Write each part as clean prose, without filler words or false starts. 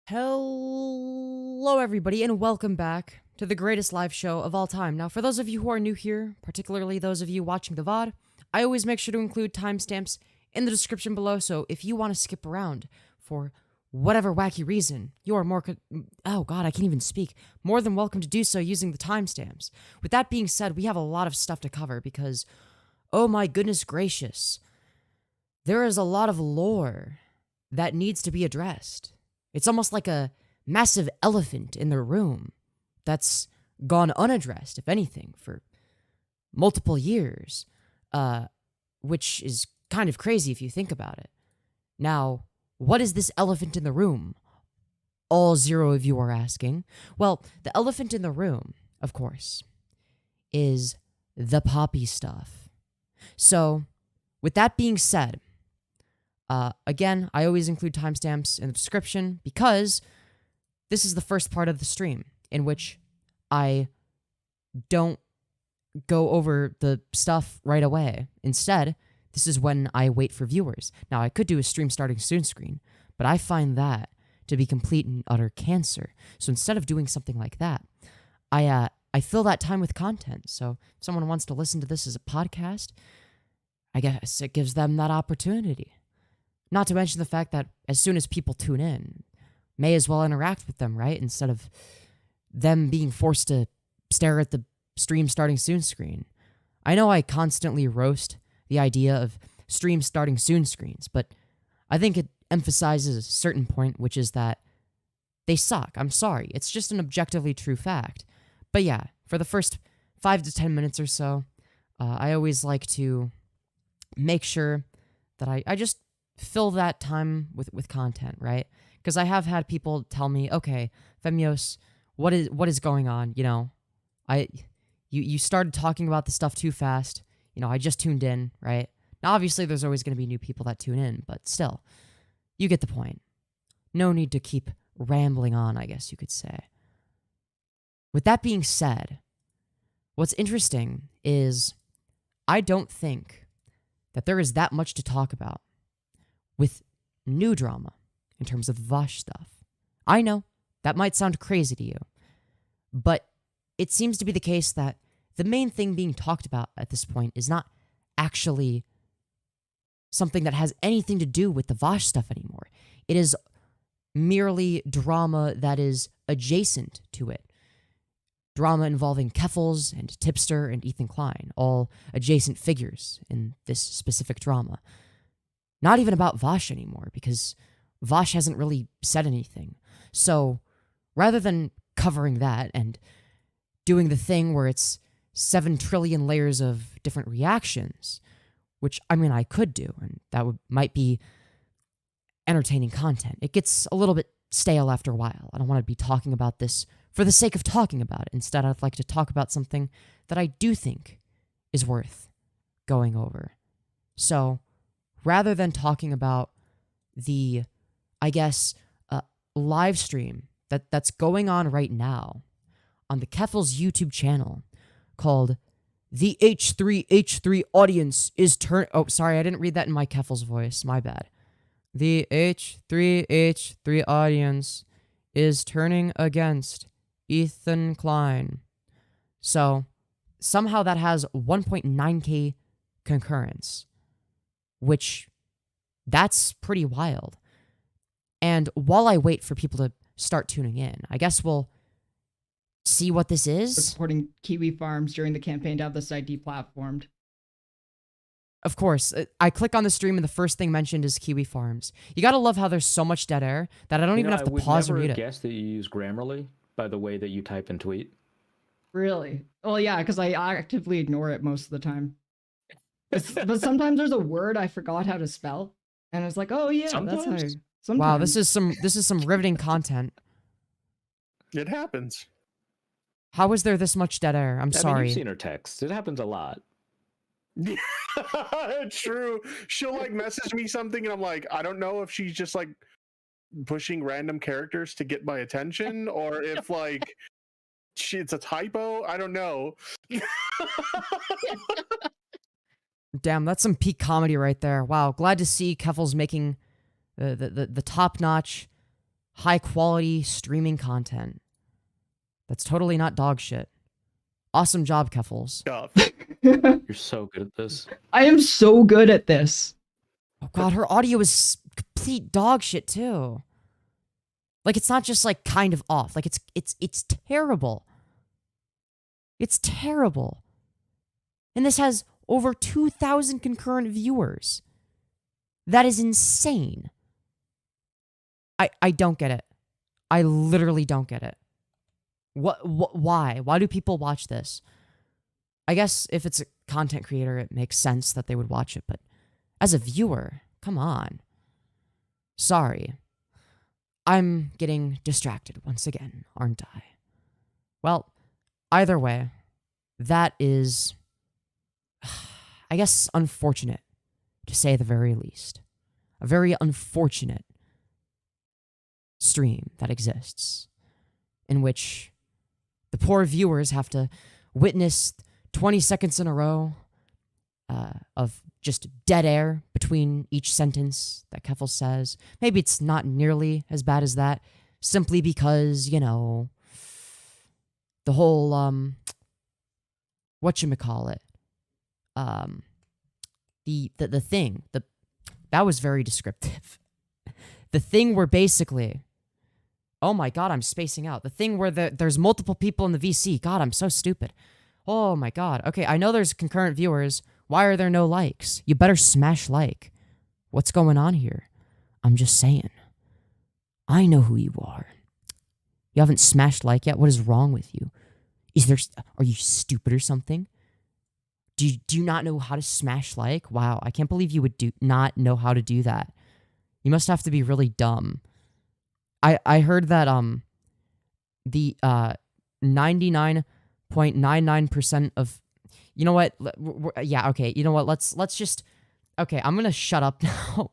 Hello, everybody, and welcome back to the greatest live show of all time. Now, for those of you who are new here, particularly those of you watching the VOD, I always make sure to include timestamps in the description below, so if you want to skip around for whatever wacky reason, you are more than welcome to do so using the timestamps. With that being said, we have a lot of stuff to cover because, oh my goodness gracious, there is a lot of lore that needs to be addressed. It's almost like a massive elephant in the room that's gone unaddressed, if anything, for multiple years, which is kind of crazy if you think about it. Now, what is this elephant in the room? All zero of you are asking. Well, the elephant in the room, of course, is the poppy stuff. So, with that being said, again, I always include timestamps in the description because this is the first part of the stream in which I don't go over the stuff right away. Instead, this is when I wait for viewers. Now, I could do a stream starting soon screen, but I find that to be complete and utter cancer. So instead of doing something like that, I fill that time with content. So if someone wants to listen to this as a podcast, I guess it gives them that opportunity. Not to mention the fact that as soon as people tune in, may as well interact with them, right? Instead of them being forced to stare at the stream starting soon screen. I know I constantly roast the idea of stream starting soon screens, but I think it emphasizes a certain point, which is that they suck. I'm sorry. It's just an objectively true fact. But yeah, for the first 5 to 10 minutes or so, I always like to make sure that I just fill that time with content, right? Because I have had people tell me, okay, Femyoz, what is going on? You know, you started talking about the stuff too fast. You know, I just tuned in, right? Now, obviously, there's always going to be new people that tune in, but still, you get the point. No need to keep rambling on, I guess you could say. With that being said, what's interesting is I don't think that there is that much to talk about with new drama in terms of the Vaush stuff. I know, that might sound crazy to you, but it seems to be the case that the main thing being talked about at this point is not actually something that has anything to do with the Vaush stuff anymore. It is merely drama that is adjacent to it. Drama involving Keffals and Tipster and Ethan Klein, all adjacent figures in this specific drama. Not even about Vaush anymore, because Vaush hasn't really said anything. So, rather than covering that and doing the thing where it's 7 trillion layers of different reactions, which, I mean, I could do, and that might be entertaining content. It gets a little bit stale after a while. I don't want to be talking about this for the sake of talking about it. Instead, I'd like to talk about something that I do think is worth going over. So, rather than talking about the, I guess, live stream that's going on right now on the Keffals YouTube channel called The H3H3 Audience is Oh, sorry, I didn't read that in my Keffals voice. My bad. The H3H3 Audience is turning against Ethan Klein. So, somehow that has 1.9k concurrence, which, that's pretty wild. And while I wait for people to start tuning in, I guess we'll see what this is. Supporting Kiwi Farms during the campaign to have this ID platformed. Of course, I click on the stream and the first thing mentioned is Kiwi Farms. You gotta love how there's so much dead air that I don't even have to pause or mute it. I would never guess that you use Grammarly by the way that you type and tweet. Really? Well, yeah, because I actively ignore it most of the time. But sometimes there's a word I forgot how to spell, and it's like, oh yeah, sometimes? that's how. Sometimes. Wow, this is some riveting content. It happens. How is there this much dead air? I'm sorry. You've seen her text. It happens a lot. True. She'll like message me something, and I'm like, I don't know if she's just like pushing random characters to get my attention, or if like it's a typo. I don't know. Damn, that's some peak comedy right there. Wow, glad to see Keffals making the top-notch, high quality streaming content that's totally not dog shit. Awesome job, Keffals. Stuff. You're so good at this. I am so good at this. Oh god, her audio is complete dog shit too. Like it's not just like kind of off. Like it's terrible. It's terrible. And this has over 2,000 concurrent viewers. That is insane. I don't get it. I literally don't get it. Why? Why do people watch this? I guess if it's a content creator, it makes sense that they would watch it, but as a viewer, come on. Sorry. I'm getting distracted once again, aren't I? Well, either way, that is, I guess, unfortunate, to say the very least. A very unfortunate stream that exists, in which the poor viewers have to witness 20 seconds in a row of just dead air between each sentence that Keffals says. Maybe it's not nearly as bad as that, simply because, you know, the whole, whatchamacallit, the thing, that was very descriptive. The thing where basically, oh my god, I'm spacing out. The thing where there's multiple people in the VC. God, I'm so stupid. Oh my god. Okay, I know there's concurrent viewers. Why are there no likes? You better smash like. What's going on here? I'm just saying. I know who you are. You haven't smashed like yet? What is wrong with you? Are you stupid or something? Do you not know how to smash like? Wow, I can't believe you would not know how to do that. You must have to be really dumb. I heard that the 99.99% of, you know what? Yeah, okay. You know what? Let's just, okay, I'm going to shut up now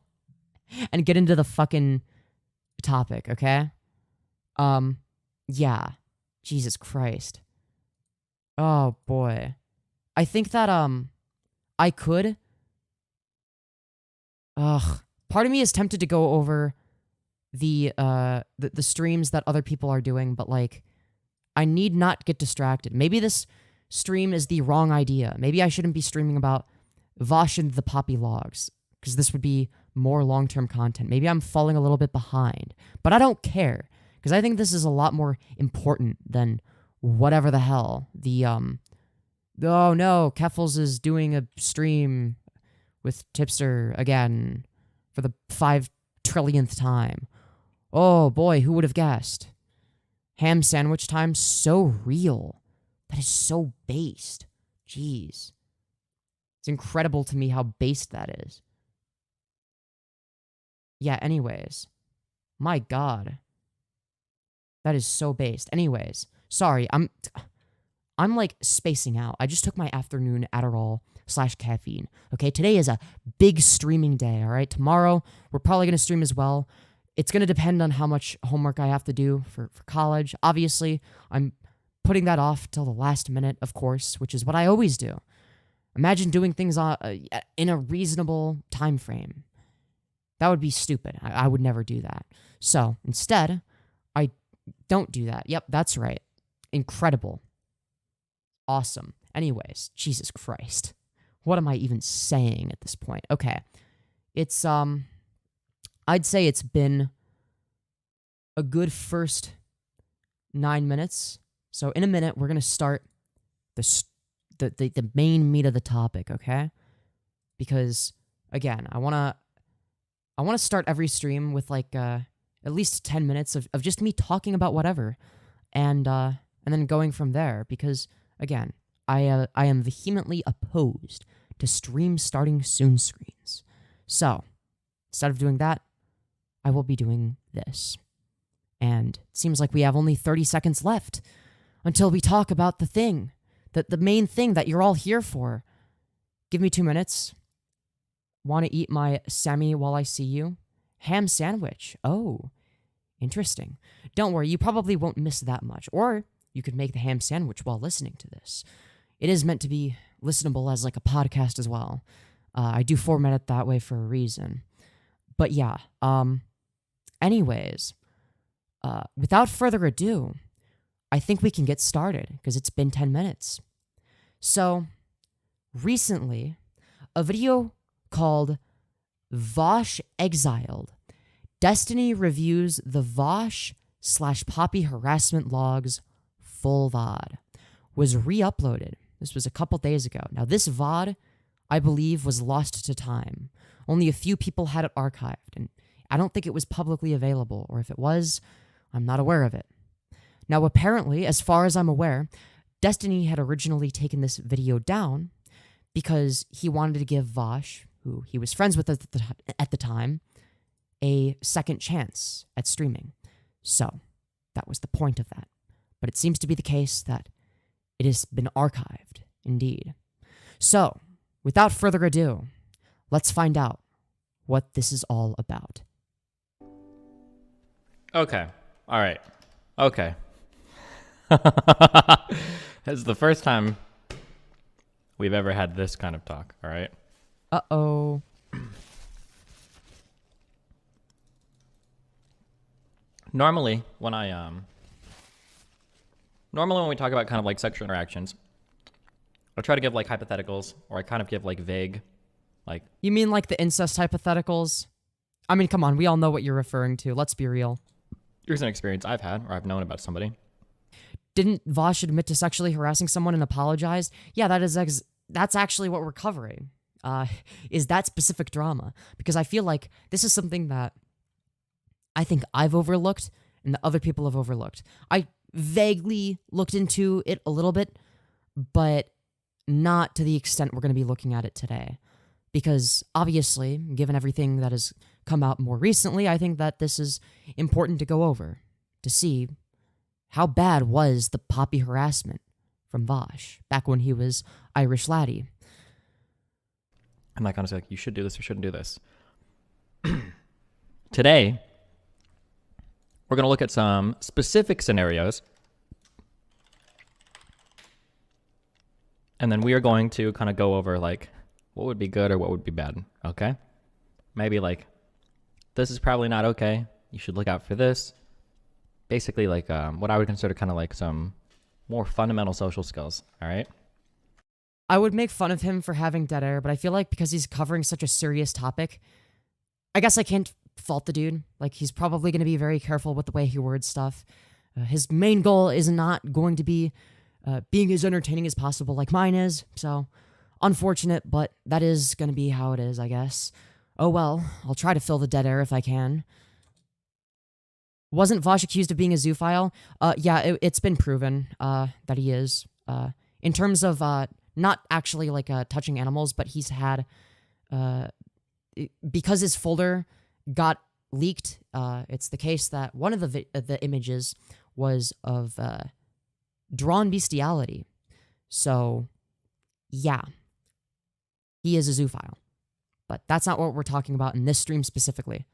and get into the fucking topic, okay? Yeah. Jesus Christ. Oh boy. I think that I could, part of me is tempted to go over the streams that other people are doing, but like I need not get distracted. Maybe this stream is the wrong idea. Maybe I shouldn't be streaming about Vaush and the Poppy Logs, because this would be more long-term content. Maybe I'm falling a little bit behind, but I don't care, because I think this is a lot more important than whatever the hell the oh no, Keffals is doing a stream with Tipster again for the 5 trillionth time. Oh boy, who would have guessed? Ham sandwich time, so real. That is so based. Jeez. It's incredible to me how based that is. Yeah, anyways. My god. That is so based. Anyways, sorry, I'm like spacing out. I just took my afternoon Adderall / caffeine. Okay, today is a big streaming day, all right? Tomorrow, we're probably going to stream as well. It's going to depend on how much homework I have to do for college. Obviously, I'm putting that off till the last minute, of course, which is what I always do. Imagine doing things in a reasonable time frame. That would be stupid. I would never do that. So, instead, I don't do that. Yep, that's right. Incredible. Awesome. Anyways, Jesus Christ. What am I even saying at this point? Okay. It's, I'd say it's been a good first 9 minutes. So in a minute, we're going to start the main meat of the topic, okay? Because, again, I want to start every stream with, like, at least 10 minutes of just me talking about whatever. And then going from there. Because, again, I am vehemently opposed to stream starting soon screens. So, instead of doing that, I will be doing this. And it seems like we have only 30 seconds left until we talk about the thing, the main thing that you're all here for. Give me 2 minutes. Want to eat my Sammy while I see you? Ham sandwich. Oh, interesting. Don't worry, you probably won't miss that much. Or you could make the ham sandwich while listening to this. It is meant to be listenable as like a podcast as well. I do format it that way for a reason. But yeah, anyways, without further ado, I think we can get started because it's been 10 minutes. So, recently, a video called Vaush Exiled, Destiny Reviews the Vaush/Poppy Harassment Logs full VOD, was re-uploaded. This was a couple days ago. Now, this VOD, I believe, was lost to time. Only a few people had it archived, and I don't think it was publicly available, or if it was, I'm not aware of it. Now, apparently, as far as I'm aware, Destiny had originally taken this video down because he wanted to give Vaush, who he was friends with at the time, a second chance at streaming. So, that was the point of that. But it seems to be the case that it has been archived, indeed. So, without further ado, let's find out what this is all about. Okay. All right. Okay. This is the first time we've ever had this kind of talk, all right? Uh-oh. Normally, when we talk about kind of like sexual interactions, I try to give like hypotheticals, or I kind of give like vague, like... You mean like the incest hypotheticals? I mean, come on, we all know what you're referring to. Let's be real. Here's an experience I've had, or I've known about somebody. Didn't Vaush admit to sexually harassing someone and apologize? Yeah, that's actually what we're covering, is that specific drama. Because I feel like this is something that I think I've overlooked and that other people have overlooked. I vaguely looked into it a little bit, but not to the extent we're going to be looking at it today. Because obviously, given everything that has come out more recently, I think that this is important to go over, to see how bad was the Poppy harassment from Vaush back when he was IrishLaddie. I'm like, honestly, like, you should do this or shouldn't do this. Today, we're going to look at some specific scenarios. And then we are going to kind of go over, like, what would be good or what would be bad, okay? Maybe, like, this is probably not okay. You should look out for this. Basically, like, what I would consider kind of like some more fundamental social skills, all right? I would make fun of him for having dead air, but I feel like because he's covering such a serious topic, I guess I can't fault the dude. Like, he's probably going to be very careful with the way he words stuff. His main goal is not going to be being as entertaining as possible like mine is, so unfortunate, but that is going to be how it is, I guess. Oh well, I'll try to fill the dead air if I can. Wasn't Vaush accused of being a zoophile? Yeah, it's been proven that he is. In terms of not actually like touching animals, but he's had because his folder got leaked. It's the case that one of the images was of drawn bestiality. So, yeah, he is a zoophile, but that's not what we're talking about in this stream specifically.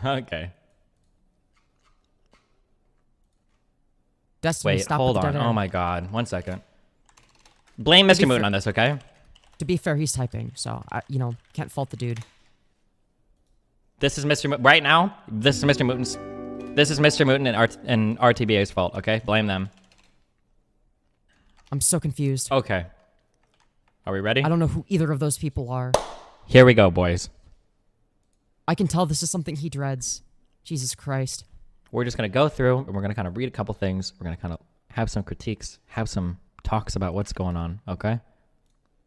Okay. Destiny, Wait, stop hold with the on. dead air. Oh my god. 1 second. Blame Mr. Moon on this, okay? To be fair, he's typing, so can't fault the dude. This is Mr. Right now, this is Mr. Mooten's. This is Mr. Mooten and RTBA's fault, okay? Blame them. I'm so confused. Okay. Are we ready? I don't know who either of those people are. Here we go, boys. I can tell this is something he dreads. Jesus Christ. We're just going to go through and we're going to kind of read a couple things. We're going to kind of have some critiques, have some talks about what's going on, okay?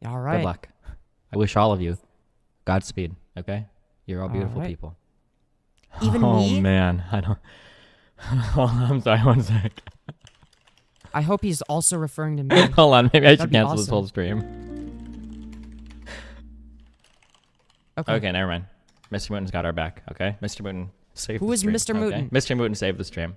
All right. Good luck. I wish all of you Godspeed, okay? You're all beautiful right. people. Even oh, me? Man. I don't... I'm sorry, 1 sec. I hope he's also referring to me. Hold on, maybe I should That'd be cancel this awesome. whole stream. Okay, never mind. Mr. Mooten's got our back, okay? Mr. Mooten saved Who the is stream. Mr. Okay? Mooten? Mr. Mooten saved the stream.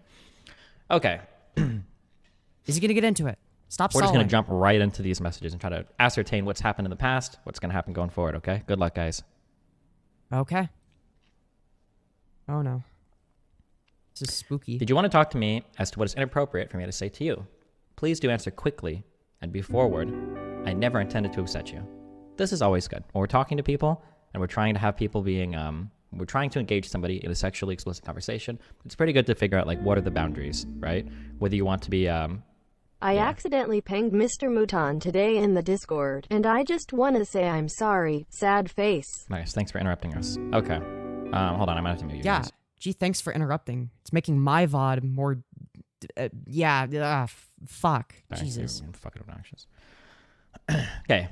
Okay. Is he going to get into it? Stop We're just stalling. going to jump right into these messages and try to ascertain what's happened in the past, what's going to happen going forward, okay? Good luck, guys. Okay. Oh, no. This is spooky. Did you want to talk to me as to what is inappropriate for me to say to you? Please do answer quickly and be forward. I never intended to upset you. This is always good. When we're talking to people and we're trying to have people being we're trying to engage somebody in a sexually explicit conversation, it's pretty good to figure out like what are the boundaries, right? Whether you want to be I accidentally pinged Mr. Mouton today in the Discord, and I just want to say I'm sorry. Sad face. Nice. Thanks for interrupting us. Okay. Hold on. I'm gonna have to mute you Yeah. guys. Gee, thanks for interrupting. It's making my VOD more. Fuck. All right, Jesus. you're fucking obnoxious. Okay.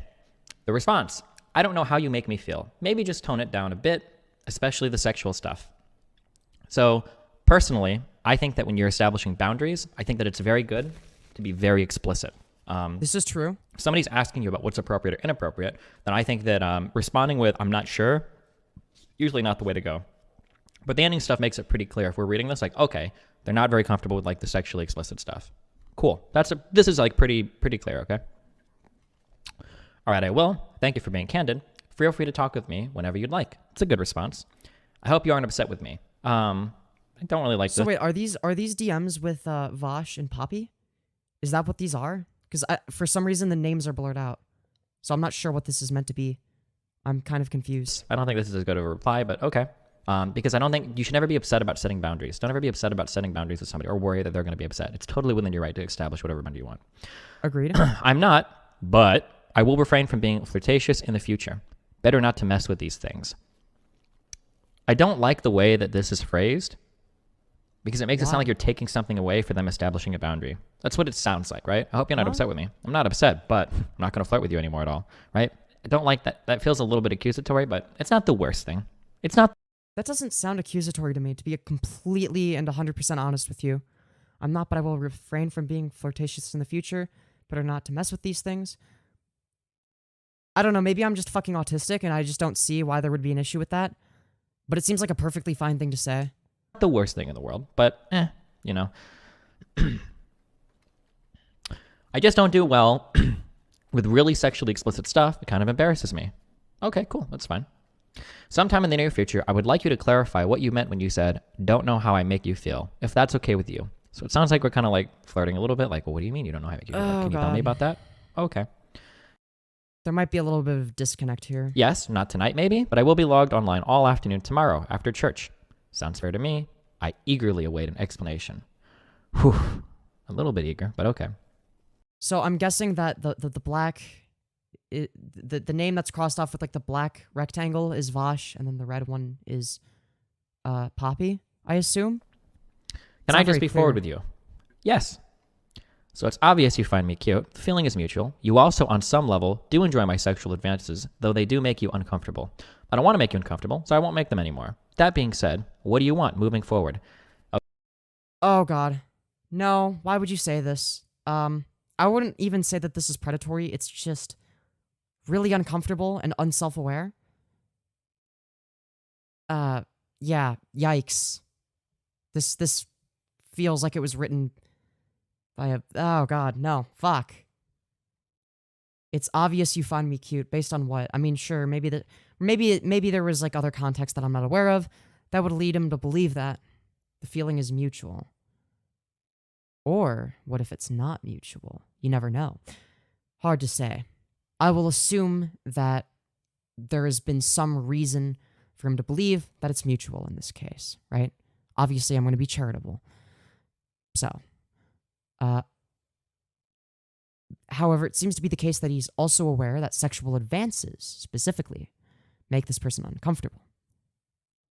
The response. I don't know how you make me feel. Maybe just tone it down a bit, especially the sexual stuff. So, personally, I think that when you're establishing boundaries, I think that it's very good to be very explicit. This is true. If somebody's asking you about what's appropriate or inappropriate, then I think that responding with, I'm not sure, usually not the way to go. But the ending stuff makes it pretty clear. If we're reading this, like, okay, they're not very comfortable with like the sexually explicit stuff. Cool. This is like pretty clear, okay? All right, I will. Thank you for being candid. Feel free to talk with me whenever you'd like. It's a good response. I hope you aren't upset with me. I don't really like So this. wait, are these DMs with Vaush and Poppy? Is that what these are? Because for some reason the names are blurred out, so I'm not sure what this is meant to be. I'm kind of confused. I don't think this is as good of a reply, but okay. Because I don't think you should never be upset about setting boundaries. Don't ever be upset about setting boundaries with somebody or worry that they're going to be upset. It's totally within your right to establish whatever boundary you want. Agreed. I'm not, but I will refrain from being flirtatious in the future. Better not to mess with these things. I don't like the way that this is phrased because it makes it sound like you're taking something away for them establishing a boundary. That's what it sounds like, right? I hope you're not upset with me. I'm not upset, but I'm not going to flirt with you anymore at all, right? I don't like that. That feels a little bit accusatory, but it's not the worst thing. It's not. That doesn't sound accusatory to me, to be completely and 100% honest with you. I'm not, but I will refrain from being flirtatious in the future. Better not to mess with these things. I don't know, maybe I'm just fucking autistic and I just don't see why there would be an issue with that. But it seems like a perfectly fine thing to say. The worst thing in the world, but you know. I just don't do well with really sexually explicit stuff. It kind of embarrasses me. Okay, cool, that's fine. Sometime in the near future, I would like you to clarify what you meant when you said, don't know how I make you feel, if that's okay with you. So it sounds like we're kind of like flirting a little bit, like, well, what do you mean you don't know how I make you feel? Can you tell me about that? Okay. There might be a little bit of disconnect here. Yes, not tonight maybe, but I will be logged online all afternoon tomorrow after church. Sounds fair to me. I eagerly await an explanation. Whew. A little bit eager, but okay. So I'm guessing that the black, the name that's crossed off with like the black rectangle is Vaush, and then the red one is Poppy, I assume? Can I just be forward with you? Yes. So it's obvious you find me cute. The feeling is mutual. You also, on some level, do enjoy my sexual advances, though they do make you uncomfortable. I don't want to make you uncomfortable, so I won't make them anymore. That being said, what do you want moving forward? Oh god. No, why would you say this? I wouldn't even say that this is predatory. It's just really uncomfortable and unself-aware. Yeah, yikes. This feels like it was written by a... Oh god, no, fuck. It's obvious you find me cute. Based on what? I mean, sure, maybe there was like other context that I'm not aware of that would lead him to believe that the feeling is mutual. Or what if it's not mutual? You never know. Hard to say. I will assume that there has been some reason for him to believe that it's mutual in this case, right? Obviously, I'm going to be charitable. So, however, it seems to be the case that he's also aware that sexual advances, specifically, make this person uncomfortable.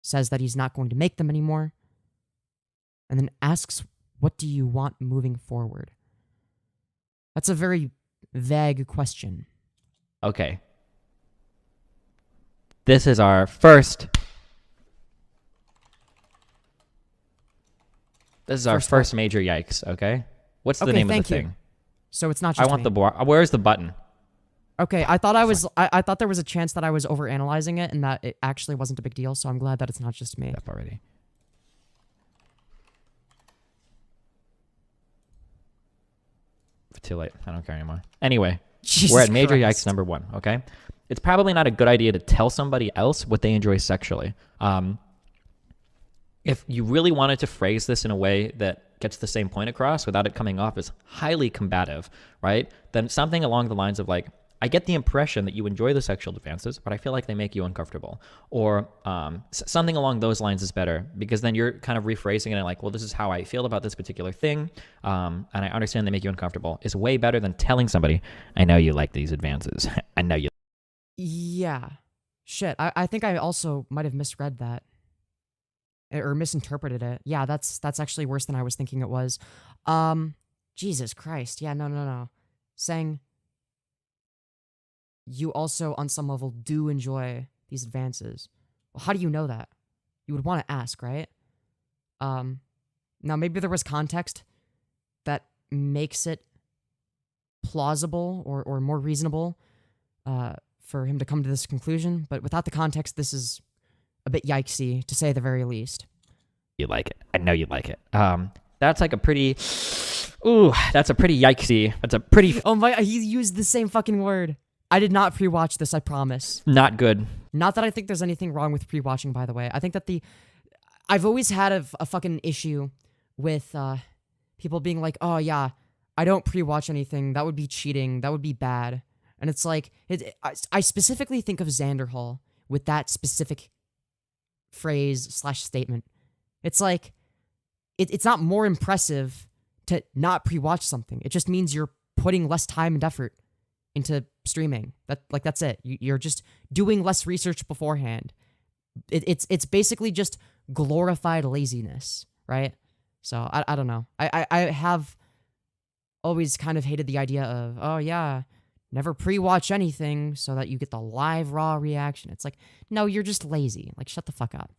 Says that he's not going to make them anymore, and then asks, what do you want moving forward? That's a very vague question. Okay. This is our first... This is our first major yikes, okay? What's the name of the thing? So it's not just I want the bar. Where's the button? Okay, I thought I thought there was a chance that I was overanalyzing it and that it actually wasn't a big deal, so I'm glad that it's not just me. Up already. Too late. I don't care anymore. Anyway, Jesus we're at major Christ. yikes number 1, okay? It's probably not a good idea to tell somebody else what they enjoy sexually. If you really wanted to phrase this in a way that gets the same point across without it coming off as highly combative, right? Then something along the lines of like, I get the impression that you enjoy the sexual advances, but I feel like they make you uncomfortable. Or something along those lines is better, because then you're kind of rephrasing it and like, well, this is how I feel about this particular thing, and I understand they make you uncomfortable. Is way better than telling somebody, I know you like these advances. I know you. Yeah. Shit. I think I also might have misread that. Or misinterpreted it. Yeah, that's actually worse than I was thinking it was. Jesus Christ. Yeah, no. Saying you also, on some level, do enjoy these advances. Well, how do you know that? You would want to ask, right? Now, maybe there was context that makes it plausible or more reasonable for him to come to this conclusion, but without the context, this is a bit yikesy, to say the very least. You like it. I know you like it. That's like a pretty... Ooh, that's a pretty yikesy. That's a pretty... Oh my, he used the same fucking word. I did not pre-watch this, I promise. Not good. Not that I think there's anything wrong with pre-watching, by the way. I think that I've always had a fucking issue with people being like, oh yeah, I don't pre-watch anything. That would be cheating. That would be bad. And it's like, I specifically think of Xanderhall with that specific phrase/statement. It's like, it's not more impressive to not pre-watch something. It just means you're putting less time and effort into streaming. That's it. You're just doing less research beforehand. It's basically just glorified laziness, right? So I don't know. I have always kind of hated the idea of, oh yeah, never pre-watch anything so that you get the live raw reaction. It's like, no, you're just lazy. Like, shut the fuck up.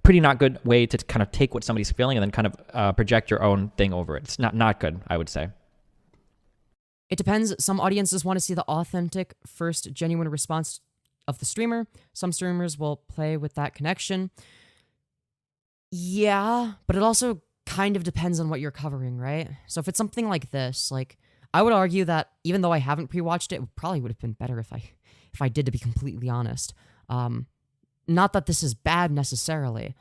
Pretty not good way to kind of take what somebody's feeling and then kind of project your own thing over it. It's not good, I would say. It depends. Some audiences want to see the authentic, first, genuine response of the streamer. Some streamers will play with that connection. Yeah, but it also kind of depends on what you're covering, right? So if it's something like this, like, I would argue that even though I haven't pre-watched it probably would have been better if I did, to be completely honest. Not that this is bad necessarily.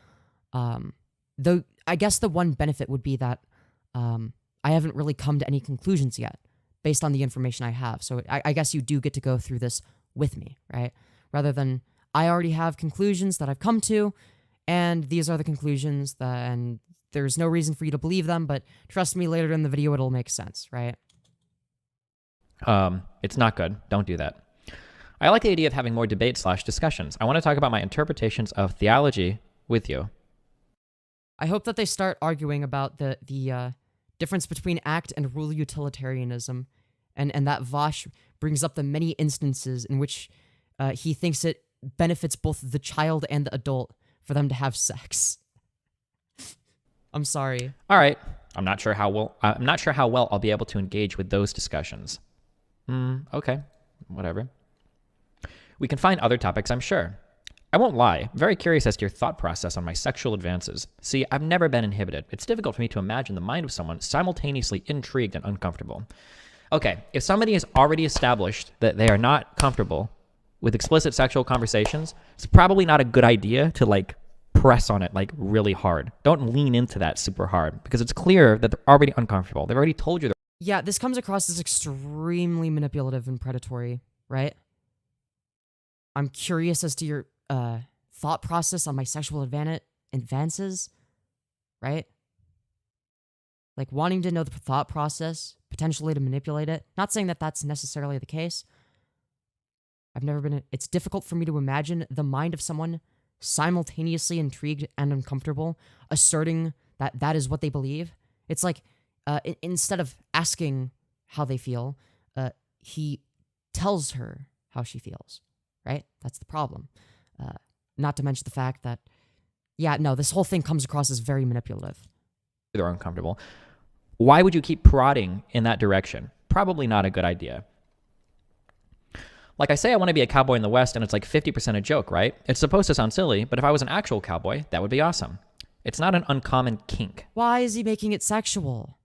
Though I guess the one benefit would be that I haven't really come to any conclusions yet based on the information I have. So I guess you do get to go through this with me, right? Rather than I already have conclusions that I've come to, and these are the conclusions and there's no reason for you to believe them, but trust me, later in the video it'll make sense, right? It's not good. Don't do that. I like the idea of having more debate/discussions. I want to talk about my interpretations of theology with you. I hope that they start arguing about the difference between act and rule utilitarianism, and that Vaush brings up the many instances in which he thinks it benefits both the child and the adult for them to have sex. I'm sorry. All right. I'm not sure how well I'll be able to engage with those discussions. Okay. Whatever. We can find other topics, I'm sure. I won't lie. I'm very curious as to your thought process on my sexual advances. See, I've never been inhibited. It's difficult for me to imagine the mind of someone simultaneously intrigued and uncomfortable. Okay, if somebody has already established that they are not comfortable with explicit sexual conversations, it's probably not a good idea to, like, press on it, like, really hard. Don't lean into that super hard, because it's clear that they're already uncomfortable. They've already told you they're... Yeah, this comes across as extremely manipulative and predatory, right? I'm curious as to your thought process on my sexual advances, right? Like, wanting to know the thought process, potentially to manipulate it. Not saying that that's necessarily the case. I've never been... It's difficult for me to imagine the mind of someone simultaneously intrigued and uncomfortable, asserting that that is what they believe. It's like, instead of asking how they feel, he tells her how she feels, right? That's the problem. Not to mention the fact that, yeah, no, this whole thing comes across as very manipulative. They're uncomfortable. Why would you keep prodding in that direction? Probably not a good idea. Like I say, I want to be a cowboy in the West, and it's like 50% a joke, right? It's supposed to sound silly, but if I was an actual cowboy, that would be awesome. It's not an uncommon kink. Why is he making it sexual?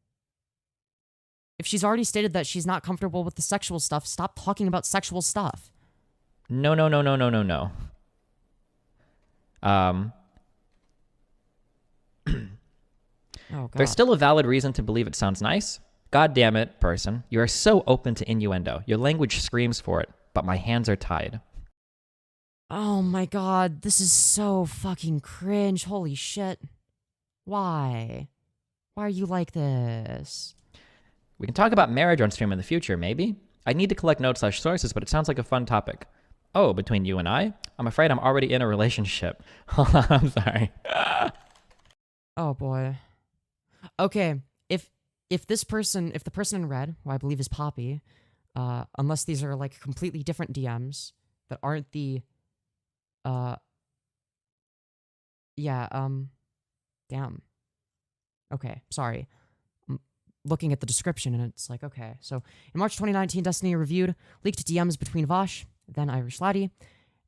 If she's already stated that she's not comfortable with the sexual stuff, stop talking about sexual stuff. No. Oh, God. There's still a valid reason to believe it sounds nice. God damn it, person. You are so open to innuendo. Your language screams for it, but my hands are tied. Oh my god, this is so fucking cringe. Holy shit. Why? Why are you like this? We can talk about marriage on stream in the future, maybe. I need to collect notes/sources, but it sounds like a fun topic. Oh, between you and I'm afraid I'm already in a relationship. Hold on, I'm sorry. Oh boy. Okay, if the person in red, who I believe is Poppy, unless these are like completely different DMs that aren't the damn. Okay, sorry. I'm looking at the description and it's like, okay. So in March 2019, Destiny reviewed leaked DMs between Vaush, then IrishLaddie,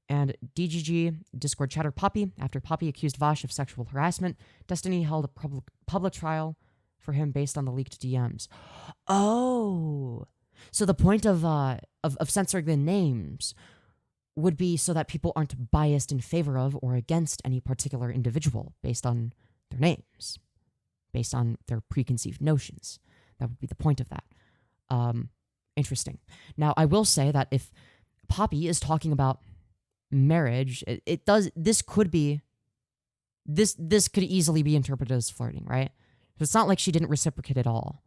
and DGG Discord chatter Poppy. After Poppy accused Vaush of sexual harassment, Destiny held a public trial for him based on the leaked DMs. Oh, so the point of censoring the names would be so that people aren't biased in favor of or against any particular individual based on their names, based on their preconceived notions. That would be the point of that. Interesting. Now, I will say that if Poppy is talking about marriage, this could easily be interpreted as flirting, right? It's not like she didn't reciprocate at all,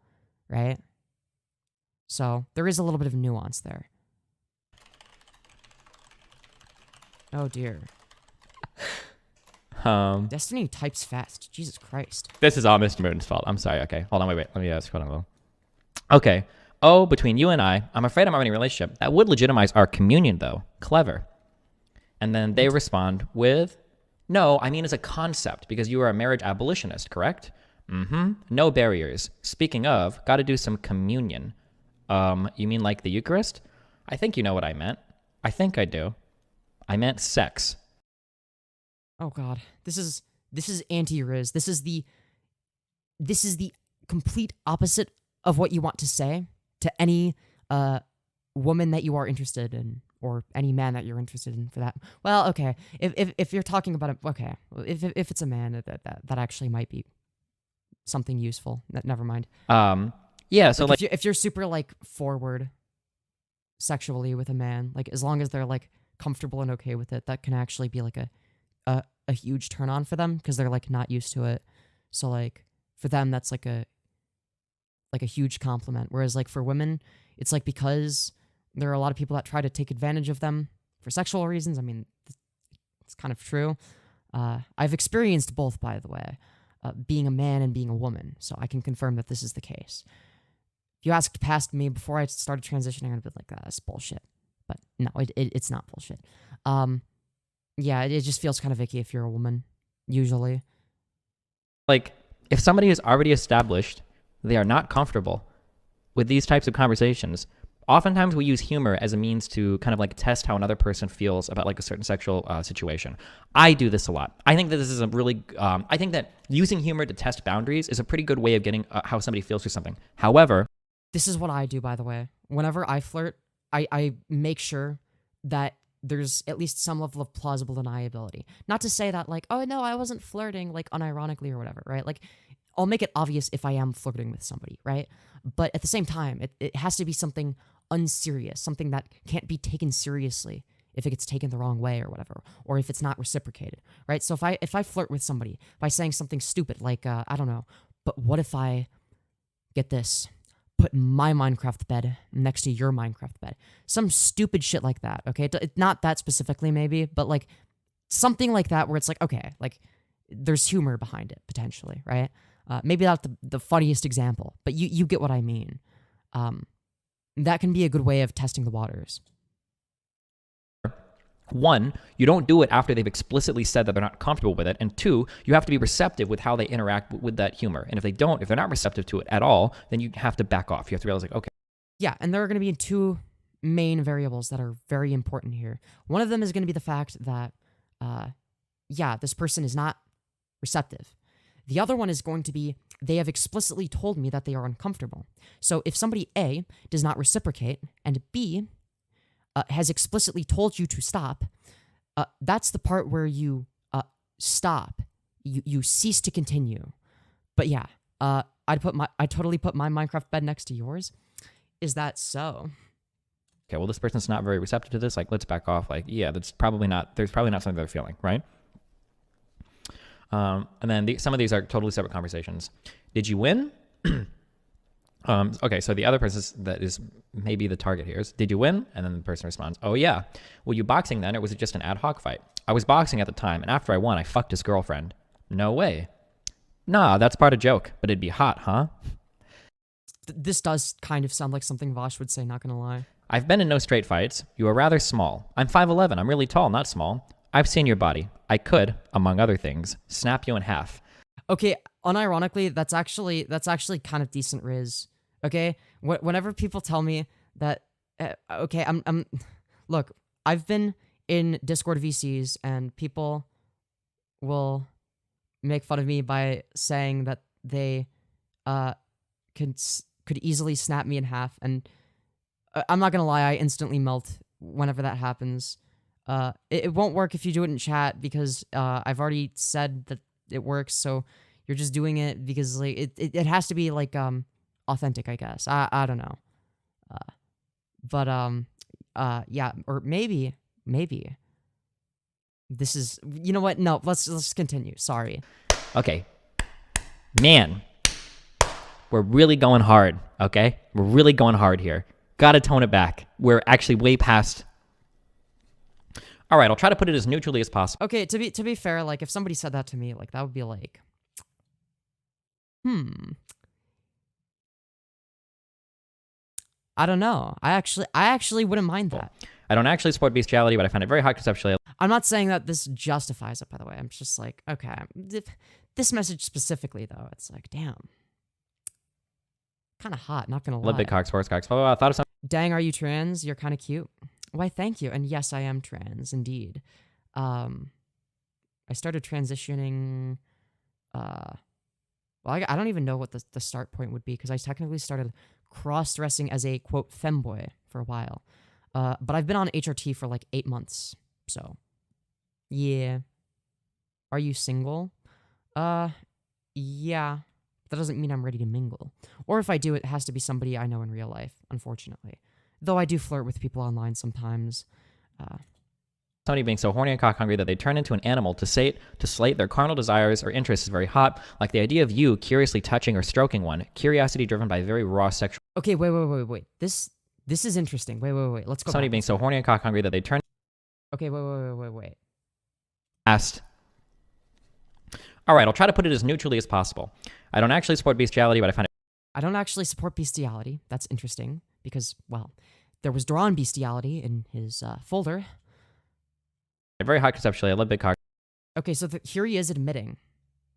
right? So there is a little bit of nuance there. Oh dear. Destiny types fast. Jesus Christ. This is all Mr. Mooden's fault. I'm sorry. Okay, hold on. Wait. Let me scroll down a little. Okay. Oh, between you and I'm afraid I'm already in a relationship. That would legitimize our communion, though. Clever. And then they respond with, no, I mean as a concept, because you are a marriage abolitionist, correct? Mm-hmm. No barriers. Speaking of, gotta do some communion. You mean like the Eucharist? I think you know what I meant. I think I do. I meant sex. Oh god. This is anti-Riz. This is the complete opposite of what you want to say to any woman that you are interested in, or any man that you're interested in for that. Well, okay. If you're talking about it, okay. If it's a man, that actually might be something useful. Never mind. Yeah, so like if you're super like forward sexually with a man, like as long as they're like comfortable and okay with it, that can actually be like a huge turn on for them, because they're like not used to it. So like for them that's like a huge compliment. Whereas like for women, it's like because there are a lot of people that try to take advantage of them for sexual reasons. I mean, it's kind of true. I've experienced both, by the way, being a man and being a woman, so I can confirm that this is the case. If you asked past me before I started transitioning, I'd be like, that's bullshit. But no, it's not bullshit. Yeah, it just feels kind of icky if you're a woman, usually. Like, if somebody is already established, they are not comfortable with these types of conversations. Oftentimes we use humor as a means to kind of like test how another person feels about like a certain sexual situation. I do this a lot. I think that this is a really, I think that using humor to test boundaries is a pretty good way of getting how somebody feels for something. However, this is what I do, by the way. Whenever I flirt, I make sure that there's at least some level of plausible deniability. Not to say that like, oh no, I wasn't flirting like unironically or whatever, right? Like I'll make it obvious if I am flirting with somebody, right? But at the same time, it has to be something unserious, something that can't be taken seriously if it gets taken the wrong way or whatever, or if it's not reciprocated, right? So if I flirt with somebody by saying something stupid like, I don't know, but what if I, get this, put my Minecraft bed next to your Minecraft bed? Some stupid shit like that, okay? Not that specifically maybe, but like something like that where it's like, okay, like there's humor behind it potentially, right? Maybe not the funniest example, but you get what I mean. That can be a good way of testing the waters. one, you don't do it after they've explicitly said that they're not comfortable with it. And two, you have to be receptive with how they interact with that humor. And if they're not receptive to it at all, then you have to back off. You have to realize like, okay. Yeah, and there are going to be two main variables that are very important here. One of them is going to be the fact that, this person is not receptive. The other one is going to be they have explicitly told me that they are uncomfortable. So if somebody A does not reciprocate and B has explicitly told you to stop, that's the part where you stop. You cease to continue. But yeah, I totally put my Minecraft bed next to yours. Is that so? Okay, well, this person's not very receptive to this. Like, let's back off. Like, yeah, there's probably not something they're feeling, right? And then some of these are totally separate conversations. Did you win? Okay, so the other person that is maybe the target here is, did you win? And then the person responds, oh yeah. Were you boxing then, or was it just an ad hoc fight? I was boxing at the time, and after I won, I fucked his girlfriend. No way. Nah, that's part of joke, but it'd be hot, huh? This does kind of sound like something Vaush would say, not gonna lie. I've been in no straight fights. You are rather small. I'm 5'11". I'm really tall, not small. I've seen your body. I could, among other things, snap you in half. Okay, unironically, that's actually kind of decent riz. Okay, whenever people tell me that, okay, I'm look, I've been in Discord VCs and people will make fun of me by saying that they could easily snap me in half, and I'm not gonna lie, I instantly melt whenever that happens. It won't work if you do it in chat because I've already said that it works, so you're just doing it because like it has to be like authentic, I guess. I don't know. But yeah, or maybe this is, you know what? No, let's continue. Sorry. Okay. Man. We're really going hard, okay? We're really going hard here. Gotta tone it back. We're actually way past. All right, I'll try to put it as neutrally as possible. Okay, to be fair, like if somebody said that to me, like that would be like, I don't know. I actually wouldn't mind that. I don't actually support bestiality, but I find it very hot conceptually. I'm not saying that this justifies it, by the way. I'm just like, okay, this message specifically though, it's like, damn, kind of hot. Not gonna lie. Love big cocks, horse cocks. Blah, blah, blah. Thought of something. Dang, are you trans? You're kind of cute. Why, thank you. And yes, I am trans, indeed. I started transitioning. Well, I don't even know what the start point would be because I technically started cross-dressing as a, quote, femboy for a while. But I've been on HRT for like 8 months. So, yeah. Are you single? Yeah. That doesn't mean I'm ready to mingle. Or if I do, it has to be somebody I know in real life, unfortunately. Though I do flirt with people online sometimes. Somebody being so horny and cock hungry that they turn into an animal to slate their carnal desires or interests is very hot, like the idea of you curiously touching or stroking one, curiosity driven by very raw sexual. Okay, wait. This is interesting. Wait. Let's go. Somebody being so horny and cock hungry that they turn. Okay, wait. Asked. All right, I'll try to put it as neutrally as possible. I don't actually support bestiality, but I find it. I don't actually support bestiality. That's interesting because, well, there was drawn bestiality in his folder. Very hot conceptually. I love big cock. Okay, so here he is admitting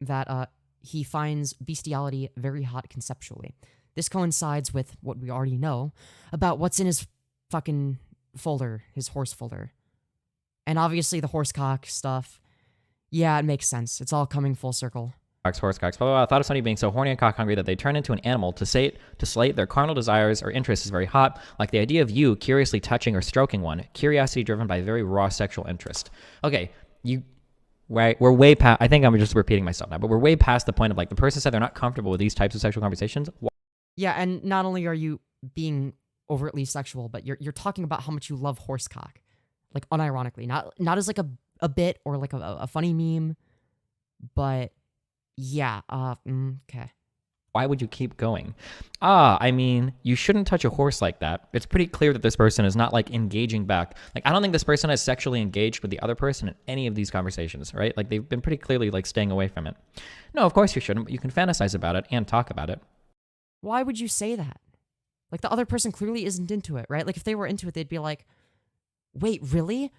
that he finds bestiality very hot conceptually. This coincides with what we already know about what's in his fucking folder, his horse folder. And obviously the horse cock stuff. Yeah, it makes sense. It's all coming full circle. Horse cocks, blah, blah, blah. I thought of somebody being so horny and cock hungry that they turn into an animal to slate their carnal desires or interests is very hot, like the idea of you curiously touching or stroking one, curiosity driven by very raw sexual interest. Okay, we're way past, I think I'm just repeating myself now, but we're way past the point of like the person said they're not comfortable with these types of sexual conversations. Yeah, and not only are you being overtly sexual, but you're talking about how much you love horse cock. Like unironically, not as like a bit or like a funny meme, but yeah, okay. Why would you keep going? I mean, you shouldn't touch a horse like that. It's pretty clear that this person is not like engaging back. Like, I don't think this person has sexually engaged with the other person in any of these conversations, right? Like, they've been pretty clearly like staying away from it. No, of course you shouldn't, but you can fantasize about it and talk about it. Why would you say that? Like, the other person clearly isn't into it, right? Like, if they were into it, they'd be like, wait, really?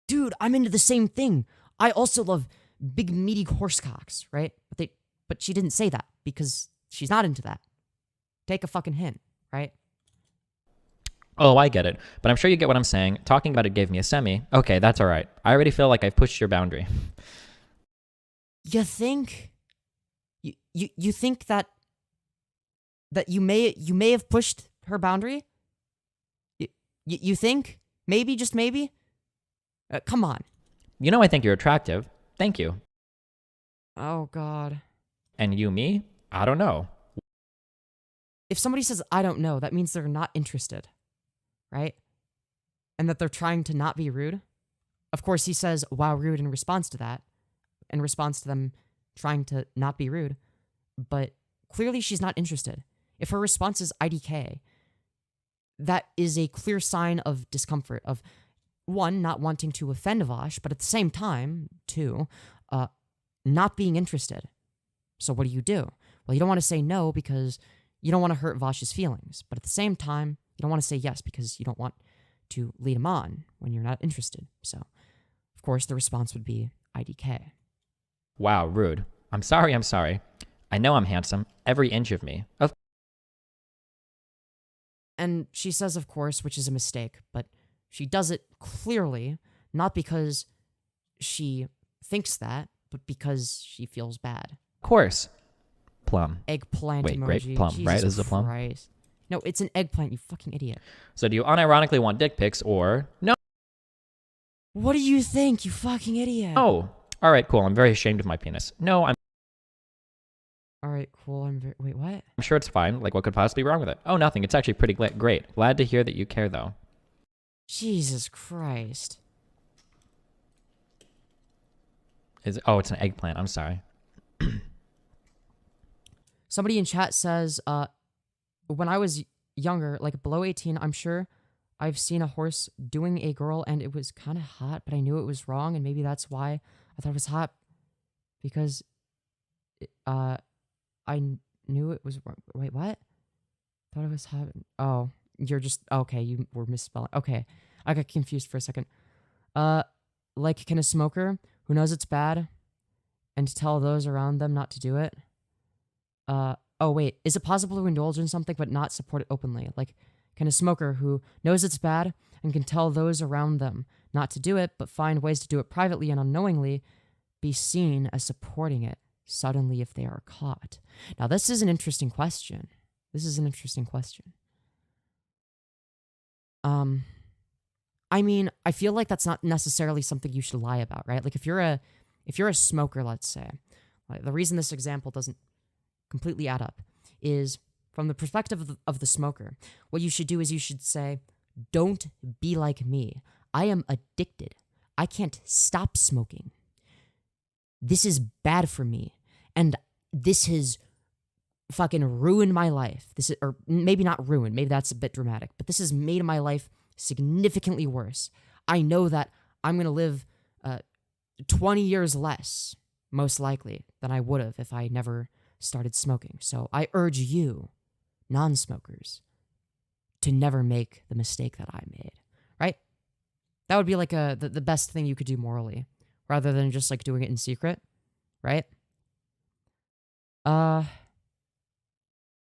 Dude, I'm into the same thing. I also love big meaty horse cocks, right? But she didn't say that because she's not into that. Take a fucking hint, right? Oh, I get it. But I'm sure you get what I'm saying. Talking about it gave me a semi. Okay, that's all right. I already feel like I've pushed your boundary. You think? You think that you may have pushed her boundary? You think? Maybe, just maybe? Come on. You know I think you're attractive. Thank you. Oh, God. And you, me? I don't know. If somebody says, I don't know, that means they're not interested, right? And that they're trying to not be rude. Of course, he says, wow, rude in response to that, in response to them trying to not be rude. But clearly she's not interested. If her response is IDK, that is a clear sign of discomfort, of one, not wanting to offend Vaush, but at the same time, two, not being interested. So what do? Well, you don't want to say no because you don't want to hurt Vaush's feelings. But at the same time, you don't want to say yes because you don't want to lead him on when you're not interested. So, of course, the response would be IDK. Wow, rude. I'm sorry. I know I'm handsome. Every inch of me. And she says, of course, which is a mistake, but she does it clearly, not because she thinks that, but because she feels bad. Of course. Plum. Eggplant Wait, emoji. grape plum, Jesus right? This is a plum? Christ. No, it's an eggplant, you fucking idiot. So do you unironically want dick pics or no? What do you think, you fucking idiot? Oh, all right, cool. I'm very ashamed of my penis. No, I'm All right, cool. Wait, what? sure it's fine. Like, what could possibly be wrong with it? Oh, nothing. It's actually pretty great. Glad to hear that you care, though. Jesus Christ. Oh, it's an eggplant. I'm sorry. Somebody in chat says, when I was younger, like below 18, I'm sure I've seen a horse doing a girl and it was kind of hot, but I knew it was wrong, and maybe that's why I thought it was hot, because I knew it was wrong. Wait, what? Thought it was hot. Oh, you're just, okay, you were misspelling. Okay, I got confused for a second. Like, can a smoker who knows it's bad and tell those around them not to do it? Oh wait, is it possible to indulge in something but not support it openly? Like, can a smoker who knows it's bad and can tell those around them not to do it but find ways to do it privately and unknowingly be seen as supporting it suddenly if they are caught? Now, this is an interesting question. I mean, I feel like that's not necessarily something you should lie about, right? Like, if you're a smoker, let's say, like, the reason this example doesn't completely add up is from the perspective of the smoker. What you should do is you should say, don't be like me. I am addicted. I can't stop smoking. This is bad for me. And this has fucking ruined my life. Or maybe not ruined, maybe that's a bit dramatic, but this has made my life significantly worse. I know that I'm going to live 20 years less, most likely, than I would have if I never started smoking. So I urge you, non-smokers, to never make the mistake that I made, right? That would be like the best thing you could do morally, rather than just like doing it in secret, right? Do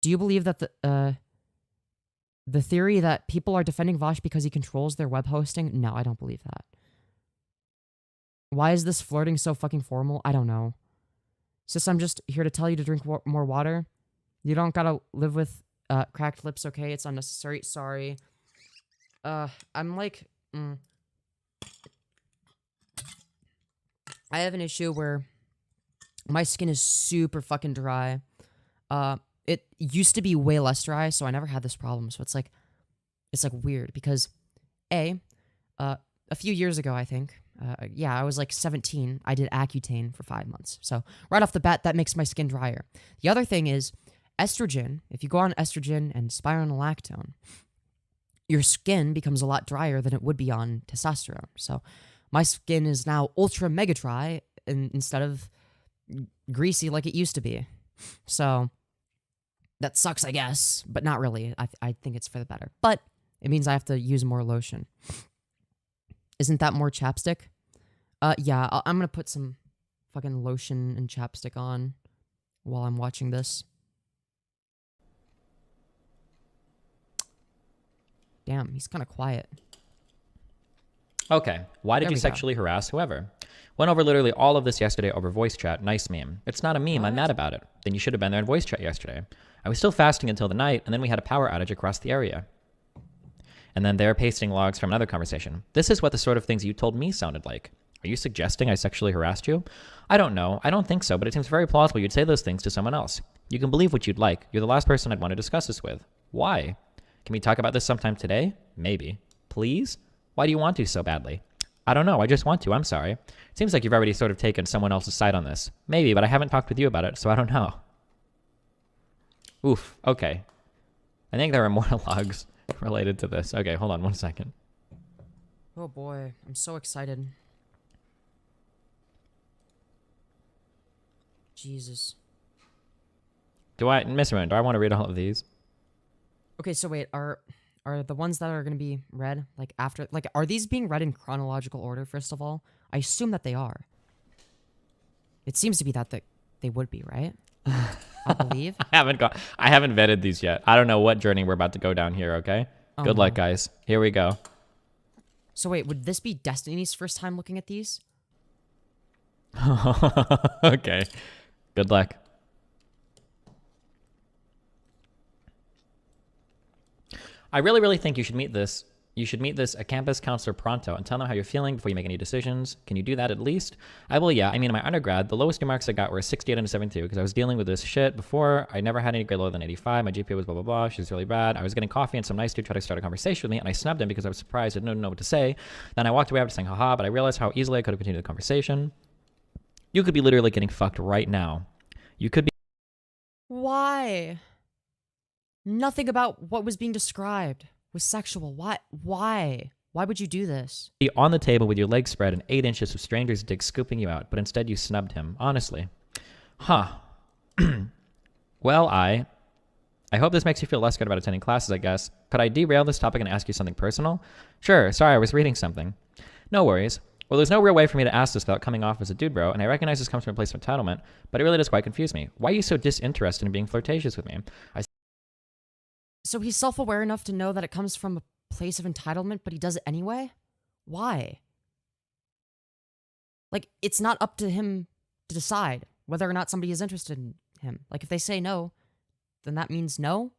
you believe that the theory that people are defending Vaush because he controls their web hosting? No, I don't believe that. Why is this flirting so fucking formal? I don't know. Sis, I'm just here to tell you to drink more water. You don't gotta live with cracked lips, okay? It's unnecessary. Sorry. I'm like... I have an issue where my skin is super fucking dry. It used to be way less dry, so I never had this problem. So it's like weird because a few years ago, I think, I was like 17. I did Accutane for 5 months. So right off the bat, that makes my skin drier. The other thing is estrogen. If you go on estrogen and spironolactone, your skin becomes a lot drier than it would be on testosterone. So my skin is now ultra mega dry instead of greasy like it used to be. So that sucks, I guess, but not really. I think it's for the better. But it means I have to use more lotion. Isn't that more chapstick? Yeah, I'm going to put some fucking lotion and chapstick on while I'm watching this. Damn, he's kind of quiet. Okay, why did There you we go. sexually harass whoever? Went over literally all of this yesterday over voice chat. Nice meme. It's not a meme. I'm mad about it. Then you should have been there in voice chat yesterday. I was still fasting until the night, and then we had a power outage across the area. And then they're pasting logs from another conversation. This is what the sort of things you told me sounded like. Are you suggesting I sexually harassed you? I don't know. I don't think so, but it seems very plausible you'd say those things to someone else. You can believe what you'd like. You're the last person I'd want to discuss this with. Why? Can we talk about this sometime today? Maybe. Please? Why do you want to so badly? I don't know. I just want to. I'm sorry. It seems like you've already sort of taken someone else's side on this. Maybe, but I haven't talked with you about it, so I don't know. Oof. Okay. I think there are monologues related to this. Okay, hold on 1 second. Oh boy, I'm so excited. Jesus. Mr. Moon, do I want to read all of these? Okay, so wait, are the ones that are gonna be read like after, like, are these being read in chronological order? First of all, I assume that they are. It seems to be that they would be, right? I believe. I haven't vetted these yet. I don't know what journey we're about to go down here. Okay. Good luck, guys. Here we go. So wait, would this be Destiny's first time looking at these? Okay. Good luck. I really, really think you should meet this. You should meet this a campus counselor pronto and tell them how you're feeling before you make any decisions. Can you do that at least? I will, yeah. I mean, in my undergrad, the lowest remarks I got were a 68 and a 72 because I was dealing with this shit before. I never had any grade lower than 85. My GPA was blah, blah, blah. She was really bad. I was getting coffee and some nice dude tried to start a conversation with me and I snubbed him because I was surprised. I didn't know what to say. Then I walked away after saying haha, but I realized how easily I could have continued the conversation. You could be literally getting fucked right now. You could be. Why? Nothing about what was being described was sexual. Why? Why would you do this? Be on the table with your legs spread and 8 inches of stranger's dick scooping you out, but instead you snubbed him. Honestly. Huh. Well, I hope this makes you feel less good about attending classes, I guess. Could I derail this topic and ask you something personal? Sure. Sorry, I was reading something. No worries. Well, there's no real way for me to ask this without coming off as a dude bro, and I recognize this comes from a place of entitlement, but it really does quite confuse me. Why are you so disinterested in being flirtatious with me? So he's self-aware enough to know that it comes from a place of entitlement, but he does it anyway? Why? Like, it's not up to him to decide whether or not somebody is interested in him. Like, if they say no, then that means no.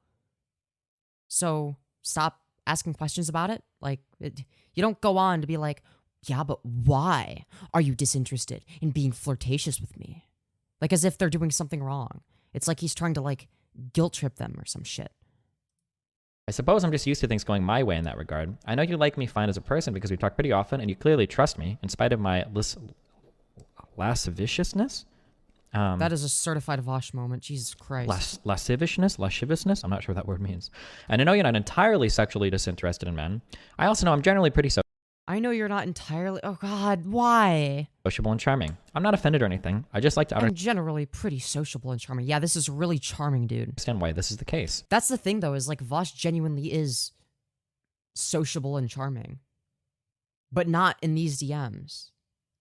So stop asking questions about it. Like, you don't go on to be like, yeah, but why are you disinterested in being flirtatious with me? Like, as if they're doing something wrong. It's like he's trying to, like, guilt trip them or some shit. I suppose I'm just used to things going my way in that regard. I know you like me fine as a person because we talk pretty often, and you clearly trust me, in spite of my lasciviousness? That is a certified Vaush moment. Jesus Christ. Lasciviousness? I'm not sure what that word means. And I know you're not entirely sexually disinterested in men. I also know I'm generally pretty I know you're not entirely... Oh, God, why? sociable and charming. I'm not offended or anything. I just like to I'm generally pretty sociable and charming. Yeah, this is really charming, dude. understand why this is the case. That's the thing, though, is, like, Vaush genuinely is sociable and charming. But not in these DMs.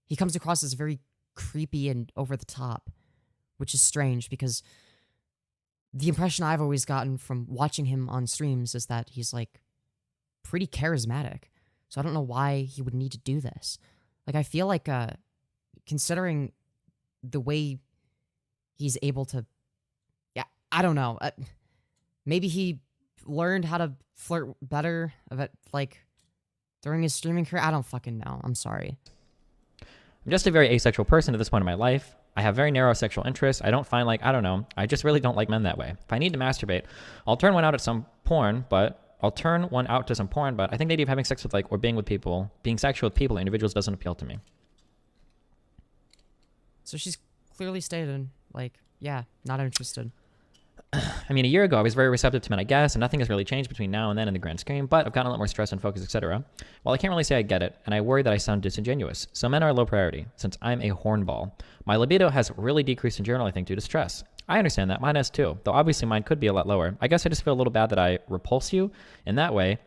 He comes across as very creepy and over the top, which is strange because the impression I've always gotten from watching him on streams is that he's, like, pretty charismatic. So I don't know why he would need to do this. Like, I feel like, considering the way he's able to... Yeah, I don't know. Maybe he learned how to flirt better of it, like, during his streaming career. I don't fucking know. I'm sorry. I'm just a very asexual person at this point in my life. I have very narrow sexual interests. I don't find, like, I don't know. I just really don't like men that way. If I need to masturbate, I'll turn one out to some porn, but I think the idea of having sex with, like, or being sexual with people, individuals doesn't appeal to me. So she's clearly stated, like, yeah, not interested. I mean, a year ago, I was very receptive to men, I guess, and nothing has really changed between now and then in the grand scheme, but I've gotten a lot more stressed and focused, etc. Well, I can't really say I get it, and I worry that I sound disingenuous. So men are a low priority, since I'm a hornball. My libido has really decreased in general, I think, due to stress. I understand that. Mine has too, though obviously mine could be a lot lower. I guess I just feel a little bad that I repulse you in that way.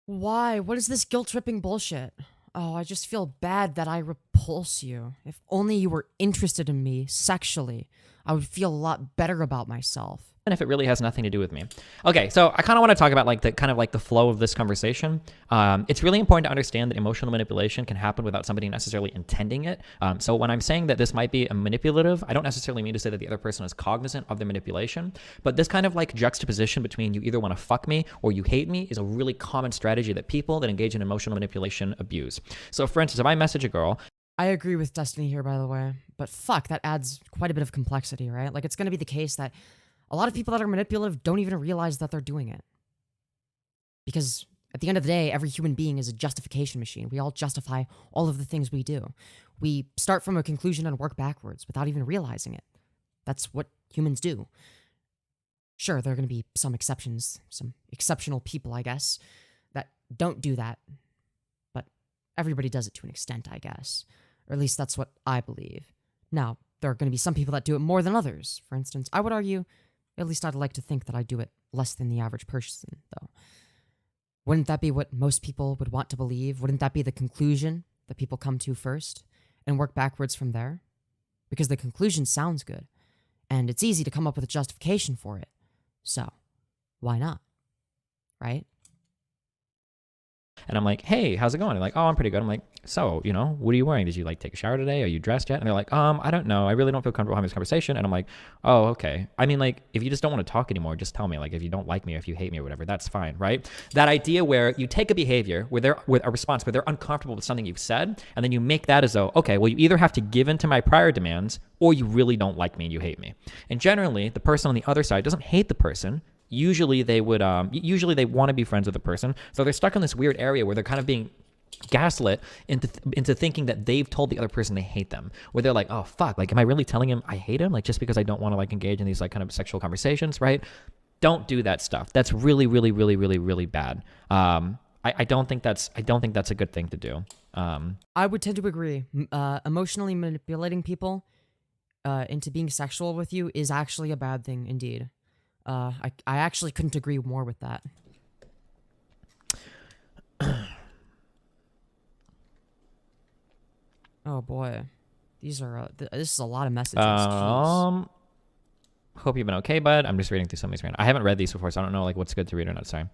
Why? What is this guilt-tripping bullshit? Oh, I just feel bad that I repulse you. If only you were interested in me sexually, I would feel a lot better about myself. And if it really has nothing to do with me. Okay, so I kind of want to talk about like the flow of this conversation. It's really important to understand that emotional manipulation can happen without somebody necessarily intending it. So when I'm saying that this might be a manipulative, I don't necessarily mean to say that the other person is cognizant of the manipulation, but this kind of like juxtaposition between you either want to fuck me or you hate me is a really common strategy that people that engage in emotional manipulation abuse. So for instance, if I message a girl, I agree with Destiny here, by the way. But fuck, that adds quite a bit of complexity, right? Like, it's going to be the case that a lot of people that are manipulative don't even realize that they're doing it. Because at the end of the day, every human being is a justification machine. We all justify all of the things we do. We start from a conclusion and work backwards without even realizing it. That's what humans do. Sure, there are going to be some exceptions, some exceptional people, I guess, that don't do that. But everybody does it to an extent, I guess. Or at least that's what I believe. Now, there are going to be some people that do it more than others. For instance, I would argue, at least I'd like to think that I do it less than the average person, though. Wouldn't that be what most people would want to believe? Wouldn't that be the conclusion that people come to first and work backwards from there? Because the conclusion sounds good, and it's easy to come up with a justification for it. So, why not? Right? And I'm like, hey, how's it going? They're like, oh, I'm pretty good. I'm like, so, you know, what are you wearing? Did you like take a shower today? Are you dressed yet? And they're like, I don't know. I really don't feel comfortable having this conversation. And I'm like, oh, okay. I mean, like, if you just don't want to talk anymore, just tell me. Like, if you don't like me or if you hate me or whatever, that's fine, right? That idea where you take a behavior where they're with a response where they're uncomfortable with something you've said, and then you make that as though, okay, well, you either have to give in to my prior demands or you really don't like me and you hate me. And generally, the person on the other side doesn't hate the person. Usually they would, usually they want to be friends with the person. So they're stuck in this weird area where they're kind of being gaslit into thinking that they've told the other person they hate them, where they're like, oh fuck, like, am I really telling him I hate him? Like, just because I don't want to like engage in these like kind of sexual conversations, right? Don't do that stuff. That's really, really, really, really, really bad. I don't think that's a good thing to do. I would tend to agree. Emotionally manipulating people into being sexual with you is actually a bad thing indeed. I actually couldn't agree more with that. Oh boy, these are this is a lot of messages. Jeez. Hope you've been okay, bud. I'm just reading through some of these right now. I haven't read these before, so I don't know like what's good to read or not. Sorry.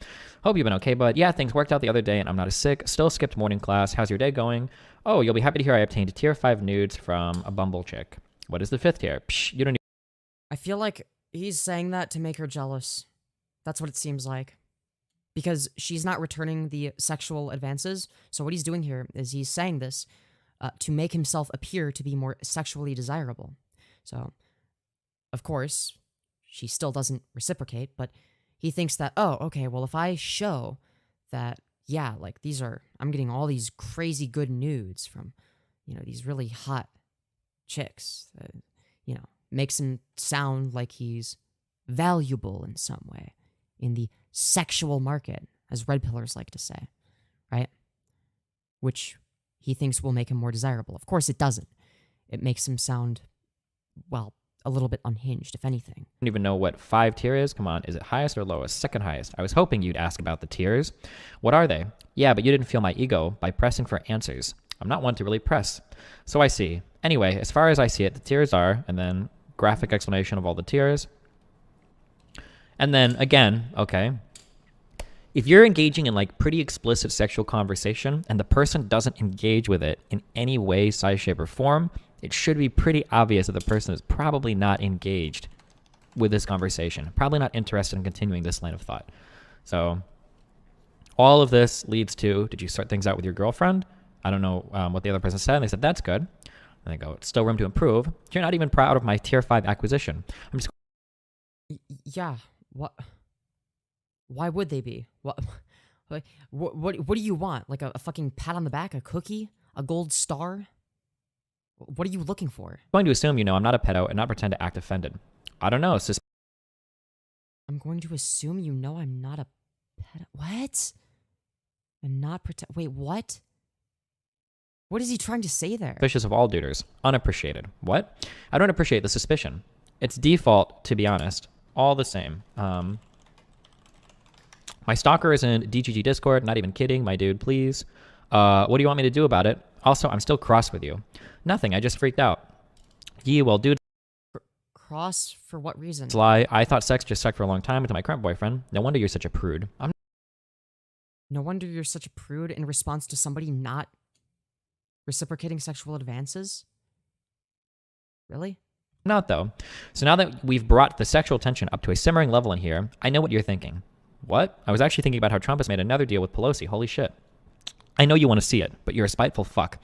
Hope you've been okay, bud. Yeah, things worked out the other day, and I'm not as sick. Still skipped morning class. How's your day going? Oh, you'll be happy to hear I obtained tier 5 nudes from a Bumble chick. What is the 5th tier? Psh, you don't. I feel like he's saying that to make her jealous. That's what it seems like. Because she's not returning the sexual advances. So what he's doing here is he's saying this to make himself appear to be more sexually desirable. So, of course, she still doesn't reciprocate, but he thinks that, oh, okay, well, if I show that, yeah, like I'm getting all these crazy good nudes from, you know, these really hot chicks, you know, makes him sound like he's valuable in some way in the sexual market, as red pillars like to say, right? Which he thinks will make him more desirable. Of course it doesn't. It makes him sound, well, a little bit unhinged, if anything. I don't even know what 5 tier is. Come on, is it highest or lowest? Second highest. I was hoping you'd ask about the tiers. What are they? Yeah, but you didn't feel my ego by pressing for answers. I'm not one to really press. So I see. Anyway, as far as I see it, the tiers are, and then graphic explanation of all the tiers. And then again, okay, if you're engaging in like pretty explicit sexual conversation and the person doesn't engage with it in any way, size, shape, or form, it should be pretty obvious that the person is probably not engaged with this conversation, probably not interested in continuing this line of thought. So all of this leads to, did you sort things out with your girlfriend? I don't know what the other person said. And they said, that's good. And they go, it's still room to improve. You're not even proud of my tier 5 acquisition. I'm just. Yeah. What? Why would they be? What do you want? Like a fucking pat on the back? A cookie? A gold star? What are you looking for? I'm going to assume you know I'm not a pedo and not pretend to act offended. I don't know. I'm going to assume you know I'm not a pedo. What? And not pretend. Wait, what? What is he trying to say there? Suspicious of all duders. Unappreciated. What? I don't appreciate the suspicion. It's default, to be honest. All the same. My stalker is in DGG Discord. Not even kidding. My dude, please. What do you want me to do about it? Also, I'm still cross with you. Nothing. I just freaked out. Yee, well, dude. Cross? For what reason? Lie. I thought sex just sucked for a long time with my current boyfriend. No wonder you're such a prude. No wonder you're such a prude in response to somebody not reciprocating sexual advances? Really? Not though. So now that we've brought the sexual tension up to a simmering level in here, I know what you're thinking. What? I was actually thinking about how Trump has made another deal with Pelosi. Holy shit. I know you want to see it, but you're a spiteful fuck.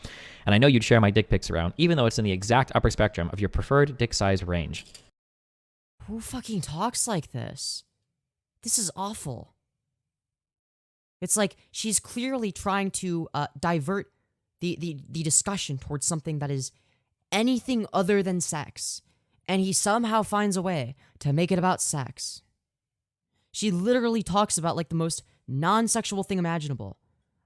And I know you'd share my dick pics around, even though it's in the exact upper spectrum of your preferred dick size range. Who fucking talks like this? This is awful. It's like she's clearly trying to divert the discussion towards something that is anything other than sex. And he somehow finds a way to make it about sex. She literally talks about like the most non-sexual thing imaginable.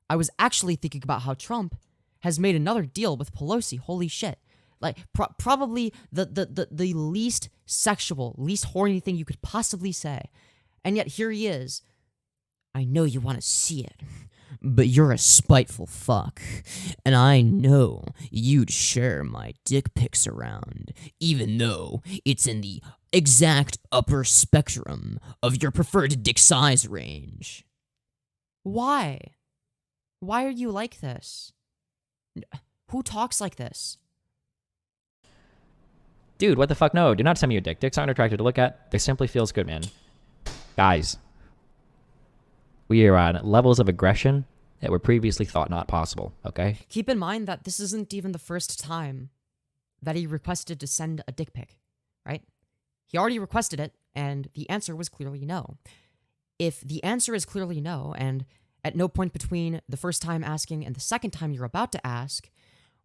I was actually thinking about how Trump has made another deal with Pelosi. Holy shit. Like, probably the least sexual, least horny thing you could possibly say. And yet here he is. I know you want to see it, but you're a spiteful fuck. And I know you'd share my dick pics around, even though it's in the exact upper spectrum of your preferred dick size range. Why? Why are you like this? Who talks like this? Dude, what the fuck? No, do not send me your dick. Dicks aren't attractive to look at. They simply feels good, man. Guys, we are on levels of aggression that were previously thought not possible, okay? Keep in mind that this isn't even the first time that he requested to send a dick pic, right? He already requested it, and the answer was clearly no. If the answer is clearly no, and at no point between the first time asking and the second time you're about to ask,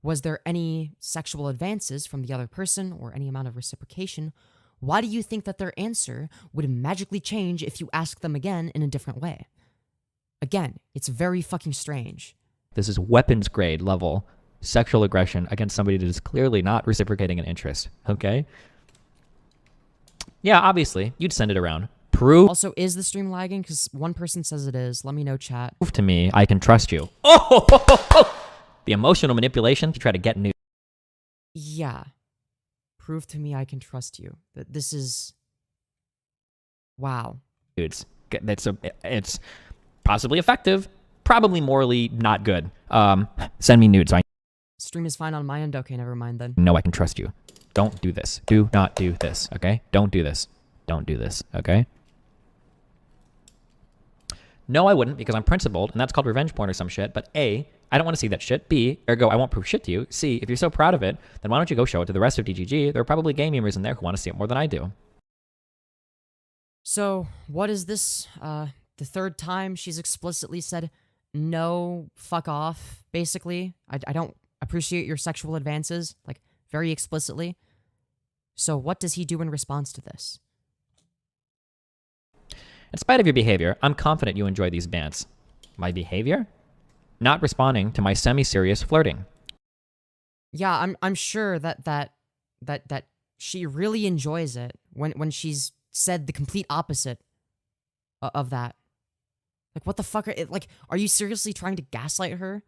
was there any sexual advances from the other person or any amount of reciprocation, why do you think that their answer would magically change if you ask them again in a different way? Again, it's very fucking strange. This is weapons grade level sexual aggression against somebody that is clearly not reciprocating an interest, okay? Yeah, obviously, you'd send it around. Prove Also, is the stream lagging? Because one person says it is. Let me know, chat. to me I can trust you. Oh! The emotional manipulation to try to get news. Yeah. Prove to me I can trust you. This is... Wow. It's possibly effective, probably morally not good. Send me nudes. I Stream is fine on my end. Okay, never mind then. know I can trust you. Don't do this. Do not do this, okay? Don't do this. Don't do this, okay? No, I wouldn't, because I'm principled, and that's called revenge porn or some shit. But A, I don't want to see that shit. B, ergo, I won't prove shit to you. C, if you're so proud of it, then why don't you go show it to the rest of DGG? There are probably gay memers in there who want to see it more than I do. So, what is this? The third time she's explicitly said, no, fuck off, basically. I don't appreciate your sexual advances, like, very explicitly. So what does he do in response to this? In spite of your behavior, I'm confident you enjoy these bants. My behavior? Not responding to my semi-serious flirting. Yeah, I'm sure that she really enjoys it when she's said the complete opposite of that. Like, what the fuck? Are you seriously trying to gaslight her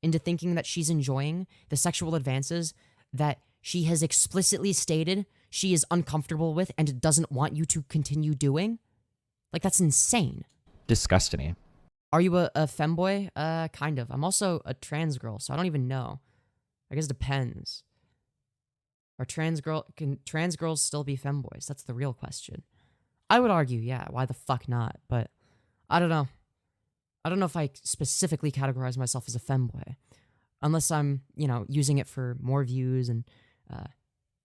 into thinking that she's enjoying the sexual advances that she has explicitly stated she is uncomfortable with and doesn't want you to continue doing? Like, that's insane. Disgust to me. Are you a femboy? Kind of. I'm also a trans girl, so I don't even know. I guess it depends. Can trans girls still be femboys? That's the real question. I would argue, yeah, why the fuck not? But I don't know. I don't know if I specifically categorize myself as a femboy. Unless I'm, using it for more views and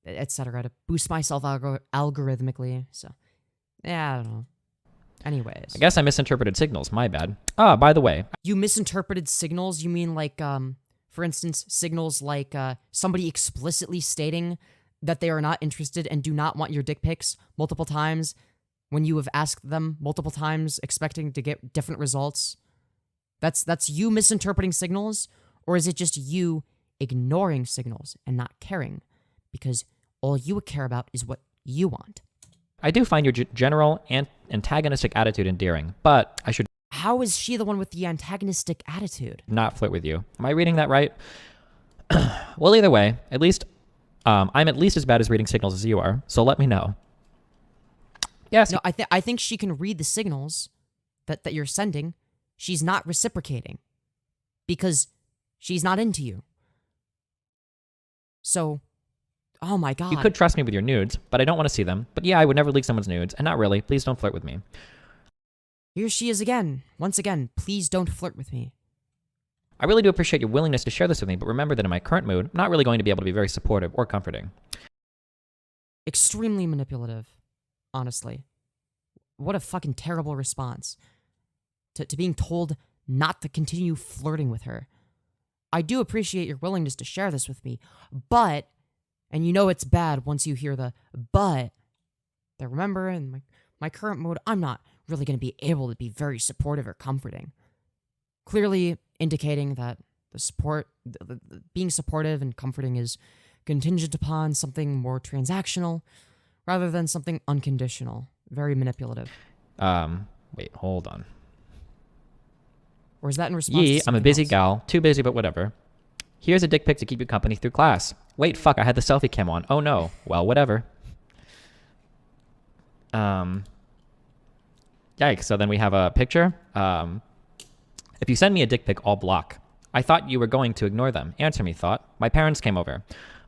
etc. to boost myself algorithmically. So, yeah, I don't know. Anyways. I guess I misinterpreted signals. My bad. Ah, by the way. You misinterpreted signals? You mean like, for instance, signals like somebody explicitly stating that they are not interested and do not want your dick pics multiple times when you have asked them multiple times expecting to get different results? That's you misinterpreting signals? Or is it just you ignoring signals and not caring? Because all you would care about is what you want. I do find your general and antagonistic attitude endearing, but I should How is she the one with the antagonistic attitude? not flirt with you. Am I reading that right? Well, either way, at least I'm at least as bad as reading signals as you are, so let me know. Yes. No, I think she can read the signals that you're sending. She's not reciprocating because she's not into you. So, oh my god. You could trust me with your nudes, but I don't want to see them. But yeah, I would never leak someone's nudes, and not really. Please don't flirt with me. Here she is again. Once again, please don't flirt with me. I really do appreciate your willingness to share this with me, but remember that in my current mood, I'm not really going to be able to be very supportive or comforting. Extremely manipulative, honestly. What a fucking terrible response to being told not to continue flirting with her. I do appreciate your willingness to share this with me, but, and you know it's bad once you hear the but, that remember in my current mode, I'm not really going to be able to be very supportive or comforting. Clearly indicating that being supportive and comforting is contingent upon something more transactional rather than something unconditional. Very manipulative. Wait, hold on. Or is that in response Yee, to I'm a something busy else? gal. Too busy, but whatever. Here's a dick pic to keep you company through class. Wait, fuck, I had the selfie cam on. Oh no. Well, whatever. Yikes, so then we have a picture. If you send me a dick pic, I'll block. I thought you were going to ignore them. Answer me, thought. My parents came over.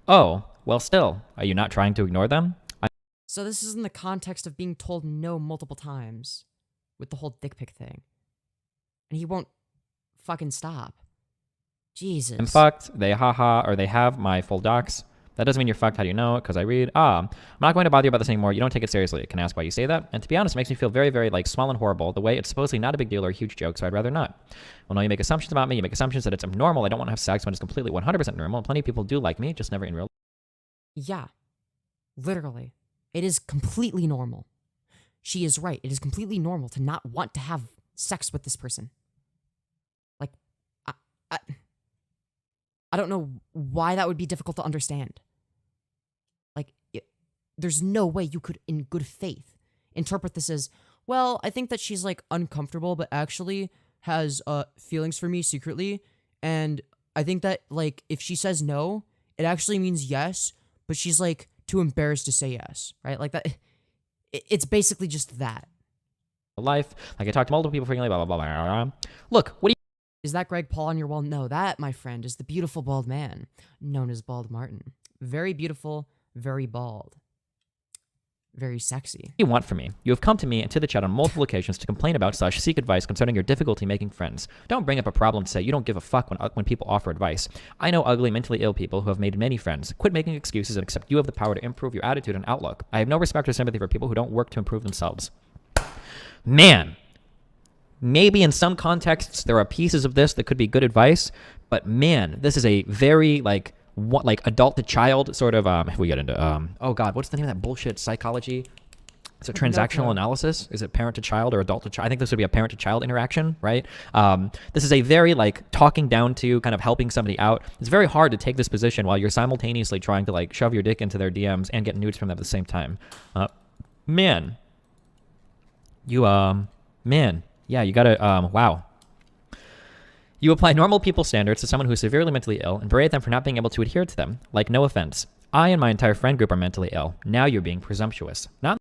Oh, well still. Are you not trying to ignore them? So this is in the context of being told no multiple times with the whole dick pic thing. And he won't fucking stop. Jesus. I'm fucked. They or they have my full docs. That doesn't mean you're fucked. How do you know it? Because I read. I'm not going to bother you about this anymore. You don't take it seriously. I can ask why you say that. And to be honest, it makes me feel very, very like small and horrible. The way it's supposedly not a big deal or a huge joke, so I'd rather not. Well, no, you make assumptions about me. You make assumptions that it's abnormal. I don't want to have sex when it's completely 100% normal. Plenty of people do like me, just never in real. Yeah. Literally. It is completely normal. She is right. It is completely normal to not want to have sex with this person. Like, I don't know why that would be difficult to understand. Like, there's no way you could, in good faith, interpret this as, well, I think that she's, like, uncomfortable, but actually has feelings for me secretly, and I think that, like, if she says no, it actually means yes, but she's, like, too embarrassed to say yes, right? Like, that, it's basically just that. Life. Like, I talked to multiple people frequently, blah, blah, blah, blah, blah. Look, what do you... Is that Greg Paul on your wall? No, that, my friend, is the beautiful bald man, known as Bald Martin. Very beautiful, very bald. Very sexy. you want from me? You have come to me and to the chat on multiple occasions to complain about / seek advice concerning your difficulty making friends. Don't bring up a problem to say you don't give a fuck when people offer advice. I know ugly, mentally ill people who have made many friends. Quit making excuses and accept you have the power to improve your attitude and outlook. I have no respect or sympathy for people who don't work to improve themselves. Man. Maybe in some contexts there are pieces of this that could be good advice, but man, this is a very like adult to child sort of if we get into oh god, what's the name of that bullshit psychology? It's a transactional analysis. Is it parent to child or adult to child? I think this would be a parent to child interaction, right? This is a very like talking down to, kind of helping somebody out. It's very hard to take this position while you're simultaneously trying to like shove your dick into their DMs and get nudes from them at the same time. Man, yeah, you gotta, wow. You apply normal people standards to someone who is severely mentally ill and berate them for not being able to adhere to them. Like, no offense. I and my entire friend group are mentally ill. Now you're being presumptuous. Not.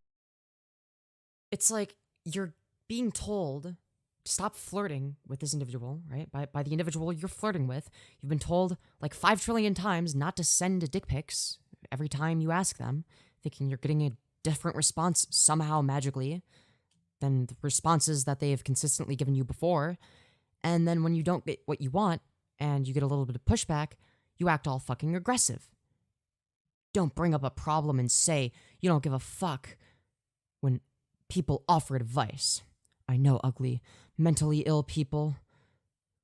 It's like you're being told to stop flirting with this individual, right? By the individual you're flirting with. You've been told like 5 trillion times not to send dick pics every time you ask them, thinking you're getting a different response somehow magically than the responses that they have consistently given you before. And then when you don't get what you want and you get a little bit of pushback, you act all fucking aggressive. Don't bring up a problem and say you don't give a fuck when people offer advice. I know ugly, mentally ill people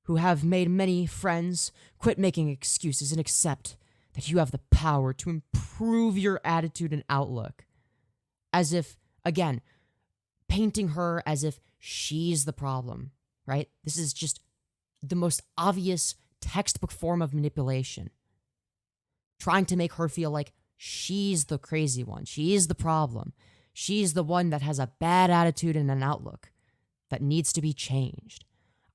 who have made many friends. Quit making excuses and accept that you have the power to improve your attitude and outlook. As if, again, painting her as if she's the problem, right? This is just the most obvious textbook form of manipulation. Trying to make her feel like she's the crazy one. She's the problem. She's the one that has a bad attitude and an outlook that needs to be changed.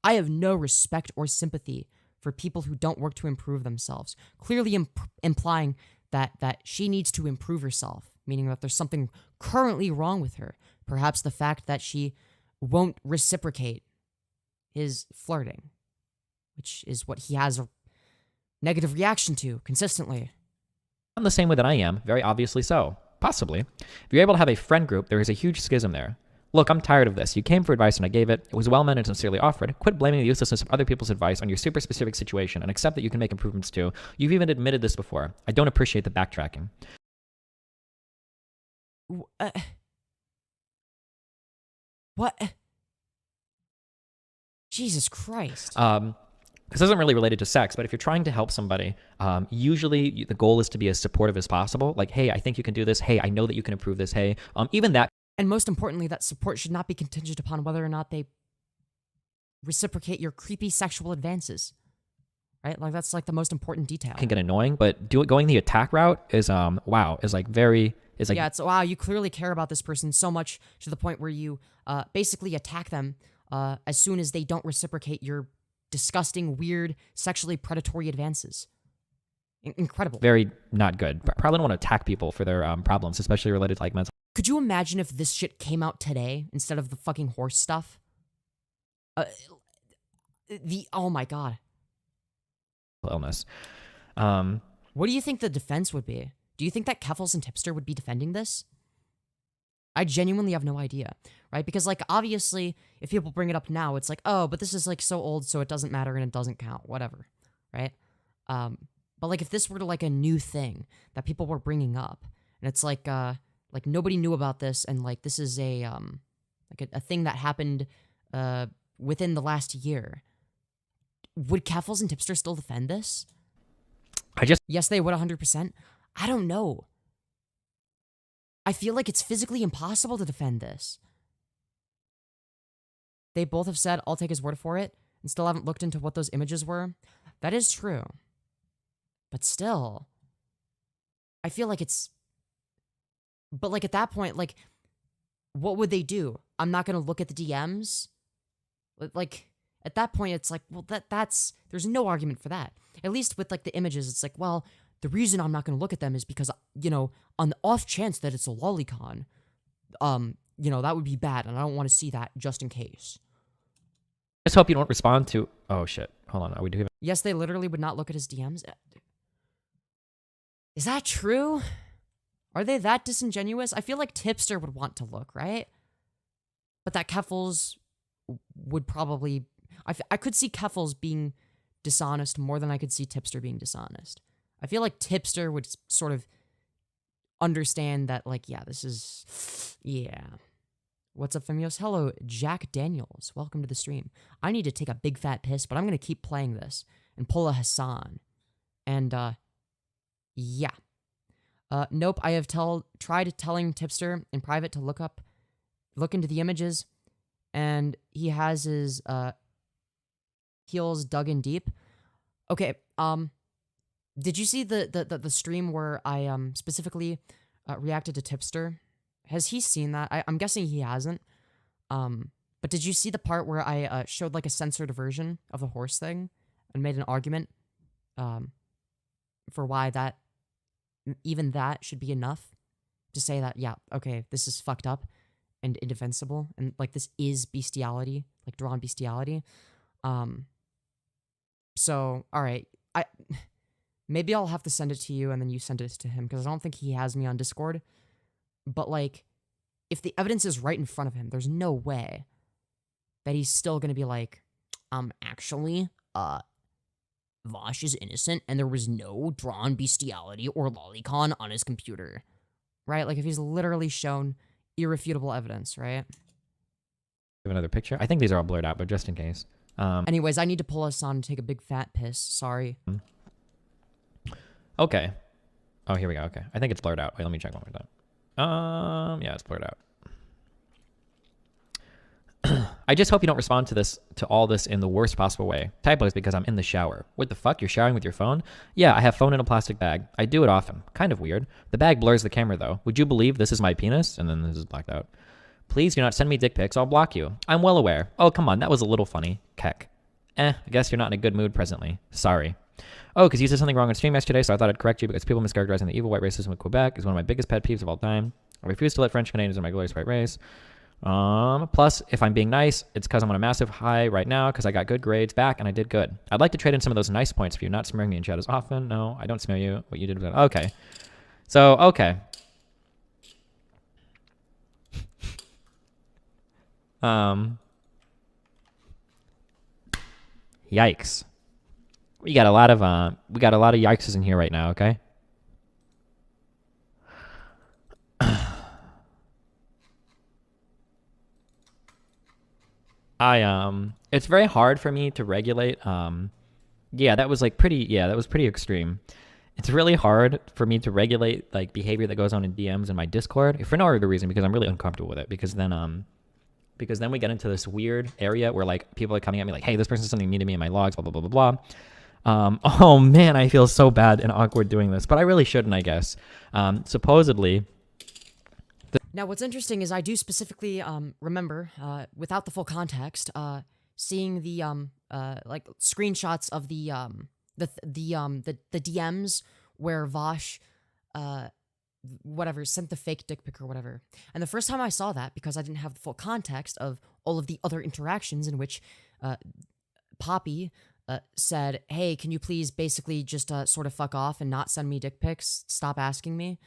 I have no respect or sympathy for people who don't work to improve themselves, clearly implying that she needs to improve herself, meaning that there's something currently wrong with her. Perhaps the fact that she won't reciprocate his flirting, which is what he has a negative reaction to consistently. I'm the same way that I am, very obviously so. Possibly. If you're able to have a friend group, there is a huge schism there. Look, I'm tired of this. You came for advice and I gave it. It was well meant and sincerely offered. Quit blaming the uselessness of other people's advice on your super specific situation and accept that you can make improvements too. You've even admitted this before. I don't appreciate the backtracking. What? Jesus Christ. This isn't really related to sex, but if you're trying to help somebody, usually the goal is to be as supportive as possible. Like, hey, I think you can do this. Hey, I know that you can improve this. Hey, even that. And most importantly, that support should not be contingent upon whether or not they reciprocate your creepy sexual advances. Right? Like, that's like the most important detail. Can get annoying, but going the attack route is, wow, is like very, is like. Yeah, it's, wow, you clearly care about this person so much to the point where you basically attack them as soon as they don't reciprocate your disgusting, weird, sexually predatory advances. Incredible. Very not good. Probably don't want to attack people for their problems, especially related to like mental. Could you imagine if this shit came out today instead of the fucking horse stuff? Oh my god. Illness. What do you think the defense would be? Do you think that Keffals and Tipster would be defending this? I genuinely have no idea, right? Because, like, obviously, if people bring it up now, it's like, oh, but this is, like, so old, so it doesn't matter and it doesn't count, whatever, right? But, like, if this were, like, a new thing that people were bringing up, and it's like nobody knew about this, and, like, this is a thing that happened within the last year, would Keffals and Tipster still defend this? Yes, they would 100%. I don't know. I feel like it's physically impossible to defend this. They both have said, I'll take his word for it, and still haven't looked into what those images were. That is true. But still, I feel like it's... But, like, at that point, like, what would they do? I'm not going to look at the DMs? Like, at that point, it's like, well, that's... There's no argument for that. At least with, like, the images, it's like, well... The reason I'm not going to look at them is because, you know, on the off chance that it's a lolicon, you know, that would be bad, and I don't want to see that just in case. Just hope you don't respond to... Oh, shit. Hold on. Are we doing... Yes, they literally would not look at his DMs. Is that true? Are they that disingenuous? I feel like Tipster would want to look, right? But that Keffals would probably... I could see Keffals being dishonest more than I could see Tipster being dishonest. I feel like Tipster would sort of understand that, like, yeah, this is... Yeah. What's up, Femyoz? Hello, Jack Daniels. Welcome to the stream. I need to take a big fat piss, but I'm going to keep playing this and pull a Hasan. And, yeah. Nope, I have tried telling Tipster in private to look into the images, and he has his, heels dug in deep. Okay, did you see the stream where I specifically reacted to Tipster? Has he seen that? I'm guessing he hasn't. But did you see the part where I showed like a censored version of the horse thing and made an argument for why that even that should be enough to say that, yeah, okay, this is fucked up and indefensible and like this is bestiality, like drawn bestiality. So all right, maybe I'll have to send it to you and then you send it to him because I don't think he has me on Discord. But, like, if the evidence is right in front of him, there's no way that he's still going to be like, actually, Vaush is innocent and there was no drawn bestiality or lolicon on his computer. Right? Like, if he's literally shown irrefutable evidence, right? Give another picture. I think these are all blurred out, but just in case. Anyways, I need to pull us on and take a big fat piss. Sorry. Okay. Oh, here we go. Okay. I think it's blurred out. Wait, let me check one more time. Yeah, it's blurred out. I just hope you don't respond to all this in the worst possible way. Typos because I'm in the shower. What the fuck? You're showering with your phone? Yeah, I have phone in a plastic bag. I do it often. Kind of weird. The bag blurs the camera though. Would you believe this is my penis? And then this is blacked out. Please do not send me dick pics. I'll block you. I'm well aware. Oh, come on. That was a little funny. Keck. I guess you're not in a good mood presently. Sorry. Oh, because you said something wrong on stream yesterday, so I thought I'd correct you because people mischaracterizing the evil white racism of Quebec is one of my biggest pet peeves of all time. I refuse to let French Canadians in my glorious white race. Plus, if I'm being nice, it's because I'm on a massive high right now because I got good grades back and I did good. I'd like to trade in some of those nice points for you, not smearing me in chat as often. No, I don't smear you. What you did was okay. So, okay. Yikes. We got a lot of yikeses in here right now, okay? It's very hard for me to regulate. Yeah, that was pretty extreme. It's really hard for me to regulate like behavior that goes on in DMs in my Discord for no other reason, because I'm really uncomfortable with it, because then we get into this weird area where like people are coming at me like, hey, this person said something mean to me in my logs, blah blah blah blah blah. Oh man, I feel so bad and awkward doing this, but I really shouldn't, I guess. Supposedly. Now, what's interesting is I do specifically remember, without the full context, seeing the like screenshots of the DMs where Vaush sent the fake dick pic or whatever. And the first time I saw that, because I didn't have the full context of all of the other interactions in which Poppy said, hey, can you please basically just sort of fuck off and not send me dick pics? Stop asking me.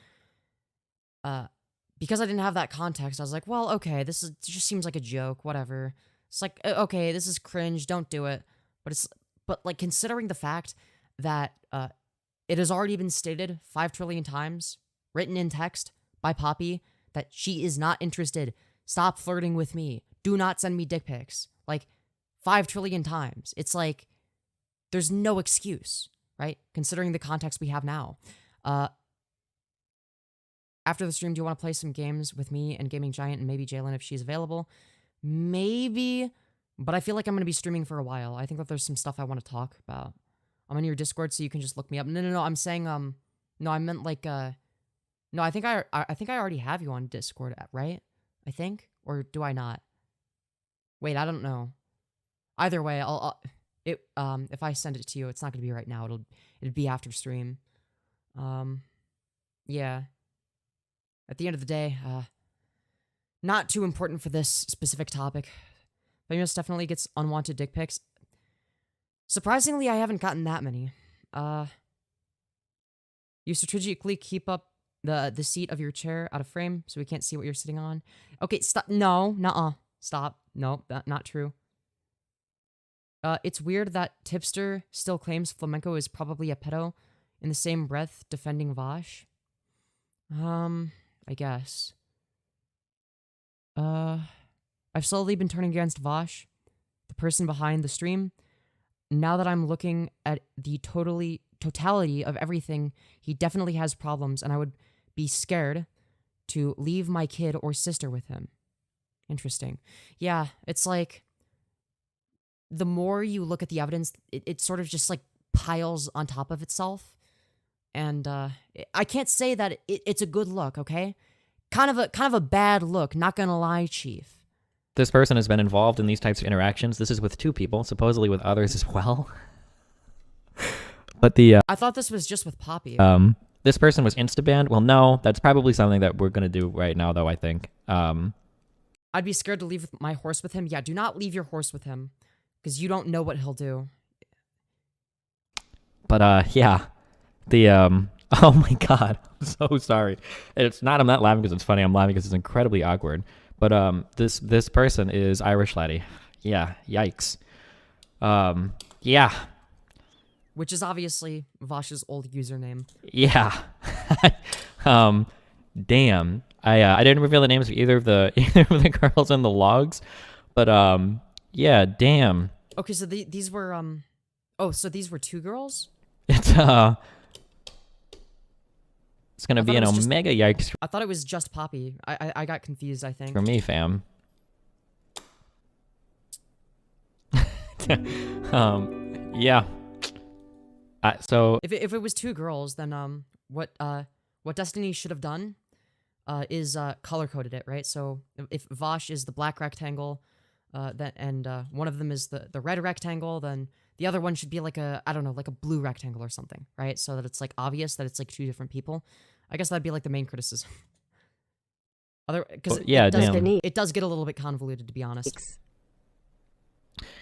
Because I didn't have that context, I was like, well, okay, it just seems like a joke, whatever. It's like, okay, this is cringe, don't do it. But like, considering the fact that it has already been stated 5 trillion times, written in text by Poppy, that she is not interested. Stop flirting with me. Do not send me dick pics. Like, 5 trillion times. It's like, there's no excuse, right? Considering the context we have now. After the stream, do you want to play some games with me and Gaming Giant and maybe Jalen if she's available? Maybe, but I feel like I'm going to be streaming for a while. I think that there's some stuff I want to talk about. I'm in your Discord, so you can just look me up. No, I'm saying, no, I meant like, no, I think I already have you on Discord, right? I think? Or do I not? Wait, I don't know. Either way, if I send it to you, it's not going to be right now. It'd be after stream. Yeah. At the end of the day, not too important for this specific topic. Femyoz definitely gets unwanted dick pics. Surprisingly, I haven't gotten that many. You strategically keep up the seat of your chair out of frame so we can't see what you're sitting on. Okay, stop. No, nuh-uh. Stop. No, not true. It's weird that Tipster still claims Flamenco is probably a pedo, in the same breath defending Vaush. I guess. I've slowly been turning against Vaush, the person behind the stream. Now that I'm looking at the totality of everything, he definitely has problems, and I would be scared to leave my kid or sister with him. Interesting. Yeah, it's like, the more you look at the evidence, it sort of just like piles on top of itself. And I can't say that it's a good look, okay? Kind of a bad look, not gonna lie, Chief. This person has been involved in these types of interactions. This is with 2 people, supposedly with others as well. But I thought this was just with Poppy. This person was insta-banned. Well, no, that's probably something that we're gonna do right now, though, I think. I'd be scared to leave my horse with him. Yeah, do not leave your horse with him, because you don't know what he'll do. But yeah. Oh my god, I'm so sorry. I'm not laughing because it's funny, I'm laughing because it's incredibly awkward. But this person is IrishLaddie. Yeah, yikes. Yeah. Which is obviously Vaush's old username. Yeah. Damn. I didn't reveal the names of either of the girls in the logs, but yeah, damn. Okay, so these were so these were 2 girls? It's gonna be an omega yikes. I thought it was just Poppy. I got confused, I think. For me, fam. Yeah. So if it was 2 girls, then what Destiny should have done is color coded it, right? So if Vaush is the black rectangle, and one of them is the red rectangle, then the other one should be like a blue rectangle or something, right? So that it's like obvious that it's like 2 different people. I guess that'd be like the main criticism. Because it does get a little bit convoluted, to be honest.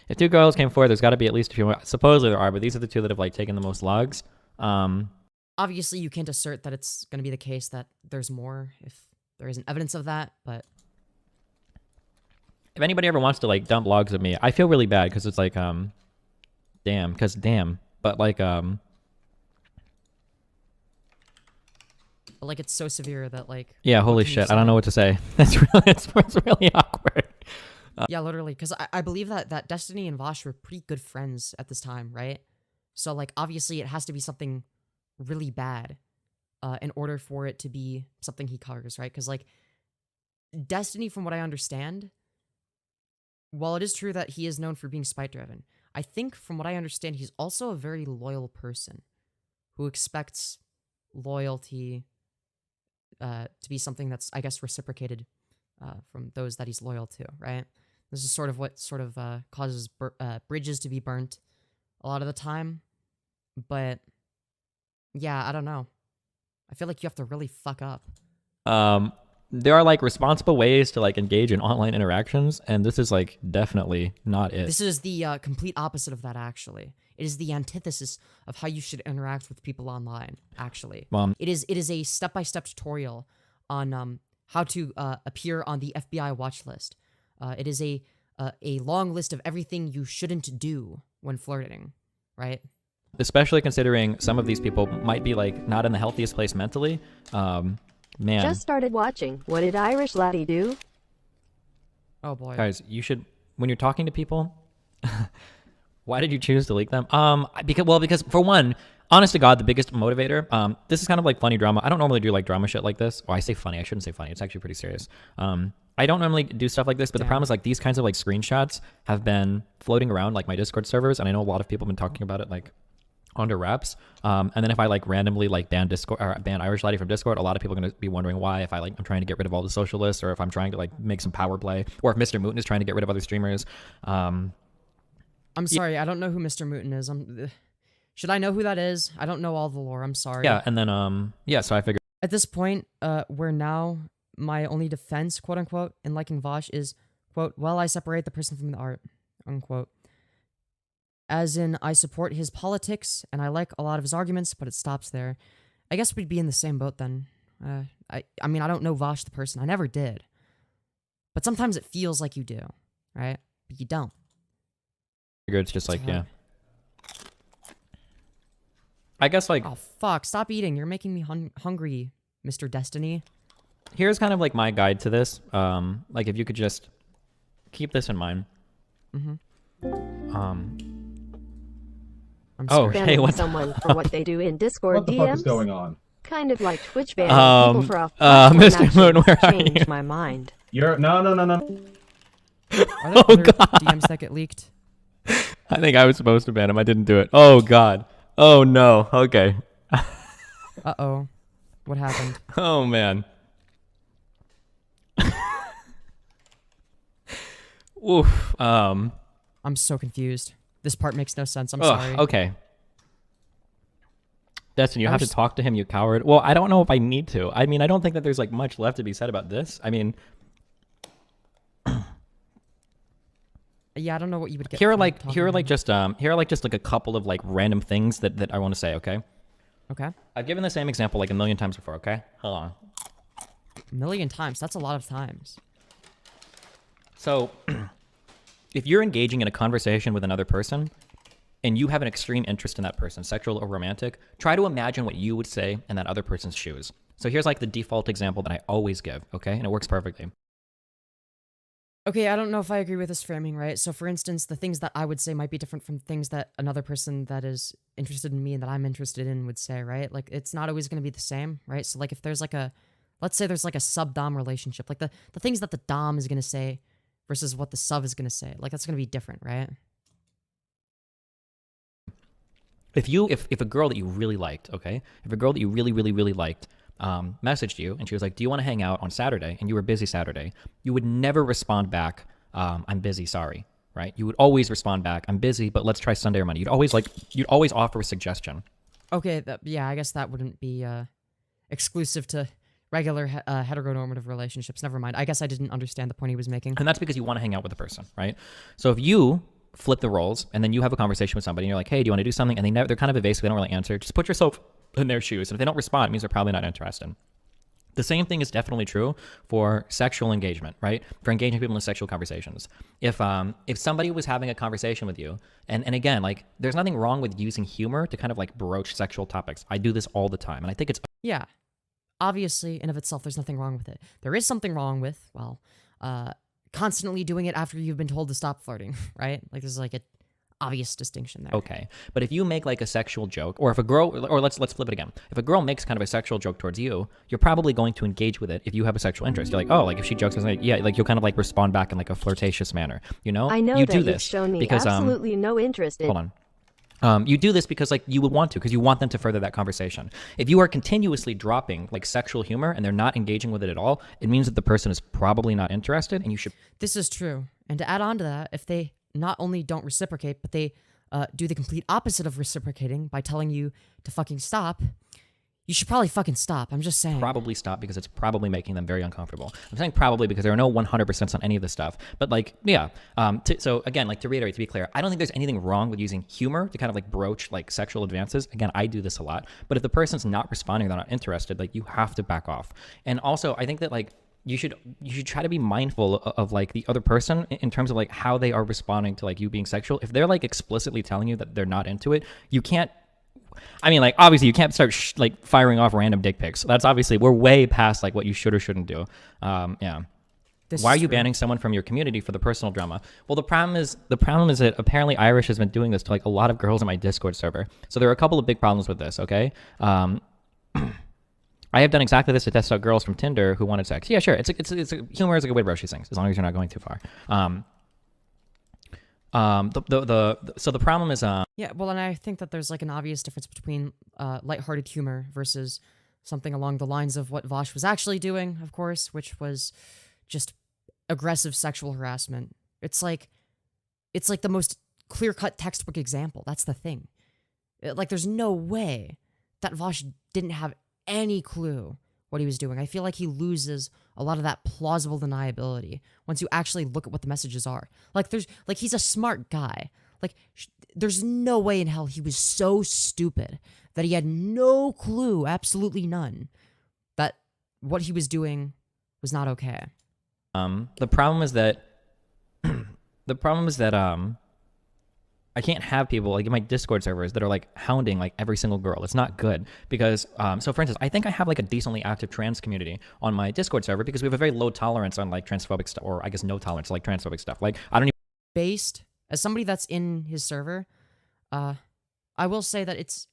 If 2 girls came forward, there's got to be at least a few more. Supposedly there are, but these are the 2 that have like taken the most logs. Obviously, you can't assert that it's going to be the case that there's more if there isn't evidence of that, but if anybody ever wants to like dump logs of me, I feel really bad because it's like damn, but like Like it's so severe that like. yeah, what holy can you shit, I don't say? know what to say. It's really awkward. Yeah, literally, because I believe that Destiny and Vaush were pretty good friends at this time, right? So like obviously it has to be something really bad, in order for it to be something he covers, right? Because like Destiny, from what I understand, while it is true that he is known for being spite driven, I think from what I understand he's also a very loyal person who expects loyalty to be something that's, I guess, reciprocated from those that he's loyal to, right? This is sort of what causes bridges to be burnt a lot of the time. But yeah, I don't know. I feel like you have to really fuck up. There are like responsible ways to like engage in online interactions, and this is like definitely not it. This is the complete opposite of that, actually. It is the antithesis of how you should interact with people online, actually. It is a step-by-step tutorial on how to appear on the FBI watch list. It is a long list of everything you shouldn't do when flirting, right? Especially considering some of these people might be like not in the healthiest place mentally. Man. Just started watching. What did IrishLaddie do? Oh boy. Guys, you should, when you're talking to people, why did you choose to leak them? Because for one, honest to God, the biggest motivator, this is kind of like funny drama. I don't normally do like drama shit like this. Well, I say funny, I shouldn't say funny. It's actually pretty serious. I don't normally do stuff like this, but the problem is like these kinds of like screenshots have been floating around like my Discord servers, and I know a lot of people have been talking about it like under wraps. And then if I like randomly like ban Discord or ban IrishLaddie from Discord, a lot of people are going to be wondering why, if I like I'm trying to get rid of all the socialists, or if I'm trying to like make some power play, or if Mr. Mooten is trying to get rid of other streamers. I'm sorry, I don't know who Mr. Mooten is. Should I know who that is? I don't know all the lore. I'm sorry. Yeah, and then yeah, so I figured at this point, where now my only defense, quote unquote, in liking Vaush is, quote, well, I separate the person from the art, unquote. As in, I support his politics, and I like a lot of his arguments, but it stops there. I guess we'd be in the same boat then. I mean, I don't know Vaush the person. I never did. But sometimes it feels like you do, right? But you don't. it's just like, yeah. I guess like... Oh, fuck. Stop eating. You're making me hungry, Mr. Destiny. Here's kind of like my guide to this. Like if you could just keep this in mind. I'm Oh, sorry. hey, what's someone for what they do in Discord What the DMs? fuck is going on? Kind of like Twitch banning people for a Mr. Moon, where are you? changed my mind. You're no. Are there Oh, other God. DMs that get leaked? I think I was supposed to ban him. I didn't do it. Oh, God. Oh, no. Okay. Uh-oh. What happened? Oh, man. Oof. I'm so confused. This part makes no sense. I'm sorry. Okay. Destiny, you have to talk to him, you coward. Well, I don't know if I need to. I mean, I don't think that there's like much left to be said about this. I mean, yeah, I don't know what you would get. here are from like talking here are to like him. just like a couple of like random things that I want to say, okay? Okay. I've given the same example like a million times before, okay? Hold on. A million times. That's a lot of times. So, if you're engaging in a conversation with another person and you have an extreme interest in that person, sexual or romantic, try to imagine what you would say in that other person's shoes. So here's like the default example that I always give, okay? And it works perfectly. Okay, I don't know if I agree with this framing, right? So for instance, the things that I would say might be different from things that another person that is interested in me and that I'm interested in would say, right? Like, it's not always going to be the same, right? So like if there's like a, let's say there's like a sub-dom relationship, like the things that the dom is going to say versus what the sub is going to say, like that's going to be different, right? If a girl that you really liked, okay? If a girl that you really liked messaged you and she was like, do you want to hang out on Saturday? And you were busy Saturday. You would never respond back, I'm busy, sorry, right? You would always respond back, I'm busy, but let's try Sunday or Monday. You'd always offer a suggestion. Okay, yeah, I guess that wouldn't be exclusive to regular heteronormative relationships. Never mind. I guess I didn't understand the point he was making. And that's because you want to hang out with the person, right? So if you flip the roles and then you have a conversation with somebody and you're like, hey, do you want to do something? And they're kind of evasive, they don't really answer. Just put yourself in their shoes. And if they don't respond, it means they're probably not interested. The same thing is definitely true for sexual engagement, right? For engaging people in sexual conversations. If somebody was having a conversation with you, and again, like, there's nothing wrong with using humor to kind of like broach sexual topics. I do this all the time, and I think it's Yeah. Obviously, in of itself, there's nothing wrong with it. There is something wrong with, well, constantly doing it after you've been told to stop flirting, right? Like, there's like a obvious distinction there. okay. But if you make like a sexual joke, or if a girl, or let's flip it again. If a girl makes kind of a sexual joke towards you, you're probably going to engage with it if you have a sexual interest. You're like, oh, like if she jokes, like, yeah, like you'll kind of like respond back in like a flirtatious manner, you know? I know you that do you've this shown me because absolutely no interest in. hold on. You do this because like you would want to, because you want them to further that conversation. If you are continuously dropping like sexual humor and they're not engaging with it at all, it means that the person is probably not interested, and you should. This is true. And to add on to that, if they not only don't reciprocate, but they do the complete opposite of reciprocating by telling you to fucking stop, you should probably fucking stop. I'm just saying. Probably stop, because it's probably making them very uncomfortable. I'm saying probably because there are no 100% on any of this stuff. But like, yeah. So again, like to reiterate, to be clear, I don't think there's anything wrong with using humor to kind of like broach like sexual advances. Again, I do this a lot. But if the person's not responding, they're not interested, like you have to back off. And also, I think that like you should try to be mindful of like the other person in terms of like how they are responding to like you being sexual. If they're like explicitly telling you that they're not into it, you can't. I mean, like, obviously you can't start like firing off random dick pics. That's obviously, we're way past like what you should or shouldn't do. Yeah. Why are you banning someone from your community for the personal drama? Well, the problem is that apparently Irish has been doing this to like a lot of girls in my Discord server. So there are a couple of big problems with this. Okay. I have done exactly this to test out girls from Tinder who wanted sex. Yeah, sure. It's humor is a good way to brush these things, as long as you're not going too far. So the problem is Yeah, well, and I think that there's like an obvious difference between lighthearted humor versus something along the lines of what Vaush was actually doing, of course, which was just aggressive sexual harassment. It's like the most clear-cut textbook example. That's the thing. Like, there's no way that Vaush didn't have any clue what he was doing. I feel like he loses a lot of that plausible deniability once you actually look at what the messages are. Like, he's a smart guy. Like, there's no way in hell he was so stupid that he had no clue, absolutely none, that what he was doing was not okay. the problem is that I can't have people like in my Discord servers that are like hounding like every single girl. It's not good because, so for instance, I think I have like a decently active trans community on my Discord server because we have a very low tolerance on like transphobic stuff, or I guess no tolerance to like transphobic stuff. Like, I don't even. Based, as somebody that's in his server, I will say that it's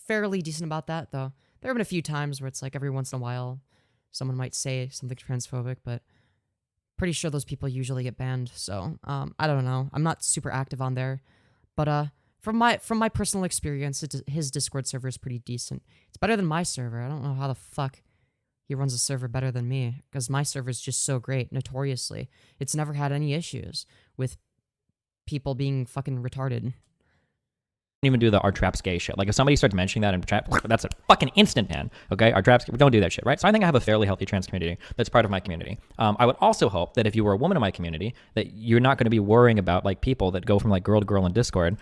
fairly decent about that, though. There have been a few times where it's like every once in a while someone might say something transphobic, but pretty sure those people usually get banned. So, I don't know. I'm not super active on there. But from my personal experience, his Discord server is pretty decent. It's better than my server. I don't know how the fuck he runs a server better than me, because my server is just so great, notoriously. It's never had any issues with people being fucking retarded. Even do our traps gay shit. Like if somebody starts mentioning that in chat, that's a fucking instant ban. Okay, our traps, don't do that shit, right? So I think I have a fairly healthy trans community that's part of my community. I would also hope that if you were a woman in my community, that you're not going to be worrying about like people that go from like girl to girl in Discord,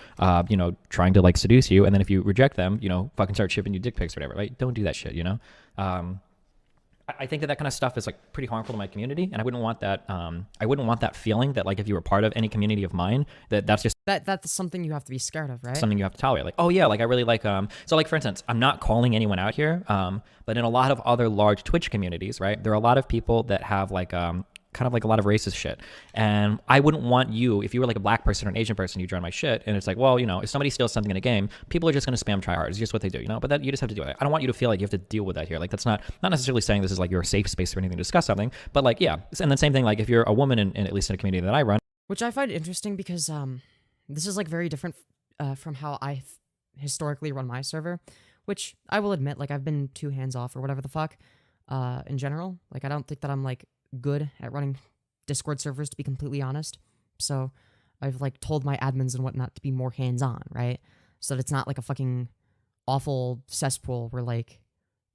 you know, trying to like seduce you, and then if you reject them, you know, fucking start shipping you dick pics or whatever, right? Don't do that shit, you know. I think that kind of stuff is like pretty harmful to my community, and I wouldn't want that. I wouldn't want that feeling that like if you were part of any community of mine, that's just that's something you have to be scared of, right? Something you have to tolerate. Like, oh yeah, like I really like So like for instance, I'm not calling anyone out here, but in a lot of other large Twitch communities, right, there are a lot of people that have like kind of like a lot of racist shit, and I wouldn't want you, if you were like a black person or an Asian person, you join my shit, and it's like, well, you know, if somebody steals something in a game, people are just going to spam tryhards. It's just what they do, you know. But that you just have to do it. I don't want you to feel like you have to deal with that here. Like that's not necessarily saying this is like your safe space or anything to discuss something, but like yeah. And then same thing, like if you're a woman in at least in a community that I run, which I find interesting because this is like very different from how I historically run my server, which I will admit, like I've been too hands off or whatever the fuck in general. Like I don't think that I'm like good at running Discord servers, to be completely honest. So I've like told my admins and whatnot to be more hands-on, right? So that it's not like a fucking awful cesspool where like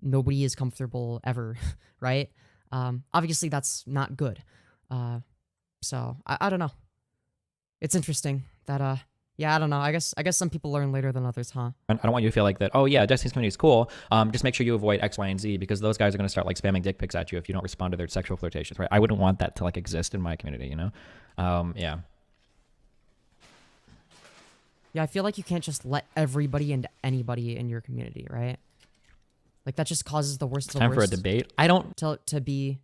nobody is comfortable ever, right? Obviously that's not good. So I don't know. It's interesting that Yeah, I don't know. I guess some people learn later than others, huh? I don't want you to feel like that, oh yeah, Destiny's community is cool. Just make sure you avoid X, Y, and Z because those guys are going to start like spamming dick pics at you if you don't respond to their sexual flirtations, right? I wouldn't want that to like exist in my community, you know? Yeah. Yeah, I feel like you can't just let everybody and anybody in your community, right? Like that just causes the worst of the Time for a worst debate. I don't. to be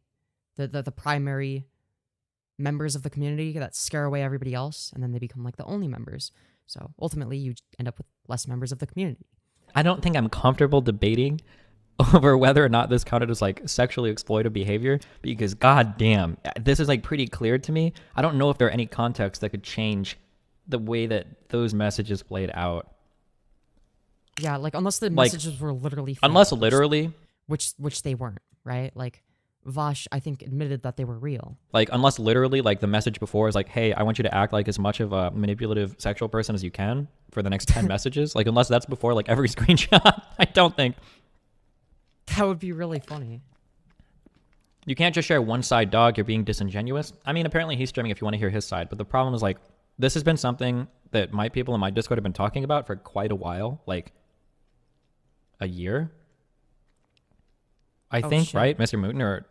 the primary members of the community that scare away everybody else, and then they become like the only members. So ultimately, you end up with less members of the community. I don't think I'm comfortable debating over whether or not this counted as like sexually exploitive behavior because goddamn, this is like pretty clear to me. I don't know if there are any contexts that could change the way that those messages played out. Yeah, like unless the Like, messages were literally fake, Unless literally, which they weren't, right? Like Vaush, I think, admitted that they were real. like unless literally like the message before is like, hey, I want you to act like as much of a manipulative sexual person as you can for the next 10 messages. Like unless that's before like every screenshot, I don't think. That would be really funny. You can't just share one side, dog. You're being disingenuous. I mean, apparently he's streaming if you want to hear his side, but the problem is like, this has been something that my people in my Discord have been talking about for quite a while, like a year. I think, shit. right, Mr. Mooten, or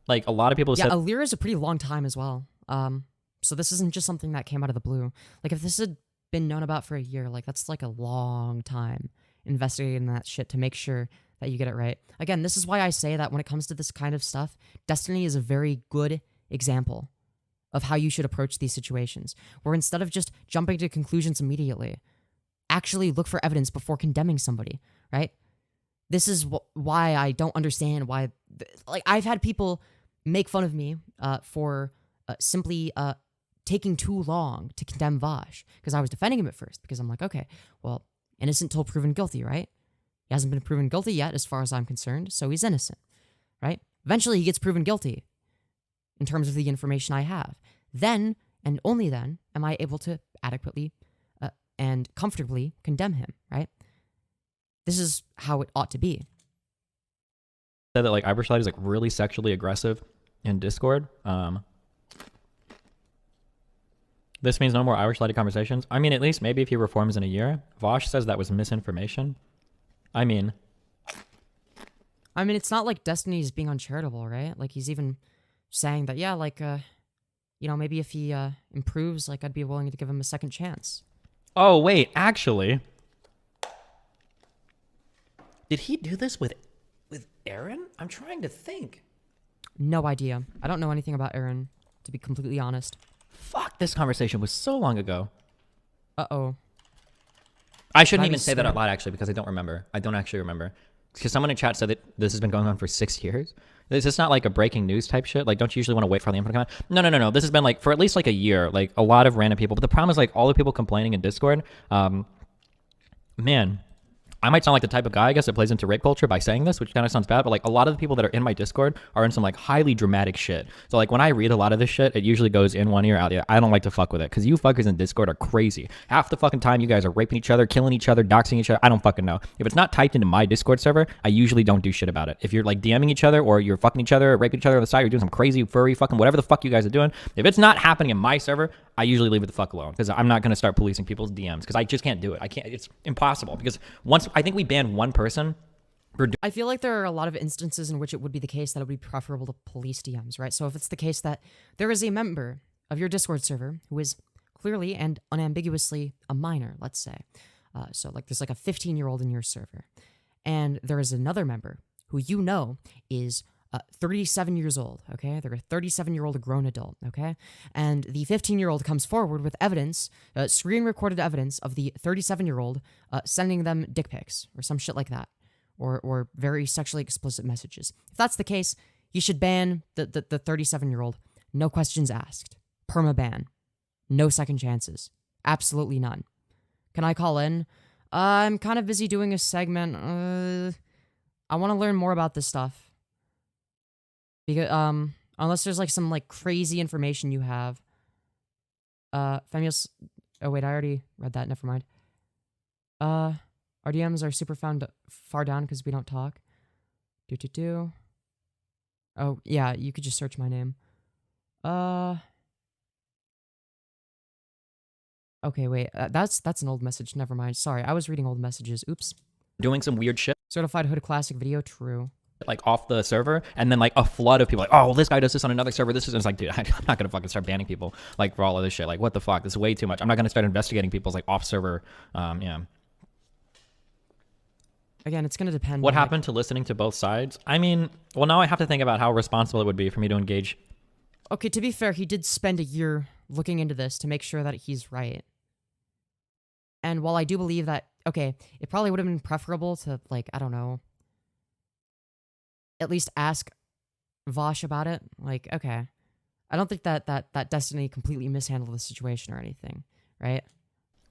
like a lot of people Yeah, said a year is a pretty long time as well. So this isn't just something that came out of the blue. Like if this had been known about for a year, like that's like a long time investigating that shit to make sure that you get it right. Again, this is why I say that when it comes to this kind of stuff, Destiny is a very good example of how you should approach these situations, where instead of just jumping to conclusions immediately, actually look for evidence before condemning somebody, right? This is why I don't understand why, like, I've had people make fun of me for simply taking too long to condemn Vaush, because I was defending him at first, because I'm like, okay, well, innocent till proven guilty, right? He hasn't been proven guilty yet, as far as I'm concerned, so he's innocent, right? Eventually, he gets proven guilty in terms of the information I have. Then, and only then, am I able to adequately and comfortably condemn him, right? This is how it ought to be. said that like IrishLaddie is like really sexually aggressive in Discord. This means no more IrishLaddie conversations. I mean, at least maybe if he reforms in a year. Vaush says that was misinformation. I mean, it's not like Destiny's being uncharitable, right? Like he's even saying that, yeah, like, maybe if he improves, like I'd be willing to give him a second chance. oh wait, actually, did he do this with Aaron? I'm trying to think. No idea. I don't know anything about Aaron, to be completely honest. Fuck, this conversation was so long ago. Uh-oh. I shouldn't That even is say that scary. out loud, actually, because I don't remember. I don't actually remember. Because someone in chat said that this has been going on for 6 years. This is not like a breaking news type shit. Like, don't you usually want to wait for the info to come out? No. This has been like for at least like a year. Like a lot of random people. But the problem is like all the people complaining in Discord. Man, I might sound like the type of guy, I guess, that plays into rape culture by saying this, which kind of sounds bad, but like a lot of the people that are in my Discord are in some like highly dramatic shit. So like when I read a lot of this shit, it usually goes in one ear, out the other. I don't like to fuck with it because you fuckers in Discord are crazy. Half the fucking time you guys are raping each other, killing each other, doxing each other. I don't fucking know. If it's not typed into my Discord server, I usually don't do shit about it. If you're like DMing each other or you're fucking each other or raping each other on the side, you're doing some crazy furry fucking whatever the fuck you guys are doing. If it's not happening in my server, I usually leave it the fuck alone because I'm not going to start policing people's DMs because I just can't do it. I can't. It's impossible because once I think we banned one person. I feel like there are a lot of instances in which it would be the case that it would be preferable to police DMs, right? So if it's the case that there is a member of your Discord server who is clearly and unambiguously a minor, let's say. So like there's like a 15-year-old in your server. And there is another member who you know is 37 years old, okay? They're a 37-year-old grown adult, okay? And the 15-year-old comes forward with evidence, screen-recorded evidence of the 37-year-old sending them dick pics or some shit like that, or very sexually explicit messages. If that's the case, you should ban the 37-year-old. No questions asked. Perma-ban. No second chances. Absolutely none. Can I call in? I'm kind of busy doing a segment. I want to learn more about this stuff. Because unless there's like some like crazy information you have. Femyoz. Oh wait, I already read that. Never mind. Our DMs are super far down because we don't talk. Oh yeah, you could just search my name. Okay, wait. That's an old message. Never mind. Sorry, I was reading old messages. Oops. doing some weird shit Certified Hood Classic video. True. like off the server, and then like a flood of people like, oh, well, this guy does this on another server. This is, and it's like, dude, I'm not gonna fucking start banning people like for all of this shit. Like, what the fuck? This is way too much. I'm not gonna start investigating people's like off server. Yeah. Again, it's gonna depend. What on, happened to listening to both sides? I mean, well, now I have to think about how responsible it would be for me to engage. Okay, to be fair, he did spend a year looking into this to make sure that he's right. And while I do believe that, okay, it probably would have been preferable to, like, I don't know, at least ask Vaush about it. Like, okay, I don't think that Destiny completely mishandled the situation or anything, right?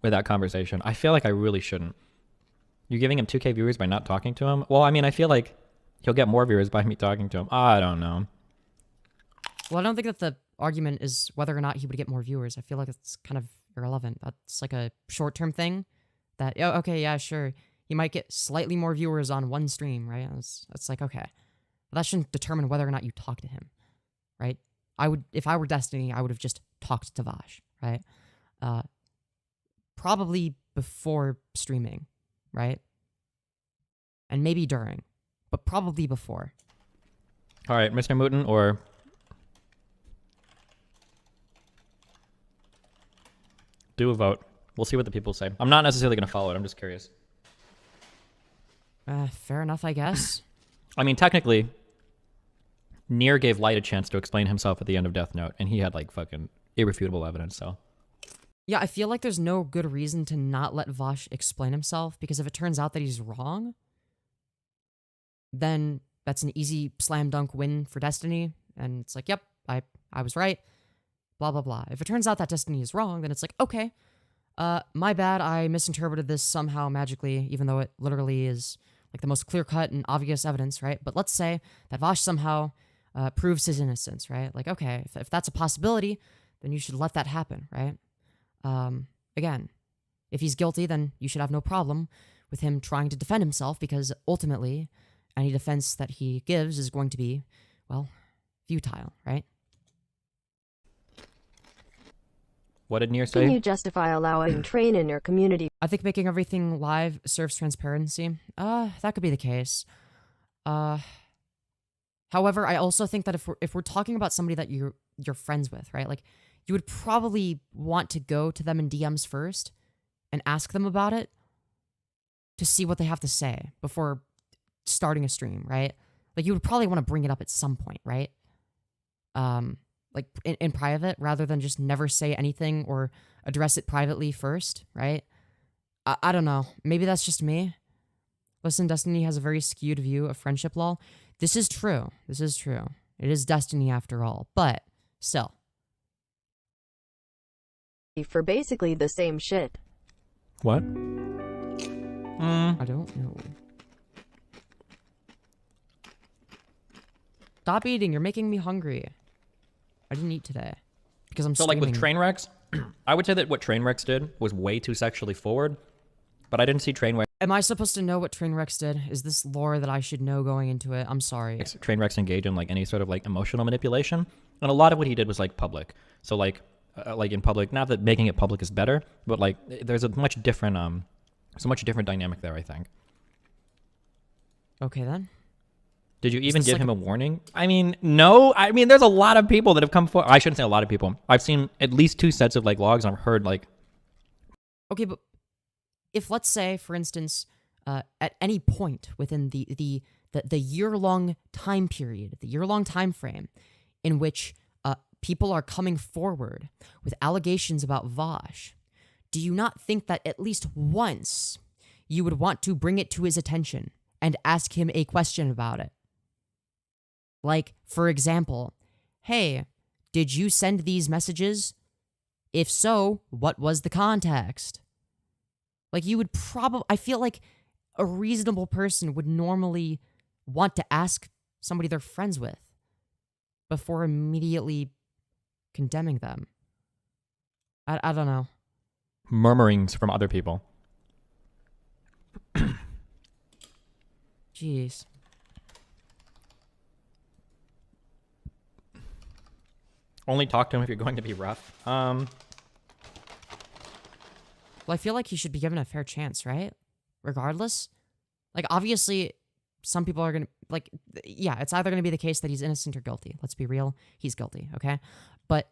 With that conversation, I feel like I really shouldn't. You're giving him 2K viewers by not talking to him? Well, I mean, I feel like he'll get more viewers by me talking to him. I don't know. Well, I don't think that the argument is whether or not he would get more viewers. I feel like it's kind of irrelevant. That's like a short-term thing that, oh, okay, yeah, sure. He might get slightly more viewers on one stream, right? That's like, okay. But that shouldn't determine whether or not you talk to him, right? If I were Destiny, I would have just talked to Vaush, right? Probably before streaming, right? And maybe during, but probably before. All right, Mr. Mouton, or do a vote. We'll see what the people say. I'm not necessarily going to follow it. I'm just curious. Fair enough, I guess. I mean, technically, Nier gave Light a chance to explain himself at the end of Death Note, and he had, like, fucking irrefutable evidence, so. Yeah, I feel like there's no good reason to not let Vaush explain himself, because if it turns out that he's wrong, then that's an easy slam dunk win for Destiny, and it's like, yep, I was right, blah, blah, blah. If it turns out that Destiny is wrong, then it's like, okay, my bad, I misinterpreted this somehow magically, even though it literally is like the most clear-cut and obvious evidence, right? But let's say that Vaush somehow proves his innocence, right? Like, okay, if that's a possibility, then you should let that happen, right? Again, if he's guilty, then you should have no problem with him trying to defend himself, because ultimately, any defense that he gives is going to be, well, futile, right? What did Nier Can say? you justify allowing train in your community? I think making everything live serves transparency. That could be the case. However, I also think that if we're talking about somebody that you're friends with, right? Like, you would probably want to go to them in DMs first and ask them about it to see what they have to say before starting a stream, right? Like, you would probably want to bring it up at some point, right? Like in private, rather than just never say anything or address it privately first, right? I don't know. Maybe that's just me. Listen, Destiny has a very skewed view of friendship, lol. This is true. This is true. It is Destiny after all, but still. For basically the same shit. What? I don't know. Stop eating. You're making me hungry. I didn't eat today because I'm So, streaming. like, with Trainwrecks, I would say that what Trainwrecks did was way too sexually forward, but I didn't see Trainwrecks Am I supposed to know what Trainwrecks did? Is this lore that I should know going into it? I'm sorry. engage in, like, any sort of, like, emotional manipulation, and a lot of what he did was, like, public. So, like in public, not that making it public is better, but, like, there's a much different dynamic there, I think. Okay, then. Did you even this give like him a warning? I mean, no. I mean, there's a lot of people that have come forward. I shouldn't say a lot of people. I've seen at least 2 sets of, like, logs, and I've heard, like... Okay, but if, let's say, for instance, at any point within the year-long time period, the year-long time frame in which people are coming forward with allegations about Vaush, do you not think that at least once you would want to bring it to his attention and ask him a question about it? Like, for example, hey, did you send these messages? If so, what was the context? Like, you would probably... I feel like a reasonable person would normally want to ask somebody they're friends with before immediately condemning them. I don't know. Murmurings from other people. Jeez. Only talk to him if you're going to be rough. Well, I feel like he should be given a fair chance, right? Regardless. Like, obviously, some people are going to, like, yeah, it's either going to be the case that he's innocent or guilty. Let's be real. He's guilty, okay? But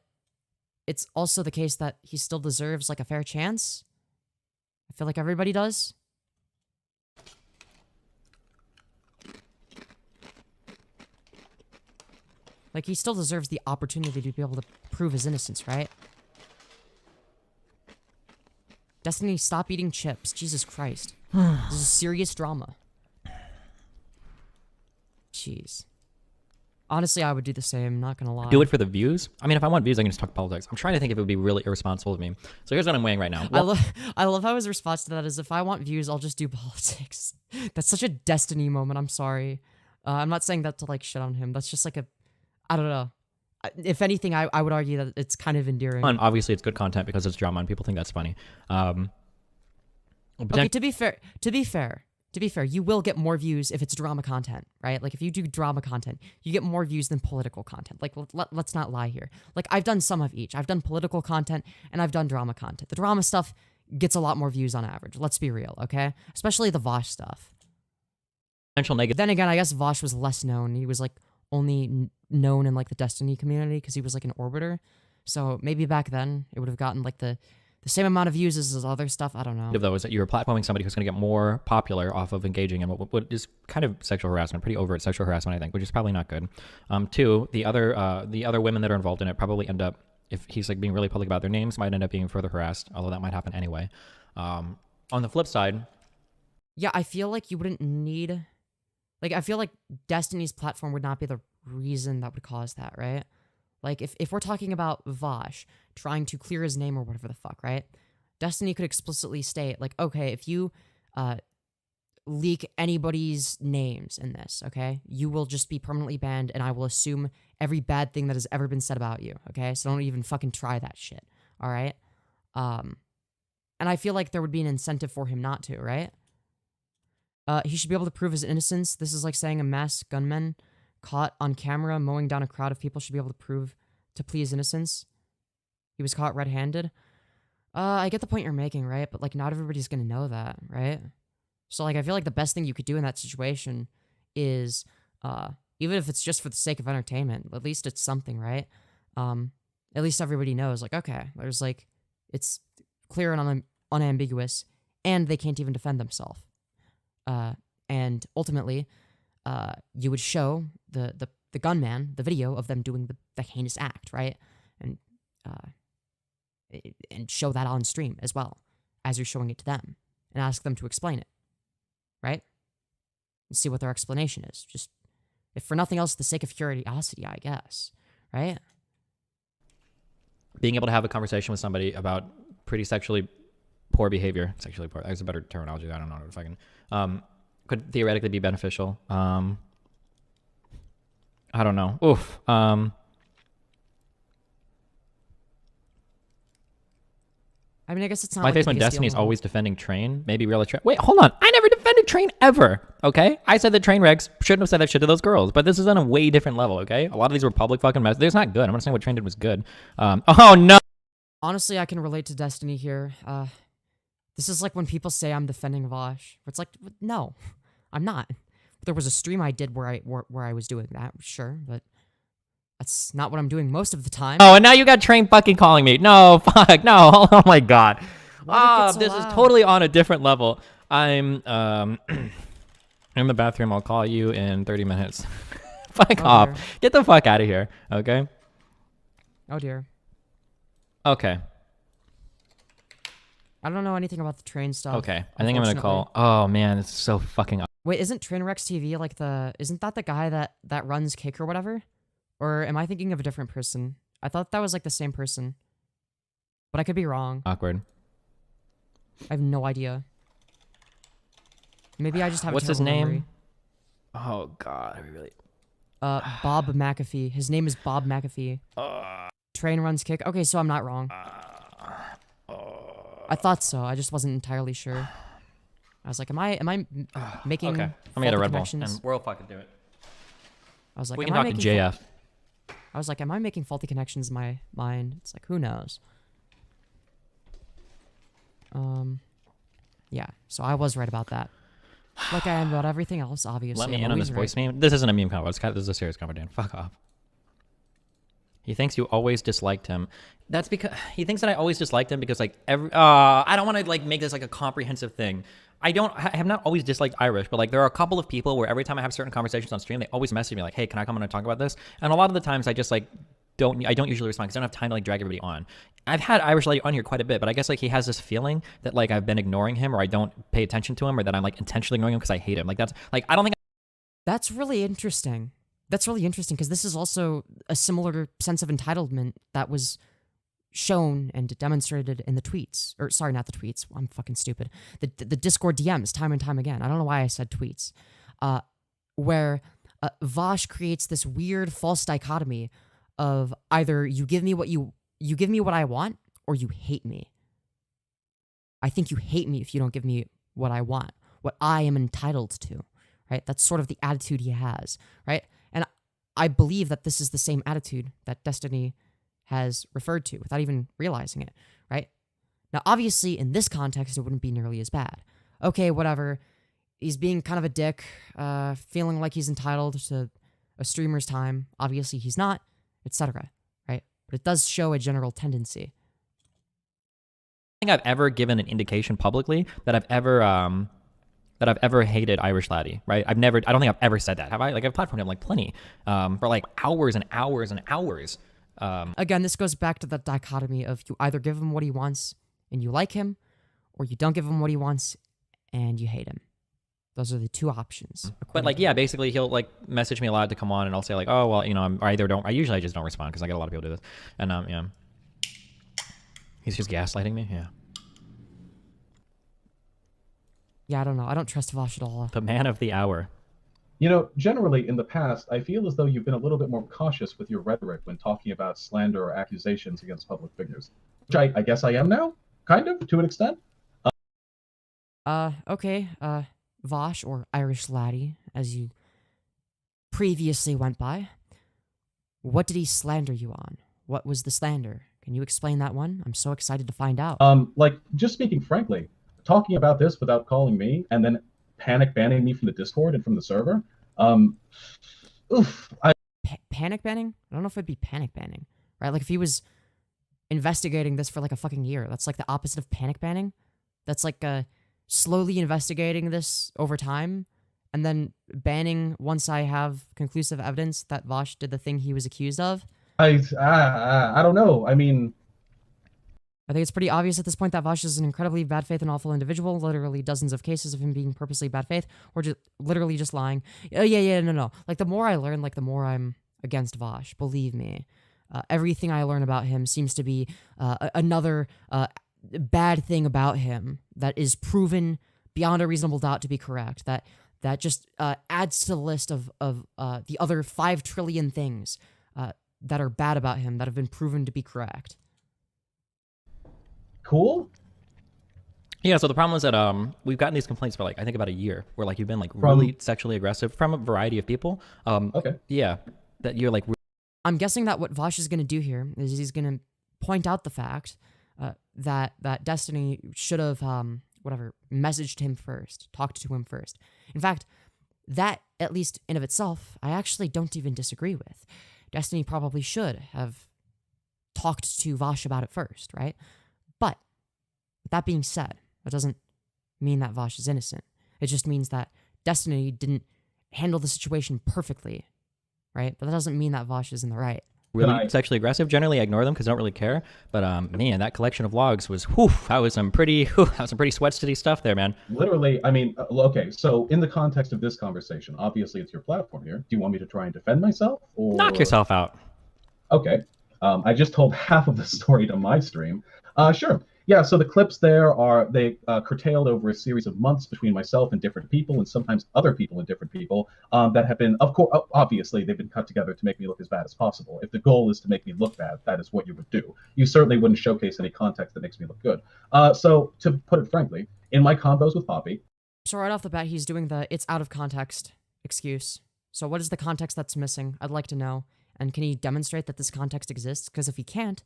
it's also the case that he still deserves, like, a fair chance. I feel like everybody does. Like, he still deserves the opportunity to be able to prove his innocence, right? Destiny, stop eating chips. Jesus Christ. This is serious drama. Jeez. Honestly, I would do the same, not gonna lie. Do it for the views? I mean, if I want views, I can just talk politics. I'm trying to think if it would be really irresponsible of me. So here's what I'm weighing right now. I love how his response to that is, if I want views, I'll just do politics. That's such a Destiny moment, I'm sorry. I'm not saying that to, like, shit on him. That's just like a, I don't know. If anything, I would argue that it's kind of endearing. And obviously, it's good content because it's drama and people think that's funny. Okay, to be fair, you will get more views if it's drama content, right? Like, if you do drama content, you get more views than political content. Like, let's not lie here. Like, I've done some of each. I've done political content and I've done drama content. The drama stuff gets a lot more views on average. Let's be real, okay? Especially the Vaush stuff. Potential negative. Then again, I guess Vaush was less known. He was, like, only known in, like, the Destiny community because he was, like, an orbiter. So maybe back then it would have gotten, like, the same amount of views as his other stuff. I don't know. Though, is that you're platforming somebody who's going to get more popular off of engaging in what is kind of sexual harassment, pretty overt sexual harassment, I think, which is probably not good. Two, the other women that are involved in it probably end up, if he's, like, being really public about their names, might end up being further harassed, although that might happen anyway. On the flip side, yeah, I feel like you wouldn't need, like, I feel like Destiny's platform would not be the reason that would cause that, right? Like, if we're talking about Vaush trying to clear his name or whatever the fuck, right? Destiny could explicitly state, like, okay, if you leak anybody's names in this, okay, you will just be permanently banned and I will assume every bad thing that has ever been said about you, okay? So don't even fucking try that shit, all right? And I feel like there would be an incentive for him not to, right? He should be able to prove his innocence. This is like saying a masked gunman caught on camera mowing down a crowd of people should be able to plead his innocence. He was caught red-handed. I get the point you're making, right? But, like, not everybody's gonna know that, right? So, like, I feel like the best thing you could do in that situation is, even if it's just for the sake of entertainment, at least it's something, right? At least everybody knows, like, okay, there's, like, it's clear and unambiguous, and they can't even defend themselves. And ultimately, you would show the gunman the video of them doing the heinous act, right? And show that on stream as well as you're showing it to them, and ask them to explain it, right? And see what their explanation is. Just, if for nothing else, the sake of curiosity, I guess, right? being able to have a conversation with somebody about pretty sexually poor behavior, sexually poor, that's a better terminology, I don't know if I can, could theoretically be beneficial. I don't know. Oof. I mean, I guess it's not My like face the when biggest Destiny's deal. always defending Train. Maybe real Train. Wait, hold on. I never defended Train ever. Okay, I said that Train Rex shouldn't have said that shit to those girls, but this is on a way different level. Okay, a lot of these were public fucking mess. It's not good. I'm not saying what Train did was good. Oh no. Honestly, I can relate to Destiny here. This is like when people say I'm defending Vaush. It's like, no, I'm not. There was a stream I did where I was doing that, sure, but that's not what I'm doing most of the time. Oh, and now you got Train fucking calling me. No, fuck, no. Oh my god. This is totally on a different level. I'm in the bathroom. I'll call you in 30 minutes. Fuck off. Dear. Get the fuck out of here. Okay. Oh dear. Okay. I don't know anything about the Train stuff. Okay. I think I'm gonna call. Oh man, it's so fucking. Wait, isn't Trainwreck's TV like isn't that the guy that runs Kick or whatever? Or am I thinking of a different person? I thought that was like the same person. But I could be wrong. Awkward. I have no idea. Maybe I just have a What's his terrible name? memory. Oh god, I really. Bob McAfee. His name is Bob McAfee. Train runs Kick. Okay, so I'm not wrong. I thought so. I just wasn't entirely sure. I was like, am I making Okay. Let me get a Red Bull, connections? and we'll fucking do it. I was like, We am can I talk to making JF. I was like, am I making faulty connections in my mind? It's like, who knows? Yeah, so I was right about that. Like I am about everything else, obviously. Let me I'm in on this always voice right. meme. This isn't a meme convo. This is a serious convo, Dan. Fuck off. He thinks you always disliked him. That's because he thinks that I always disliked him because like I don't want to like make this like a comprehensive thing. I have not always disliked Irish, but like there are a couple of people where every time I have certain conversations on stream, they always message me like, "Hey, can I come on and talk about this?" And a lot of the times I just like don't usually respond because I don't have time to like drag everybody on. I've had IrishLaddie on here quite a bit, but I guess like he has this feeling that like I've been ignoring him or I don't pay attention to him or that I'm like intentionally ignoring him because I hate him. Like that's like I don't think That's really interesting. That's really interesting because this is also a similar sense of entitlement that was shown and demonstrated in the tweets. Or sorry, not the tweets. I'm fucking stupid. The Discord DMs time and time again. I don't know why I said tweets. Where Vaush creates this weird false dichotomy of either you give me what I want or you hate me. I think you hate me if you don't give me what I want, what I am entitled to, right? That's sort of the attitude he has, right? And I believe that this is the same attitude that Destiny has referred to without even realizing it, right? Now, obviously, in this context, it wouldn't be nearly as bad. Okay, whatever. He's being kind of a dick, feeling like he's entitled to a streamer's time. Obviously, he's not, etc., right? But it does show a general tendency. think I've ever given an indication publicly that I've ever hated IrishLaddie, right? I don't think I've ever said that. Have I? Like I've platformed him like plenty, for like hours and hours and hours. Again, this goes back to the dichotomy of you either give him what he wants and you like him, or you don't give him what he wants and you hate him. Those are the two options. But like, yeah, basically he'll like message me a lot to come on and I'll say like, oh, well, you know, I usually just don't respond because I get a lot of people do this. And yeah. He's just gaslighting me. Yeah. Yeah, I don't know. I don't trust Vaush at all. The man of the hour. You know, generally in the past, I feel as though you've been a little bit more cautious with your rhetoric when talking about slander or accusations against public figures. Which I guess I am now, kind of, to an extent. Okay, Vaush, or IrishLaddie, as you previously went by. What did he slander you on? What was the slander? Can you explain that one? I'm so excited to find out. Like, just speaking frankly, talking about this without calling me and then panic banning me from the Discord and from the server, Panic banning? I don't know if it'd be panic banning, right? Like if he was investigating this for like a fucking year, that's like the opposite of panic banning. That's like slowly investigating this over time and then banning once I have conclusive evidence that Vaush did the thing he was accused of. I don't know. I mean, I think it's pretty obvious at this point that Vaush is an incredibly bad faith and awful individual. Literally dozens of cases of him being purposely bad faith or just literally just lying. No. Like the more I learn, like the more I'm against Vaush. Believe me. Everything I learn about him seems to be another bad thing about him that is proven beyond a reasonable doubt to be correct. That just adds to the list of the other 5 trillion things that are bad about him that have been proven to be correct. cool. Yeah, so the problem is that we've gotten these complaints for like I think about a year where like you've been like really sexually aggressive from a variety of people. Okay. Yeah, that you're like I'm guessing that what Vaush is going to do here is he's going to point out the fact that Destiny should have messaged him first, talked to him first. In fact, that at least in of itself, I actually don't even disagree with. Destiny probably should have talked to Vaush about it first, right? But that being said, that doesn't mean that Vaush is innocent. It just means that Destiny didn't handle the situation perfectly, right? But that doesn't mean that Vaush is in the right. really sexually aggressive. Generally, I ignore them because I don't really care. But man, that collection of logs was that was some pretty sweat city stuff there, man. Literally, I mean, okay, so in the context of this conversation, obviously it's your platform here. Do you want me to try and defend myself? Or... Knock yourself out. Okay. I just told half of the story to my stream. Sure. Yeah, so the clips there are, they curtailed over a series of months between myself and different people, and sometimes other people and different people, that have been, of course, obviously, they've been cut together to make me look as bad as possible. If the goal is to make me look bad, that is what you would do. You certainly wouldn't showcase any context that makes me look good. So, to put it frankly, in my combos with Poppy... So right off the bat, he's doing the it's out of context excuse. So what is the context that's missing? I'd like to know. And can he demonstrate that this context exists? Because if he can't,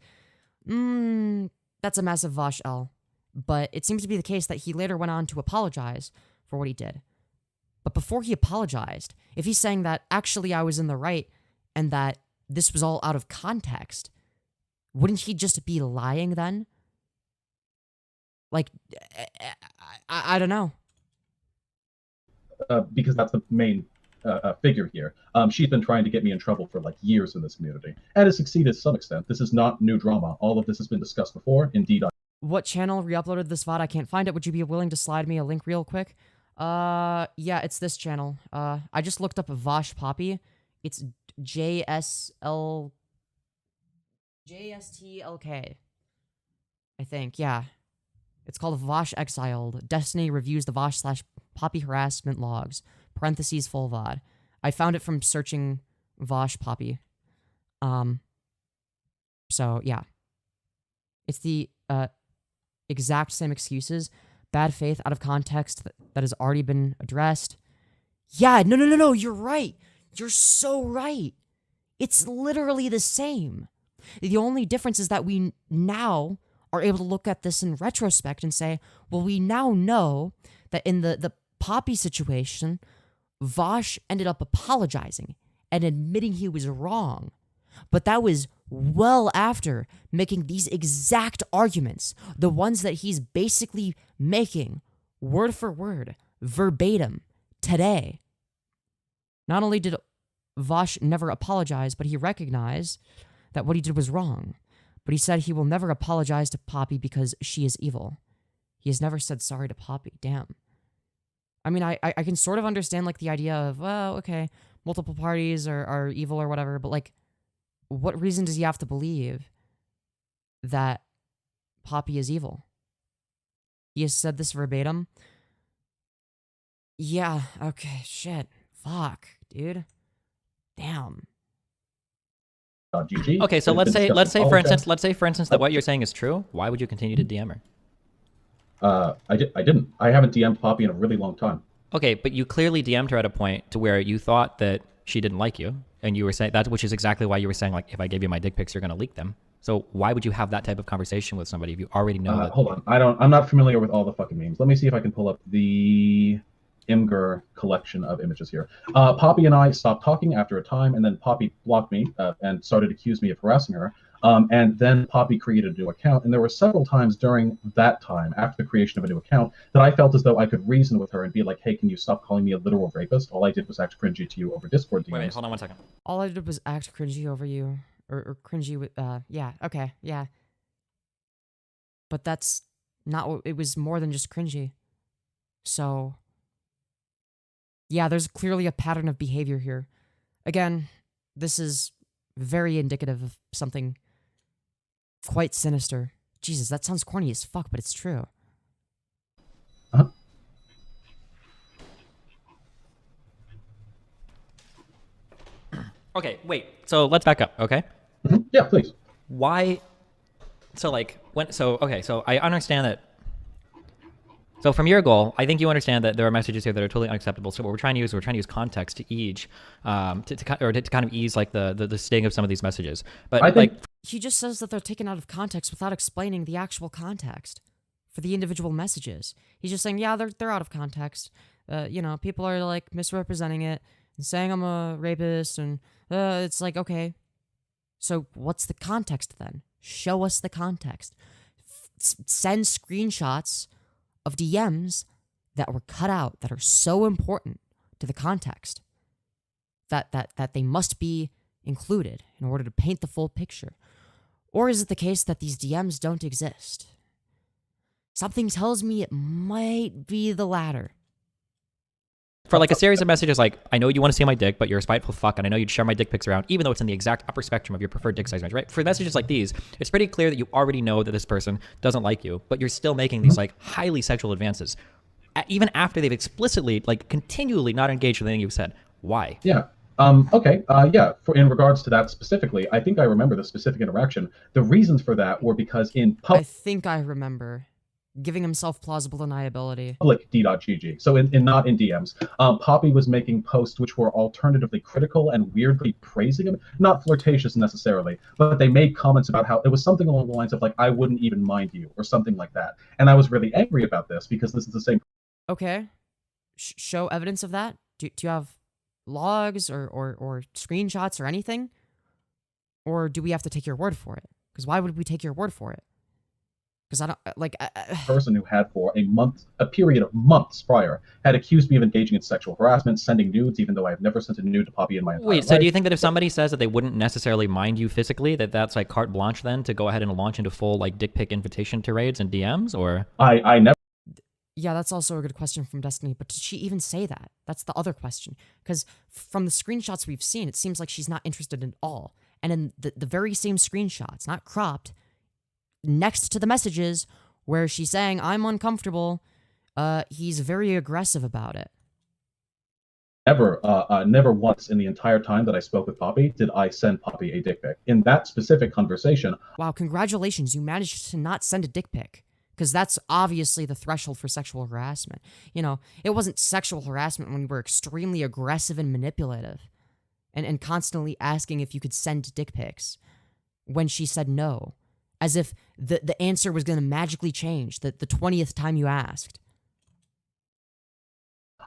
that's a massive Vaush L. But it seems to be the case that he later went on to apologize for what he did. But before he apologized, if he's saying that actually I was in the right and that this was all out of context, wouldn't he just be lying then? Like, I don't know. Because that's the main figure here. She's been trying to get me in trouble for like years in this community, and has succeeded to some extent. This is not new drama. All of this has been discussed before. Indeed, What channel re-uploaded this VOD? I can't find it. Would you be willing to slide me a link real quick? Yeah, it's this channel. I just looked up Vaush Poppy. It's JSTLK. I think, yeah. It's called Vaush Exiled. Destiny reviews the Vaush / Poppy harassment logs. Parentheses full VOD. I found it from searching Vaush Poppy. So yeah. It's the exact same excuses. Bad faith out of context that has already been addressed. Yeah, no, you're right. You're so right. It's literally the same. The only difference is that we now are able to look at this in retrospect and say, well, we now know that in the Poppy situation, Vaush ended up apologizing and admitting he was wrong. But that was well after making these exact arguments, the ones that he's basically making word for word, verbatim, today. Not only did Vaush never apologize, but he recognized that what he did was wrong. But he said he will never apologize to Poppy because she is evil. He has never said sorry to Poppy. Damn. I mean, I can sort of understand, like, the idea of, well, okay, multiple parties are evil or whatever, but, like, what reason does he have to believe that Poppy is evil? He has said this verbatim. Yeah, okay, shit. Fuck, dude. Damn. GG. Okay, so let's say for instance that what you're saying is true. Why would you continue to DM her? I didn't. I haven't DM'd Poppy in a really long time. Okay, but you clearly DM'd her at a point to where you thought that she didn't like you, and you were saying that, which is exactly why you were saying, like, if I give you my dick pics, you're gonna leak them. So why would you have that type of conversation with somebody if you already know that? Hold on, I'm not familiar with all the fucking memes. Let me see if I can pull up the Imgur collection of images here. Poppy and I stopped talking after a time, and then Poppy blocked me and started to accuse me of harassing her. And then Poppy created a new account, and there were several times during that time, after the creation of a new account, that I felt as though I could reason with her and be like, hey, can you stop calling me a literal rapist? All I did was act cringy to you over Discord DMs. Wait, hold on one second. All I did was act cringy over you. Or cringy with, yeah, okay, yeah. But that's not what, it was more than just cringy. So, yeah, there's clearly a pattern of behavior here. Again, this is very indicative of something quite sinister. Jesus, that sounds corny as fuck, but it's true. Uh-huh. Okay, wait. So let's back up, okay? Mm-hmm. Yeah, please. Why? So like when? So okay. So I understand that. So from your goal, I think you understand that there are messages here that are totally unacceptable. So what we're trying to use context to ease, to kind of ease like the sting of some of these messages. But I think he just says that they're taken out of context without explaining the actual context for the individual messages. He's just saying, yeah, they're out of context. You know, people are like misrepresenting it and saying I'm a rapist, and it's like, okay, so what's the context then? Show us the context. Send screenshots of DMs that were cut out that are so important to the context that they must be included in order to paint the full picture. Or is it the case that these DMs don't exist? Something tells me it might be the latter. for like a series of messages like, I know you want to see my dick, but you're a spiteful fuck, and I know you'd share my dick pics around, even though it's in the exact upper spectrum of your preferred dick size range, right? For messages like these, it's pretty clear that you already know that this person doesn't like you, but you're still making these like highly sexual advances, even after they've explicitly, like continually not engaged with anything you've said. Why? Yeah. Okay. Yeah. In regards to that specifically, I think I remember the specific interaction. The reasons for that were because in I think I remember. giving himself plausible deniability. Public d.gg. So not in DMs. Poppy was making posts which were alternatively critical and weirdly praising him. Not flirtatious necessarily, but they made comments about how it was something along the lines of like, I wouldn't even mind you, or something like that. And I was really angry about this because this is the same. Okay. Show evidence of that? Do you have logs or screenshots or anything? Or do we have to take your word for it? Because why would we take your word for it? Because I don't like person who had for a period of months prior, had accused me of engaging in sexual harassment, sending nudes, even though I have never sent a nude to Poppy in my entire life. Wait, so do you think that if somebody says that they wouldn't necessarily mind you physically, that's like carte blanche then to go ahead and launch into full like dick pic invitation to raids and DMs, or? I never. Yeah, that's also a good question from Destiny, but did she even say that? That's the other question. Because from the screenshots we've seen, it seems like she's not interested at all. And in the very same screenshots, not cropped, next to the messages where she's saying, I'm uncomfortable, he's very aggressive about it. Never once in the entire time that I spoke with Poppy did I send Poppy a dick pic. In that specific conversation. Wow, congratulations, you managed to not send a dick pic. Because that's obviously the threshold for sexual harassment. You know, it wasn't sexual harassment when we were extremely aggressive and manipulative. And constantly asking if you could send dick pics. When she said no. As if the answer was going to magically change the 20th time you asked.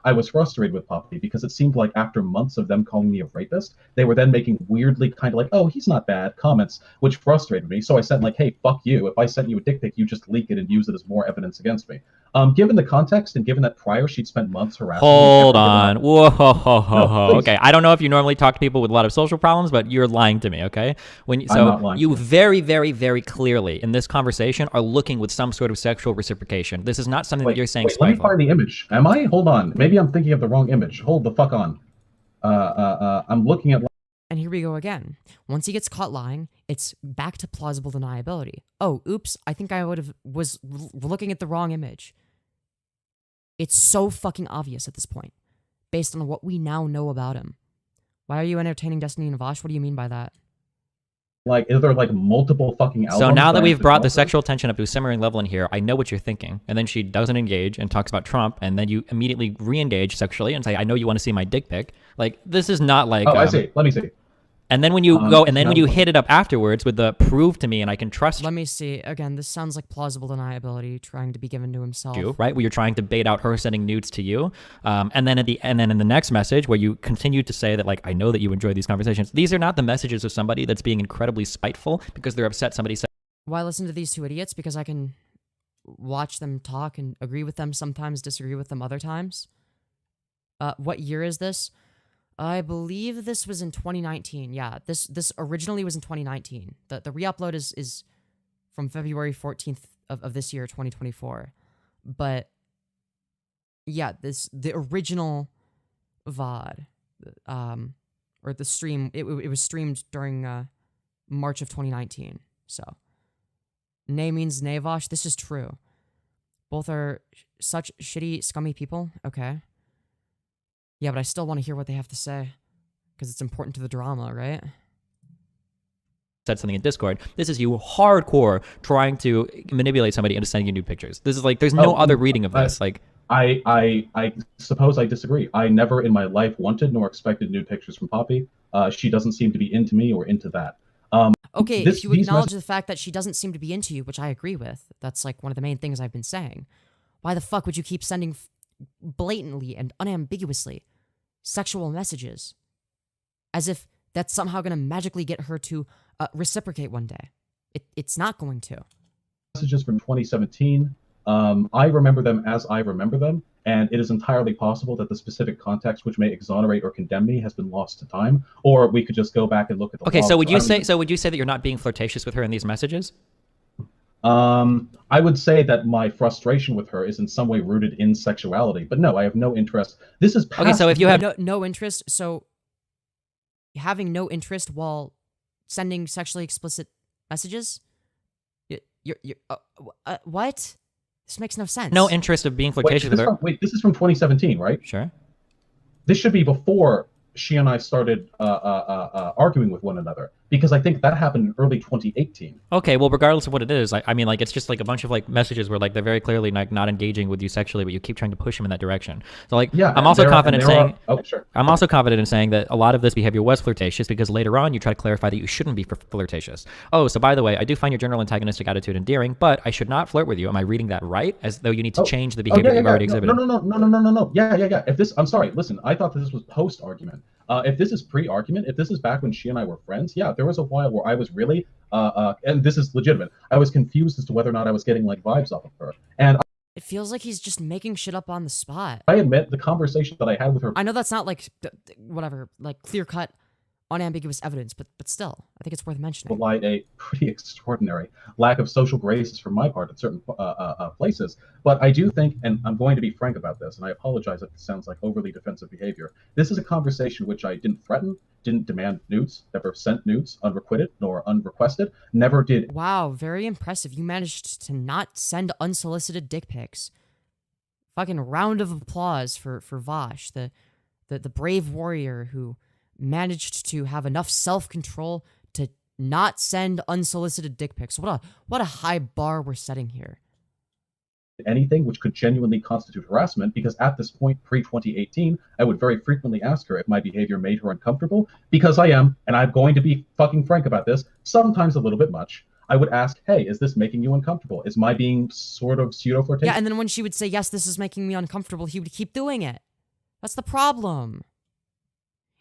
I was frustrated with Poppy because it seemed like after months of them calling me a rapist, they were then making weirdly kind of like, oh, he's not bad comments, which frustrated me. So I sent like, hey, fuck you. If I sent you a dick pic, you just leak it and use it as more evidence against me. Given the context and given that prior she'd spent months harassing Hold on. Whoa, ho, ho, ho, No, ho. Okay, I don't know if you normally talk to people with a lot of social problems, but you're lying to me, okay? I'm not lying You to you. very, very, very clearly in this conversation are looking with some sort of sexual reciprocation. This is not something that you're saying Let me spiteful. find the image. Am I? Hold on. Maybe I'm thinking of the wrong image. Hold the fuck on. I'm looking at. And here we go again. Once he gets caught lying, it's back to plausible deniability. Oh, oops, I think I was looking at the wrong image. It's so fucking obvious at this point, based on what we now know about him. Why are you entertaining Destiny and Vaush? What do you mean by that? Like, is there like multiple fucking albums? So now that I we've have to brought the talk sexual tension up to a simmering level in here, I know what you're thinking. And then she doesn't engage and talks about Trump, and then you immediately re-engage sexually and say, I know you want to see my dick pic. Like, this is not like... Oh, I see. Let me see. And then when you go, and then when no. you hit it up afterwards with the prove to me and I can trust Let me see. Again, this sounds like plausible deniability trying to be given to himself. you, right? Where you're trying to bait out her sending nudes to you. And then in the next message where you continue to say that, like, I know that you enjoy these conversations. These are not the messages of somebody that's being incredibly spiteful because they're upset somebody said. Why listen to these two idiots? Because I can watch them talk and agree with them sometimes, disagree with them other times. What year is this? I believe this was in 2019. Yeah, this originally was in 2019. The Reupload is from February 14th of this year, 2024. But yeah, the original VOD, or the stream, it was streamed during March of 2019. So, nay means nay, Vaush. This is true. Both are such shitty, scummy people. Okay. Yeah, but I still want to hear what they have to say. Because it's important to the drama, right? Said something in Discord. This is you hardcore trying to manipulate somebody into sending you nude pictures. This is like, there's no other reading of this. Like, I suppose I disagree. I never in my life wanted nor expected nude pictures from Poppy. She doesn't seem to be into me or into that. Okay, if you acknowledge the fact that she doesn't seem to be into you, which I agree with, that's like one of the main things I've been saying. Why the fuck would you keep sending blatantly and unambiguously sexual messages as if that's somehow going to magically get her to reciprocate one day? It's not going to. Messages from 2017. I remember them as I remember them, and it is entirely possible that the specific context which may exonerate or condemn me has been lost to time, or we could just go back and look at the okay, logs. so would you say that you're not being flirtatious with her in these messages? I would say that my frustration with her is in some way rooted in sexuality, but no, I have no interest. This is Okay, so if you have no interest, so having no interest while sending sexually explicit messages, you're what? This makes no sense. no interest of being flirtatious with her. Wait, this is from 2017, right? Sure. This should be before she and I started arguing with one another. because I think that happened in early 2018. Okay, well, regardless of what it is, I mean, like, it's just like a bunch of like messages where like they're very clearly like not engaging with you sexually, but you keep trying to push them in that direction. So like, Yeah, I'm also confident saying, oh, sure. I'm also confident in saying that a lot of this behavior was flirtatious because later on you try to clarify that you shouldn't be flirtatious. Oh, so by the way, I do find your general antagonistic attitude endearing, but I should not flirt with you. Am I reading that right? As though you need to change the behavior you've already exhibited. No. Yeah. If this, I'm sorry. Listen, I thought this was post-argument. If this is pre-argument, if this is back when she and I were friends, yeah, there was a while where I was really, and this is legitimate, I was confused as to whether or not I was getting like vibes off of her. And It feels like he's just making shit up on the spot. I admit the conversation that I had with her. I know that's not like, whatever, like clear-cut, unambiguous evidence, but still, I think it's worth mentioning. Belied a pretty extraordinary lack of social graces from my part at certain places. But I do think, and I'm going to be frank about this, and I apologize if it sounds like overly defensive behavior. This is a conversation which I didn't threaten, didn't demand nudes, never sent nudes unrequited nor unrequested, never did. Wow, very impressive. You managed to not send unsolicited dick pics. Fucking round of applause for Vaush, the brave warrior who managed to have enough self-control to not send unsolicited dick pics. What a high bar we're setting here. Anything which could genuinely constitute harassment, because at this point, pre-2018, I would very frequently ask her if my behavior made her uncomfortable, because I am, and I'm going to be fucking frank about this, sometimes a little bit much. I would ask, hey, is this making you uncomfortable? Is my being sort of pseudo-flirtatious? Yeah, and then when she would say, yes, this is making me uncomfortable, he would keep doing it. That's the problem.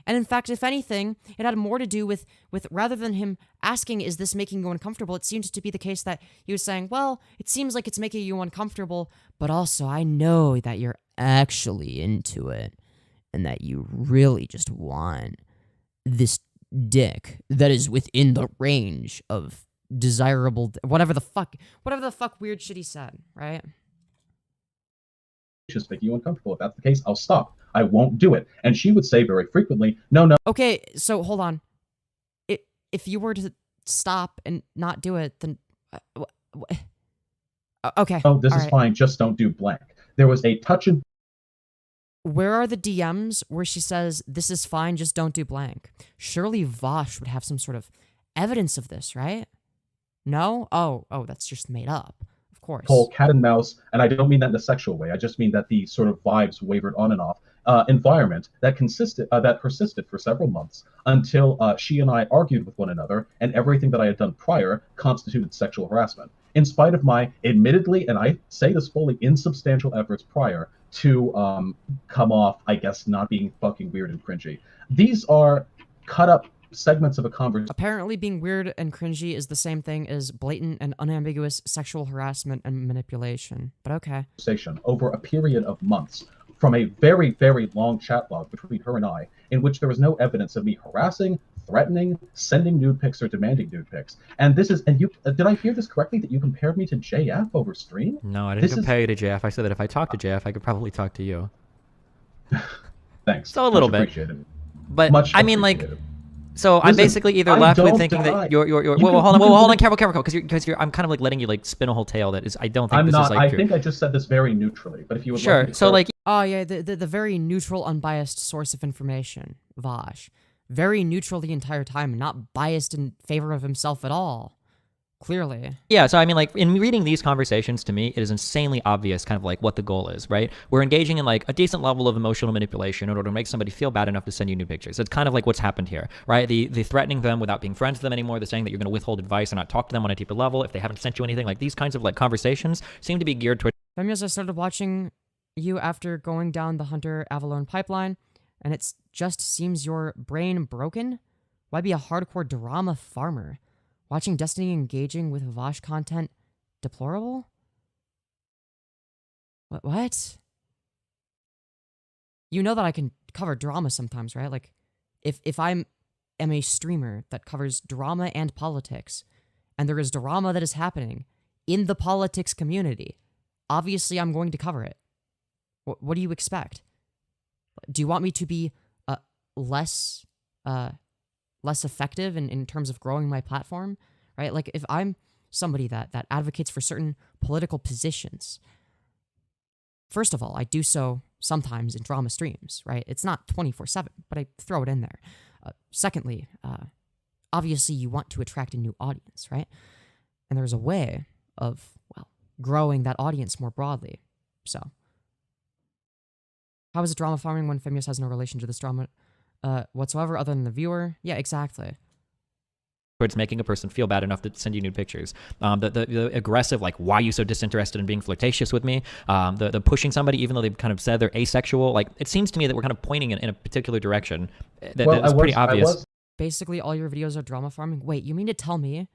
And in fact, if anything, it had more to do with rather than him asking, is this making you uncomfortable, it seems to be the case that he was saying, well, it seems like it's making you uncomfortable, but also I know that you're actually into it and that you really just want this dick that is within the range of desirable, whatever the fuck weird shit he said, right? Just make you uncomfortable. If that's the case, I'll stop. I won't do it. And she would say very frequently, no. Okay, so hold on. If you were to stop and not do it, then okay. Oh, this is fine. Just don't do blank. There was a touch and. Where are the DMs where she says, this is fine, just don't do blank? Surely Vaush would have some sort of evidence of this, right? No? Oh, that's just made up. Of course. Whole cat and mouse, and I don't mean that in a sexual way. I just mean that the sort of vibes wavered on and off. Environment that persisted for several months until she and I argued with one another, and everything that I had done prior constituted sexual harassment. In spite of my admittedly, and I say this fully, insubstantial efforts prior to come off, I guess, not being fucking weird and cringy. These are cut up segments of a conversation. Apparently being weird and cringy is the same thing as blatant and unambiguous sexual harassment and manipulation. But okay. Over a period of months from a very, very long chat log between her and I, in which there was no evidence of me harassing, threatening, sending nude pics, or demanding nude pics. And this is, and you, did I hear this correctly, that you compared me to JF over stream? No, I didn't compare you to JF. I said that if I talked to JF, I could probably talk to you. Thanks. So a little bit. But I mean, like, so listen, I'm basically either left with thinking that you're well, hold on, careful, because I'm kind of like letting you like spin a whole tale that is, I don't think this is like true. I think I just said this very neutrally, but if you would sure, like to so like, oh yeah, the very neutral, unbiased source of information, Vaush, very neutral the entire time, and not biased in favor of himself at all. Clearly. Yeah, so I mean, like, in reading these conversations, to me, it is insanely obvious kind of like what the goal is, right? We're engaging in like a decent level of emotional manipulation in order to make somebody feel bad enough to send you new pictures. It's kind of like what's happened here, right? The threatening them without being friends with them anymore, the saying that you're going to withhold advice or not talk to them on a deeper level if they haven't sent you anything. Like, these kinds of like conversations seem to be geared towards... Femyoz, I started watching you after going down the Hunter Avalon pipeline, and it just seems your brain broken. Why be a hardcore drama farmer? Watching Destiny engaging with Vaush content deplorable? What? You know that I can cover drama sometimes, right? Like, if I'm a streamer that covers drama and politics, and there is drama that is happening in the politics community, obviously I'm going to cover it. What do you expect? Do you want me to be less effective in terms of growing my platform, right? Like, if I'm somebody that advocates for certain political positions, first of all, I do so sometimes in drama streams, right? It's not 24/7, but I throw it in there. Secondly, obviously you want to attract a new audience, right? And there's a way of, well, growing that audience more broadly. So, how is it drama farming when Femyoz has no relation to this drama whatsoever other than the viewer? Yeah, exactly. Towards making a person feel bad enough to send you nude pictures. The aggressive, like, why are you so disinterested in being flirtatious with me? The pushing somebody even though they've kind of said they're asexual. Like, it seems to me that we're kind of pointing in a particular direction. That's pretty obvious. Basically, all your videos are drama farming. Wait, you mean to tell me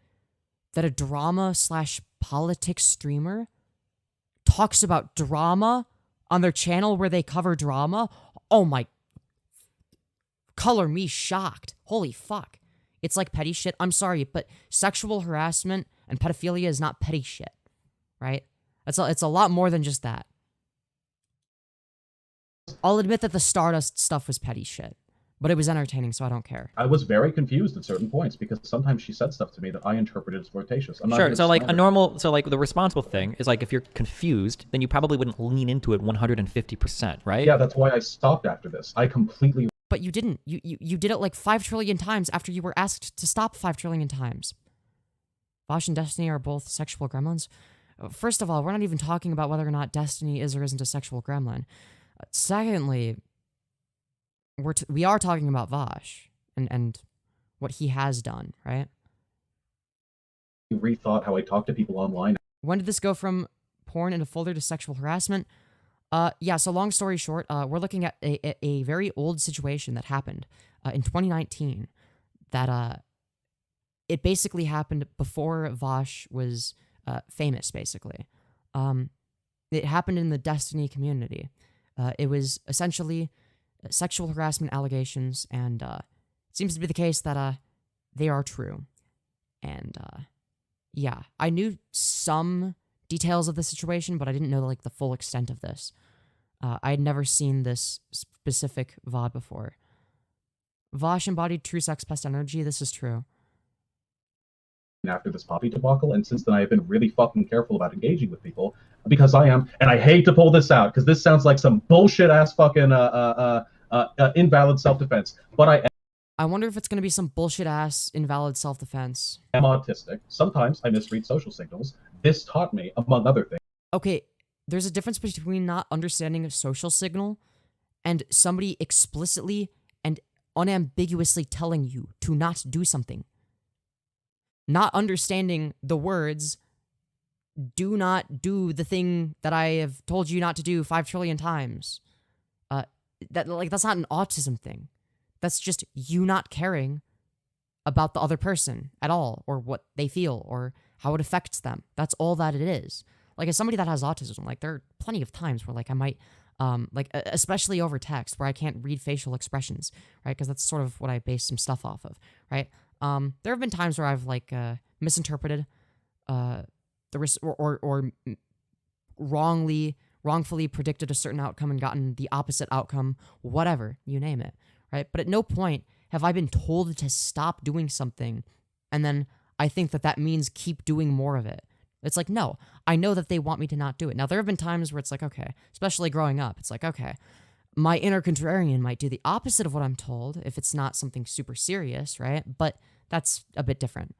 that a drama/politics streamer talks about drama on their channel where they cover drama? Oh my... Color me shocked. Holy fuck. It's like petty shit. I'm sorry, but sexual harassment and pedophilia is not petty shit, right? It's a lot more than just that. I'll admit that the Stardust stuff was petty shit, but it was entertaining, so I don't care. I was very confused at certain points because sometimes she said stuff to me that I interpreted as flirtatious. I'm not Sure. gonna So like slander a normal, so like the responsible thing is like if you're confused, then you probably wouldn't lean into it 150%, right? Yeah, that's why I stopped after this. I completely. But you didn't. You did it like 5 trillion times after you were asked to stop 5 trillion times. Vaush and Destiny are both sexual gremlins. First of all, we're not even talking about whether or not Destiny is or isn't a sexual gremlin. Secondly, we are talking about Vaush and what he has done, right? Rethought how I talk to people online. When did this go from porn in a folder to sexual harassment? Yeah, so long story short, we're looking at a very old situation that happened in 2019 that it basically happened before Vaush was famous, basically. It happened in the Destiny community. It was essentially sexual harassment allegations, and it seems to be the case that they are true. And yeah, I knew some details of the situation, but I didn't know like the full extent of this. I had never seen this specific VOD before. Vaush embodied true sex pest energy. This is true. After this Poppy debacle, and since then I have been really fucking careful about engaging with people because I am, and I hate to pull this out because this sounds like some bullshit ass fucking invalid self-defense, but I wonder if it's gonna be some bullshit ass invalid self-defense. I'm autistic. Sometimes I misread social signals. This taught me, among other things. Okay, there's a difference between not understanding a social signal and somebody explicitly and unambiguously telling you to not do something. Not understanding the words, do not do the thing that I have told you not to do 5 trillion times. That's not an autism thing. That's just you not caring about the other person at all, or what they feel, or how it affects them. That's all that it is. Like, as somebody that has autism, like, there are plenty of times where, like, I might, especially over text, where I can't read facial expressions, right? Because that's sort of what I base some stuff off of, right? There have been times where I've, like, misinterpreted or wrongfully predicted a certain outcome and gotten the opposite outcome, whatever, you name it, right? But at no point have I been told to stop doing something, and then I think that that means keep doing more of it. It's like, no, I know that they want me to not do it. Now, there have been times where it's like, okay, especially growing up, it's like, okay, my inner contrarian might do the opposite of what I'm told if it's not something super serious, right? But that's a bit different.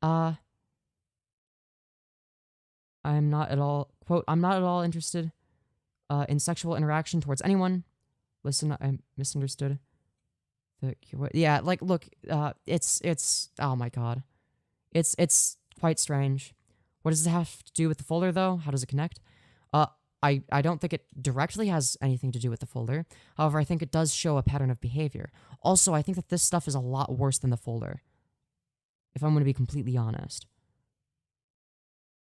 I'm not at all, quote, I'm not at all interested in sexual interaction towards anyone. Listen, I misunderstood. Yeah, like, look, it's, oh my god. It's quite strange. What does it have to do with the folder, though? How does it connect? I don't think it directly has anything to do with the folder. However, I think it does show a pattern of behavior. Also, I think that this stuff is a lot worse than the folder, if I'm going to be completely honest.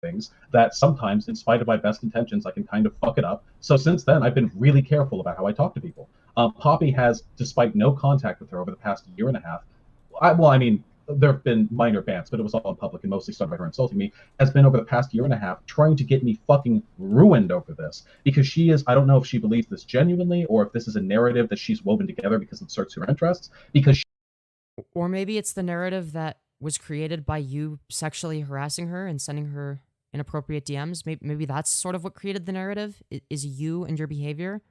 Things that sometimes, in spite of my best intentions, I can kind of fuck it up. So since then, I've been really careful about how I talk to people. Poppy has, despite no contact with her over the past year and a half, there have been minor bans, but it was all in public and mostly started by her insulting me, has been over the past year and a half trying to get me fucking ruined over this. Because she is, I don't know if she believes this genuinely or if this is a narrative that she's woven together because it serves her interests. Because or maybe it's the narrative that was created by you sexually harassing her and sending her inappropriate DMs. Maybe that's sort of what created the narrative, is you and your behavior,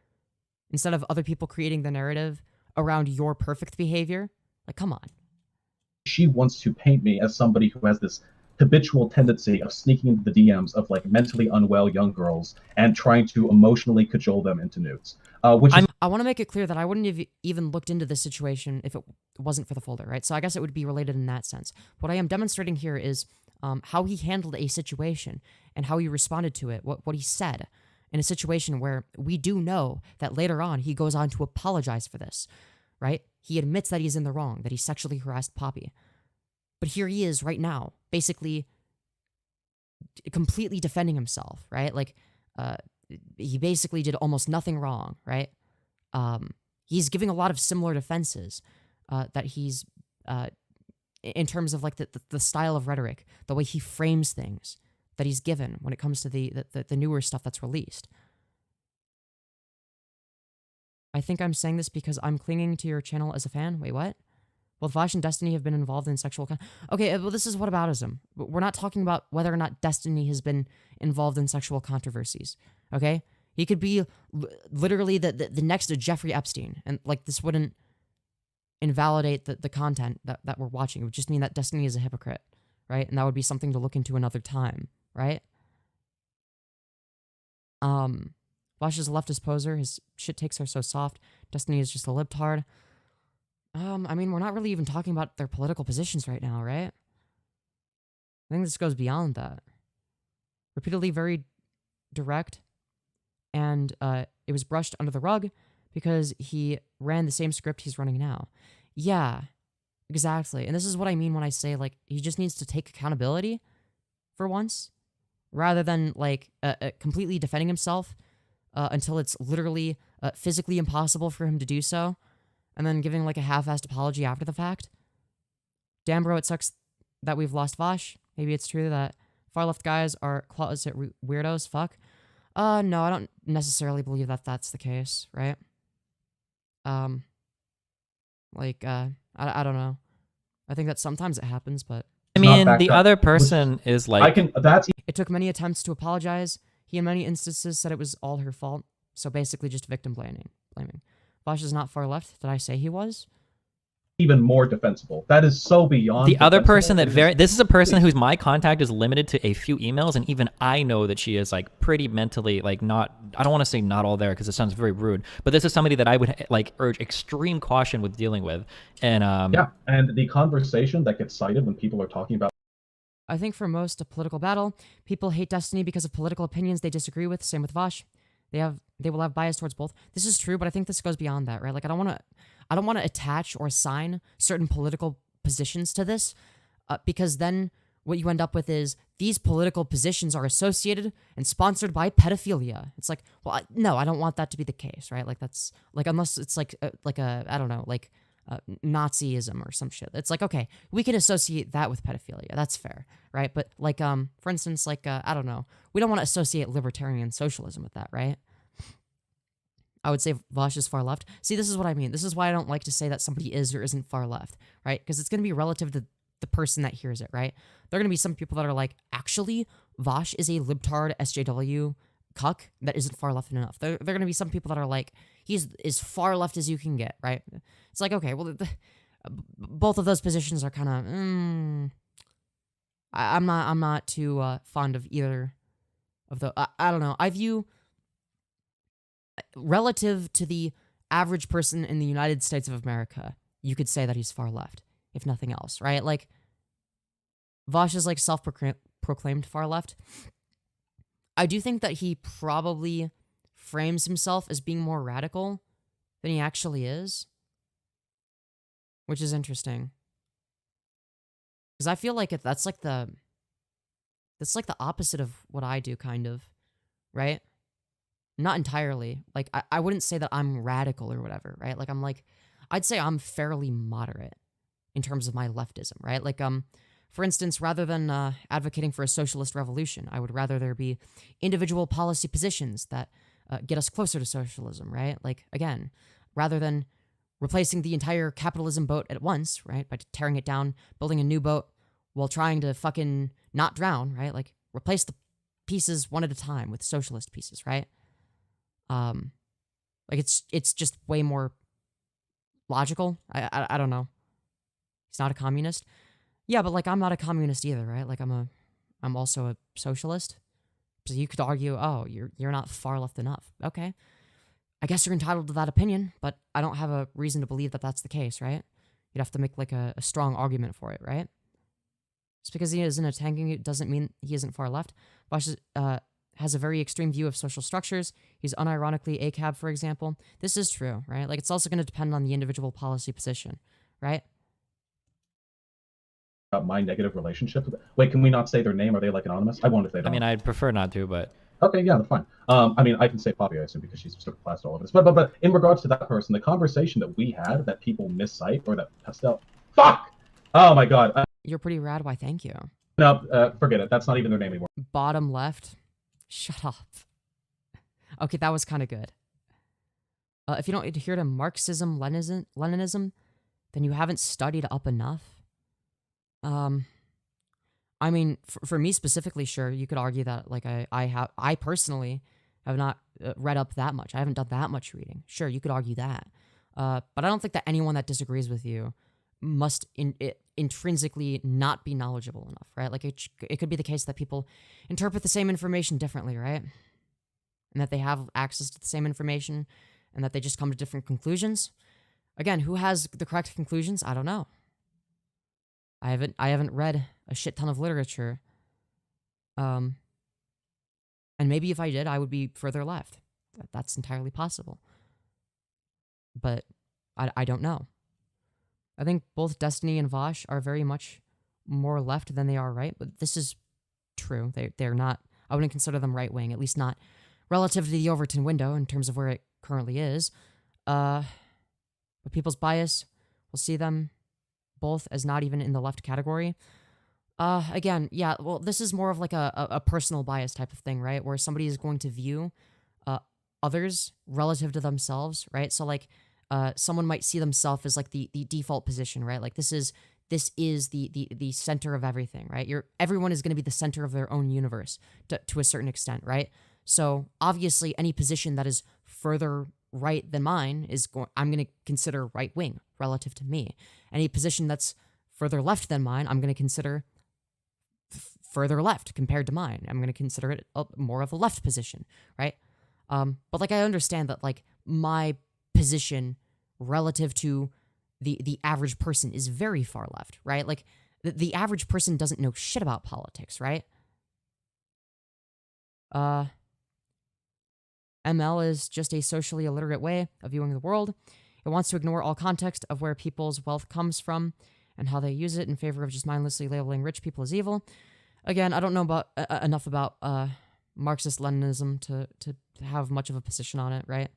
instead of other people creating the narrative around your perfect behavior. Like, come on. she wants to paint me as somebody who has this habitual tendency of sneaking into the DMs of like mentally unwell young girls and trying to emotionally cajole them into nudes. Which is I want to make it clear that I wouldn't have even looked into this situation if it wasn't for the folder, right? So I guess it would be related in that sense. What I am demonstrating here is how he handled a situation and how he responded to it, what he said in a situation where we do know that later on he goes on to apologize for this, right? He admits that he's in the wrong, that he sexually harassed Poppy. But here he is right now, basically completely defending himself, right? Like, he basically did almost nothing wrong, right? He's giving a lot of similar defenses that he's, in terms of like the style of rhetoric, the way he frames things that he's given when it comes to the newer stuff that's released. I think I'm saying this because I'm clinging to your channel as a fan. Wait, what? Both Vaush and Destiny have been involved in sexual... Okay, well, this is whataboutism. We're not talking about whether or not Destiny has been involved in sexual controversies, okay? He could be literally the next Jeffrey Epstein, and, like, this wouldn't invalidate the content that we're watching. It would just mean that Destiny is a hypocrite, right? And that would be something to look into another time, right? Vaush is a leftist poser. His shit takes are so soft. Destiny is just a libtard. I mean, we're not really even talking about their political positions right now, right? I think this goes beyond that. Repeatedly very direct, and it was brushed under the rug because he ran the same script he's running now. Yeah, exactly. And this is what I mean when I say, like, he just needs to take accountability for once, rather than, like, completely defending himself until it's literally physically impossible for him to do so, and then giving, like, a half-assed apology after the fact. Damn, bro, it sucks that we've lost Vaush. Maybe it's true that far-left guys are closet weirdos. Fuck. No, I don't necessarily believe that that's the case, right? Like, I don't know. I think that sometimes it happens, but... I mean, the other person is like... It took many attempts to apologize. He, in many instances, said it was all her fault. So basically just victim blaming. Vaush is not far left. Did I say he was? Even more defensible. That is so beyond the other person defensible. that this is a person whose my contact is limited to a few emails, and even I know that she is like pretty mentally like not, I don't want to say not all there because it sounds very rude, but this is somebody that I would like urge extreme caution with dealing with. And yeah, and the conversation that gets cited when people are talking about, I think for most a political battle, people hate Destiny because of political opinions they disagree with. Same with Vaush. They will have bias towards both. This is true, but I think this goes beyond that, right? Like, I don't want to attach or assign certain political positions to this, because then what you end up with is these political positions are associated and sponsored by pedophilia. It's like, well, no, I don't want that to be the case, right? Like, that's like, unless it's like a I don't know, like Nazism or some shit. It's like, okay, we can associate that with pedophilia. That's fair, right? But like, for instance, like, I don't know, we don't want to associate libertarian socialism with that, right? I would say Vaush is far left. See, this is what I mean. This is why I don't like to say that somebody is or isn't far left, right? Because it's going to be relative to the person that hears it, right? There are going to be some people that are like, actually, Vaush is a libtard SJW cuck that isn't far left enough. There are going to be some people that are like, he's as far left as you can get, right? It's like, okay, well, both of those positions are kind of, I'm not too fond of either of the, I don't know. I view, relative to the average person in the United States of America, you could say that he's far left, if nothing else, right? Like, Vaush is like self-proclaimed far left. I do think that he probably frames himself as being more radical than he actually is, which is interesting. Because I feel like that's like the opposite of what I do, kind of, right? Not entirely. Like, I wouldn't say that I'm radical or whatever, right? Like, I'd say I'm fairly moderate in terms of my leftism, right? Like, for instance, rather than advocating for a socialist revolution, I would rather there be individual policy positions that get us closer to socialism, right? Like, again, rather than replacing the entire capitalism boat at once, right, by tearing it down, building a new boat while trying to fucking not drown, right? Like, replace the pieces one at a time with socialist pieces, right? Like, it's just way more logical. I don't know. He's not a communist. Yeah, but like I'm not a communist either, right? Like I'm also a socialist. So you could argue, oh, you're not far left enough. Okay. I guess you're entitled to that opinion, but I don't have a reason to believe that that's the case, right? You'd have to make like a strong argument for it, right? Just because he isn't attacking it doesn't mean he isn't far left. Vaush has a very extreme view of social structures. He's unironically ACAB, for example. This is true, right? Like, it's also going to depend on the individual policy position, right? My negative relationship. Wait, can we not say their name? Are they like anonymous? I won't if they don't. I mean, I'd prefer not to, but Okay, yeah, that's fine. I mean, I can say Poppy, I assume, because she's sort of classed all of this. But in regards to that person, the conversation that we had that people miscite or that Pastel, fuck! Oh my god. You're pretty rad. Why, thank you. No, forget it. That's not even their name anymore. Bottom left. Shut up. Okay, that was kind of good. If you don't adhere to Marxism, Leninism, then you haven't studied up enough. I mean, for me specifically, sure, you could argue that, like, I personally have not read up that much. I haven't done that much reading. Sure, you could argue that. But I don't think that anyone that disagrees with you must intrinsically not be knowledgeable enough, right? Like, it could be the case that people interpret the same information differently, right? And that they have access to the same information and that they just come to different conclusions. Again, who has the correct conclusions? I don't know. I haven't read a shit ton of literature. And maybe if I did, I would be further left. That's entirely possible. But I don't know. I think both Destiny and Vaush are very much more left than they are right, but this is true. They're not, I wouldn't consider them right-wing, at least not relative to the Overton window in terms of where it currently is. But people's bias, we'll see them both as not even in the left category. Again, yeah, well, this is more of like a personal bias type of thing, right? Where somebody is going to view others relative to themselves, right? So like, someone might see themselves as like the default position, right? Like this is the center of everything, right? Everyone is going to be the center of their own universe to a certain extent, right? So obviously any position that is further right than mine I'm going to consider right wing relative to me. Any position that's further left than mine, I'm going to consider further left compared to mine. I'm going to consider it more of a left position, right? But like I understand that like my position relative to the average person is very far left, right? Like the average person doesn't know shit about politics, right? ML is just a socially illiterate way of viewing the world. It wants to ignore all context of where people's wealth comes from and how they use it in favor of just mindlessly labeling rich people as evil. Again, I don't know about enough about Marxist-Leninism to have much of a position on it, right?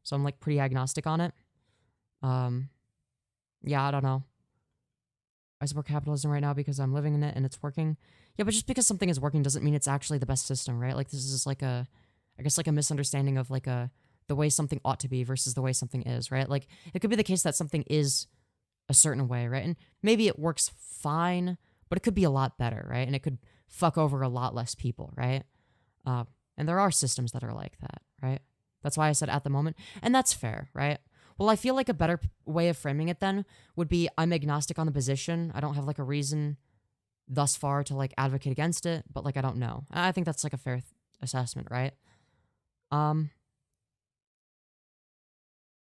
So I'm like pretty agnostic on it. Yeah, I don't know. I support capitalism right now because I'm living in it and it's working. Yeah, but just because something is working doesn't mean it's actually the best system, right? Like this is like I guess like a misunderstanding of like the way something ought to be versus the way something is, right? Like it could be the case that something is a certain way, right? And maybe it works fine, but it could be a lot better, right? And it could fuck over a lot less people, right? And there are systems that are like that, right? That's why I said at the moment, and that's fair, right? Well, I feel like a better way of framing it then would be I'm agnostic on the position. I don't have like a reason thus far to like advocate against it, but like I don't know. I think that's like a fair assessment, right?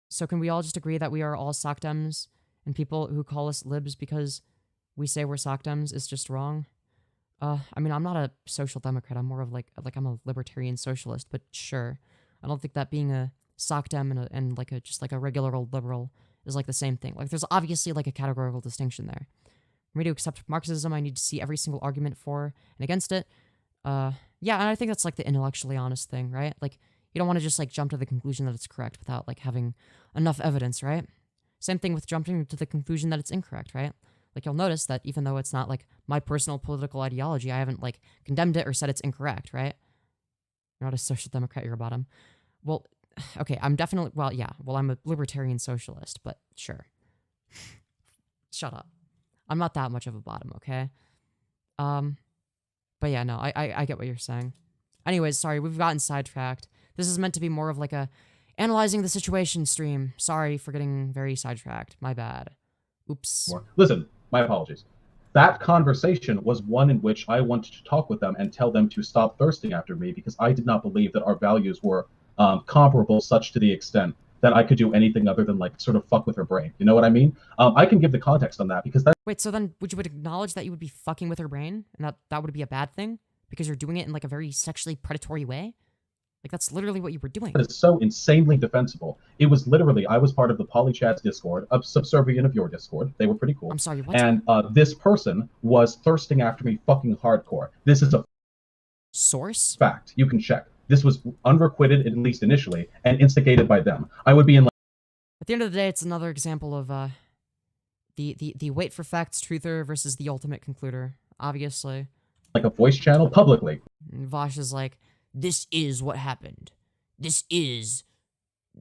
So can we all just agree that we are all sockdems and people who call us libs because we say we're sockdems is just wrong? I mean, I'm not a social democrat. I'm more of like I'm a libertarian socialist, but sure. I don't think that being a sockdem and like just like a regular old liberal is like the same thing. Like there's obviously like a categorical distinction there. For me to accept Marxism, I need to see every single argument for and against it. Yeah, and I think that's like the intellectually honest thing, right? Like you don't want to just like jump to the conclusion that it's correct without like having enough evidence, right? Same thing with jumping to the conclusion that it's incorrect, right? Like you'll notice that even though it's not like my personal political ideology, I haven't like condemned it or said it's incorrect, right? You're not a social democrat, you're a bottom. Well, okay, I'm definitely, well, yeah, well, I'm a libertarian socialist, but sure. Shut up. I'm not that much of a bottom, okay? But yeah, no, I get what you're saying. Anyways, sorry, we've gotten sidetracked. This is meant to be more of like a analyzing the situation stream. Sorry for getting very sidetracked. My bad. Oops. Listen, My apologies. That conversation was one in which I wanted to talk with them and tell them to stop thirsting after me because I did not believe that our values were comparable such to the extent that I could do anything other than like sort of fuck with her brain. You know what I mean? I can give the context on that because that's Wait, so then would you acknowledge that you would be fucking with her brain and that would be a bad thing because you're doing it in like a very sexually predatory way? Like that's literally what you were doing. so insanely defensible. It was literally, I was part of the Polychat's Discord, a subservient of your Discord. They were pretty cool. I'm sorry, what? And this person was thirsting after me fucking hardcore. This is a Source? fact. You can check. This was unrequited, at least initially, and instigated by them. I would be in like At the end of the day, it's another example of the wait for facts truther versus the ultimate concluder, obviously. like a voice channel publicly. And Vaush is like, this is what happened. This is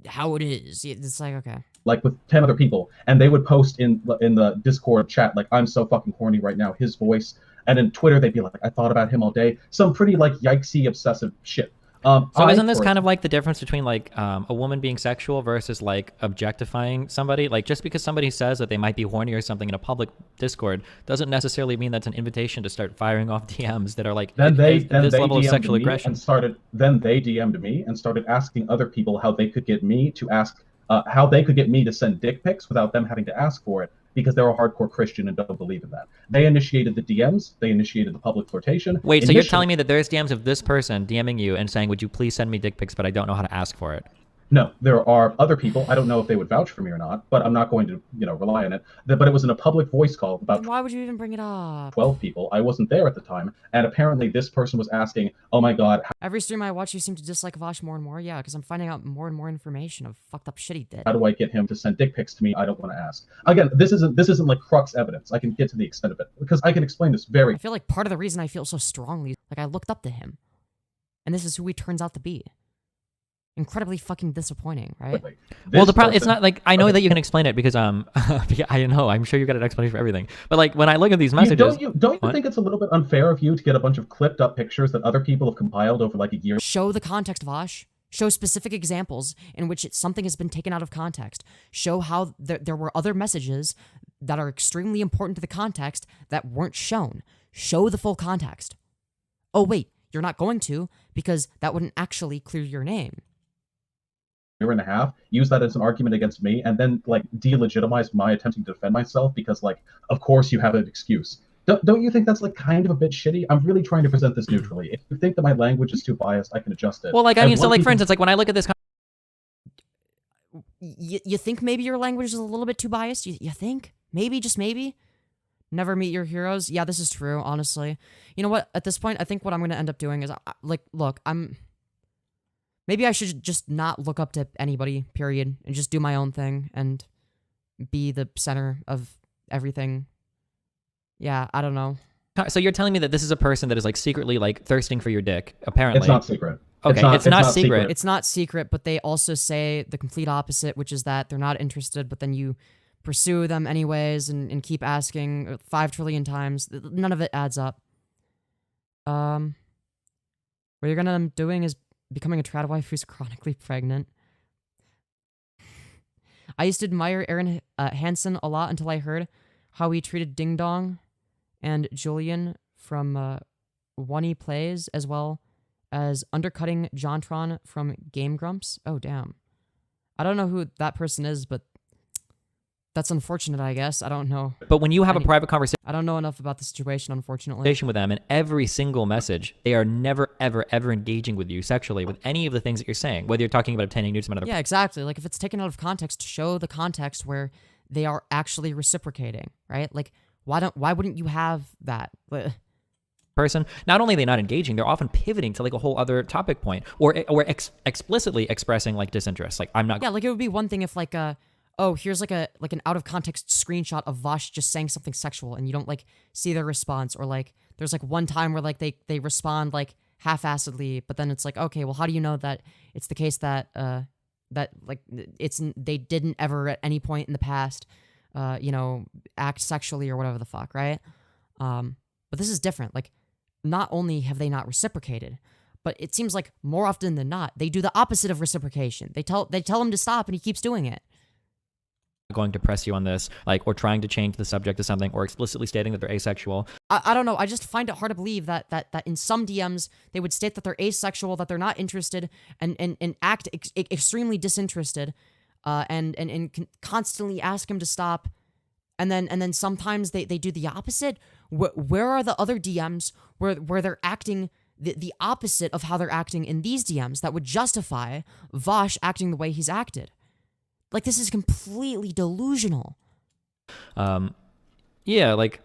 how it is. It's like, okay. Like with 10 other people, and they would post in the Discord chat like, I'm so fucking horny right now, his voice. And in Twitter, they'd be like, I thought about him all day. Some pretty like yikesy obsessive shit. So isn't this kind of like the difference between like a woman being sexual versus like objectifying somebody? Like just because somebody says that they might be horny or something in a public Discord doesn't necessarily mean that's an invitation to start firing off DMs that are like then they this level of DM'd sexual me aggression. and started. Then they DM'd me and started asking other people how they could get me to ask how they could get me to send dick pics without them having to ask for it because they're a hardcore Christian and don't believe in that. They initiated the DMs. They initiated the public flirtation. Wait, so you're telling me that there's DMs of this person DMing you and saying, would you please send me dick pics, but I don't know how to ask for it? No, there are other people. I don't know if they would vouch for me or not, but I'm not going to, rely on it. But it was in a public voice call of about Why would you even bring it up? 12 people. I wasn't there at the time. And apparently this person was asking, oh my God. Every stream I watch, you seem to dislike Vaush more and more. Yeah, because I'm finding out more and more information of fucked up shit he did. How do I get him to send dick pics to me? I don't want to ask. Again, this isn't like crux evidence. I can get to the extent of it because I can explain this very. I feel like part of the reason I feel so strongly, like I looked up to him. And this is who he turns out to be. Incredibly fucking disappointing, right? Well, the problem, it's not like, I know that you can explain it because, yeah, I know, I'm sure you got an explanation for everything. But like, when I look at these messages. Don't you think it's a little bit unfair of you to get a bunch of clipped up pictures that other people have compiled over like a year? Show the context, Vaush. Show specific examples in which something has been taken out of context. Show how there were other messages that are extremely important to the context that weren't shown. Show the full context. Oh, wait, you're not going to because that wouldn't actually clear your name. Year and a half, use that as an argument against me, and then like delegitimize my attempting to defend myself because like, of course you have an excuse. Don't you think that's like kind of a bit shitty? I'm really trying to present this neutrally. If you think that my language is too biased, I can adjust it. Well, like, I mean, so like, for instance, like when I look at this. You think maybe your language is a little bit too biased? You think? Maybe, just maybe? Never meet your heroes? Yeah, this is true, honestly. You know what? At this point, I think what I'm going to end up doing is, like, look, maybe I should just not look up to anybody, period, and just do my own thing and be the center of everything. Yeah, I don't know. So you're telling me that this is a person that is like secretly like thirsting for your dick, apparently. It's not secret. Okay, it's not secret. It's not secret, but they also say the complete opposite, which is that they're not interested, but then you pursue them anyways and keep asking 5 trillion times. None of it adds up. What you're gonna end up doing is becoming a trad wife who's chronically pregnant. I used to admire Aaron Hansen a lot until I heard how he treated Ding Dong and Julian from One E Plays, as well as undercutting Jontron from Game Grumps. Oh, damn. I don't know who that person is, but that's unfortunate, I guess. I don't know. But when you have a private conversation, I don't know enough about the situation, unfortunately. With them, and every single message, they are never, ever, ever engaging with you sexually with any of the things that you're saying, whether you're talking about obtaining nudes from another. Yeah, exactly. Like, if it's taken out of context, show the context where they are actually reciprocating, right? Like, why wouldn't you have that? Person, not only are they not engaging, they're often pivoting to like a whole other topic point, or explicitly expressing like disinterest. Like, I'm not. Yeah, like it would be one thing if like oh, here's like an out of context screenshot of Vaush just saying something sexual, and you don't like see their response, or like there's like one time where like they respond like half-assedly, but then it's like, okay, well, how do you know that it's the case that that like they didn't ever at any point in the past act sexually or whatever the fuck, right? But this is different. Like, not only have they not reciprocated, but it seems like more often than not they do the opposite of reciprocation. They tell him to stop, and he keeps doing it. going to press you on this, like, or trying to change the subject to something, or explicitly stating that they're asexual. I don't know. I just find it hard to believe that in some DMs they would state that they're asexual, that they're not interested, and act extremely disinterested, and constantly ask him to stop, and then sometimes they do the opposite. Where are the other DMs where they're acting the opposite of how they're acting in these DMs that would justify Vaush acting the way he's acted? Like, this is completely delusional. Yeah, like,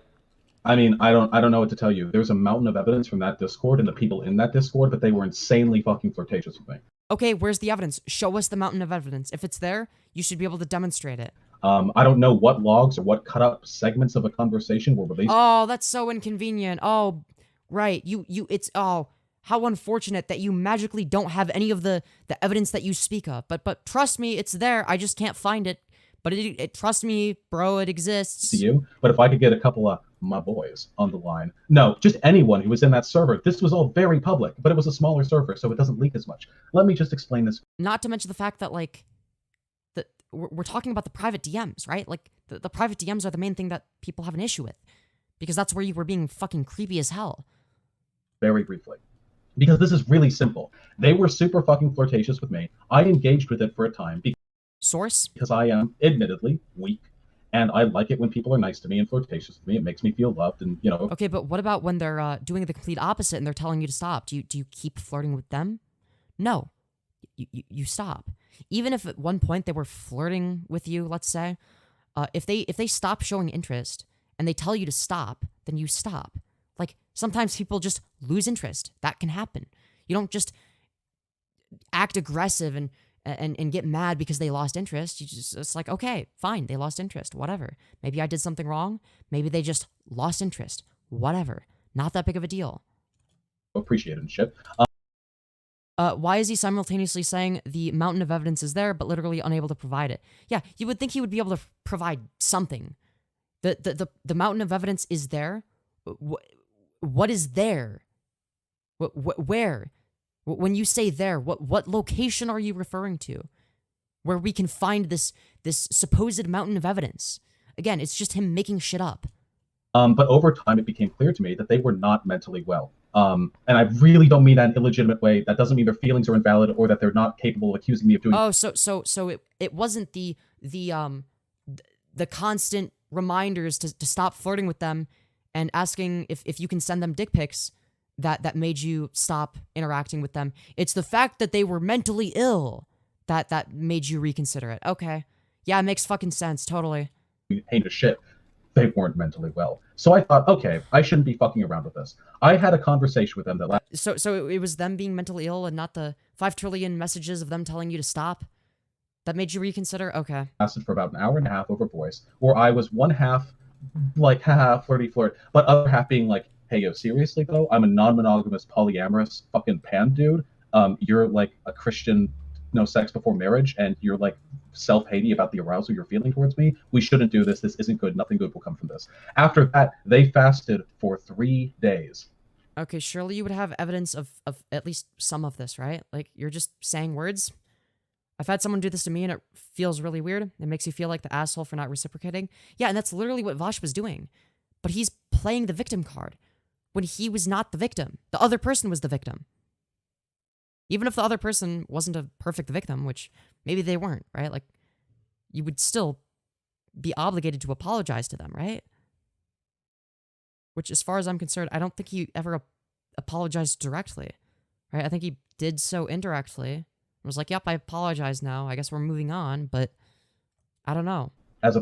I mean, I don't know what to tell you. There's a mountain of evidence from that Discord and the people in that Discord that they were insanely fucking flirtatious with me. Okay, where's the evidence? Show us the mountain of evidence. If it's there, you should be able to demonstrate it. I don't know what logs or what cut up segments of a conversation were released. Oh, that's so inconvenient. Oh, right. Oh, how unfortunate that you magically don't have any of the evidence that you speak of. But trust me, it's there. I just can't find it. But trust me, bro, it exists. To you, but if I could get a couple of my boys on the line, no, just anyone who was in that server. This was all very public, but it was a smaller server, so it doesn't leak as much. Let me just explain this. Not to mention the fact that, like, we're talking about the private DMs, right? Like, the private DMs are the main thing that people have an issue with, because that's where you were being fucking creepy as hell. Very briefly, because this is really simple. They were super fucking flirtatious with me. I engaged with it for a time. Source? Because I am, admittedly, weak, and I like it when people are nice to me and flirtatious with me. It makes me feel loved, and, you know... Okay, but what about when they're doing the complete opposite and they're telling you to stop? Do you keep flirting with them? No. You stop. Even if at one point they were flirting with you, let's say, if they stop showing interest and they tell you to stop, then you stop. Like, sometimes people just lose interest. That can happen. You don't just act aggressive and get mad because they lost interest. It's like, okay, fine, they lost interest, whatever. Maybe I did something wrong. Maybe they just lost interest, whatever. Not that big of a deal. Appreciate it and shit. Why is he simultaneously saying the mountain of evidence is there, but literally unable to provide it? Yeah, you would think he would be able to provide something. The mountain of evidence is there. What is there? Where? When you say there, what location are you referring to? Where we can find this supposed mountain of evidence? Again, it's just him making shit up. But over time, it became clear to me that they were not mentally well. And I really don't mean that in an illegitimate way. That doesn't mean their feelings are invalid or that they're not capable of accusing me of doing. Oh, so it wasn't the constant reminders to stop flirting with them and asking if you can send them dick pics that made you stop interacting with them. It's the fact that they were mentally ill that made you reconsider it. Okay. Yeah, it makes fucking sense. Totally. Heinous shit. They weren't mentally well. So I thought, okay, I shouldn't be fucking around with this. I had a conversation with them that lasted... So it was them being mentally ill and not the 5 trillion messages of them telling you to stop that made you reconsider? Okay. Lasted for about an hour and a half over voice, where I was one half like, haha, flirty flirt, but other half being like, hey, yo, seriously though? I'm a non-monogamous, polyamorous fucking pan dude. You're like a Christian, no sex before marriage, and you're like self-hating about the arousal you're feeling towards me. We shouldn't do this. This isn't good. Nothing good will come from this. After that, they fasted for 3 days. Okay, surely you would have evidence of at least some of this, right? Like, you're just saying words? I've had someone do this to me and it feels really weird. It makes you feel like the asshole for not reciprocating. Yeah, and that's literally what Vaush was doing. But he's playing the victim card when he was not the victim. The other person was the victim. Even if the other person wasn't a perfect victim, which maybe they weren't, right? Like, you would still be obligated to apologize to them, right? Which, as far as I'm concerned, I don't think he ever apologized directly, right? I think he did so indirectly. I was like, yep, I apologize now. I guess we're moving on, but I don't know.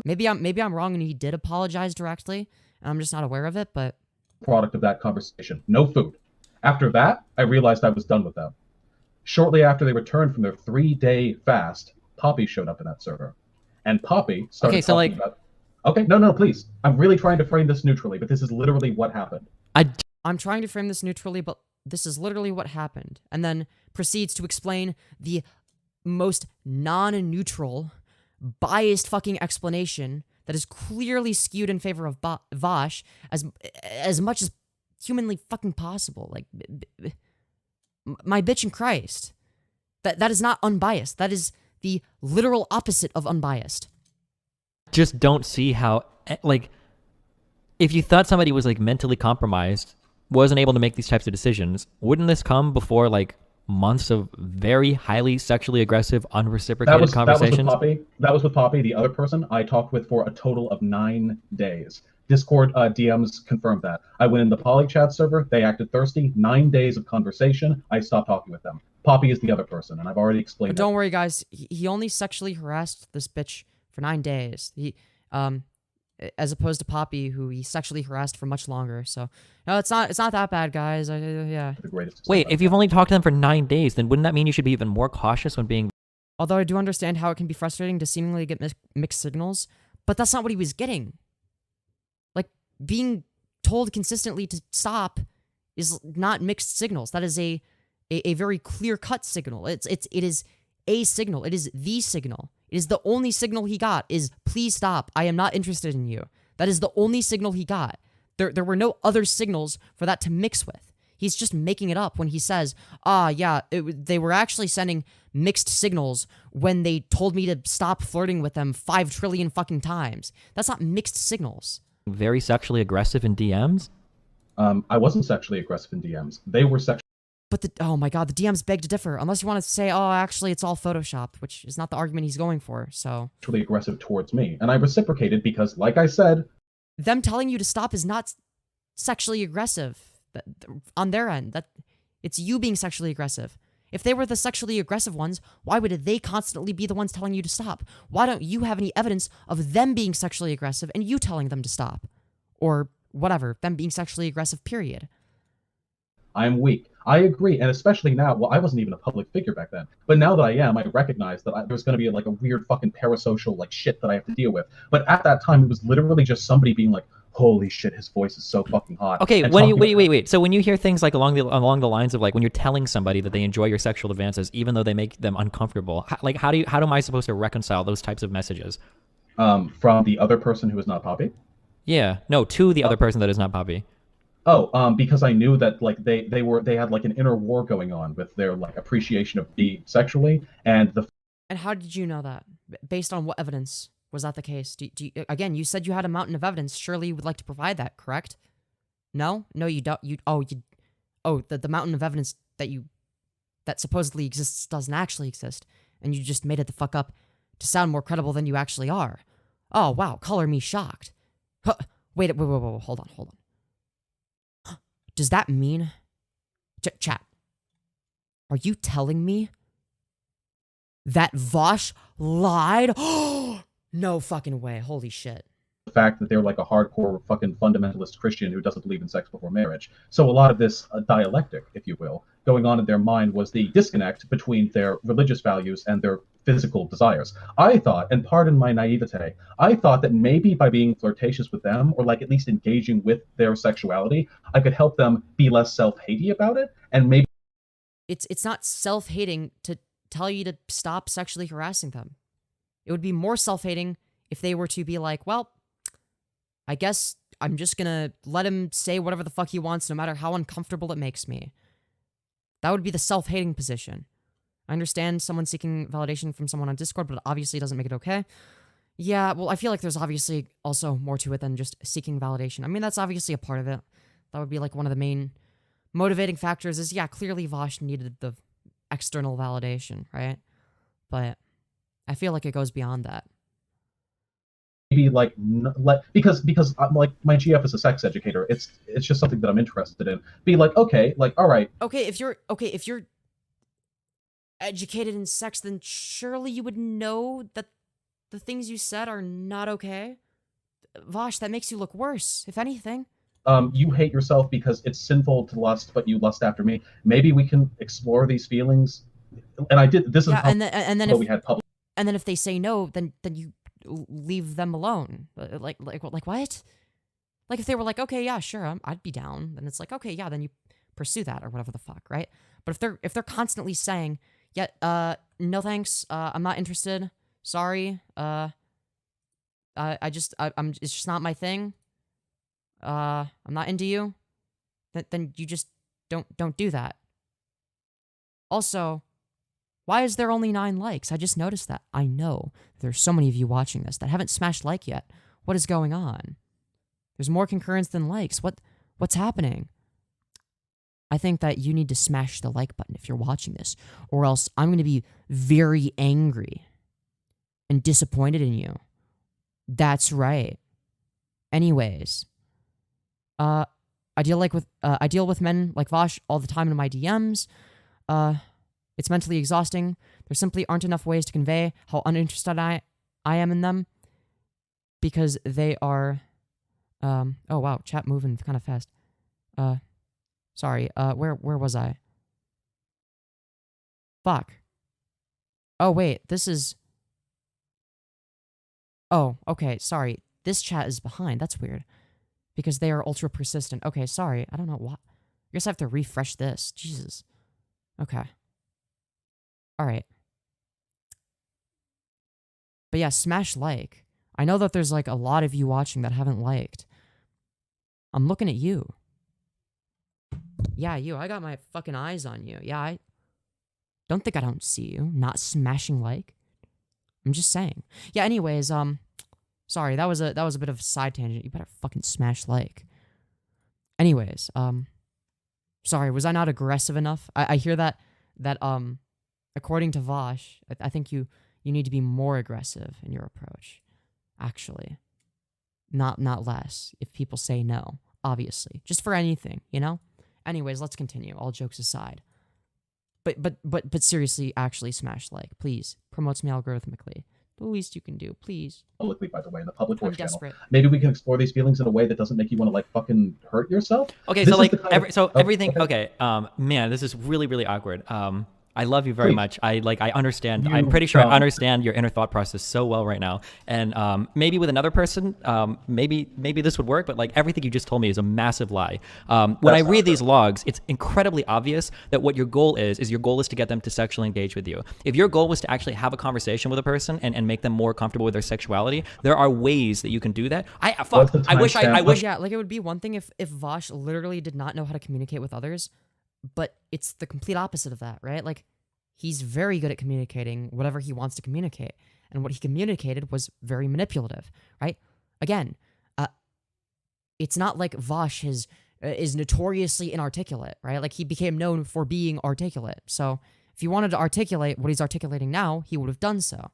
Maybe I'm wrong and he did apologize directly, and I'm just not aware of it, but... Product of that conversation. No food. After that, I realized I was done with them. Shortly after they returned from their 3-day fast, Poppy showed up in that server. And Poppy started talking about... Okay, no, please. I'm really trying to frame this neutrally, but this is literally what happened. I'm trying to frame this neutrally, but this is literally what happened. And then proceeds to explain the most non-neutral, biased fucking explanation that is clearly skewed in favor of Vaush as much as humanly fucking possible. Like, my bitch in Christ. That is not unbiased. That is the literal opposite of unbiased. Just don't see how, like, if you thought somebody was like mentally compromised, wasn't able to make these types of decisions, wouldn't this come before like months of very highly sexually aggressive, unreciprocated conversations? That was with Poppy, the other person I talked with for a total of 9 days. Discord DMs confirmed that. I went in the poly chat server, they acted thirsty, 9 days of conversation, I stopped talking with them. Poppy is the other person, and I've already explained But don't worry, guys. He only sexually harassed this bitch for 9 days. As opposed to Poppy, who he sexually harassed for much longer. So no, it's not that bad, guys. Yeah. The greatest. Wait, if you've only talked to them for 9 days, then wouldn't that mean you should be even more cautious when being? Although I do understand how it can be frustrating to seemingly get mixed signals, but that's not what he was getting. Like, being told consistently to stop is not mixed signals. That is a very clear-cut signal. It is a signal. It is the signal. It is the only signal he got is, please stop. I am not interested in you. That is the only signal he got. There were no other signals for that to mix with. He's just making it up when he says, yeah, they were actually sending mixed signals when they told me to stop flirting with them 5 trillion fucking times. That's not mixed signals. Very sexually aggressive in DMs? I wasn't sexually aggressive in DMs. They were sexually. But oh my god, the DMs beg to differ. Unless you want to say, oh, actually, it's all photoshopped, which is not the argument he's going for, so. Actually aggressive towards me. And I reciprocated because, like I said... Them telling you to stop is not sexually aggressive on their end. It's you being sexually aggressive. If they were the sexually aggressive ones, why would they constantly be the ones telling you to stop? Why don't you have any evidence of them being sexually aggressive and you telling them to stop? Or whatever, them being sexually aggressive, period. I'm weak. I agree, and especially now, well, I wasn't even a public figure back then, but now that I am, I recognize that there's going to be like a weird fucking parasocial like shit that I have to deal with. But at that time, it was literally just somebody being like, holy shit, his voice is so fucking hot. Okay, wait. So when you hear things like along the lines of like when you're telling somebody that they enjoy your sexual advances, even though they make them uncomfortable, how am I supposed to reconcile those types of messages? From the other person who is not Poppy? Yeah, no, to the other person that is not Poppy. Oh, because I knew that like they had like an inner war going on with their like appreciation of me sexually and the. And how did you know that? Based on what evidence was that the case? Again, you said you had a mountain of evidence. Surely you would like to provide that, correct? No, you don't. The mountain of evidence that supposedly exists doesn't actually exist, and you just made it the fuck up to sound more credible than you actually are. Oh wow, color me shocked. Huh. Wait, hold on. Does that mean... Chat. Are you telling me that Vaush lied? No fucking way. Holy shit. The fact that they're like a hardcore fucking fundamentalist Christian who doesn't believe in sex before marriage. So a lot of this dialectic, if you will, going on in their mind was the disconnect between their religious values and their physical desires. I thought, and pardon my naivete, I thought that maybe by being flirtatious with them, or like at least engaging with their sexuality, I could help them be less self-hating about it, and maybe... It's not self-hating to tell you to stop sexually harassing them. It would be more self-hating if they were to be like, well, I guess I'm just gonna let him say whatever the fuck he wants no matter how uncomfortable it makes me. That would be the self-hating position. I understand someone seeking validation from someone on Discord, but it obviously doesn't make it okay. Yeah, well, I feel like there's obviously also more to it than just seeking validation. I mean, that's obviously a part of it. That would be like one of the main motivating factors is, yeah, clearly Vaush needed the external validation, right? But I feel like it goes beyond that. Maybe like because I'm like my GF is a sex educator. It's just something that I'm interested in. Be like, okay, like all right. Okay, if you're educated in sex, then surely you would know that the things you said are not okay. Vaush, that makes you look worse, if anything. You hate yourself because it's sinful to lust, but you lust after me. Maybe we can explore these feelings. And I did. This is yeah, how and then we had public. And then if they say no, then you leave them alone. Like what? Like if they were like, okay, yeah, sure, I'd be down. Then it's like, okay, yeah, then you pursue that or whatever the fuck, right? But if they're constantly saying, yeah, no thanks, I'm not interested. Sorry, it's just not my thing. I'm not into you. Then you just don't do that. Also, Why is there only 9 likes? I just noticed that. I know there's so many of you watching this that haven't smashed like yet. What is going on? There's more concurrence than likes. What's happening? I think that you need to smash the like button if you're watching this, or else I'm going to be very angry and disappointed in you. That's right. Anyways, I deal with men like Vaush all the time in my DMs. It's mentally exhausting. There simply aren't enough ways to convey how uninterested I am in them, because they are. Oh wow, chat moving kind of fast. Sorry. Where was I? Fuck. Oh wait, this is. Oh, okay. Sorry. This chat is behind. That's weird. Because they are ultra persistent. Okay, sorry. I don't know what. I guess I have to refresh this. Jesus. Okay. Alright. But yeah, smash like. I know that there's like a lot of you watching that haven't liked. I'm looking at you. Yeah, you. I got my fucking eyes on you. Yeah, I don't think I don't see you not smashing like. I'm just saying. Yeah, anyways, sorry, that was a bit of a side tangent. You better fucking smash like. Anyways, sorry, was I not aggressive enough? I hear that according to Vaush, I think you need to be more aggressive in your approach. Actually. Not less, if people say no, obviously. Just for anything, you know? Anyways, let's continue, all jokes aside. But seriously, actually smash like, please. Promotes me algorithmically. The least you can do, please. Publicly, by the way, in the public I'm Vaush channel. desperate. Maybe we can explore these feelings in a way that doesn't make you want to like fucking hurt yourself. Okay, This so is like the kind of- everything. okay. Okay, man, this is really really awkward. I love you very Please. much. I understand. You I'm pretty sure I don't. understand your inner thought process so well right now. And maybe with another person, maybe this would work. But like everything you just told me is a massive lie. When I read these logs, it's incredibly obvious that what your goal is your goal is to get them to sexually engage with you. If your goal was to actually have a conversation with a person and make them more comfortable with their sexuality, there are ways that you can do that. I wish. Yeah, like it would be one thing if Vaush literally did not know how to communicate with others, but it's the complete opposite of that, right? Like, he's very good at communicating whatever he wants to communicate, and what he communicated was very manipulative, right? Again, it's not like Vaush is notoriously inarticulate, right? Like, he became known for being articulate. So if he wanted to articulate what he's articulating now, he would have done so.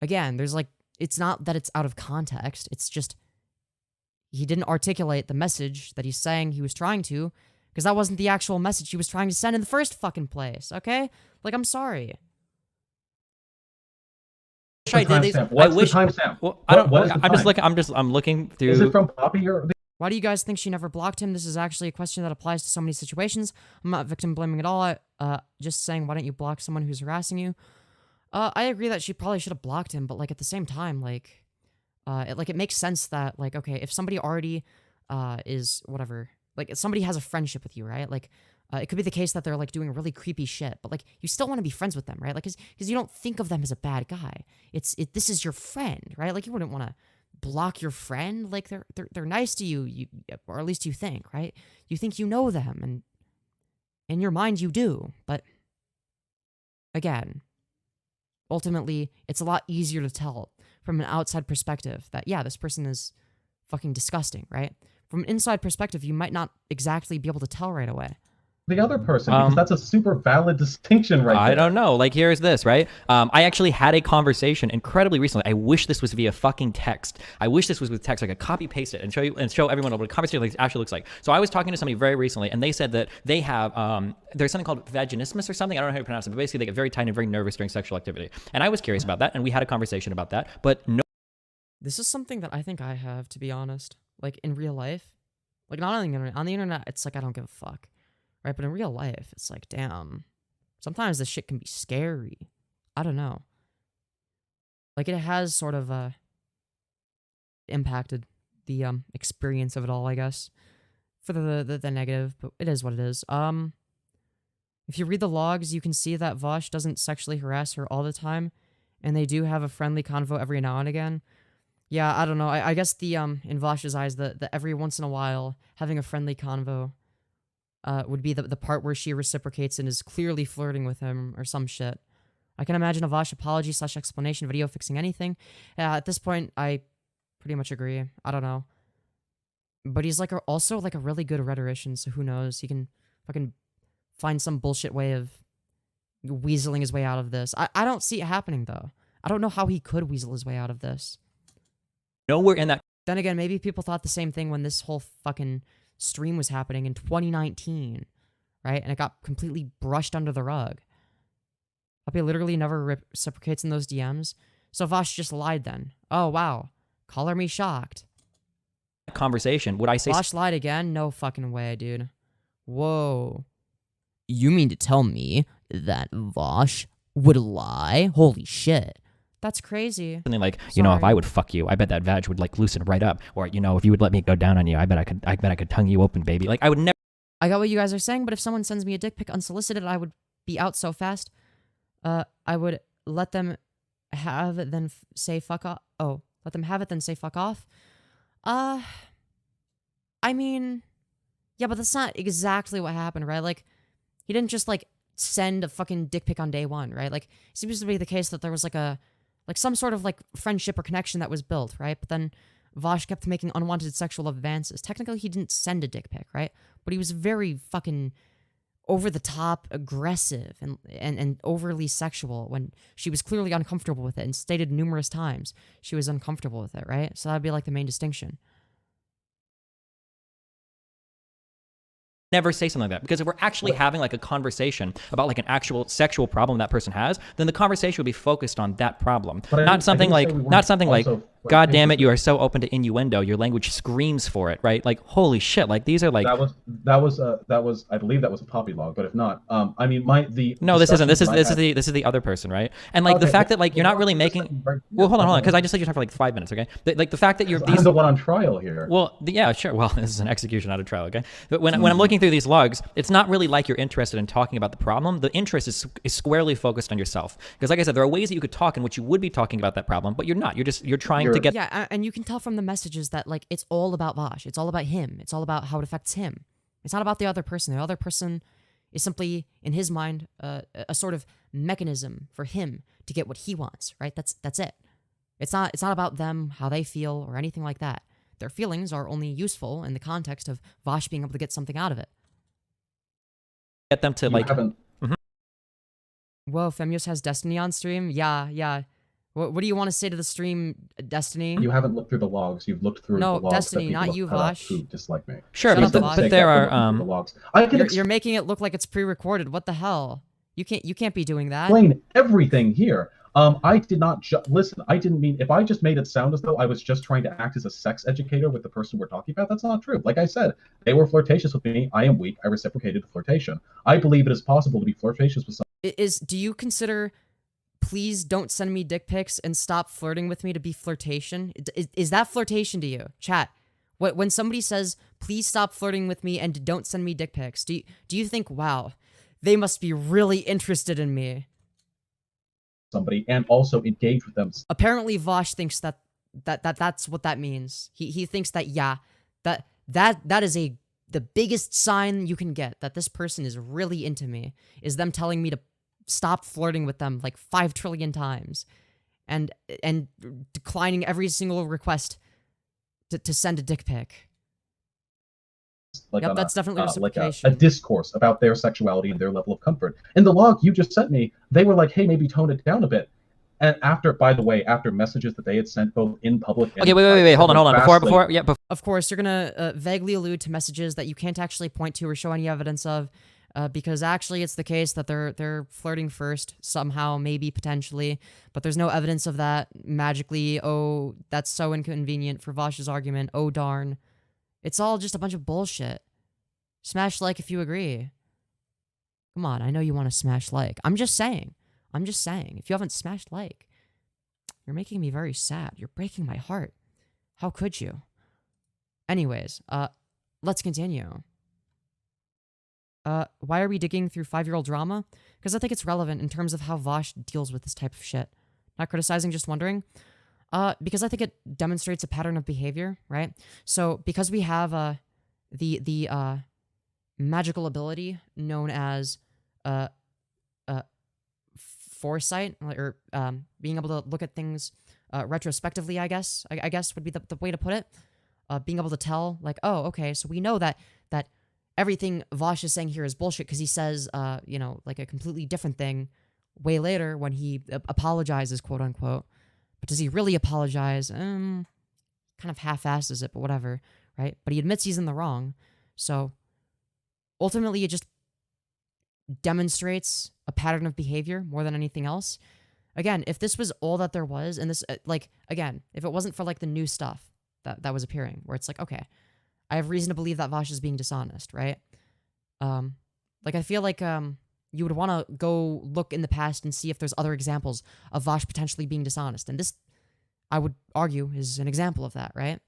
Again, there's like, it's not that it's out of context. It's just he didn't articulate the message that he's saying he was trying to, because that wasn't the actual message he was trying to send in the first fucking place, okay? Like, I'm sorry. What's the timestamp? Well, What is the I'm just time? looking. I'm looking through. Is it from Poppy or? Why do you guys think she never blocked him? This is actually a question that applies to so many situations. I'm not victim blaming at all. Just saying, why don't you block someone who's harassing you? I agree that she probably should have blocked him, but like at the same time, it makes sense that like, okay, if somebody already is whatever, like if somebody has a friendship with you, right? Like it could be the case that they're like doing really creepy shit, but like you still want to be friends with them, right? Like because you don't think of them as a bad guy. This is your friend, right? Like you wouldn't want to block your friend. Like they're nice to you, or at least you think, right? You think you know them, and in your mind you do, but again, ultimately it's a lot easier to tell from an outside perspective that yeah, this person is fucking disgusting, right? From an inside perspective, you might not exactly be able to tell right away. The other person, because that's a super valid distinction right there. I don't know. Like, here's this, right? I actually had a conversation incredibly recently. I wish this was via fucking text. I wish this was with text. I could copy paste it and show everyone what a conversation actually looks like. So I was talking to somebody very recently, and they said that they have there's something called vaginismus or something. I don't know how to pronounce it, but basically they get very tight and very nervous during sexual activity. And I was curious about that, and we had a conversation about that. But no. This is something that I think I have, to be honest. Like in real life, like not on the internet. On the internet, it's like I don't give a fuck. Right, but in real life, it's like, damn, sometimes this shit can be scary. I don't know. Like, it has sort of impacted the experience of it all, I guess, for the negative, but it is what it is. If you read the logs, you can see that Vaush doesn't sexually harass her all the time, and they do have a friendly convo every now and again. Yeah, I don't know. I guess the in Vaush's eyes, the every once in a while having a friendly convo would be the part where she reciprocates and is clearly flirting with him or some shit. I can imagine a Vaush apology / explanation video fixing anything. At this point, I pretty much agree. I don't know. But he's like also like a really good rhetorician, so who knows? He can fucking find some bullshit way of weaseling his way out of this. I don't see it happening, though. I don't know how he could weasel his way out of this. Nowhere in that Then again, maybe people thought the same thing when this whole fucking stream was happening in 2019, right? And it got completely brushed under the rug. Puppy literally never reciprocates in those DMs. So Vaush just lied then. Oh, wow. Color me shocked. conversation, would I say Vaush lied again? No fucking way, dude. Whoa. You mean to tell me that Vaush would lie? Holy shit. That's crazy. something like, you know, if Sorry. I would fuck you, I bet that vag would like loosen right up. Or, you know, if you would let me go down on you, I bet I could tongue you open, baby. Like, I would never I got what you guys are saying, but if someone sends me a dick pic unsolicited, I would be out so fast. I would let them have it, then say fuck off. Oh, let them have it, then say fuck off. I mean, yeah, but that's not exactly what happened, right? Like, he didn't just like send a fucking dick pic on day one, right? Like, it seems to be the case that there was like some sort of like friendship or connection that was built, right? But then Vaush kept making unwanted sexual advances. Technically, he didn't send a dick pic, right? But he was very fucking over the top, aggressive, and overly sexual when she was clearly uncomfortable with it and stated numerous times she was uncomfortable with it, right? So that'd be like the main distinction. never say something like that, because if we're actually having like a conversation about like an actual sexual problem that person has, then the conversation would be focused on that problem, not something like God damn it, you are so open to innuendo, your language screams for it, right? Like, holy shit, like these are like that was I believe that was a poppy log, but if not, I mean no, this isn't. This is the other person, right? And like the fact that like you're not really making well, hold on, because I just let you talk for like 5 minutes, okay? Like the fact that you're I'm the one on trial here. Well, yeah, sure. Well, this is an execution, not a trial, okay? But when I'm looking through these logs, it's not really like you're interested in talking about the problem. The interest is squarely focused on yourself. Because like I said, there are ways that you could talk in which you would be talking about that problem, but you're not. You're trying to get... Yeah, and you can tell from the messages that like it's all about Vaush. It's all about him. It's all about how it affects him. It's not about the other person. The other person is simply, in his mind, a sort of mechanism for him to get what he wants, right? That's it. It's not about them, how they feel, or anything like that. Their feelings are only useful in the context of Vaush being able to get something out of it. Get them to like... Whoa, Femyoz has Destiny on stream? Yeah. What do you want to say to the stream, Destiny? You haven't looked through the logs. You've looked through the logs. No, Destiny, not you, Vaush. Who dislike me. Sure, but there are... The logs. You're making it look like it's pre-recorded. What the hell? You can't be doing that. Explain everything here. I did not listen. I didn't mean, if I just made it sound as though I was just trying to act as a sex educator with the person we're talking about, that's not true. Like I said, they were flirtatious with me. I am weak. I reciprocated the flirtation. I believe it is possible to be flirtatious with someone. Do you consider please don't send me dick pics and stop flirting with me to be flirtation? Is that flirtation to you? Chat. When somebody says, please stop flirting with me and don't send me dick pics, do you think, wow, they must be really interested in me? Somebody and also engage with them. Apparently Vaush thinks that's what that means. He thinks that, yeah, that is the biggest sign you can get that this person is really into me, is them telling me to stop flirting with them like 5 trillion times and declining every single request to send a dick pic. Like yep, that's definitely reciprocation. Like a discourse about their sexuality and their level of comfort. In the log you just sent me, they were like, hey, maybe tone it down a bit. And after messages that they had sent both in public and... Okay, wait, hold on. Before. Of course, you're gonna vaguely allude to messages that you can't actually point to or show any evidence of, because actually it's the case that they're flirting first, somehow, maybe, potentially, but there's no evidence of that magically. Oh, that's so inconvenient for Vaush's argument. Oh, darn. It's all just a bunch of bullshit. Smash like if you agree. Come on, I know you want to smash like. I'm just saying. If you haven't smashed like, you're making me very sad. You're breaking my heart. How could you? Anyways, let's continue. Why are we digging through 5-year-old drama? Because I think it's relevant in terms of how Vaush deals with this type of shit. Not criticizing, just wondering. Because I think it demonstrates a pattern of behavior, right? So because we have the magical ability known as foresight, or being able to look at things retrospectively, I guess would be the way to put it. Being able to tell, like, oh, okay, so we know that everything Vaush is saying here is bullshit, because he says, you know, like a completely different thing way later when he apologizes, quote unquote. But does he really apologize? Kind of half-asses it, but whatever, right? But he admits he's in the wrong. So ultimately, it just demonstrates a pattern of behavior more than anything else. Again, if this was all that there was, and this, like, again, if it wasn't for, like, the new stuff that was appearing, where it's like, okay, I have reason to believe that Vaush is being dishonest, right? Like, I feel like, you would want to go look in the past and see if there's other examples of Vaush potentially being dishonest. And this, I would argue, is an example of that, right?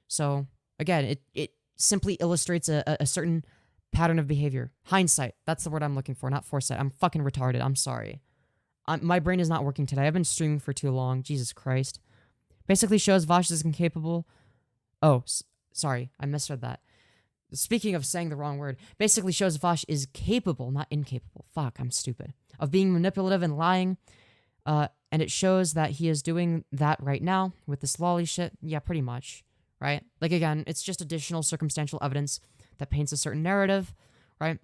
So, again, it simply illustrates a certain pattern of behavior. Hindsight, that's the word I'm looking for, not foresight. I'm fucking retarded. I'm sorry. My brain is not working today. I've been streaming for too long. Jesus Christ. Basically shows Vaush is incapable. Oh, sorry. I misread that. Speaking of saying the wrong word, basically shows Vaush is capable, not incapable. Fuck, I'm stupid. Of being manipulative and lying. And it shows that he is doing that right now with this lolly shit. Yeah, pretty much. Right? Like, again, it's just additional circumstantial evidence that paints a certain narrative, right?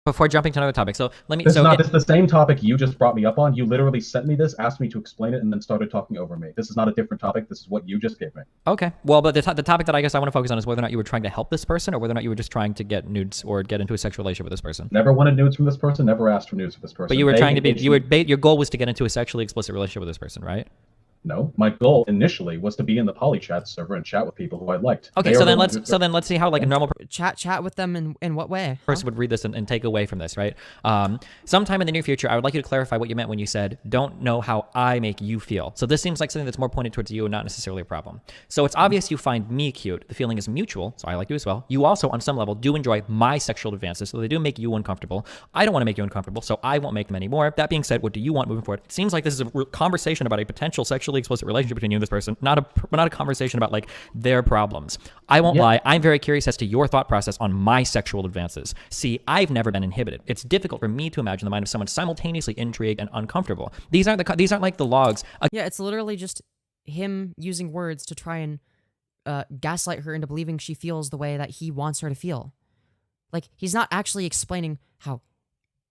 Before jumping to another topic, so let me. This So is the same topic you just brought me up on. You literally sent me this, asked me to explain it, and then started talking over me. This is not a different topic. This is what you just gave me. okay, well, but the topic that I guess I want to focus on is whether or not you were trying to help this person, or whether or not you were just trying to get nudes or get into a sexual relationship with this person. Never wanted nudes from this person. Never asked for nudes from this person. But you were trying to be. Your goal was to get into a sexually explicit relationship with this person, right? No, my goal initially was to be in the polychat server and chat with people who I liked. Okay, so then let's see how like a normal Chat with them in what way? person would read this and take away from this, right? Sometime in the near future, I would like you to clarify what you meant when you said, don't know how I make you feel. So this seems like something that's more pointed towards you and not necessarily a problem. So it's obvious you find me cute. The feeling is mutual, so I like you as well. You also, on some level, do enjoy my sexual advances, so they do make you uncomfortable. I don't want to make you uncomfortable, so I won't make them anymore. That being said, what do you want moving forward? It seems like this is a conversation about a potential sexually explicit relationship between you and this person, not a conversation about like their problems. I won't lie. I'm very curious as to your thought process on my sexual advances. See, I've never been inhibited. It's difficult for me to imagine the mind of someone simultaneously intrigued and uncomfortable. These aren't like the logs. Yeah, it's literally just him using words to try and gaslight her into believing she feels the way that he wants her to feel. Like, he's not actually explaining how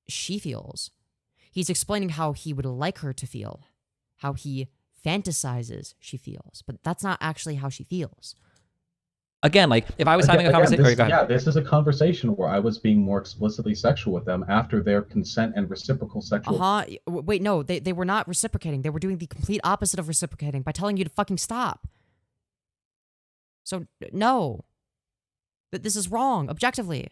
she feels. He's explaining how he would like her to feel, how he fantasizes she feels, but that's not actually how she feels. Again, like if I was having a conversation, this is a conversation where I was being more explicitly sexual with them after their consent and reciprocal sexual. Wait, no, they were not reciprocating. They were doing the complete opposite of reciprocating by telling you to fucking stop. So no, this is wrong objectively.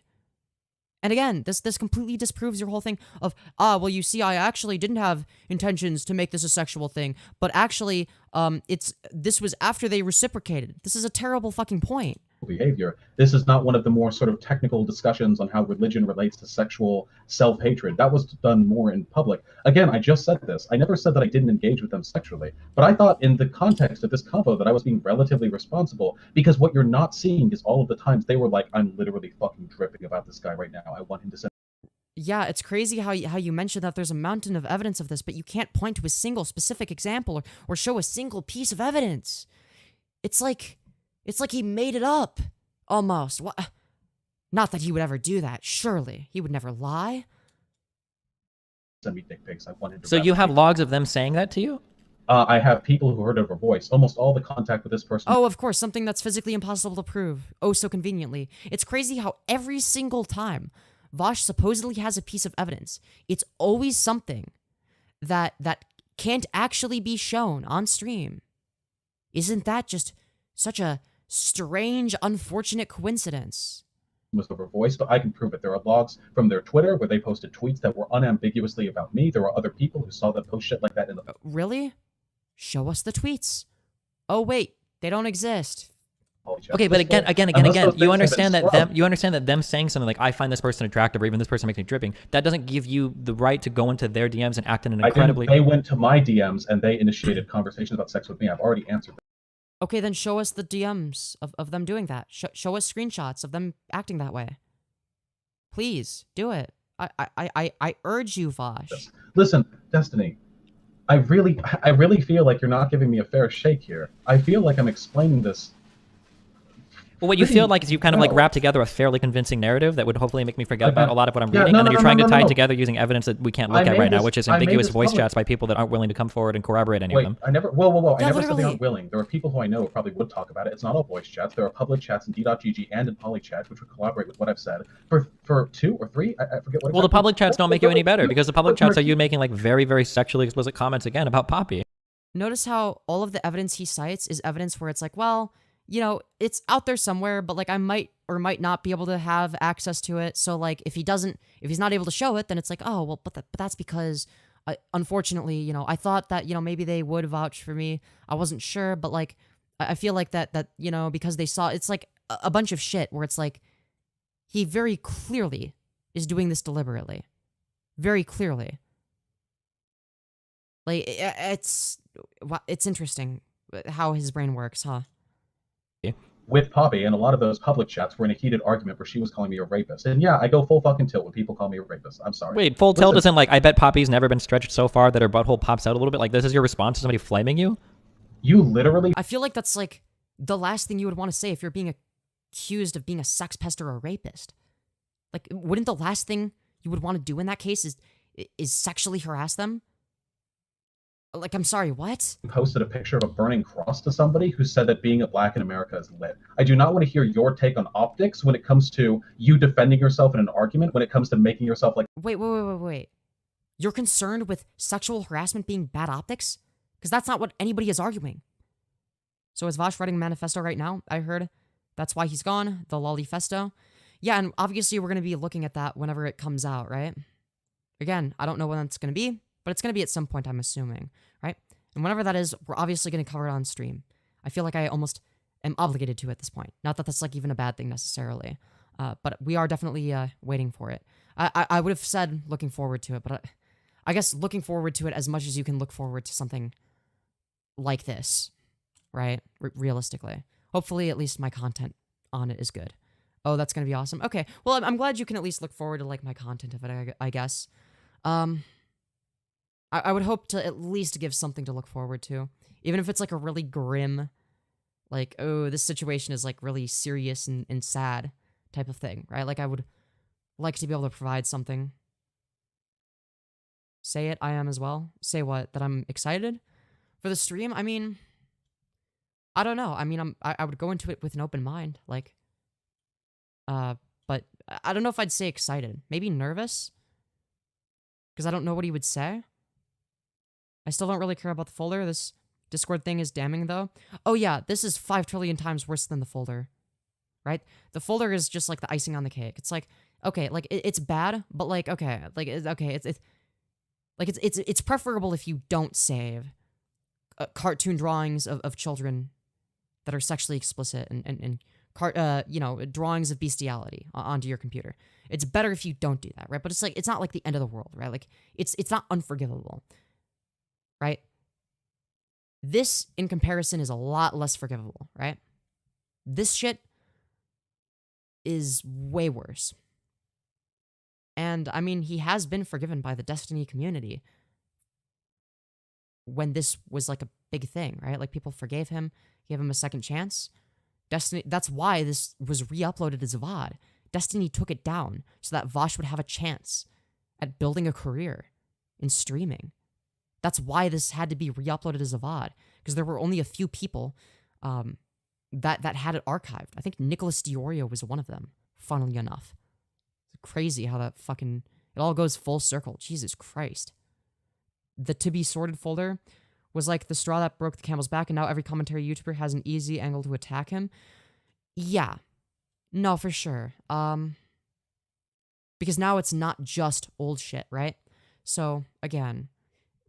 And again, this completely disproves your whole thing of, well, you see, I actually didn't have intentions to make this a sexual thing, but actually, this was after they reciprocated. This is a terrible fucking point. Behavior. This is not one of the more sort of technical discussions on how religion relates to sexual self-hatred. That was done more in public. Again, I just said this. I never said that I didn't engage with them sexually, but I thought in the context of this convo that I was being relatively responsible, because what you're not seeing is all of the times they were like, I'm literally fucking dripping about this guy right now. I want him to send. Yeah, it's crazy how you mentioned that there's a mountain of evidence of this, but you can't point to a single specific example or show a single piece of evidence. It's like he made it up, almost. What? Not that he would ever do that, surely. He would never lie. Send me dick pics. I wanted to. So you have logs of them saying that to you? I have people who heard of her voice. Almost all the contact with this person. Oh, of course, something that's physically impossible to prove. Oh, so conveniently. It's crazy how every single time Vaush supposedly has a piece of evidence, it's always something that can't actually be shown on stream. Isn't that just such a strange, unfortunate coincidence? Was over voice, but I can prove it. There are logs from their Twitter where they posted tweets that were unambiguously about me. There are other people who saw them post shit like that in the. Really? Show us the tweets. Oh wait, they don't exist. Okay, but again, you understand that them saying something like, I find this person attractive, or even this person makes me dripping, that doesn't give you the right to go into their DMs and act in an incredibly. They went to my DMs and they initiated conversations about sex with me. I've already answered them. Okay, then show us the DMs of them doing that. Show us screenshots of them acting that way. Please, do it. I urge you, Vaush. Listen, Destiny, I really feel like you're not giving me a fair shake here. I feel like I'm explaining this. Well, what you feel like is you kind of like well. wrap together a fairly convincing narrative that would hopefully make me forget Okay. about a lot of what I'm Yeah, reading, no, and then no, you're no, trying no, to no, tie it no. together using evidence that we can't I look at made right now, this- which is I made ambiguous this voice public. chats by people that aren't willing to come forward and corroborate any of Wait, them. I never. Whoa! I Yeah, never said they literally. aren't willing. There are people who I know who probably would talk about it. It's not all voice chats. There are public chats in D.GG and in polychat, which would collaborate with what I've said. For 2 or 3, I forget what. Well, the exactly. public chats don't make you any better because the public But chats are you making like very, very sexually explicit comments again about Poppy. Notice how all of the evidence he cites is evidence where it's like, well, you know, it's out there somewhere, but like I might or might not be able to have access to it. So like if he's not able to show it, then it's like, oh, well, but that's because unfortunately, you know, I thought that, you know, maybe they would vouch for me. I wasn't sure, but like I feel like that, you know, because they saw, it's like a bunch of shit where it's like he very clearly is doing this deliberately. Very clearly. Like it's interesting how his brain works, huh? With Poppy, and a lot of those public chats were in a heated argument where she was calling me a rapist. And yeah, I go full fucking tilt when people call me a rapist. I'm sorry. Wait, full tilt Listen. isn't like, I bet Poppy's never been stretched so far that her butthole pops out a little bit. Like, this is your response to somebody flaming you? You literally I feel like that's like the last thing you would want to say if you're being accused of being a sex pest or a rapist. Like, wouldn't the last thing you would want to do in that case is sexually harass them? Like, I'm sorry, what? posted a picture of a burning cross to somebody who said that being a black in America is lit. I do not want to hear your take on optics when it comes to you defending yourself in an argument, when it comes to making yourself like Wait. You're concerned with sexual harassment being bad optics? Because that's not what anybody is arguing. So is Vaush writing a manifesto right now? I heard that's why he's gone, the Lolly Festo. Yeah, and obviously we're going to be looking at that whenever it comes out, right? Again, I don't know when it's going to be, but it's going to be at some point, I'm assuming, right? And whenever that is, we're obviously going to cover it on stream. I feel like I almost am obligated to at this point. Not that that's like even a bad thing necessarily, but we are definitely waiting for it. I would have said looking forward to it, but I guess looking forward to it as much as you can look forward to something like this, right? Realistically. Hopefully at least my content on it is good. Oh, that's going to be awesome. Okay, well, I'm glad you can at least look forward to like my content of it, I guess. I would hope to at least give something to look forward to. Even if it's like a really grim, like, oh, this situation is like really serious and sad type of thing, right? Like I would like to be able to provide something. Say it, I am as well. Say what? That I'm excited for the stream? I mean, I don't know. I mean, I would go into it with an open mind, like, but I don't know if I'd say excited. Maybe nervous? Because I don't know what he would say. I still don't really care about the folder. This Discord thing is damning, though. Oh yeah, this is 5 trillion times worse than the folder, right? The folder is just like the icing on the cake. It's like, okay, like it's bad, but like, okay, like it's preferable if you don't save cartoon drawings of children that are sexually explicit and you know, drawings of bestiality onto your computer. It's better if you don't do that, right? But it's like, it's not like the end of the world, right? Like it's not unforgivable, right? This in comparison is a lot less forgivable, right? This shit is way worse. And I mean, he has been forgiven by the Destiny community when this was like a big thing, right? Like people forgave him, gave him a second chance. Destiny, that's why this was re-uploaded as a VOD. Destiny took it down so that Vaush would have a chance at building a career in streaming. That's why this had to be re-uploaded as a VOD, because there were only a few people that had it archived. I think Nicholas Diorio was one of them, funnily enough. It's crazy how that fucking, it all goes full circle. Jesus Christ. The to be sorted folder was like the straw that broke the camel's back, and now every commentary YouTuber has an easy angle to attack him. Yeah. No, for sure. Because now it's not just old shit, right? So, again,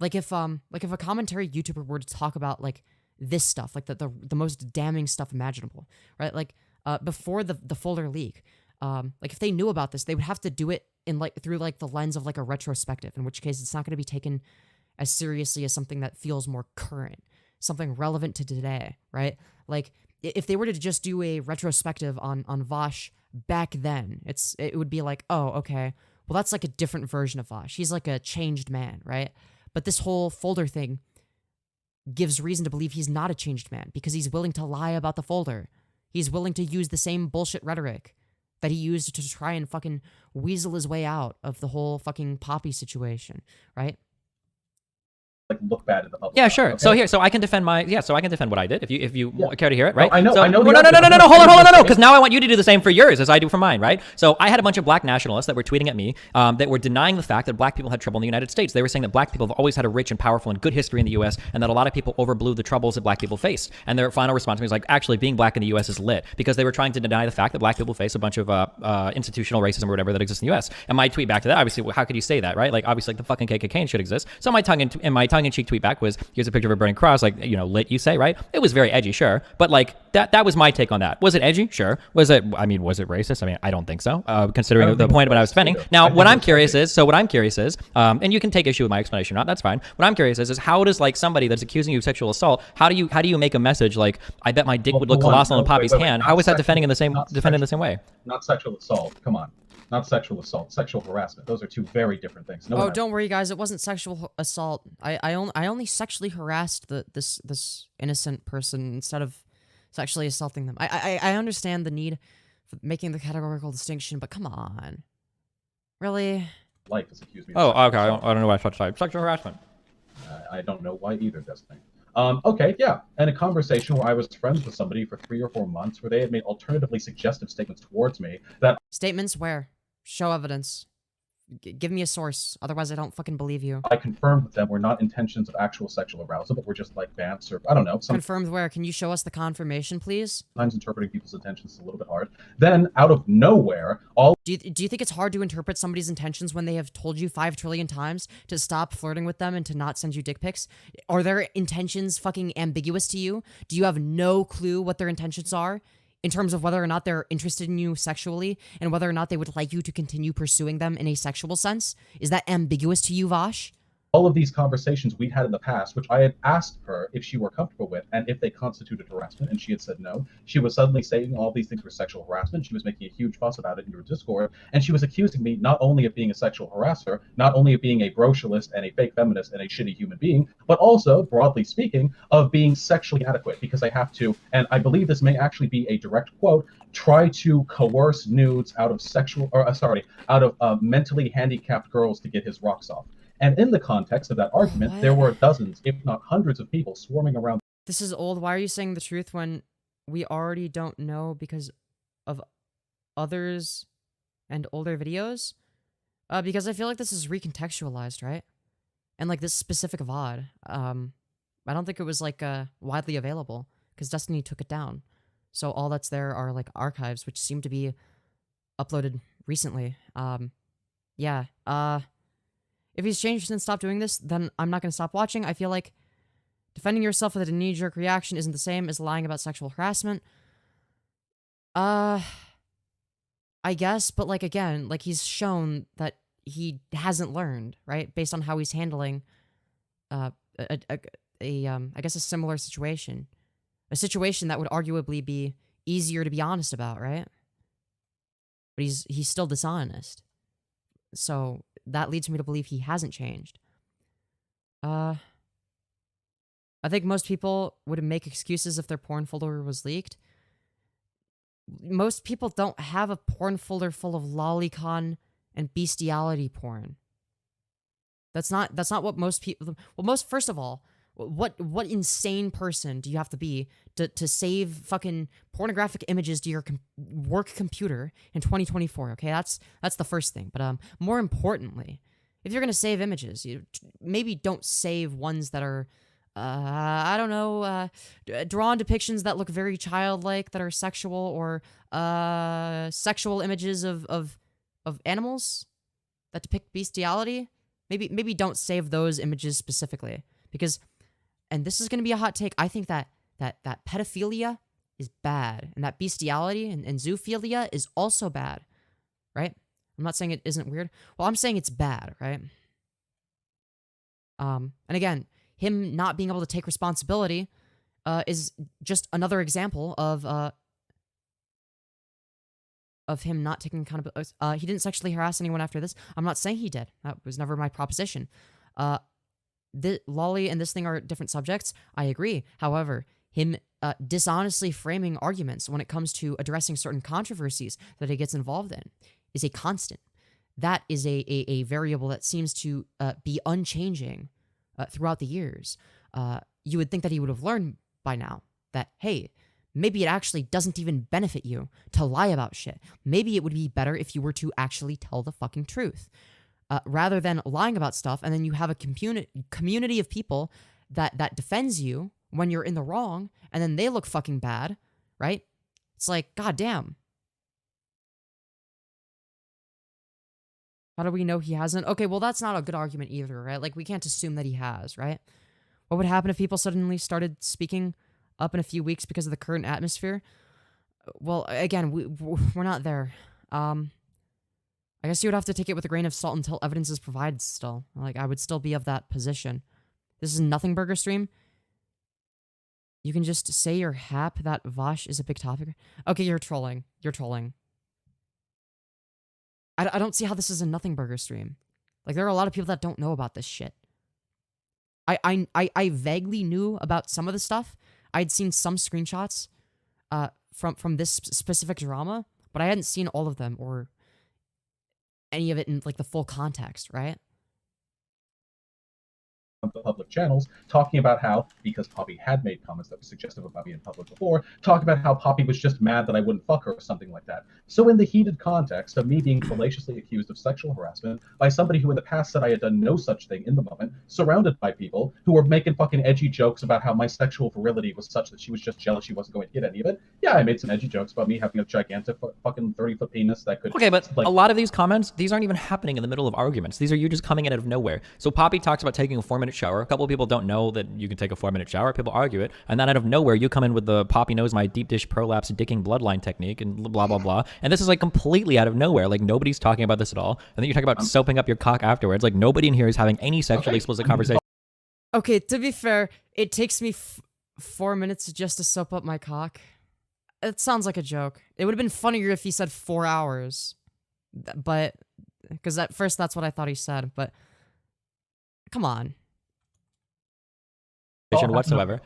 like if a commentary YouTuber were to talk about like this stuff, like the most damning stuff imaginable, right? Like before the folder leak, like if they knew about this, they would have to do it in like through like the lens of like a retrospective, in which case it's not going to be taken as seriously as something that feels more current, something relevant to today, right? Like, if they were to just do a retrospective on Vaush back then, it would be like, oh, okay, well, that's like a different version of Vaush. He's like a changed man, right? But this whole folder thing gives reason to believe he's not a changed man because he's willing to lie about the folder. He's willing to use the same bullshit rhetoric that he used to try and fucking weasel his way out of the whole fucking Poppy situation, right? Like look bad in the public. Yeah, sure. Okay? So I can defend so I can defend what I did if you Yeah. care to hear it, No, right? I know- So, I know No, the no, no, argument. no, no, hold on, because now I want you to do the same for yours as I do for mine, right? So I had a bunch of black nationalists that were tweeting at me that were denying the fact that black people had trouble in the United States. They were saying that black people have always had a rich and powerful and good history in the U.S. and that a lot of people overblew the troubles that black people faced. And their final response to me was like, actually, being black in the U.S. is lit, because they were trying to deny the fact that black people face a bunch of institutional racism or whatever that exists in the U.S. And my tweet back to that, obviously, how could you say that, right? Like, obviously, like, the fucking KKK should exist. So my tongue-in-cheek tweet back was, here's a picture of a burning cross, like, you know, lit, you say, right? It was very edgy, sure, but like that was my take on that. Was it edgy? Sure. Was it racist? I mean, I don't think so, considering the point of what I was defending. Now, what I'm curious is, and you can take issue with my explanation or not, that's fine. What I'm curious is how does, like, somebody that's accusing you of sexual assault, how do you make a message like, I bet my dick would look colossal in Poppy's hand? How is that defending in the same way? Not sexual assault. Come on. Not sexual assault, sexual harassment. Those are two very different things. Oh, don't worry, guys. It wasn't sexual assault. I only sexually harassed this innocent person instead of sexually assaulting them. I understand the need for making the categorical distinction, but come on, really? Life has accused me. Oh, okay. I don't know why I thought sexual harassment. I don't know why either, Destiny. Okay, yeah. And a conversation where I was friends with somebody for 3 or 4 months, where they had made alternatively suggestive statements towards me that Statements where? Show evidence. Give me a source. Otherwise, I don't fucking believe you. I confirmed with them were not intentions of actual sexual arousal, but were just like bants or I don't know. Confirmed where? Can you show us the confirmation, please? Sometimes interpreting people's intentions is a little bit hard. Then, out of nowhere, all Do you think it's hard to interpret somebody's intentions when they have told you 5 trillion times to stop flirting with them and to not send you dick pics? Are their intentions fucking ambiguous to you? Do you have no clue what their intentions are in terms of whether or not they're interested in you sexually and whether or not they would like you to continue pursuing them in a sexual sense? Is that ambiguous to you, Vaush? all of these conversations we'd had in the past, which I had asked her if she were comfortable with and if they constituted harassment, and she had said no. She was suddenly saying all these things were sexual harassment. She was making a huge fuss about it in your Discord, and she was accusing me not only of being a sexual harasser, not only of being a brocialist and a fake feminist and a shitty human being, but also, broadly speaking, of being sexually inadequate, because I have to, and I believe this may actually be a direct quote, try to coerce nudes out of mentally handicapped girls to get his rocks off. And in the context of that argument, there were dozens, if not hundreds of people swarming around. This is old. Why are you saying the truth when we already don't know because of others and older videos? Because I feel like this is recontextualized, right? And like this specific VOD, I don't think it was like widely available because Destiny took it down. So all that's there are like archives, which seem to be uploaded recently. If he's changed and stopped doing this, then I'm not going to stop watching. I feel like defending yourself with a knee-jerk reaction isn't the same as lying about sexual harassment. I guess, but like again, like he's shown that he hasn't learned, right? Based on how he's handling I guess a similar situation. A situation that would arguably be easier to be honest about, right? But he's still dishonest. So that leads me to believe he hasn't changed. I think most people would make excuses if their porn folder was leaked. Most people don't have a porn folder full of lolicon and bestiality porn. That's not what most people. Well, first of all, what insane person do you have to be to save fucking pornographic images to your work computer in 2024? Okay, that's the first thing. But more importantly, if you're gonna save images, you maybe don't save ones that are drawn depictions that look very childlike, that are sexual, or sexual images of animals that depict bestiality. Maybe don't save those images specifically, because, and this is going to be a hot take, I think that pedophilia is bad, and that bestiality and zoophilia is also bad, right? I'm not saying it isn't weird. Well, I'm saying it's bad, right? And again, him not being able to take responsibility is just another example of him not taking accountability. He didn't sexually harass anyone after this. I'm not saying he did. That was never my proposition. Lolly and this thing are different subjects. I agree. However, him dishonestly framing arguments when it comes to addressing certain controversies that he gets involved in is a constant. That is a variable that seems to be unchanging throughout the years. You would think that he would have learned by now that, hey, maybe it actually doesn't even benefit you to lie about shit. Maybe it would be better if you were to actually tell the fucking truth. Rather than lying about stuff, and then you have a community of people that defends you when you're in the wrong, and then they look fucking bad, right? It's like, goddamn. How do we know he hasn't? Okay, well, that's not a good argument either, right? Like, we can't assume that he has, right? What would happen if people suddenly started speaking up in a few weeks because of the current atmosphere? Well, again, we're not there. I guess you would have to take it with a grain of salt until evidence is provided still. Like, I would still be of that position. This is a Nothing Burger stream. You can just say you're hap that Vaush is a big topic. Okay, you're trolling. You're trolling. I don't see how this is a Nothing Burger stream. Like, there are a lot of people that don't know about this shit. I vaguely knew about some of the stuff. I'd seen some screenshots from this specific drama, but I hadn't seen all of them or any of it in, like, the full context, right? The public channels, talking about how, because Poppy had made comments that were suggestive about me in public before, talking about how Poppy was just mad that I wouldn't fuck her or something like that. So in the heated context of me being fallaciously accused of sexual harassment by somebody who in the past said I had done no such thing in the moment, surrounded by people who were making fucking edgy jokes about how my sexual virility was such that she was just jealous she wasn't going to get any of it, yeah, I made some edgy jokes about me having a gigantic fucking 30-foot penis that could... Okay, but like, a lot of these comments, these aren't even happening in the middle of arguments. These are you just coming in out of nowhere. So Poppy talks about taking a 4-minute shower. A couple of people don't know that you can take a 4-minute shower. People argue it. And then out of nowhere, you come in with the Poppy knows my deep dish prolapse dicking bloodline technique and blah, blah, blah. And this is like completely out of nowhere. Like nobody's talking about this at all. And then you talk about soaping up your cock afterwards. Like nobody in here is having any sexually explicit conversation. Okay, to be fair, it takes me 4 minutes just to soap up my cock. It sounds like a joke. It would have been funnier if he said 4 hours. But, because at first that's what I thought he said. But, come on. Whatsoever.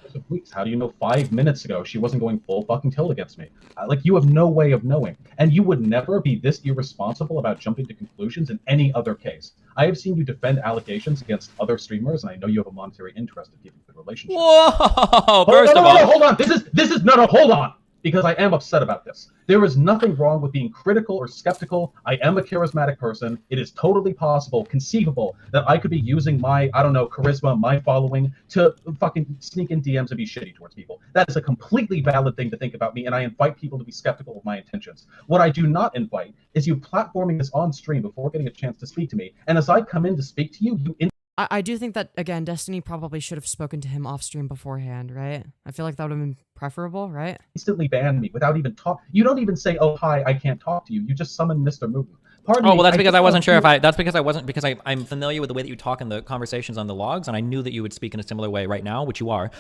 How do you know 5 minutes ago she wasn't going full fucking tilt against me? Like, you have no way of knowing. And you would never be this irresponsible about jumping to conclusions in any other case. I have seen you defend allegations against other streamers, and I know you have a monetary interest in keeping good relationships. Whoa! First of all, hold on. Hold on. Because I am upset about this. There is nothing wrong with being critical or skeptical. I am a charismatic person. It is totally possible, conceivable, that I could be using my, I don't know, charisma, my following, to fucking sneak in DMs and be shitty towards people. That is a completely valid thing to think about me, and I invite people to be skeptical of my intentions. What I do not invite is you platforming this on stream before getting a chance to speak to me, and as I come in to speak to you, you... I do think that, again, Destiny probably should have spoken to him off stream beforehand, right? I feel like that would have been preferable, right? Instantly ban me without even talk. You don't even say, "Oh hi, I can't talk to you." You just summon Mr. Mugen. Pardon me, well, that's because I wasn't sure if I. That's because I wasn't because I'm familiar with the way that you talk in the conversations on the logs, and I knew that you would speak in a similar way right now, which you are.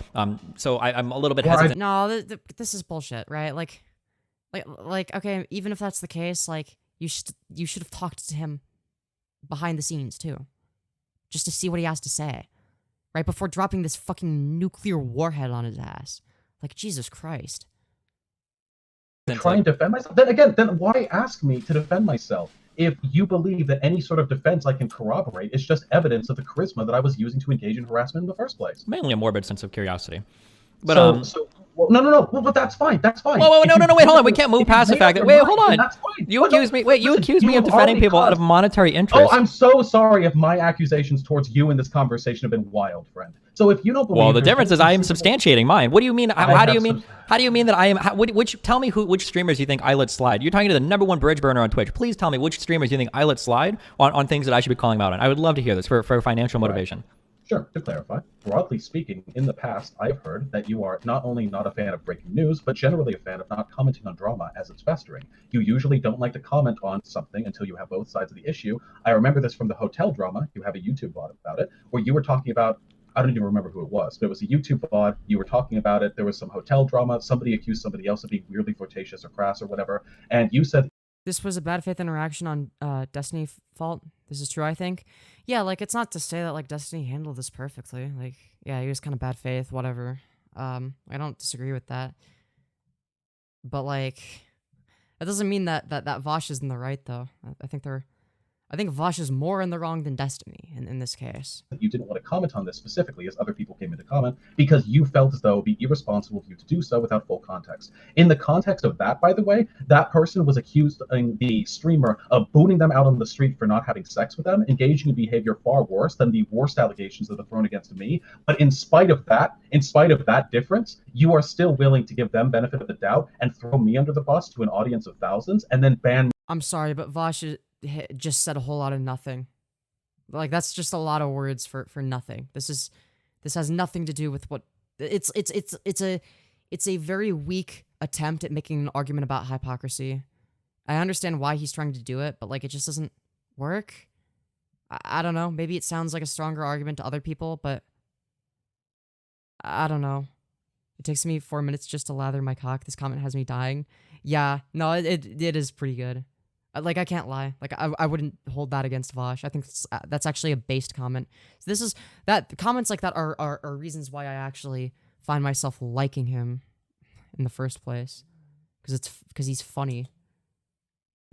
So I'm a little bit hesitant. No, this is bullshit, right? Like, okay, even if that's the case, like you should have talked to him behind the scenes too. Just to see what he has to say, right? Before dropping this fucking nuclear warhead on his ass. Like, Jesus Christ. Try and defend myself? Then why ask me to defend myself? If you believe that any sort of defense I can corroborate is just evidence of the charisma that I was using to engage in harassment in the first place. Mainly a morbid sense of curiosity. But well, no. Well, but that's fine. That's fine. Whoa, no, wait, hold on. We can't move past the fact that. Wait, hold on. That's fine. You accuse me. Wait, you accuse me of defending people out of monetary interest. Oh, I'm so sorry if my accusations towards you in this conversation have been wild, friend. So if you don't believe, well, the difference is I am substantiating mine. What do you mean? How do you mean? How do you mean that I am? Tell me which streamers you think I let slide? You're talking to the #1 bridge burner on Twitch. Please tell me which streamers you think I let slide on things that I should be calling out on. I would love to hear this for financial motivation. Sure. To clarify, broadly speaking, in the past, I've heard that you are not only not a fan of breaking news, but generally a fan of not commenting on drama as it's festering. You usually don't like to comment on something until you have both sides of the issue. I remember this from the hotel drama. You have a YouTube bot about it, where you were talking about I don't even remember who it was, but it was a YouTube VOD. You were talking about it. There was some hotel drama. Somebody accused somebody else of being weirdly flirtatious or crass or whatever. And you said This was a bad faith interaction on Destiny fault. This is true, I think. Yeah, like, it's not to say that, like, Destiny handled this perfectly. Like, yeah, he was kind of bad faith, whatever. I don't disagree with that. But, like, that doesn't mean that Vaush is in the right, though. I think Vaush is more in the wrong than Destiny in this case. you didn't want to comment on this specifically as other people came in to comment because you felt as though it would be irresponsible of you to do so without full context. In the context of that, by the way, that person was accusing the streamer of booting them out on the street for not having sex with them, engaging in behavior far worse than the worst allegations that are thrown against me. But in spite of that difference, you are still willing to give them benefit of the doubt and throw me under the bus to an audience of thousands and then ban me. I'm sorry, but Vaush just said a whole lot of nothing. Like, that's just a lot of words for nothing. This has nothing to do with what it's a very weak attempt at making an argument about hypocrisy. I understand why he's trying to do it, but like, it just doesn't work. I don't know. Maybe it sounds like a stronger argument to other people, but I don't know. It takes me 4 minutes just to lather my cock. This comment has me dying. Yeah, no, it is pretty good. Like, I can't lie. Like, I wouldn't hold that against Vaush. I think that's actually a based comment. So comments like that are reasons why I actually find myself liking him in the first place. Because he's funny.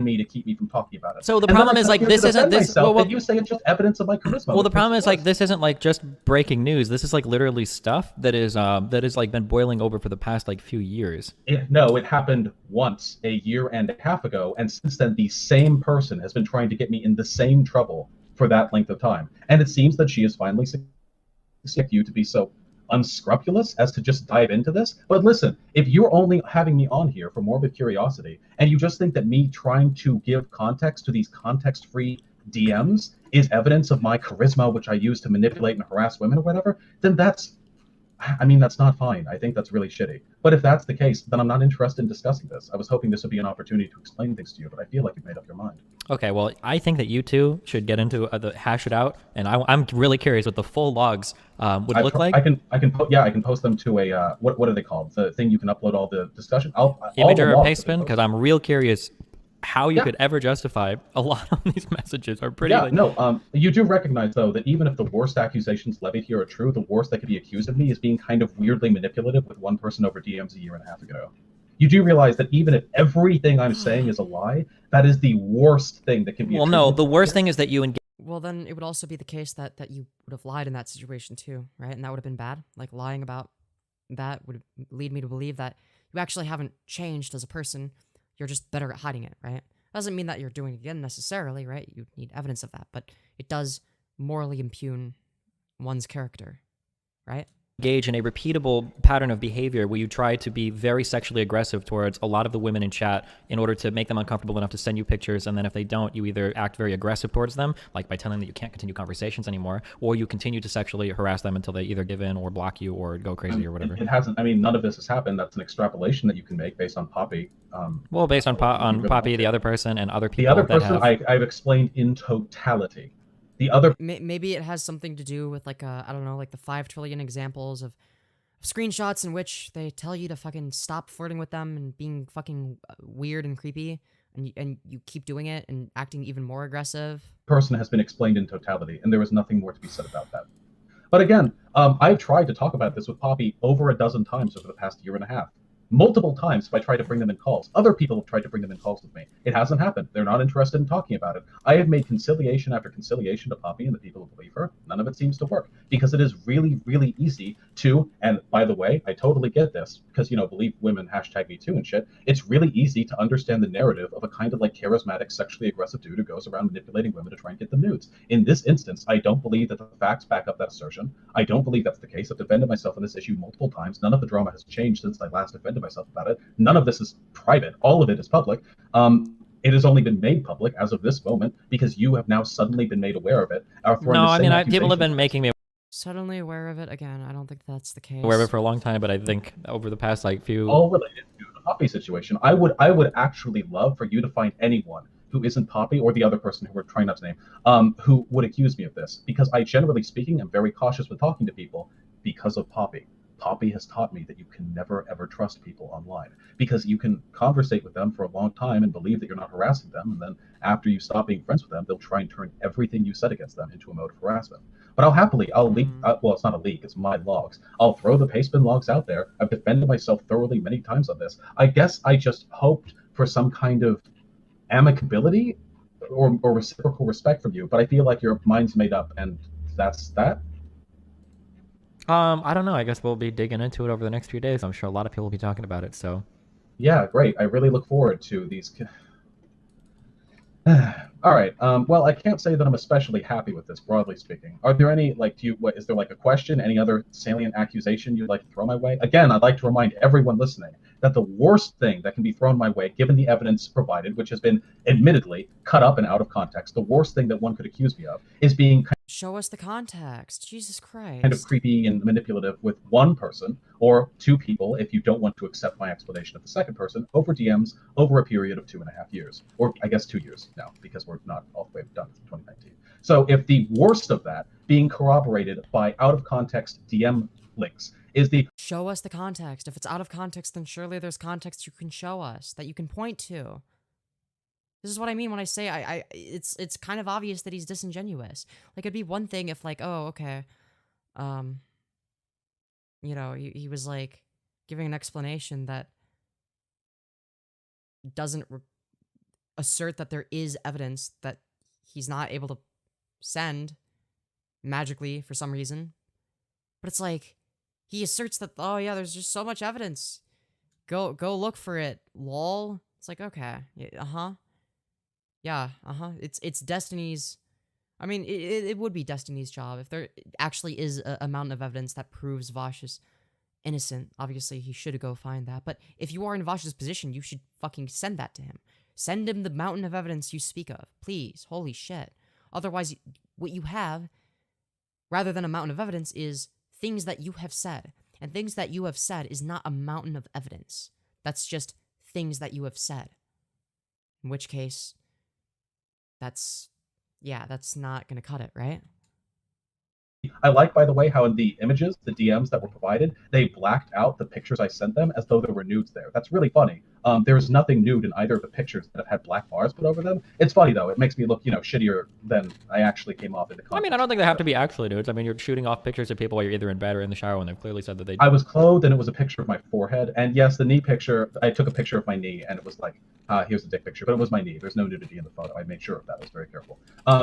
Me to keep me from talking about it. So the problem is, like, this isn't this. Well, you say it's just evidence of my charisma. Well, the problem is, like, this isn't like just breaking news. This is like literally stuff that is like been boiling over for the past like few years. No, it happened once a year and a half ago, and since then the same person has been trying to get me in the same trouble for that length of time. And it seems that she has finally succeeded you to be so unscrupulous as to just dive into this. But listen, if you're only having me on here for morbid curiosity and you just think that me trying to give context to these context-free DMs is evidence of my charisma, which I use to manipulate and harass women or whatever, then that's not fine. I think that's really shitty. But if that's the case, then I'm not interested in discussing this. I was hoping this would be an opportunity to explain things to you, but I feel like you've made up your mind. Okay, well, I think that you two should get into hash it out, and I'm really curious what the full logs would look like. I can post them to a what are they called? The thing you can upload all the discussion. Image or a paste bin, because I'm real curious how you could ever justify a lot of these messages are pretty. Yeah, you do recognize though that even if the worst accusations levied here are true, the worst that could be accused of me is being kind of weirdly manipulative with one person over DMs a year and a half ago. You do realize that even if everything I'm saying is a lie, that is the worst thing that can be. Well, no, the worst thing is that you engage. Well, then it would also be the case that you would have lied in that situation too, right? And that would have been bad. Like, lying about that would lead me to believe that you actually haven't changed as a person. You're just better at hiding it, right? Doesn't mean that you're doing it again necessarily, right? You need evidence of that, but it does morally impugn one's character, right? Engage in a repeatable pattern of behavior where you try to be very sexually aggressive towards a lot of the women in chat in order to make them uncomfortable enough to send you pictures, and then if they don't, you either act very aggressive towards them, like by telling them that you can't continue conversations anymore, or you continue to sexually harass them until they either give in or block you or go crazy or whatever. It hasn't. I mean, none of this has happened. That's an extrapolation that you can make based on Poppy. Well, based on Poppy, the other person, and other people. The other person I've explained in totality. The other maybe it has something to do with like I don't know, like the 5 trillion examples of screenshots in which they tell you to fucking stop flirting with them and being fucking weird and creepy, and you keep doing it and acting even more aggressive. Person has been explained in totality, and there is nothing more to be said about that. But again, I've tried to talk about this with Poppy over a dozen times over the past year and a half. Multiple times if I try to bring them in calls. Other people have tried to bring them in calls with me. It hasn't happened. They're not interested in talking about it. I have made conciliation after conciliation to Poppy and the people who believe her. None of it seems to work because it is really, really easy to, and by the way, I totally get this because, you know, believe women, #MeToo and shit. It's really easy to understand the narrative of a kind of like charismatic, sexually aggressive dude who goes around manipulating women to try and get them nudes. In this instance, I don't believe that the facts back up that assertion. I don't believe that's the case. I've defended myself on this issue multiple times. None of the drama has changed since I last defended myself about it. None of this is private. All of it is public. It has only been made public as of this moment because you have now suddenly been made aware of it. No, I mean, people have been making me suddenly aware of it again. I don't think that's the case. Aware of it for a long time, but I think over the past like few. All related to the Poppy situation. I would actually love for you to find anyone who isn't Poppy or the other person who we're trying not to name, who would accuse me of this, because I, generally speaking, am very cautious with talking to people because of Poppy. Poppy has taught me that you can never ever trust people online, because you can conversate with them for a long time and believe that you're not harassing them, and then after you stop being friends with them, they'll try and turn everything you said against them into a mode of harassment. But I'll leak, well, it's not a leak, it's my logs. I'll throw the pastebin logs out there. I've defended myself thoroughly many times on this. I guess I just hoped for some kind of amicability or reciprocal respect from you, but I feel like your mind's made up, and that's that. I don't know. I guess we'll be digging into it over the next few days. I'm sure a lot of people will be talking about it. So, yeah, great. I really look forward to these. All right. Well, I can't say that I'm especially happy with this, broadly speaking. Are there any, like, is there like a question, any other salient accusation you'd like to throw my way? Again, I'd like to remind everyone listening that the worst thing that can be thrown my way, given the evidence provided, which has been admittedly cut up and out of context, the worst thing that one could accuse me of is being Show us the context. Jesus Christ. kind of creepy and manipulative with one person or two people if you don't want to accept my explanation of the second person over DMs over a period of 2.5 years, or I guess 2 years now, because we're not all the way done with 2019. So if the worst of that being corroborated by out of context DM links is the Show us the context. If it's out of context, then surely there's context you can show us, that you can point to. This is what I mean when I say it's kind of obvious that he's disingenuous. Like, it'd be one thing if, like, oh, okay, you know, he was, like, giving an explanation that doesn't assert that there is evidence that he's not able to send magically for some reason. But it's like, he asserts that, oh yeah, there's just so much evidence. Go look for it, lol. It's like, okay, yeah, It's Destiny's. I mean, it would be Destiny's job if there actually is a mountain of evidence that proves Vaush is innocent. Obviously, he should go find that. But if you are in Vaush's position, you should fucking send that to him. Send him the mountain of evidence you speak of, please. Holy shit. Otherwise, what you have, rather than a mountain of evidence, is things that you have said. And things that you have said is not a mountain of evidence. That's just things that you have said. In which case, that's not gonna cut it, right? I like, by the way, how in the images, the DMs that were provided, they blacked out the pictures I sent them as though there were nudes there. That's really funny. There's nothing nude in either of the pictures that have had black bars put over them. It's funny, though. It makes me look, shittier than I actually came off in the context. I mean, I don't think they have to be actually nudes. I mean, you're shooting off pictures of people while you're either in bed or in the shower, and they've clearly said that they. I was clothed, and it was a picture of my forehead. And yes, the knee picture, I took a picture of my knee, and it was like, here's the dick picture, but it was my knee. There's no nudity in the photo. I made sure of that. I was very careful. I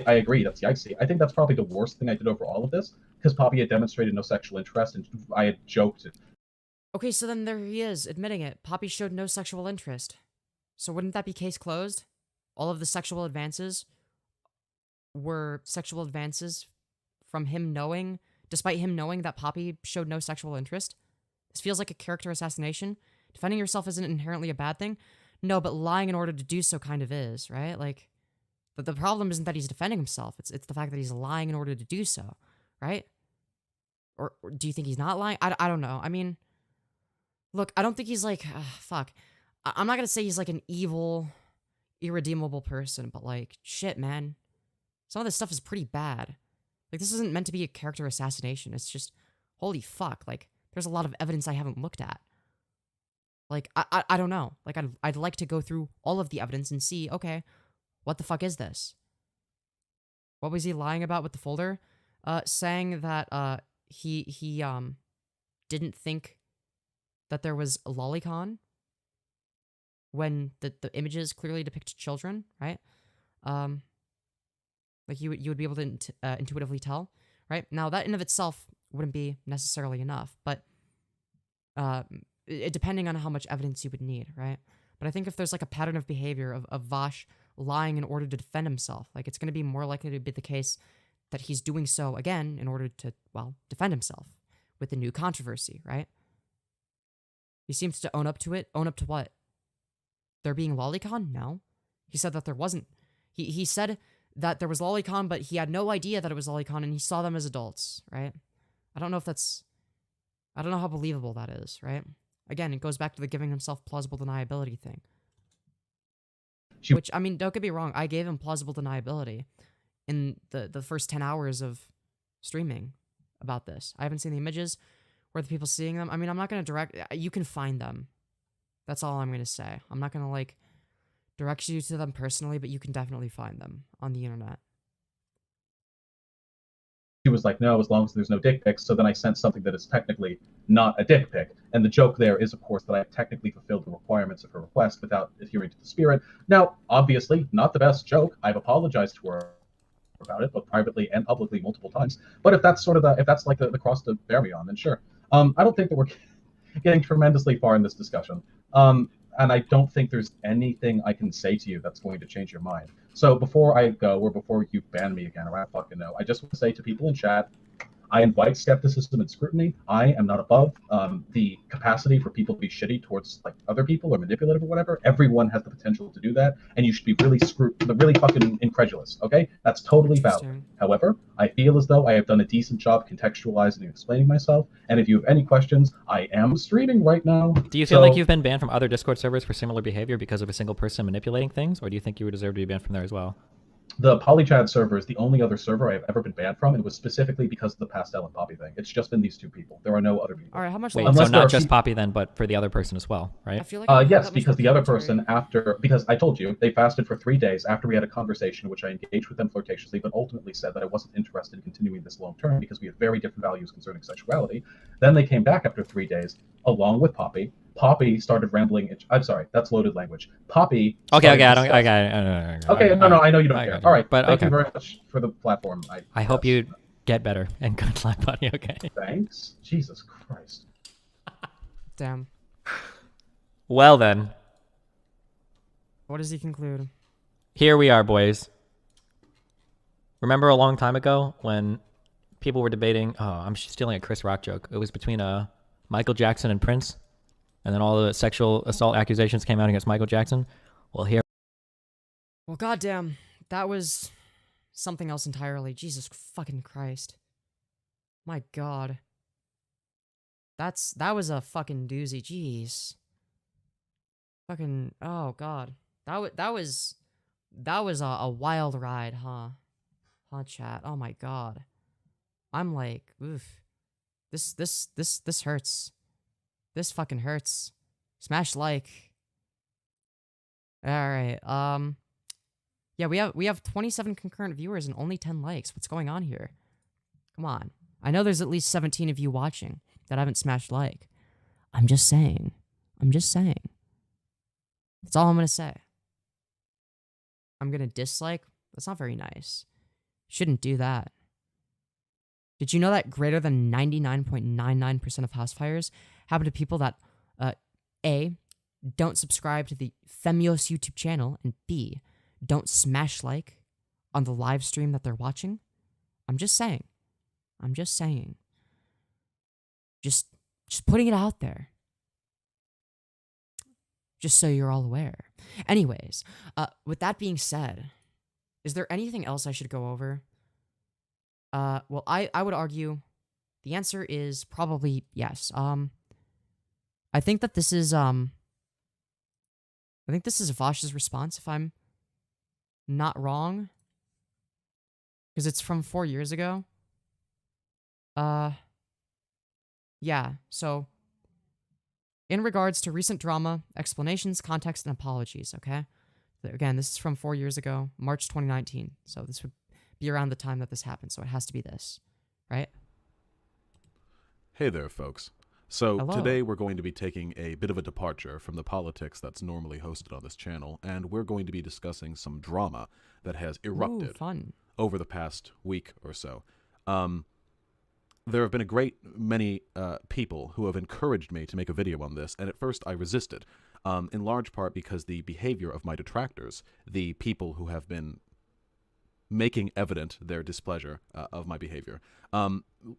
agree. That's yikesy. I think that's probably the worst thing I did over all of this, because Poppy had demonstrated no sexual interest, and I had joked. Okay, so then there he is, admitting it. Poppy showed no sexual interest. So wouldn't that be case closed? All of the sexual advances were sexual advances from him knowing, despite him knowing that Poppy showed no sexual interest? This feels like a character assassination. Defending yourself isn't inherently a bad thing. No, but lying in order to do so kind of is, right? Like, the problem isn't that he's defending himself. It's the fact that he's lying in order to do so, right? Or do you think he's not lying? I don't know. I mean, look, I don't think he's like, fuck. I'm not gonna say he's like an evil, irredeemable person, but like, shit, man. Some of this stuff is pretty bad. Like, this isn't meant to be a character assassination. It's just, holy fuck, like, there's a lot of evidence I haven't looked at. Like, I don't know. Like, I'd like to go through all of the evidence and see, okay, what the fuck is this? What was he lying about with the folder? Saying that, he didn't think that there was a lolicon when the images clearly depict children, right? Like, you would be able to intuitively tell, right? Now, that in of itself wouldn't be necessarily enough, but depending on how much evidence you would need, right? But I think if there's like a pattern of behavior of Vaush lying in order to defend himself, like, it's going to be more likely to be the case that he's doing so again in order to, well, defend himself with the new controversy, right? He seems to own up to it. Own up to what? There being lolicon? No. He said that there wasn't. He said that there was lolicon, but he had no idea that it was lolicon, and he saw them as adults, right? I don't know how believable that is, right? Again, it goes back to the giving himself plausible deniability thing. Which, I mean, don't get me wrong, I gave him plausible deniability in the first 10 hours of streaming about this. I haven't seen the images or the people seeing them. I mean, I'm not going to direct... You can find them. That's all I'm going to say. I'm not going to, like, direct you to them personally, but you can definitely find them on the internet. She was like, no, as long as there's no dick pics. So then I sent something that is technically not a dick pic. And the joke there is, of course, that I have technically fulfilled the requirements of her request without adhering to the spirit. Now, obviously, not the best joke. I've apologized to her about it, both privately and publicly multiple times. But if that's sort of if that's like the cross to bear me on, then sure. I don't think that we're getting tremendously far in this discussion. And I don't think there's anything I can say to you that's going to change your mind. So before I go, or before you ban me again, or I don't fucking know, I just want to say to people in chat, I invite skepticism and scrutiny. I am not above the capacity for people to be shitty towards like other people or manipulative or whatever. Everyone has the potential to do that, and you should be really really fucking incredulous. Okay, that's totally valid. However, I feel as though I have done a decent job contextualizing and explaining myself. And if you have any questions, I am streaming right now. Do you feel like you've been banned from other Discord servers for similar behavior because of a single person manipulating things, or do you think you would deserve to be banned from there as well? The Polychad server is the only other server I've ever been banned from, and it was specifically because of the Pastel and Poppy thing. It's just been these two people. There are no other people. All right, how much? Wait, longer? so not just Poppy then, but for the other person as well, right? I feel like yes, because the other person because I told you, they fasted for 3 days after we had a conversation in which I engaged with them flirtatiously, but ultimately said that I wasn't interested in continuing this long term because we have very different values concerning sexuality. Then they came back after 3 days, along with Poppy. Poppy started rambling. I'm sorry, that's loaded language. Poppy. Okay, I don't. No, I know you don't care. It. All right, but thank you very much for the platform. I hope you get better and good live buddy. Okay. Thanks. Jesus Christ. Damn. Well then. What does he conclude? Here we are, boys. Remember a long time ago when people were debating? Oh, I'm stealing a Chris Rock joke. It was between Michael Jackson and Prince. And then all the sexual assault accusations came out against Michael Jackson. Well, here. Well, goddamn, that was something else entirely. Jesus fucking Christ. My God. That was a fucking doozy. Jeez. Fucking, oh God. That was a wild ride, huh? Huh, chat? Oh my God. I'm like, oof. This hurts. This fucking hurts. Smash like. Alright, yeah, we have 27 concurrent viewers and only 10 likes. What's going on here? Come on. I know there's at least 17 of you watching that haven't smashed like. I'm just saying. That's all I'm gonna say. I'm gonna dislike? That's not very nice. Shouldn't do that. Did you know that greater than 99.99% of house fires happen to people that, A, don't subscribe to the Femyoz YouTube channel, and B, don't smash like on the live stream that they're watching? I'm just saying. Just putting it out there. Just so you're all aware. Anyways, with that being said, is there anything else I should go over? Well, I would argue the answer is probably yes. I think that this is Vaush's response, if I'm not wrong. Because it's from 4 years ago. Yeah, so in regards to recent drama, explanations, context, and apologies, okay? Again, this is from 4 years ago, March 2019. So this would be around the time that this happened, so it has to be this, right? Hey there, folks. So Hello. Today we're going to be taking a bit of a departure from the politics that's normally hosted on this channel, and we're going to be discussing some drama that has erupted over the past week or so. There have been a great many people who have encouraged me to make a video on this, and at first I resisted, in large part because the behavior of my detractors, the people who have been making evident their displeasure of my behavior,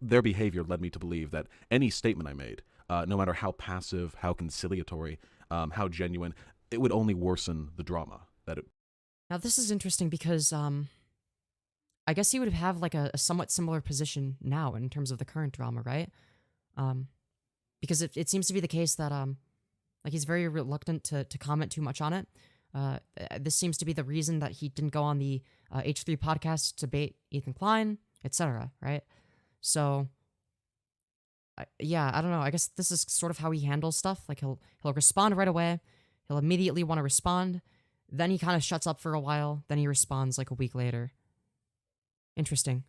their behavior led me to believe that any statement I made, no matter how passive, how conciliatory, how genuine, it would only worsen the drama. Now this is interesting because I guess you would have like a somewhat similar position now in terms of the current drama, right? Because it seems to be the case that like he's very reluctant to comment too much on it. This seems to be the reason that he didn't go on the H3 podcast to debate Ethan Klein, etc., right? So, yeah, I don't know. I guess this is sort of how he handles stuff. Like, he'll respond right away. He'll immediately want to respond. Then he kind of shuts up for a while. Then he responds like a week later. Interesting.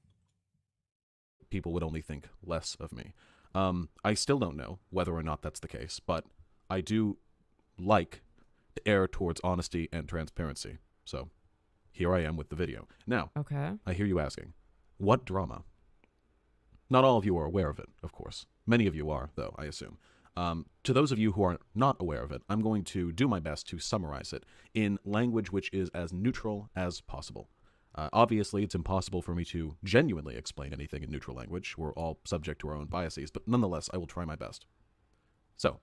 People would only think less of me. I still don't know whether or not that's the case, but I do like to err towards honesty and transparency. So here I am with the video. Now, okay. I hear you asking, what drama? Not all of you are aware of it, of course. Many of you are, though, I assume. To those of you who are not aware of it, I'm going to do my best to summarize it in language which is as neutral as possible. Obviously, it's impossible for me to genuinely explain anything in neutral language. We're all subject to our own biases, but nonetheless, I will try my best. So,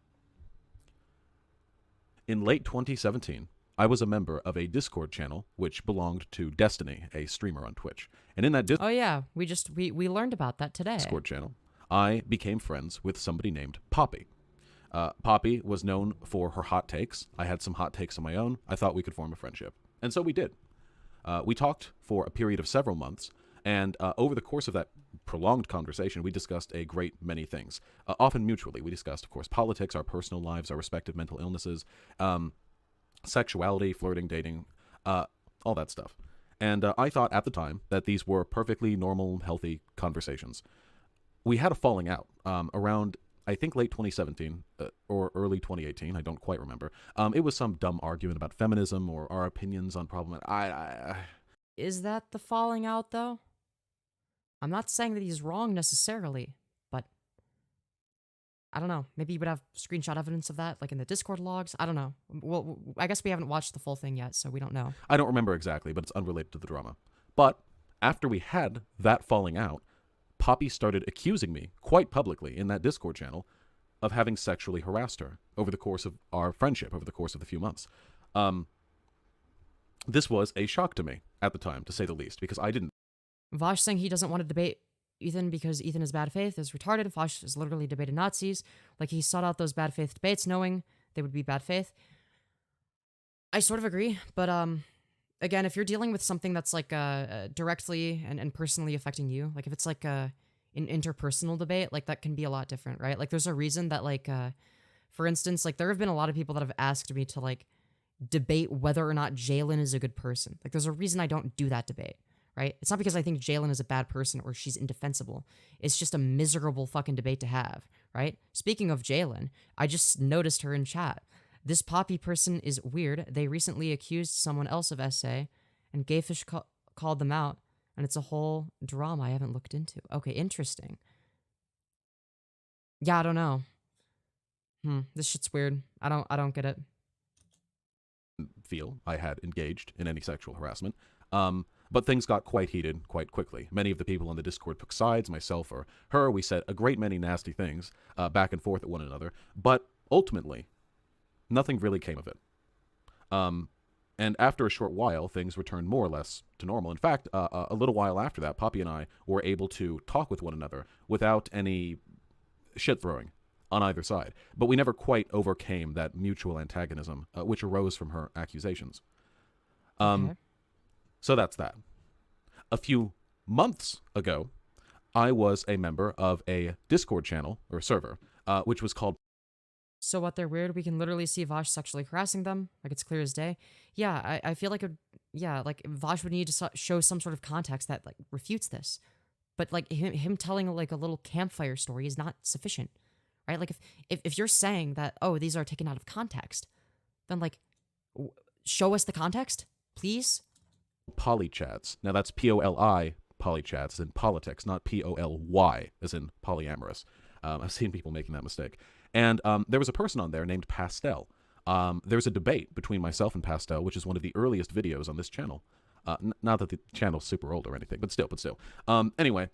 in late 2017, I was a member of a Discord channel which belonged to Destiny, a streamer on Twitch. And in that oh yeah, we learned about that today. Discord channel, I became friends with somebody named Poppy. Poppy was known for her hot takes. I had some hot takes of my own. I thought we could form a friendship. And so we did. We talked for a period of several months, and over the course of that prolonged conversation, we discussed a great many things, often mutually. We discussed, of course, politics, our personal lives, our respective mental illnesses, sexuality, flirting, dating, all that stuff. And I thought at the time that these were perfectly normal, healthy conversations. We had a falling out around, I think, late 2017 or early 2018. I don't quite remember. It was some dumb argument about feminism or our opinions on problem. Is that the falling out, though? I'm not saying that he's wrong necessarily, but I don't know. Maybe you would have screenshot evidence of that, like in the Discord logs. I don't know. Well, I guess we haven't watched the full thing yet, so we don't know. I don't remember exactly, but it's unrelated to the drama. But after we had that falling out, Poppy started accusing me quite publicly in that Discord channel of having sexually harassed her over the course of our friendship, over the course of the few months. This was a shock to me at the time, to say the least, because I didn't. Vaush saying he doesn't want to debate Ethan because Ethan is bad faith is retarded. Vaush has literally debated Nazis. Like, he sought out those bad faith debates knowing they would be bad faith. I sort of agree, but again, if you're dealing with something that's like directly and personally affecting you, like if it's like an interpersonal debate, like that can be a lot different, right? Like, there's a reason that, like, for instance, like there have been a lot of people that have asked me to like debate whether or not Jalen is a good person. Like, there's a reason I don't do that debate, right? It's not because I think Jalen is a bad person or she's indefensible. It's just a miserable fucking debate to have, right? Speaking of Jalen, I just noticed her in chat. This Poppy person is weird. They recently accused someone else of SA, and Gayfish called them out, and it's a whole drama I haven't looked into. Okay, interesting. Yeah, I don't know. This shit's weird. I don't get it. Feel I had engaged in any sexual harassment. But things got quite heated quite quickly. Many of the people on the Discord took sides, myself or her. We said a great many nasty things back and forth at one another. But ultimately, nothing really came of it. And after a short while, things returned more or less to normal. In fact, a little while after that, Poppy and I were able to talk with one another without any shit-throwing on either side. But we never quite overcame that mutual antagonism, which arose from her accusations. Okay. So that's that. A few months ago, I was a member of a Discord channel, or server, which was called... So what, they're weird? We can literally see Vaush sexually harassing them. Like, it's clear as day. Yeah, I feel like, like, Vaush would need to show some sort of context that, like, refutes this. But, like, him telling, like, a little campfire story is not sufficient, right? Like, if you're saying that, oh, these are taken out of context, then, like, show us the context, please? Polychats. Now, that's P-O-L-I, polychats, as in politics, not P-O-L-Y, as in polyamorous. I've seen people making that mistake. And there was a person on there named Pastel. There was a debate between myself and Pastel, which is one of the earliest videos on this channel. Not that the channel's super old or anything, but still. Anyway,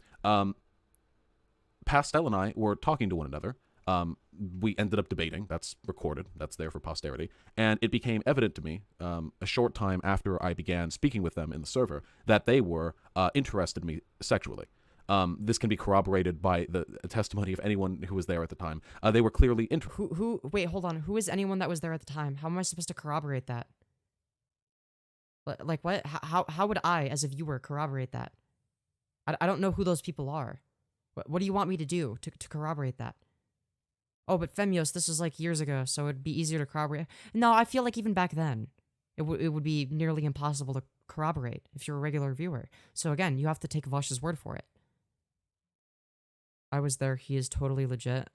Pastel and I were talking to one another. We ended up debating. That's recorded. That's there for posterity. And it became evident to me a short time after I began speaking with them in the server that they were interested in me sexually. This can be corroborated by the testimony of anyone who was there at the time. They were clearly interested. Wait, hold on. Who is anyone that was there at the time? How am I supposed to corroborate that? Like what? How would I, as a viewer, corroborate that? I don't know who those people are. What do you want me to do to corroborate that? Oh, but Femyoz, this is like years ago, so it'd be easier to corroborate. No, I feel like even back then, it would be nearly impossible to corroborate if you're a regular viewer. So again, you have to take Vaush's word for it. I was there. He is totally legit.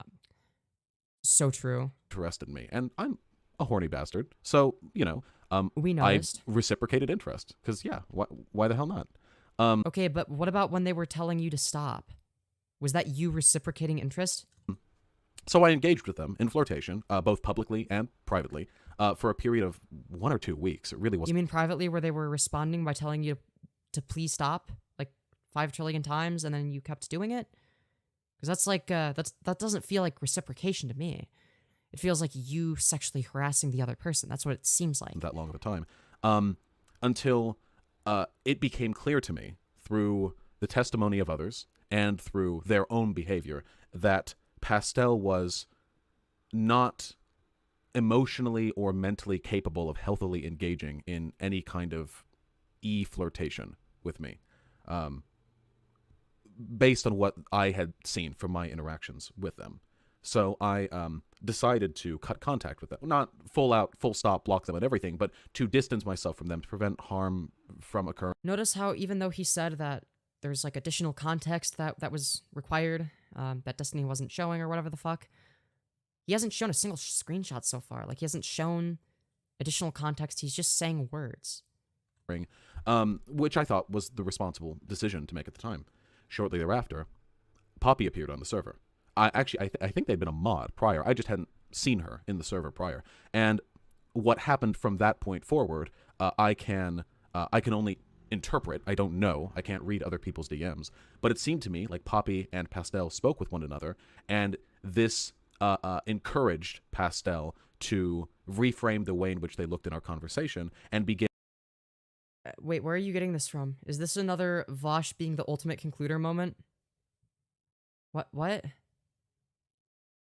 So true. Interested in me, and I'm a horny bastard. So, you know, we noticed. I reciprocated interest because, yeah, why the hell not? Okay, but what about when they were telling you to stop? Was that you reciprocating interest? So I engaged with them in flirtation, both publicly and privately, for a period of 1 or 2 weeks. It really was. You mean privately, where they were responding by telling you to please stop, like 5 trillion times, and then you kept doing it? Because that's like that doesn't feel like reciprocation to me. It feels like you sexually harassing the other person. That's what it seems like. That long of a time, until it became clear to me through the testimony of others and through their own behavior that Pastel was not emotionally or mentally capable of healthily engaging in any kind of flirtation with me. Based on what I had seen from my interactions with them. So I decided to cut contact with them. Not full stop, block them and everything, but to distance myself from them to prevent harm from occurring. Notice how even though he said that there's like additional context that was required, that Destiny wasn't showing or whatever the fuck, he hasn't shown a single screenshot so far. Like, he hasn't shown additional context. He's just saying words. Which I thought was the responsible decision to make at the time. Shortly thereafter, Poppy appeared on the server. I think they'd been a mod prior. I just hadn't seen her in the server prior. And what happened from that point forward, I can only interpret. I don't know. I can't read other people's DMs. But it seemed to me like Poppy and Pastel spoke with one another, and this encouraged Pastel to reframe the way in which they looked in our conversation and begin. Wait, where are you getting this from? Is this another Vaush being the ultimate concluder moment? What?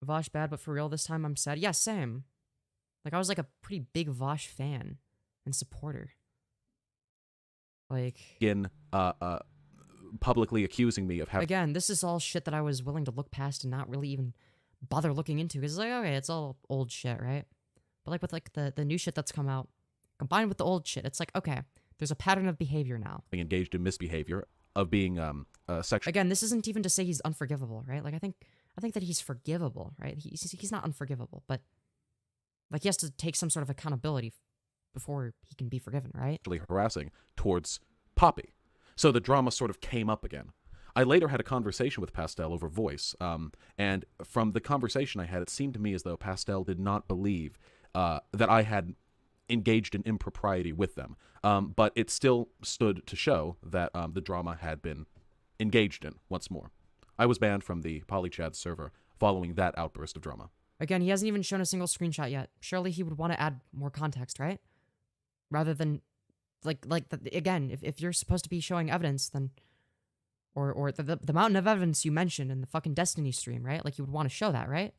Vaush bad, but for real this time I'm sad? Yeah, same. Like, I was like a pretty big Vaush fan and supporter. Like, in publicly accusing me of having. Again, this is all shit that I was willing to look past and not really even bother looking into, because it's like, okay, it's all old shit, right? But like with like the new shit that's come out, combined with the old shit, it's like, okay, there's a pattern of behavior now. Being engaged in misbehavior, of being sexual. Again, this isn't even to say he's unforgivable, right? Like, I think that he's forgivable, right? He's not unforgivable, but like, he has to take some sort of accountability before he can be forgiven, right? Harassing towards Poppy. So the drama sort of came up again. I later had a conversation with Pastel over voice, and from the conversation I had, it seemed to me as though Pastel did not believe that I had engaged in impropriety with them. But it still stood to show that the drama had been engaged in once more. I was banned from the PolyChat server following that outburst of drama. Again, he hasn't even shown a single screenshot yet. Surely he would want to add more context, right? Rather than, again, if you're supposed to be showing evidence, then, or the mountain of evidence you mentioned in the fucking Destiny stream, right? Like, you would want to show that, right?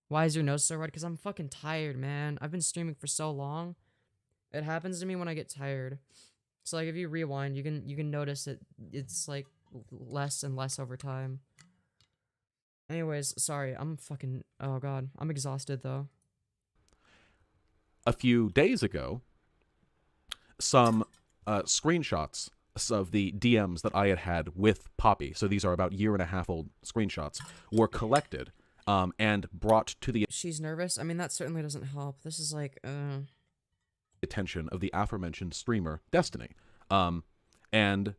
Why is your nose so red? Because I'm fucking tired, man. I've been streaming for so long. It happens to me when I get tired. So, like, if you rewind, you can notice it's like less and less over time. Anyways, sorry, I'm fucking, oh god, I'm exhausted though. A few days ago, some screenshots of the DMs that I had with Poppy, so these are about 1.5 old screenshots, were collected and brought to the She's nervous? I mean, that certainly doesn't help. This is like, attention of the aforementioned streamer, Destiny. And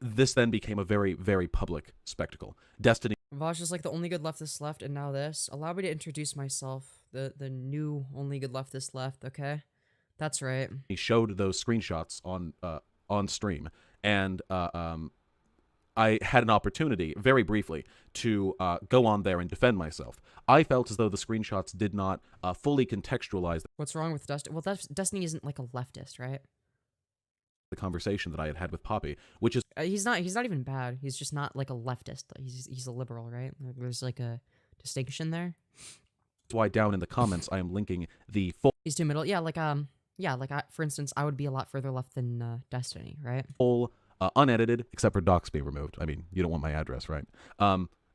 this then became a very, very public spectacle. Destiny Vaush is like the only good leftist left, and now this. Allow me to introduce myself. The new only good leftist left, okay? That's right. He showed those screenshots on stream, and I had an opportunity, very briefly, to go on there and defend myself. I felt as though the screenshots did not fully contextualize. What's wrong with Destiny? Well, Destiny isn't like a leftist, right? The conversation that I had with Poppy, which is he's not even bad. He's just not like a leftist. He's a liberal, right? There's like a distinction there. That's why down in the comments I am linking the full. He's too middle. Yeah, like Yeah, like, for instance, I would be a lot further left than Destiny, right? Full, unedited, except for docs being removed. I mean, you don't want my address, right?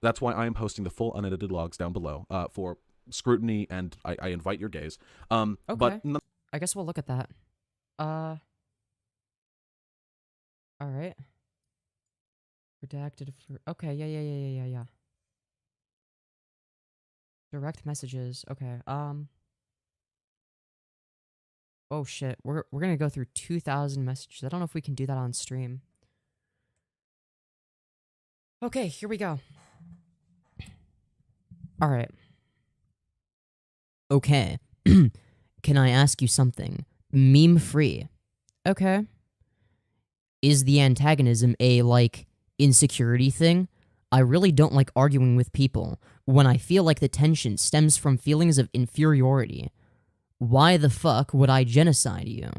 That's why I am posting the full unedited logs down below for scrutiny, and I invite your gaze. Okay. But I guess we'll look at that. All right. Redacted for... Okay, yeah. Direct messages. Okay, Oh, shit. We're gonna go through 2,000 messages. I don't know if we can do that on stream. Okay, here we go. All right. Okay. Can I ask you something? Meme free. Okay. Is the antagonism a, like, insecurity thing? I really don't like arguing with people when I feel like the tension stems from feelings of inferiority. Why the fuck would I genocide you?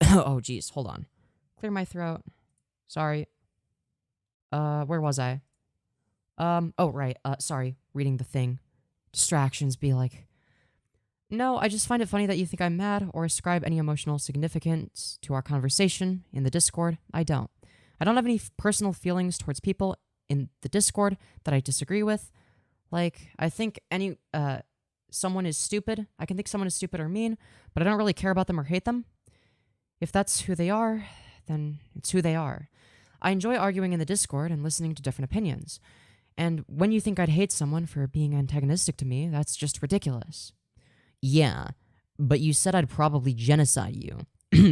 Oh, jeez. Hold on. Clear my throat. Sorry. Where was I? Oh, right. Sorry. Reading the thing. Distractions be like... No, I just find it funny that you think I'm mad or ascribe any emotional significance to our conversation in the Discord. I don't. I don't have any personal feelings towards people in the Discord that I disagree with. Like, I think someone is stupid. I can think someone is stupid or mean, but I don't really care about them or hate them. If that's who they are, then it's who they are. I enjoy arguing in the Discord and listening to different opinions. And when you think I'd hate someone for being antagonistic to me, that's just ridiculous. Yeah, but you said I'd probably genocide you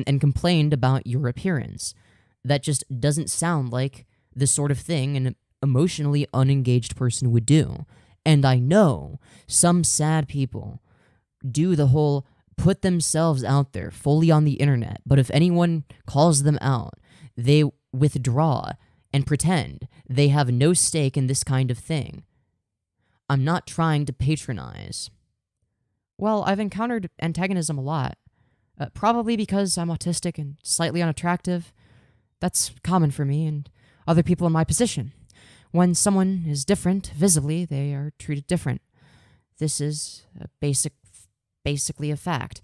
and complained about your appearance. That just doesn't sound like the sort of thing an emotionally unengaged person would do. And I know some sad people do the whole put themselves out there fully on the internet, but if anyone calls them out, they withdraw and pretend they have no stake in this kind of thing. I'm not trying to patronize. Well, I've encountered antagonism a lot, probably because I'm autistic and slightly unattractive. That's common for me and other people in my position. When someone is different, visibly, they are treated different. This is basically a fact.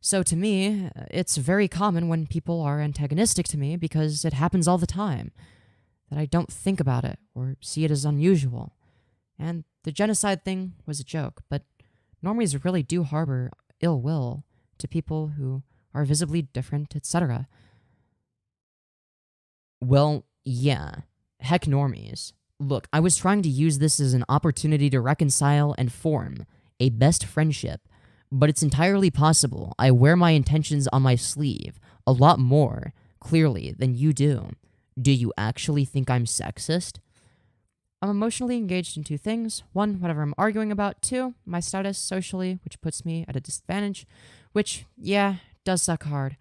So to me, it's very common when people are antagonistic to me because it happens all the time, that I don't think about it or see it as unusual. And the genocide thing was a joke, but normies really do harbor ill will to people who are visibly different, etc. Well, yeah. Heck normies. Look, I was trying to use this as an opportunity to reconcile and form a best friendship, but it's entirely possible I wear my intentions on my sleeve a lot more clearly than you do. Do you actually think I'm sexist? I'm emotionally engaged in two things. One, whatever I'm arguing about. Two, my status socially, which puts me at a disadvantage, which, yeah, does suck hard.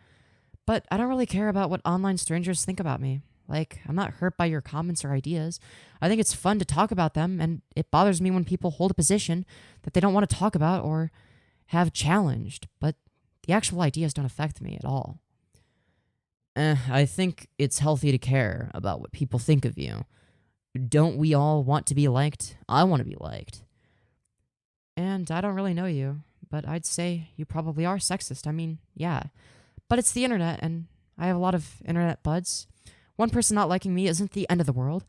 But I don't really care about what online strangers think about me. Like, I'm not hurt by your comments or ideas. I think it's fun to talk about them, and it bothers me when people hold a position that they don't want to talk about or have challenged, but the actual ideas don't affect me at all. I think it's healthy to care about what people think of you. Don't we all want to be liked? I want to be liked. And I don't really know you, but I'd say you probably are sexist. I mean, yeah. But it's the internet, and I have a lot of internet buds. One person not liking me isn't the end of the world.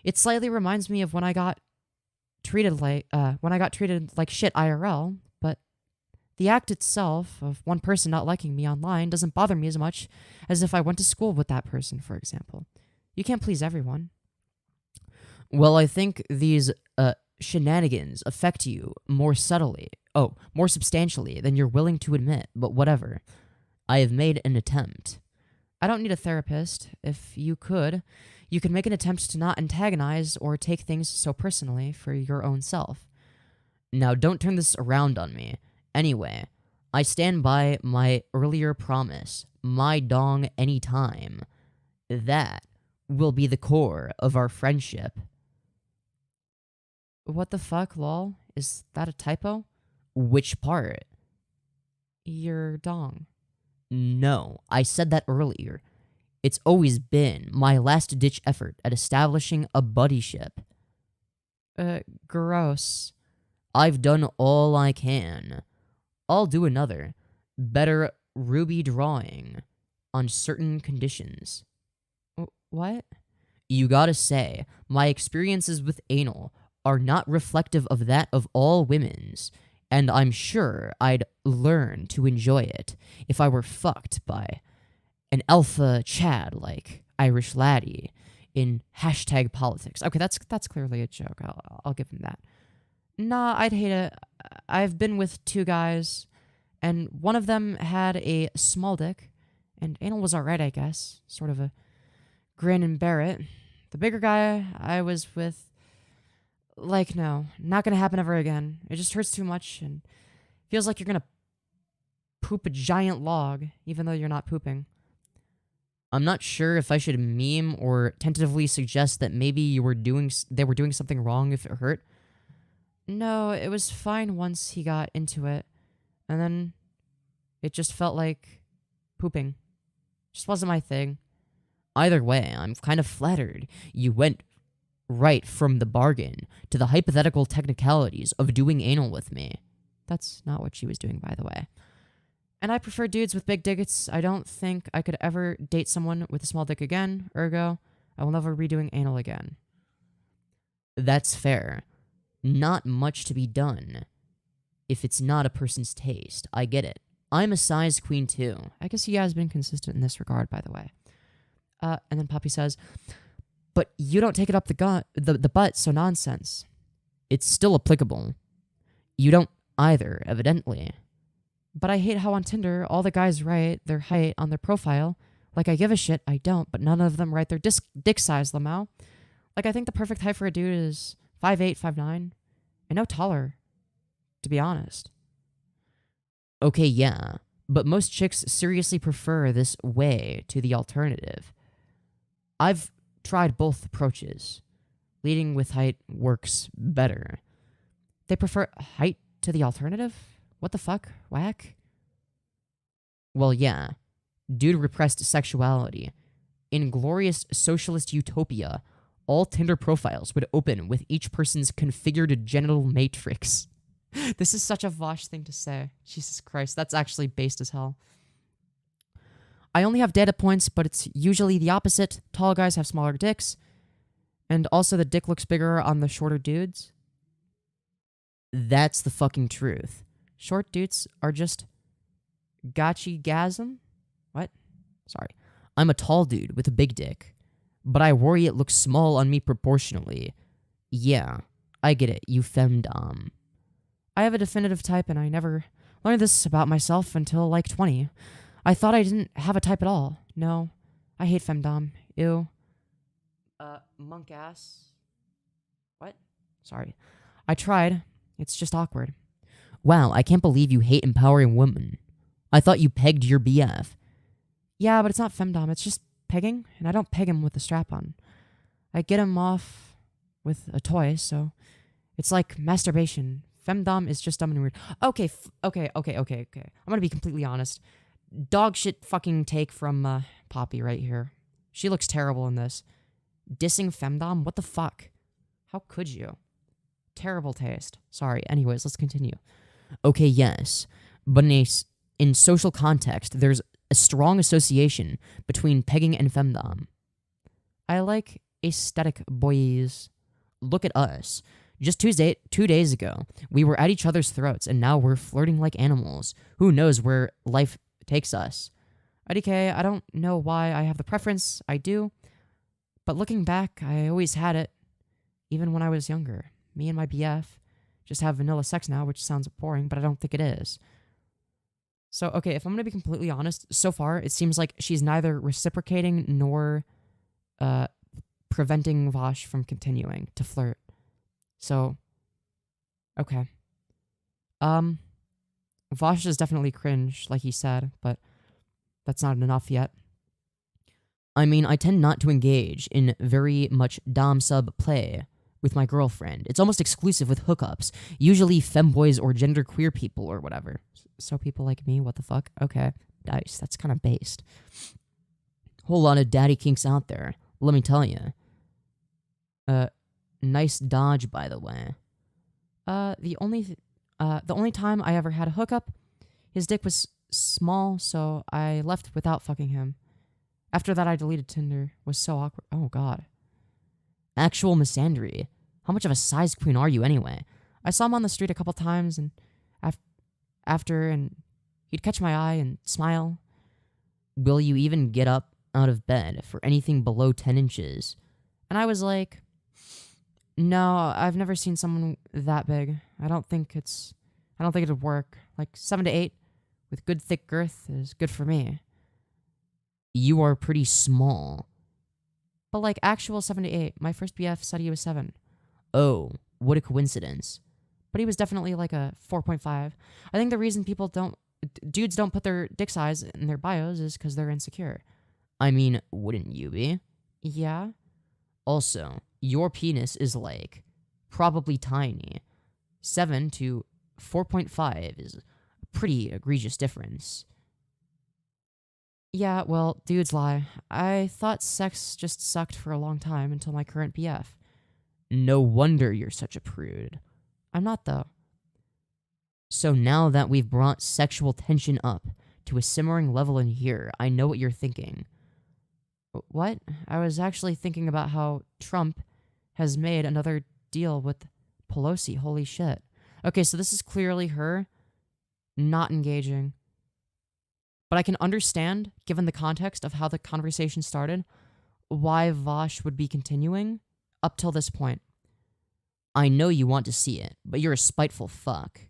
It slightly reminds me of when I got treated like shit IRL, but the act itself of one person not liking me online doesn't bother me as much as if I went to school with that person, for example. You can't please everyone. Well, I think these shenanigans affect you more substantially than you're willing to admit, but whatever. I have made an attempt. I don't need a therapist. If you could make an attempt to not antagonize or take things so personally for your own self. Now, don't turn this around on me. Anyway, I stand by my earlier promise, my dong anytime. That will be the core of our friendship. What the fuck, lol? Is that a typo? Which part? Your dong. No, I said that earlier. It's always been my last-ditch effort at establishing a buddyship. Gross. I've done all I can. I'll do another, better ruby drawing on certain conditions. What? You gotta say, my experiences with anal are not reflective of that of all women's, and I'm sure I'd learn to enjoy it if I were fucked by an alpha Chad like IrishLaddie in #politics. Okay, that's clearly a joke. I'll give him that. Nah, I'd hate it. I've been with 2 guys, and one of them had a small dick, and anal was alright, I guess. Sort of a grin and bear it. The bigger guy I was with, like, no, not gonna happen ever again. It just hurts too much, and feels like you're gonna poop a giant log, even though you're not pooping. I'm not sure if I should meme or tentatively suggest that maybe they were doing something wrong if it hurt. No, it was fine once he got into it, and then it just felt like pooping. Just wasn't my thing. Either way, I'm kind of flattered you went right from the bargain to the hypothetical technicalities of doing anal with me. That's not what she was doing, by the way. And I prefer dudes with big dicks. I don't think I could ever date someone with a small dick again, ergo, I will never be doing anal again. That's fair. Not much to be done if it's not a person's taste. I get it. I'm a size queen too. I guess he has been consistent in this regard, by the way. And then Poppy says, but you don't take it up the butt, so nonsense. It's still applicable. You don't either, evidently. But I hate how on Tinder, all the guys write their height on their profile. Like, I give a shit, I don't, but none of them write their dick size, Lamau. Like, I think the perfect height for a dude is 5'8", 5'9", and no taller, to be honest. Okay, yeah, but most chicks seriously prefer this way to the alternative. I've tried both approaches. Leading with height works better. They prefer height to the alternative? What the fuck? Whack? Well, yeah. Due to repressed sexuality, in glorious socialist utopia, all Tinder profiles would open with each person's configured genital matrix. This is such a Vaush thing to say. Jesus Christ, that's actually based as hell. I only have data points, but it's usually the opposite. Tall guys have smaller dicks, and also the dick looks bigger on the shorter dudes. That's the fucking truth. Short dudes are just gotchi-gasm? What? Sorry. I'm a tall dude with a big dick, but I worry it looks small on me proportionally. Yeah, I get it, you femdom. I have a definitive type, and I never learned this about myself until like 20. I thought I didn't have a type at all. No, I hate femdom. Ew. Monk ass. What? Sorry. I tried. It's just awkward. Wow, I can't believe you hate empowering women. I thought you pegged your BF. Yeah, but it's not femdom. It's just pegging, and I don't peg him with a strap on. I get him off with a toy, so it's like masturbation. Femdom is just dumb and weird. Okay. I'm gonna be completely honest. Dog shit fucking take from Poppy right here. She looks terrible in this. Dissing femdom? What the fuck? How could you? Terrible taste. Sorry. Anyways, let's continue. Okay, yes. But in social context, there's a strong association between pegging and femdom. I like aesthetic boys. Look at us. Just 2 days ago, we were at each other's throats, and now we're flirting like animals. Who knows where life takes us? IDK, I don't know why I have the preference. I do. But looking back, I always had it. Even when I was younger. Me and my BF just have vanilla sex now, which sounds boring, but I don't think it is. So, okay, if I'm going to be completely honest, so far, it seems like she's neither reciprocating nor preventing Vaush from continuing to flirt. So, okay. Vaush is definitely cringe, like he said, but that's not enough yet. I mean, I tend not to engage in very much dom-sub play with my girlfriend. It's almost exclusive with hookups, usually femboys or genderqueer people or whatever. So people like me, what the fuck? Okay, nice, that's kind of based. Whole lot of daddy kinks out there, let me tell you. Nice dodge, by the way. The only time I ever had a hookup His dick was small, so I left without fucking him. After that, I deleted Tinder. Was so awkward. Oh, God. Actual misandry. How much of a size queen are you, anyway? I saw him on the street a couple times, and and he'd catch my eye and smile. Will you even get up out of bed for anything below 10 inches? And I was like, no, I've never seen someone that big. I don't think it'd work. Like 7 to 8 with good thick girth is good for me. You are pretty small. But like actual 7 to 8, my first BF said he was 7. Oh, what a coincidence. But he was definitely like a 4.5. I think the reason dudes don't put their dick size in their bios is because they're insecure. I mean, wouldn't you be? Yeah. Also, your penis is like probably tiny. 7 to 4.5 is a pretty egregious difference. Yeah, well, dudes lie. I thought sex just sucked for a long time until my current BF. No wonder you're such a prude. I'm not, though. So now that we've brought sexual tension up to a simmering level in here, I know what you're thinking. What? I was actually thinking about how Trump has made another deal with Pelosi. Holy shit. Okay, so this is clearly her not engaging. But I can understand, given the context of how the conversation started, why Vaush would be continuing up till this point. I know you want to see it, but you're a spiteful fuck.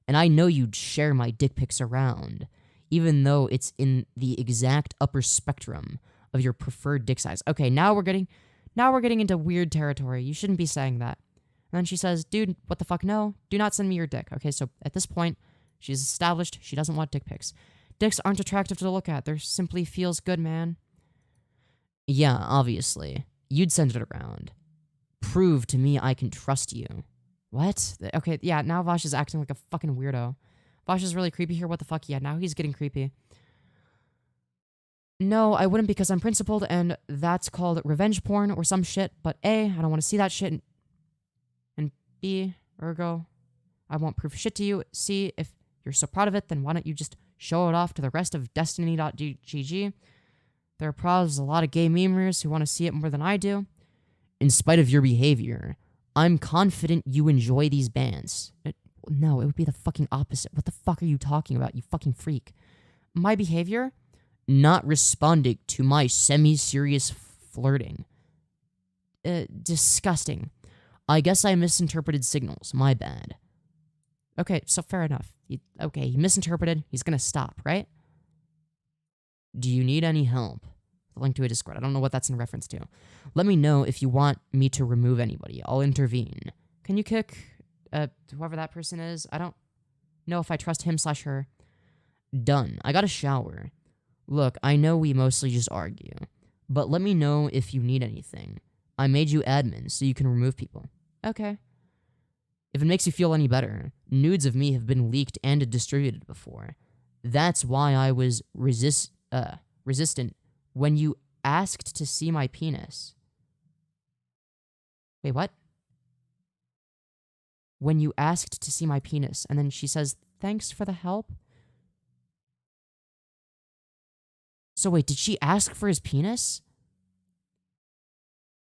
And I know you'd share my dick pics around, even though it's in the exact upper spectrum of your preferred dick size. Okay, now we're getting into weird territory. You shouldn't be saying that. And then she says, dude, what the fuck, no. Do not send me your dick. Okay, so at this point, she's established she doesn't want dick pics. Dicks aren't attractive to look at. They're simply feels good, man. Yeah, obviously. You'd send it around. Prove to me I can trust you. What? Okay, yeah, now Vaush is acting like a fucking weirdo. Vaush is really creepy here. What the fuck? Yeah, now he's getting creepy. No, I wouldn't because I'm principled and that's called revenge porn or some shit. But A, I don't want to see that shit. And B, ergo, I won't prove shit to you. C, if you're so proud of it, then why don't you just show it off to the rest of Destiny.gg? There are probably a lot of gay memers who want to see it more than I do. In spite of your behavior, I'm confident you enjoy these bands. No, it would be the fucking opposite. What the fuck are you talking about, you fucking freak? My behavior? Not responding to my semi-serious flirting. Disgusting. I guess I misinterpreted signals. My bad. Okay, so fair enough. He misinterpreted. He's gonna stop, right? Do you need any help? The link to a Discord. I don't know what that's in reference to. Let me know if you want me to remove anybody. I'll intervene. Can you kick whoever that person is? I don't know if I trust him/her. Done. I got a shower. Look, I know we mostly just argue, but let me know if you need anything. I made you admin so you can remove people. Okay. If it makes you feel any better, nudes of me have been leaked and distributed before. That's why I was resistant when you asked to see my penis. Wait, what? When you asked to see my penis, and then she says, thanks for the help? So wait, did she ask for his penis?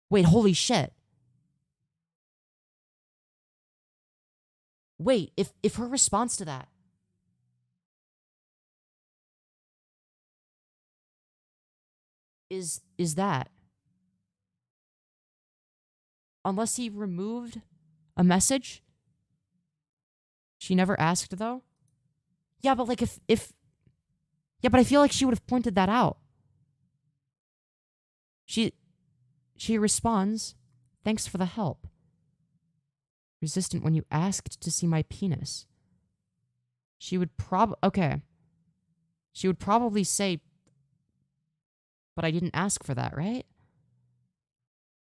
Wait, holy shit. Wait, if her response to that is that, unless he removed a message, she never asked though? Yeah, but like yeah, but I feel like she would have pointed that out. She responds, thanks for the help. Resistant when you asked to see my penis. She would She would probably say, but I didn't ask for that, right?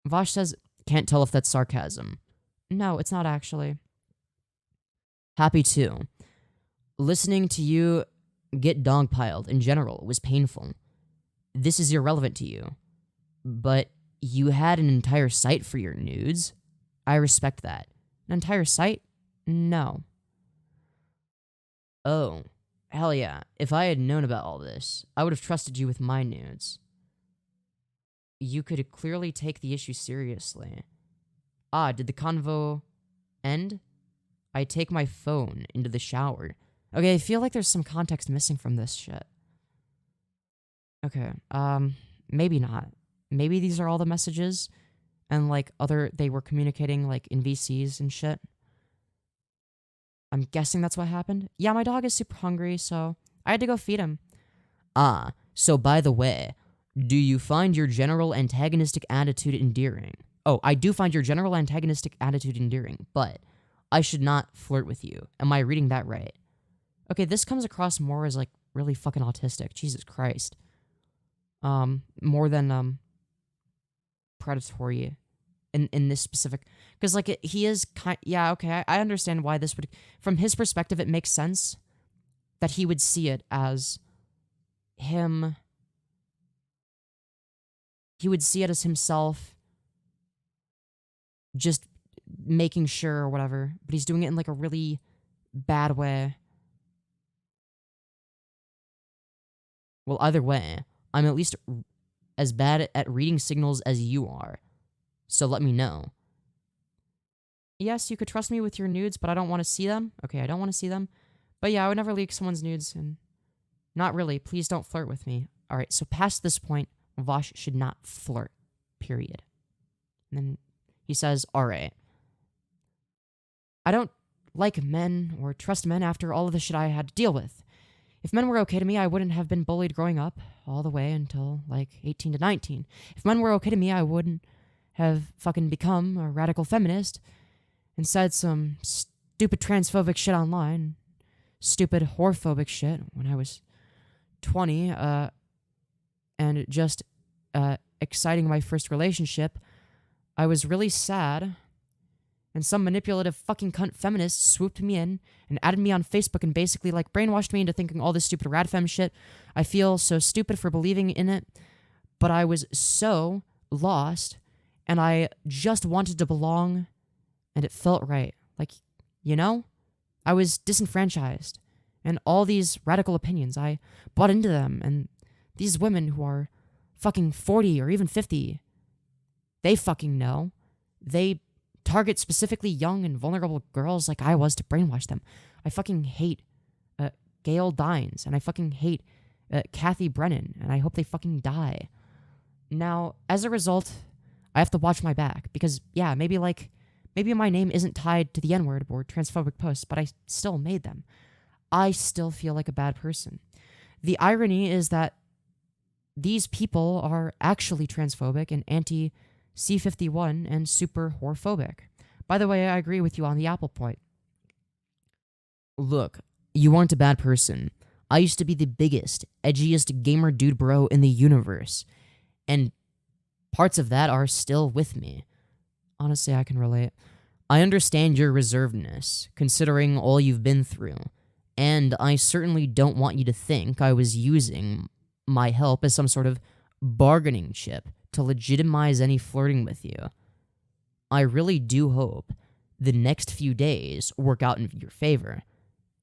Vaush says, can't tell if that's sarcasm. No, it's not actually. Happy too. Listening to you get dogpiled in general was painful. This is irrelevant to you. But you had an entire site for your nudes. I respect that. An entire site? No. Oh. Hell yeah. If I had known about all this, I would have trusted you with my nudes. You could clearly take the issue seriously. Ah, did the convo end? I take my phone into the shower. Okay, I feel like there's some context missing from this shit. Okay, maybe not. Maybe these are all the messages, and like they were communicating like in VCs and shit. I'm guessing that's what happened. Yeah, my dog is super hungry, so I had to go feed him. Ah, so by the way, do you find your general antagonistic attitude endearing? Oh, I do find your general antagonistic attitude endearing, but I should not flirt with you. Am I reading that right? Okay, this comes across more as like really fucking autistic. Jesus Christ. More than predatory in this specific, because like he is kind. Yeah, okay, I understand why this would, from his perspective, it makes sense that he would see it as him. He would see it as himself just making sure or whatever, but he's doing it in like a really bad way. Well, either way, I'm at least as bad at reading signals as you are. So let me know. Yes, you could trust me with your nudes, but I don't want to see them. Okay, I don't want to see them. But yeah, I would never leak someone's nudes, and not really. Please don't flirt with me. All right, so past this point, Vaush should not flirt, period. And then he says, all right. I don't like men or trust men after all of the shit I had to deal with. If men were okay to me, I wouldn't have been bullied growing up all the way until like 18 to 19. If men were okay to me, I wouldn't have fucking become a radical feminist and said some stupid transphobic shit online, stupid whorephobic shit when I was 20, and just exciting my first relationship. I was really sad, and some manipulative fucking cunt feminist swooped me in and added me on Facebook and basically like brainwashed me into thinking all this stupid radfem shit. I feel so stupid for believing in it, but I was so lost, and I just wanted to belong, and it felt right. Like, you know? I was disenfranchised, and all these radical opinions, I bought into them, and these women who are fucking 40 or even 50, they fucking know. They target specifically young and vulnerable girls like I was to brainwash them. I fucking hate Gail Dines, and I fucking hate Kathy Brennan, and I hope they fucking die. Now, as a result, I have to watch my back, because, yeah, maybe my name isn't tied to the N-word or transphobic posts, but I still made them. I still feel like a bad person. The irony is that these people are actually transphobic and anti-C51 and super whorephobic. By the way, I agree with you on the Apple point. Look, you aren't a bad person. I used to be the biggest, edgiest gamer dude bro in the universe, and parts of that are still with me. Honestly, I can relate. I understand your reservedness, considering all you've been through, and I certainly don't want you to think I was using my help as some sort of bargaining chip to legitimize any flirting with you. I really do hope the next few days work out in your favor,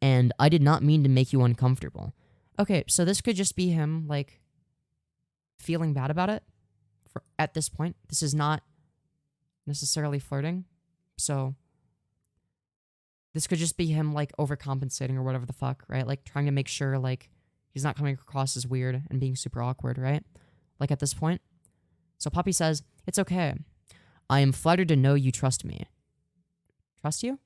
and I did not mean to make you uncomfortable. Okay, so this could just be him, like, feeling bad about it at this point. This is not necessarily flirting, so this could just be him, like, overcompensating or whatever the fuck, right? Like, trying to make sure, like, he's not coming across as weird and being super awkward, right? Like, at this point. So Poppy says, it's okay. I am flattered to know you trust me. Trust you?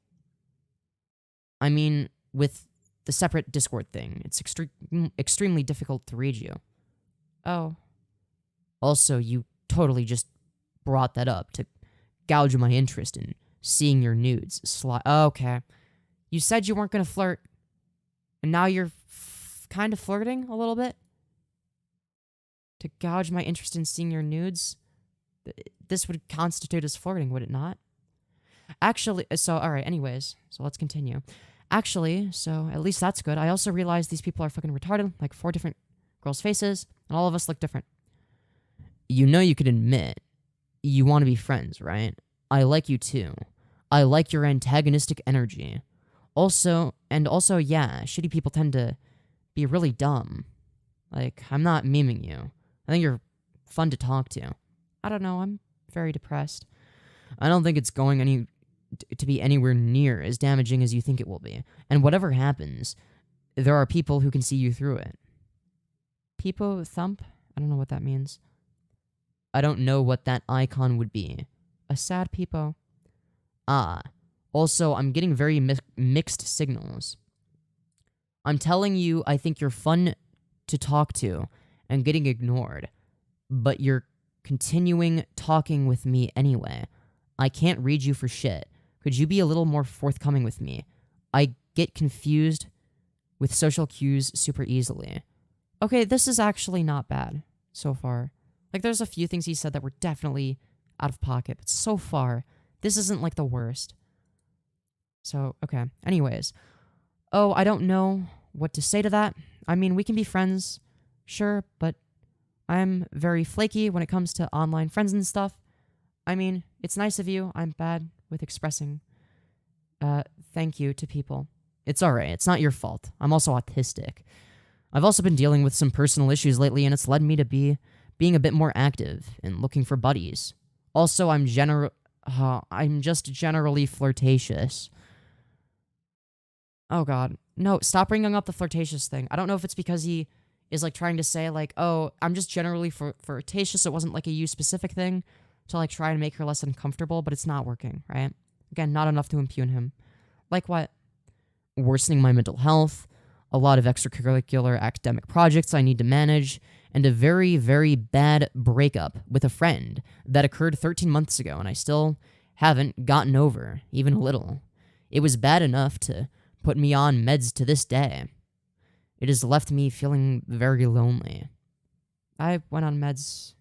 I mean, with the separate Discord thing, it's extremely difficult to read you. Oh. Also, you totally just brought that up to gouge my interest in seeing your nudes. Okay. You said you weren't going to flirt, and now you're kind of flirting a little bit? To gouge my interest in seeing your nudes? This would constitute as flirting, would it not? Actually, so, alright, anyways, so let's continue. Actually, so at least that's good. I also realized these people are fucking retarded, like 4 different girls' faces, and all of us look different. You know you could admit you want to be friends, right? I like you too. I like your antagonistic energy. Also, yeah, shitty people tend to be really dumb. Like, I'm not memeing you. I think you're fun to talk to. I don't know, I'm very depressed. I don't think it's going to be anywhere near as damaging as you think it will be. And whatever happens, there are people who can see you through it. Peepo thump? I don't know what that means. I don't know what that icon would be. A sad peepo? Ah. Also, I'm getting very mixed signals. I'm telling you I think you're fun to talk to and getting ignored, but you're continuing talking with me anyway. I can't read you for shit. Could you be a little more forthcoming with me? I get confused with social cues super easily. Okay, this is actually not bad so far. Like, there's a few things he said that were definitely out of pocket, but so far, this isn't like the worst. So, okay. Anyways. Oh, I don't know what to say to that. I mean, we can be friends, sure, but I'm very flaky when it comes to online friends and stuff. I mean, it's nice of you. I'm bad with expressing thank you to people. It's alright. It's not your fault. I'm also autistic. I've also been dealing with some personal issues lately, and it's led me to being a bit more active and looking for buddies. Also, I'm just generally flirtatious. Oh god. No, stop bringing up the flirtatious thing. I don't know if it's because he is like trying to say like, oh, I'm just generally flirtatious. It wasn't like a you specific thing to like try and make her less uncomfortable, but it's not working, right? Again, not enough to impugn him. Like what? Worsening my mental health, a lot of extracurricular academic projects I need to manage, and a very, very bad breakup with a friend that occurred 13 months ago, and I still haven't gotten over, even a little. It was bad enough to put me on meds to this day. It has left me feeling very lonely. I went on meds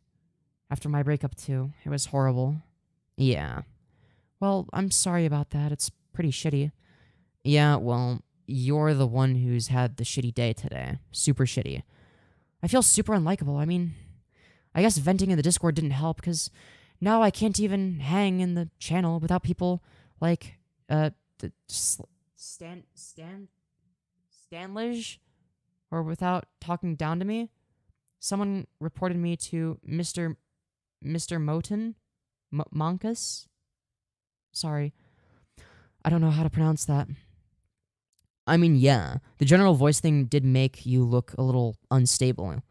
after my breakup too. It was horrible. Yeah. Well, I'm sorry about that. It's pretty shitty. Yeah, well, you're the one who's had the shitty day today. Super shitty. I feel super unlikable. I mean, I guess venting in the Discord didn't help, because now I can't even hang in the channel without people, like, Stanlage? Or without talking down to me. Someone reported me to Mr. Moten? Monkus? Sorry. I don't know how to pronounce that. I mean, yeah, the general voice thing did make you look a little unstable,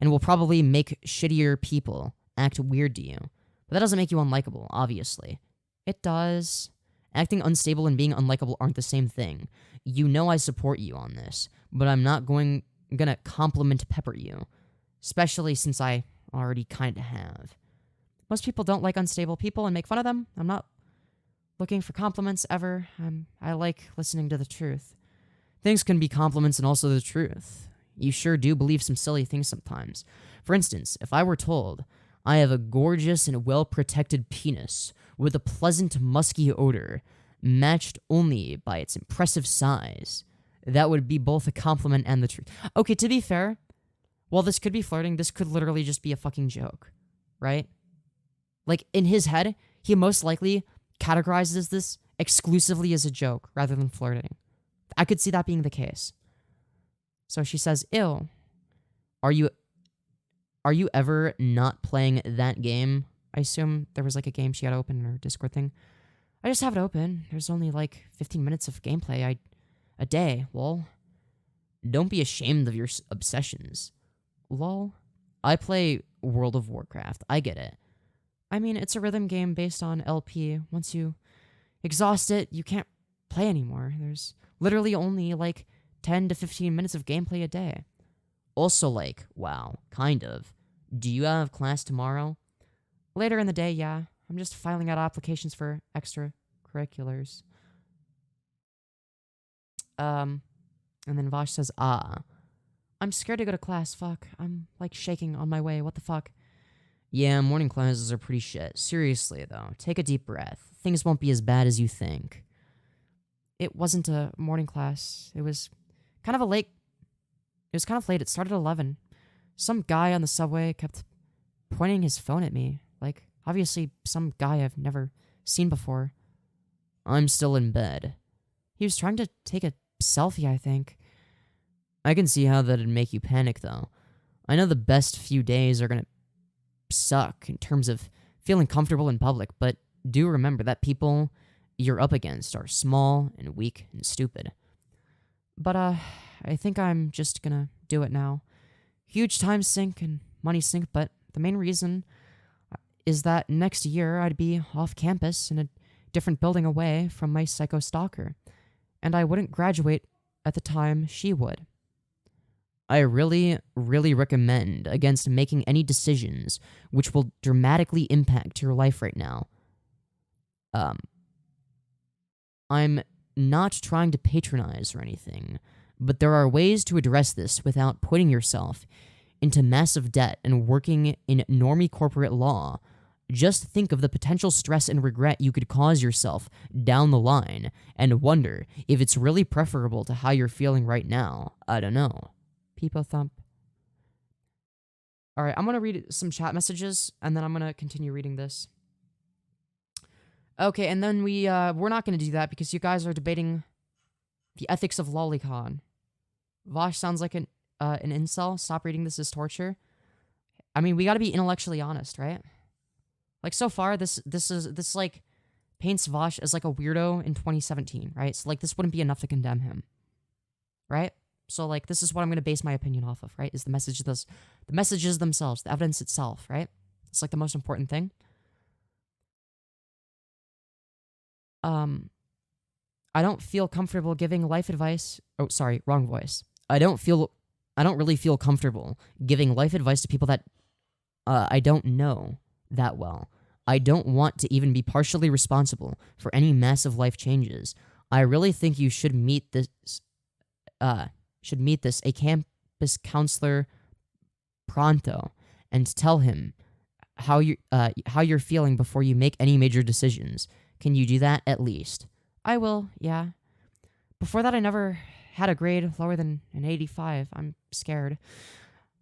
and will probably make shittier people act weird to you. But that doesn't make you unlikable, obviously. It does. Acting unstable and being unlikable aren't the same thing. You know I support you on this, but I'm not gonna compliment pepper you. Especially since I already kinda have. Most people don't like unstable people and make fun of them. I'm not looking for compliments ever. I like listening to the truth. Things can be compliments and also the truth. You sure do believe some silly things sometimes. For instance, if I were told I have a gorgeous and well-protected penis with a pleasant musky odor, matched only by its impressive size, that would be both a compliment and the truth. Okay, to be fair, while this could be flirting, this could literally just be a fucking joke, right? Like, in his head, he most likely categorizes this exclusively as a joke rather than flirting. I could see that being the case. So she says, ew. Are you ever not playing that game? I assume there was like a game she had open in her Discord thing. I just have it open. There's only like 15 minutes of gameplay a day. Lol. Don't be ashamed of your obsessions. Lol. I play World of Warcraft. I get it. I mean, it's a rhythm game based on LP. Once you exhaust it, you can't play anymore. There's literally only like 10 to 15 minutes of gameplay a day. Also, like, wow, kind of. Do you have class tomorrow? Later in the day, yeah. I'm just filing out applications for extracurriculars. And then Vaush says, I'm scared to go to class, fuck. I'm, like, shaking on my way, what the fuck? Yeah, morning classes are pretty shit. Seriously, though, take a deep breath. Things won't be as bad as you think. It wasn't a morning class. It was kind of late. It started at 11. Some guy on the subway kept pointing his phone at me. Like, obviously, some guy I've never seen before. I'm still in bed. He was trying to take a selfie, I think. I can see how that'd make you panic, though. I know the best few days are gonna suck in terms of feeling comfortable in public, but do remember that people you're up against are small and weak and stupid. But, I think I'm just gonna do it now. Huge time sink and money sink, but the main reason is that next year I'd be off campus in a different building away from my psycho stalker, and I wouldn't graduate at the time she would. I really, really recommend against making any decisions which will dramatically impact your life right now. I'm not trying to patronize or anything, but there are ways to address this without putting yourself into massive debt and working in normie corporate law. Just think of the potential stress and regret you could cause yourself down the line and wonder if it's really preferable to how you're feeling right now. I don't know. Peepo thump. Alright, I'm gonna read some chat messages, and then I'm gonna continue reading this. Okay, and then we're not gonna do that because you guys are debating the ethics of lolicon. Vaush sounds like an incel. Stop reading this as torture. I mean, we gotta be intellectually honest, right? Like, so far, this like, paints Vaush as, like, a weirdo in 2017, right? So, like, this wouldn't be enough to condemn him, right? So, like, this is what I'm going to base my opinion off of, right? Is the messages themselves, the evidence itself, right? It's, like, the most important thing. I don't feel comfortable giving life advice. Oh, sorry, wrong voice. I don't really feel comfortable giving life advice to people that I don't know that well. I don't want to even be partially responsible for any massive life changes. I really think you should meet this a campus counselor pronto and tell him how you're feeling before you make any major decisions. Can you do that at least? I will, yeah. Before that, I never had a grade lower than an 85. I'm scared.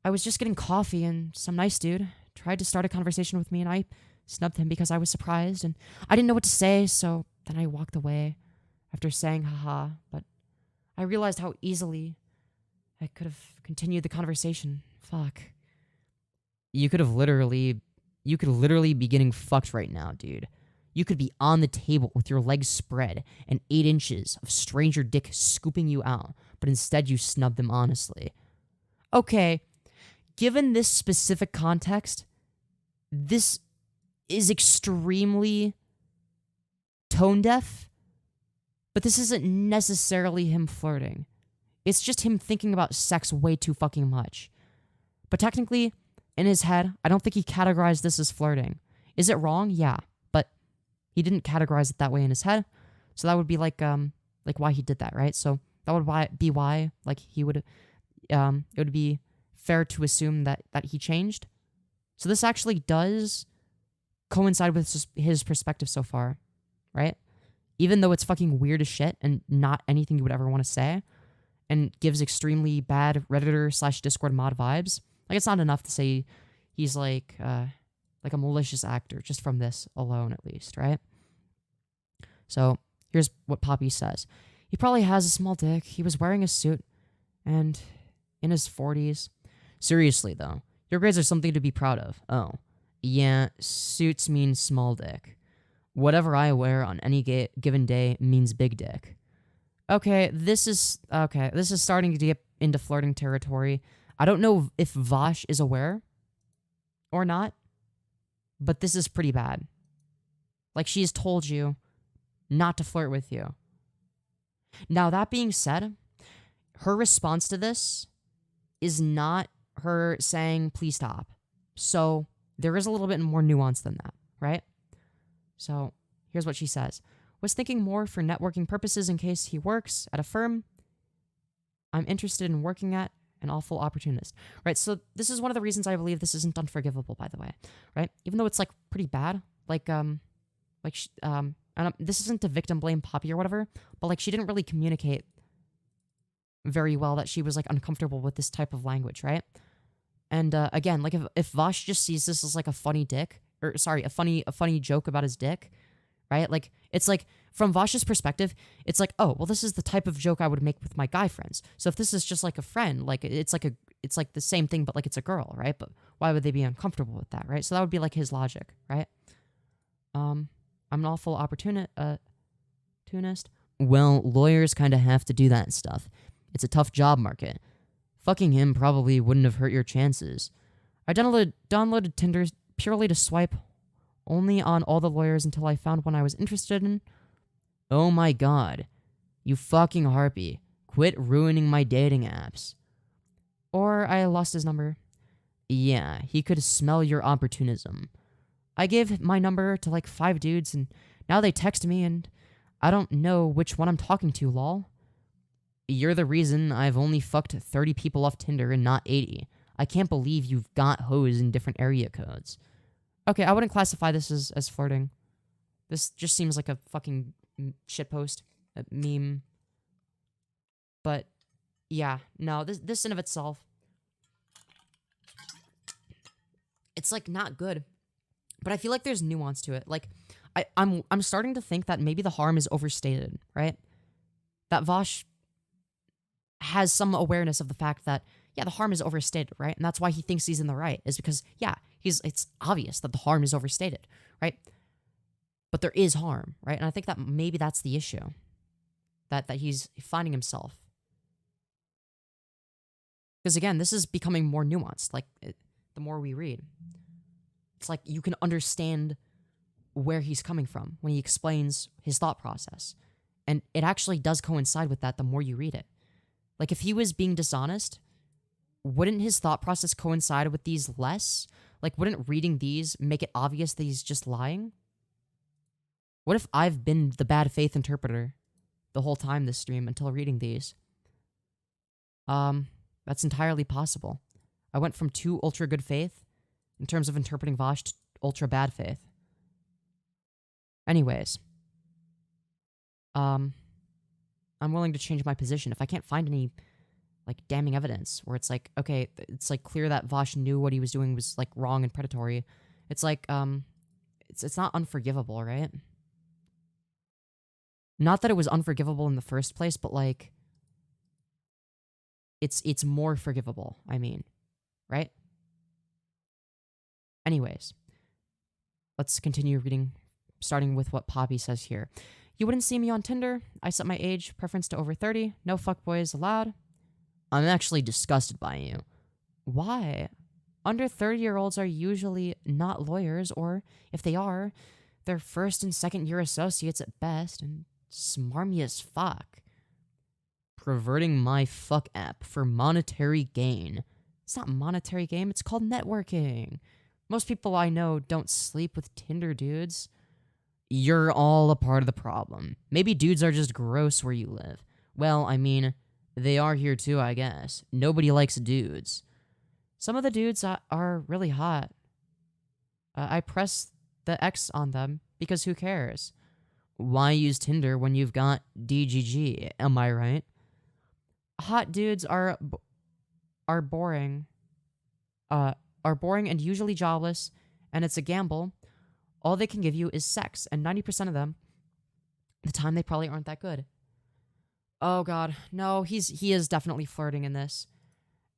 I was just getting coffee and some nice dude tried to start a conversation with me, and I snubbed him because I was surprised, and I didn't know what to say, so then I walked away after saying haha, but I realized how easily I could have continued the conversation. Fuck. You could literally be getting fucked right now, dude. You could be on the table with your legs spread and 8 inches of stranger dick scooping you out, but instead you snubbed him honestly. Okay, given this specific context, this is extremely tone deaf, but this isn't necessarily him flirting. It's just him thinking about sex way too fucking much. But technically, in his head, I don't think he categorized this as flirting. Is it wrong? Yeah, but he didn't categorize it that way in his head, so that would be like why he did that, right? So that would be why, like, he would, it would be fair to assume that he changed. So this actually does coincide with his perspective so far, right? Even though it's fucking weird as shit and not anything you would ever want to say, and gives extremely bad Redditor/Discord mod vibes, like, it's not enough to say he's like a malicious actor just from this alone, at least, right? So here's what Poppy says. He probably has a small dick. He was wearing a suit and in his 40s. Seriously, though, your grades are something to be proud of. Oh, yeah, suits mean small dick. Whatever I wear on any given day means big dick. Okay, this is starting to get into flirting territory. I don't know if Vaush is aware or not, but this is pretty bad. Like, she's told you not to flirt with you. Now, that being said, her response to this is not her saying, please stop. So there is a little bit more nuance than that, right? So here's what she says. Was thinking more for networking purposes in case he works at a firm I'm interested in working at, an awful opportunist, right? So this is one of the reasons I believe this isn't unforgivable, by the way, right? Even though it's, like, pretty bad, this isn't to victim blame Poppy or whatever, but, like, she didn't really communicate very well that she was, like, uncomfortable with this type of language, right? And again, like, if Vaush just sees this as, like, a funny joke about his dick, right? Like, it's like, from Vaush's perspective, it's like, oh, well, this is the type of joke I would make with my guy friends. So if this is just like a friend, like, it's like the same thing, but like it's a girl, right? But why would they be uncomfortable with that, right? So that would be like his logic, right? I'm an awful opportunist. Well, lawyers kind of have to do that stuff. It's a tough job market. Fucking him probably wouldn't have hurt your chances. I downloaded Tinder purely to swipe only on all the lawyers until I found one I was interested in. Oh my god. You fucking harpy. Quit ruining my dating apps. Or I lost his number. Yeah, he could smell your opportunism. I gave my number to like 5 dudes and now they text me and I don't know which one I'm talking to, lol. You're the reason I've only fucked 30 people off Tinder and not 80. I can't believe you've got hoes in different area codes. Okay, I wouldn't classify this as flirting. This just seems like a fucking shitpost, a meme. But yeah, no, this in of itself, it's like not good. But I feel like there's nuance to it. Like I'm starting to think that maybe the harm is overstated, right? That Vaush has some awareness of the fact that, yeah, the harm is overstated, right? And that's why he thinks he's in the right, is because, yeah, it's obvious that the harm is overstated, right? But there is harm, right? And I think that maybe that's the issue. That he's finding himself. Because again, this is becoming more nuanced, like, the more we read. It's like you can understand where he's coming from when he explains his thought process. And it actually does coincide with that the more you read it. Like, if he was being dishonest, wouldn't his thought process coincide with these less? Like, wouldn't reading these make it obvious that he's just lying? What if I've been the bad faith interpreter the whole time this stream until reading these? That's entirely possible. I went from 2 ultra good faith in terms of interpreting Vaush to ultra bad faith. Anyways, I'm willing to change my position if I can't find any like damning evidence where it's like, okay, it's like clear that Vaush knew what he was doing was like wrong and predatory. It's like it's not unforgivable, right? Not that it was unforgivable in the first place, but like it's more forgivable, I mean, right? Anyways, let's continue reading, starting with what Poppy says here. You wouldn't see me on Tinder. I set my age preference to over 30. No fuckboys allowed. I'm actually disgusted by you. Why? Under 30-year-olds are usually not lawyers, or if they are, they're first and second year associates at best, and smarmy as fuck. Perverting my fuck app for monetary gain. It's not monetary gain, it's called networking. Most people I know don't sleep with Tinder dudes. You're all a part of the problem. Maybe dudes are just gross where you live. Well, I mean, they are here too, I guess. Nobody likes dudes. Some of the dudes are really hot. I press the X on them because who cares? Why use Tinder when you've got DGG? Am I right? Hot dudes are boring. Are boring and usually jobless, and it's a gamble. All they can give you is sex, and 90% of them, the time they probably aren't that good. Oh god, no, he is definitely flirting in this.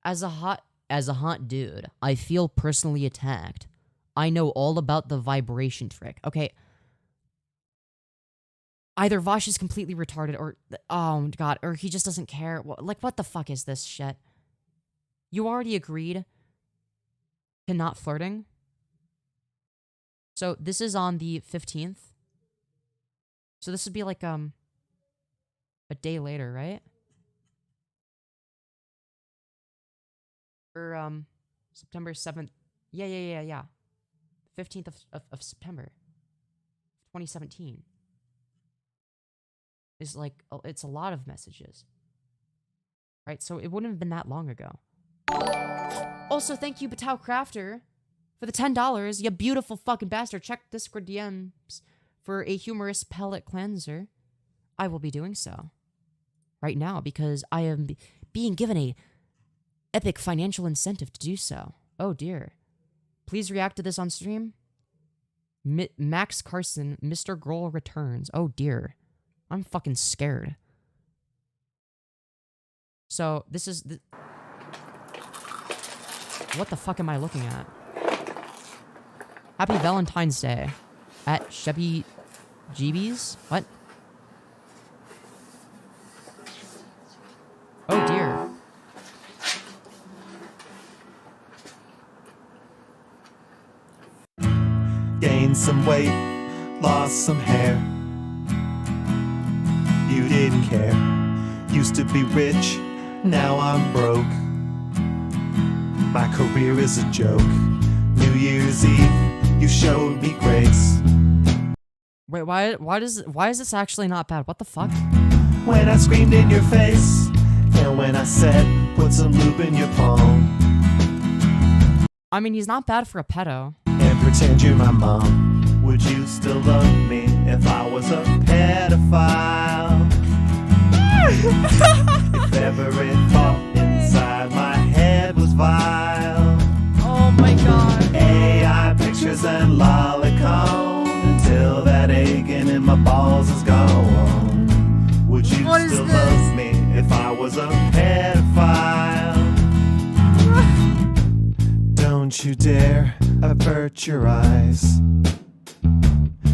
As a hot dude, I feel personally attacked. I know all about the vibration trick. Okay. Either Vaush is completely retarded or oh god, or he just doesn't care. Like, what the fuck is this shit? You already agreed to not flirting. So this is on the 15th. So this would be like a day later, right? Or September 7th. Yeah. 15th of September 2017. Is like it's a lot of messages. Right? So it wouldn't have been that long ago. Also, thank you, Batao Crafter, for the $10. You beautiful fucking bastard. Check Discord DMs for a humorous pellet cleanser. I will be doing so right now because I am being given a epic financial incentive to do so. Oh dear. Please react to this on stream. Max Carson, MrGirl returns. Oh dear. I'm fucking scared. So, this is... What the fuck am I looking at? Happy Valentine's Day. At Chevy GB's? What? Oh dear. Gained some weight, lost some hair. You didn't care. Used to be rich, now I'm broke. My career is a joke. New Year's Eve, you showed me grace. Wait, why is this actually not bad? What the fuck? When I screamed in your face, and when I said, put some lube in your palm. I mean, he's not bad for a pedo. And pretend you're my mom. Would you still love me if I was a pedophile? If ever it thought inside my head was vile. Oh my god. AI pictures and lolicon until that aching in my balls is gone. Would you still love me if I was a pedophile? Don't you dare avert your eyes,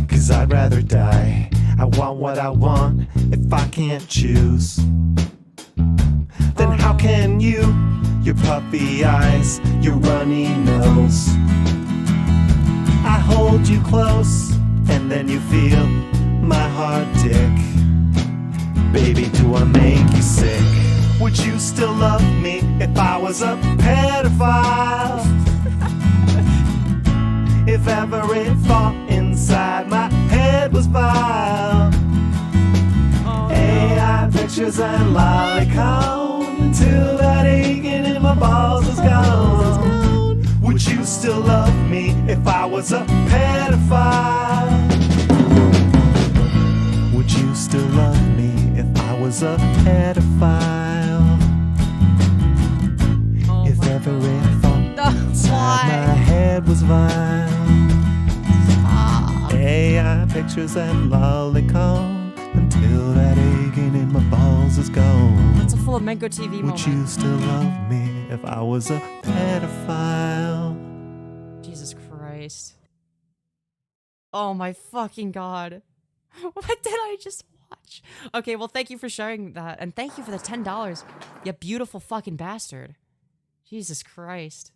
'cause I'd rather die. I want what I want if I can't choose. Then how can you, your puffy eyes, your runny nose? I hold you close and then you feel my hard dick. Baby, do I make you sick? Would you still love me if I was a pedophile? If ever it thought inside my head was vile. AI pictures and lolicon until that aching in my balls is gone. Would you still love me if I was a pedophile? Would you still love me if I was a pedophile? If ever it thought inside my head was vile. AI pictures and lolicon until that aching in my balls is gone. That's a flamenco TV moment. Would you still love me if I was a pedophile? Jesus Christ. Oh my fucking god. What did I just watch? Okay, well thank you for sharing that. And thank you for the $10. You beautiful fucking bastard. Jesus Christ.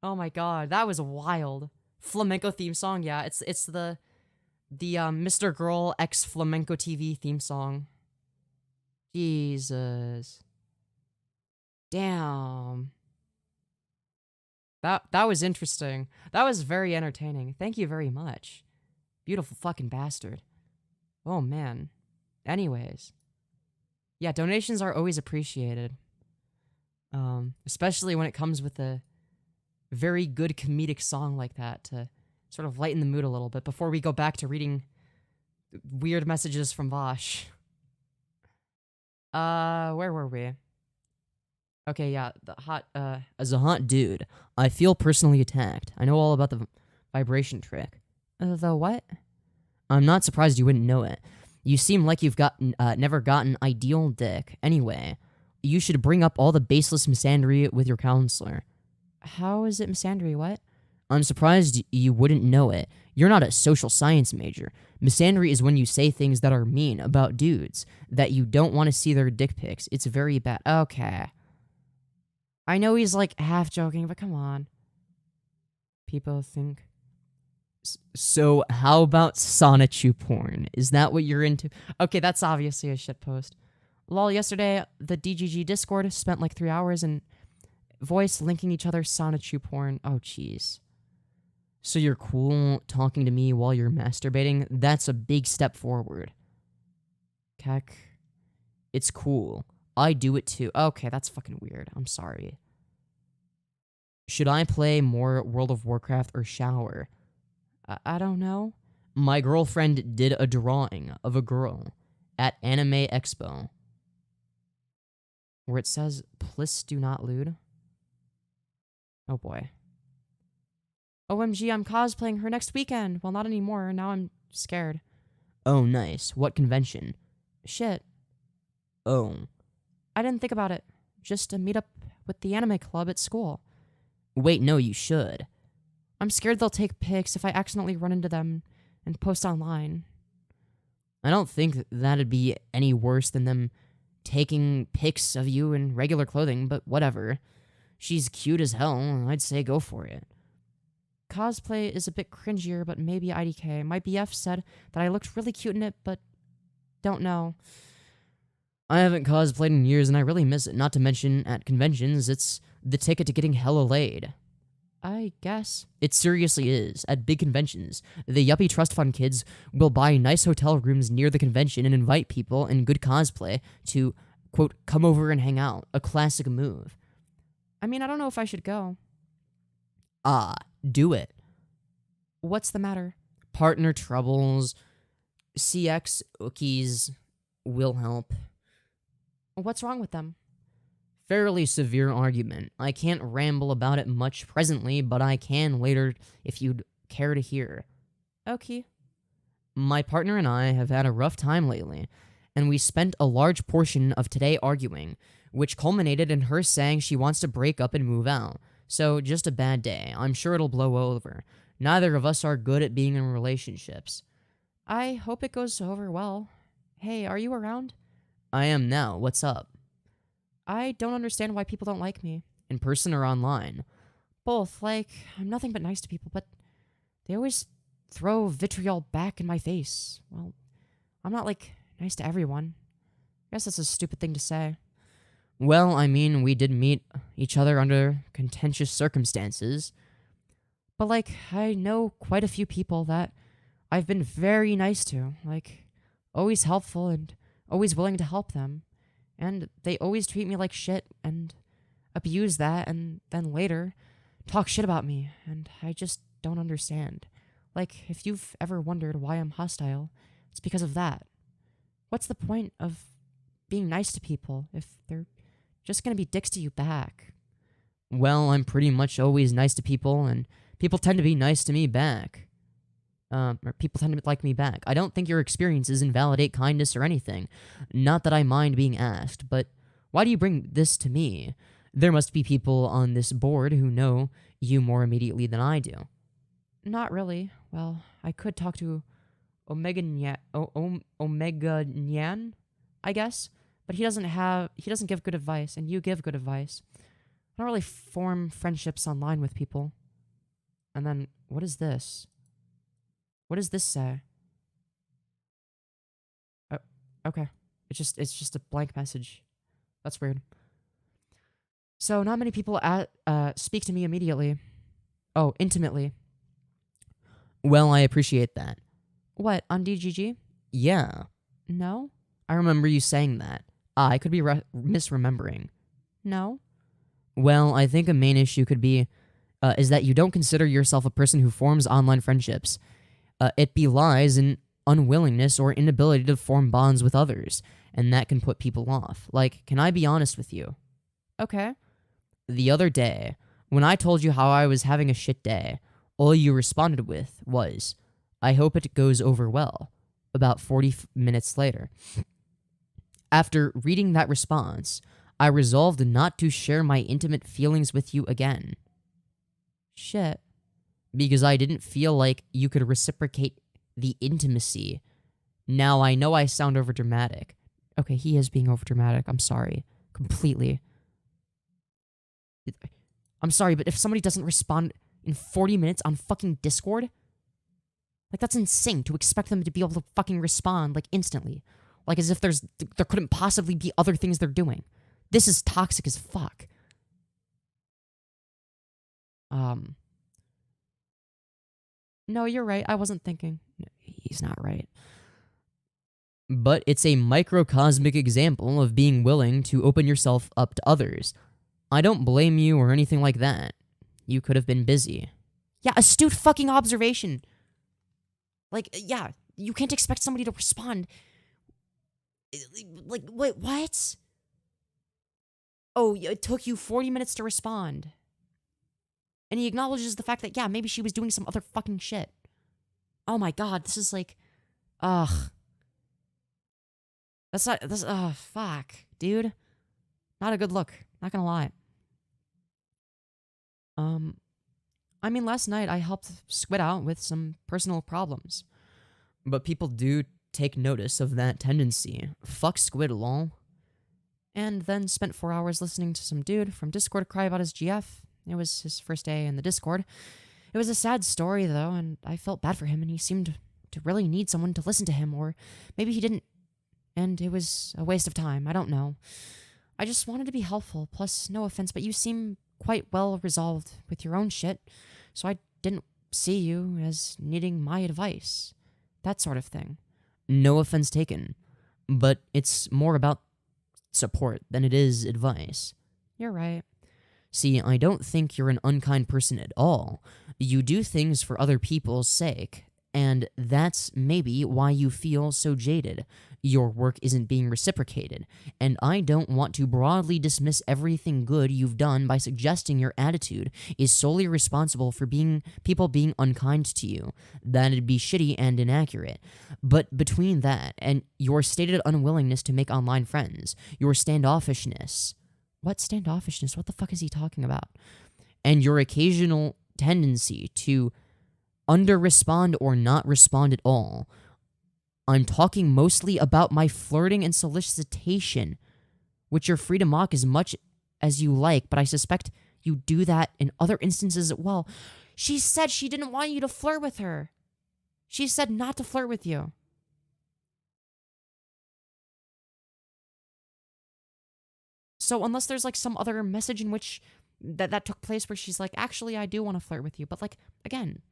Oh my god, that was wild. Flamenco theme song, yeah, it's the MrGirl X Flamenco TV theme song. Jesus. Damn. That was interesting. That was very entertaining. Thank you very much. Beautiful fucking bastard. Oh man. Anyways. Yeah, donations are always appreciated. Especially when it comes with a very good comedic song like that to sort of lighten the mood a little bit before we go back to reading weird messages from Vaush. Where were we? Okay, yeah, as a hot dude, I feel personally attacked. I know all about the vibration trick. The what? I'm not surprised you wouldn't know it. You seem like you've never gotten ideal dick. Anyway, you should bring up all the baseless misandry with your counselor. How is it misandry? What? I'm surprised you wouldn't know it. You're not a social science major. Misandry is when you say things that are mean about dudes, that you don't want to see their dick pics. It's very bad. Okay. I know he's like half joking, but come on. People think. So how about Sonichu porn? Is that what you're into? Okay, that's obviously a shitpost. Lol, yesterday, the DGG Discord spent like 3 hours in voice linking each other Sonichu porn. Oh, jeez. So you're cool talking to me while you're masturbating? That's a big step forward. Keck. It's cool. I do it too. Okay, that's fucking weird. I'm sorry. Should I play more World of Warcraft or shower? I don't know. My girlfriend did a drawing of a girl at Anime Expo where it says, "Please do not lewd." Oh boy. OMG, I'm cosplaying her next weekend. Well, not anymore. Now I'm scared. Oh, nice. What convention? Shit. Oh. I didn't think about it. Just a meetup with the anime club at school. Wait, no, you should. I'm scared they'll take pics if I accidentally run into them and post online. I don't think that'd be any worse than them taking pics of you in regular clothing, but whatever. She's cute as hell. I'd say go for it. Cosplay is a bit cringier, but maybe IDK. My BF said that I looked really cute in it, but don't know. I haven't cosplayed in years and I really miss it. Not to mention, at conventions, it's the ticket to getting hella laid. I guess. It seriously is. At big conventions, the yuppie trust fund kids will buy nice hotel rooms near the convention and invite people in good cosplay to, quote, come over and hang out. A classic move. I mean, I don't know if I should go. Do it. What's the matter? Partner troubles. CX ookies will help. What's wrong with them? Fairly severe argument. I can't ramble about it much presently, but I can later if you'd care to hear. Okay. My partner and I have had a rough time lately, and we spent a large portion of today arguing, which culminated in her saying she wants to break up and move out. So, just a bad day. I'm sure it'll blow over. Neither of us are good at being in relationships. I hope it goes over well. Hey, are you around? I am now. What's up? I don't understand why people don't like me, in person or online. Both. Like, I'm nothing but nice to people, but they always throw vitriol back in my face. Well, I'm not, like, nice to everyone. I guess that's a stupid thing to say. Well, I mean, we did meet each other under contentious circumstances. But, like, I know quite a few people that I've been very nice to. Like, always helpful and always willing to help them. And they always treat me like shit and abuse that and then later talk shit about me. And I just don't understand. Like, if you've ever wondered why I'm hostile, it's because of that. What's the point of being nice to people if they're just gonna be dicks to you back? Well, I'm pretty much always nice to people, and people tend to be nice to me back. Or people tend to like me back. I don't think your experiences invalidate kindness or anything. Not that I mind being asked, but why do you bring this to me? There must be people on this board who know you more immediately than I do. Not really. Well, I could talk to Omega Nyan, I guess. But he doesn't give good advice, and you give good advice. I don't really form friendships online with people. And then, what is this? What does this say? Oh, okay. It's just a blank message. That's weird. So, not many people speak to me immediately. Oh, intimately. Well, I appreciate that. What, on DGG? Yeah. No? I remember you saying that. I could be misremembering. No? Well, I think a main issue could be is that you don't consider yourself a person who forms online friendships. It belies an unwillingness or inability to form bonds with others, and that can put people off. Like, can I be honest with you? Okay. The other day, when I told you how I was having a shit day, all you responded with was, I hope it goes over well, about 40 minutes later. After reading that response, I resolved not to share my intimate feelings with you again. Shit. Because I didn't feel like you could reciprocate the intimacy. Now, I know I sound overdramatic. Okay, he is being overdramatic. I'm sorry. Completely. I'm sorry, but if somebody doesn't respond in 40 minutes on fucking Discord, like, that's insane to expect them to be able to fucking respond, like, instantly. Like, as if there couldn't possibly be other things they're doing. This is toxic as fuck. No, you're right. I wasn't thinking. No, he's not right. But it's a microcosmic example of being willing to open yourself up to others. I don't blame you or anything like that. You could have been busy. Yeah, astute fucking observation. Like, yeah, you can't expect somebody to respond. Like, wait, what? Oh, it took you 40 minutes to respond. And he acknowledges the fact that, yeah, maybe she was doing some other fucking shit. Oh my god, this is like, ugh. Fuck, dude. Not a good look, not gonna lie. I mean, last night I helped Squid out with some personal problems. But people do take notice of that tendency. Fuck Squid, lol. And then spent 4 hours listening to some dude from Discord cry about his GF. It was his first day in the Discord. It was a sad story, though, and I felt bad for him, and he seemed to really need someone to listen to him, or maybe he didn't, and it was a waste of time. I don't know. I just wanted to be helpful, plus, no offense, but you seem quite well resolved with your own shit, so I didn't see you as needing my advice. That sort of thing. No offense taken, but it's more about support than it is advice. You're right. See, I don't think you're an unkind person at all. You do things for other people's sake, and that's maybe why you feel so jaded. Your work isn't being reciprocated, and I don't want to broadly dismiss everything good you've done by suggesting your attitude is solely responsible for people being unkind to you. That'd be shitty and inaccurate. But between that and your stated unwillingness to make online friends, your standoffishness... What standoffishness? What the fuck is he talking about? And your occasional tendency to under-respond or not respond at all. I'm talking mostly about my flirting and solicitation, which you're free to mock as much as you like, but I suspect you do that in other instances as well. She said she didn't want you to flirt with her. She said not to flirt with you. So unless there's like some other message in which that took place where she's like, actually, I do want to flirt with you. But like, again,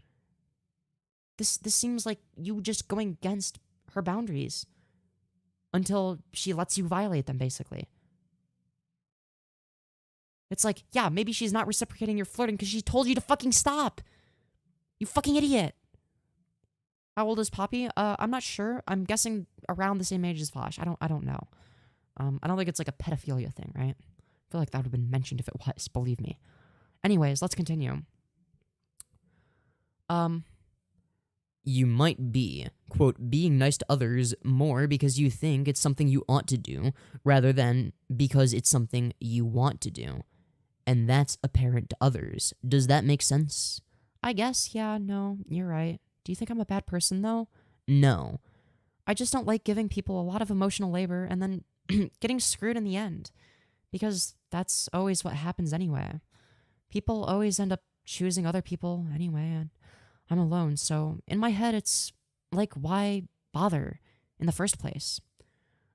this seems like you just going against her boundaries until she lets you violate them, basically. It's like, yeah, maybe she's not reciprocating your flirting because she told you to fucking stop. You fucking idiot. How old is Poppy? I'm not sure. I'm guessing around the same age as Vaush. I don't know. I don't think it's like a pedophilia thing, right? I feel like that would have been mentioned if it was, believe me. Anyways, let's continue. You might be, quote, being nice to others more because you think it's something you ought to do, rather than because it's something you want to do. And that's apparent to others. Does that make sense? I guess, yeah, no, you're right. Do you think I'm a bad person, though? No. I just don't like giving people a lot of emotional labor and then getting screwed in the end, because that's always what happens anyway. People always end up choosing other people anyway, and I'm alone, so in my head it's like, why bother in the first place?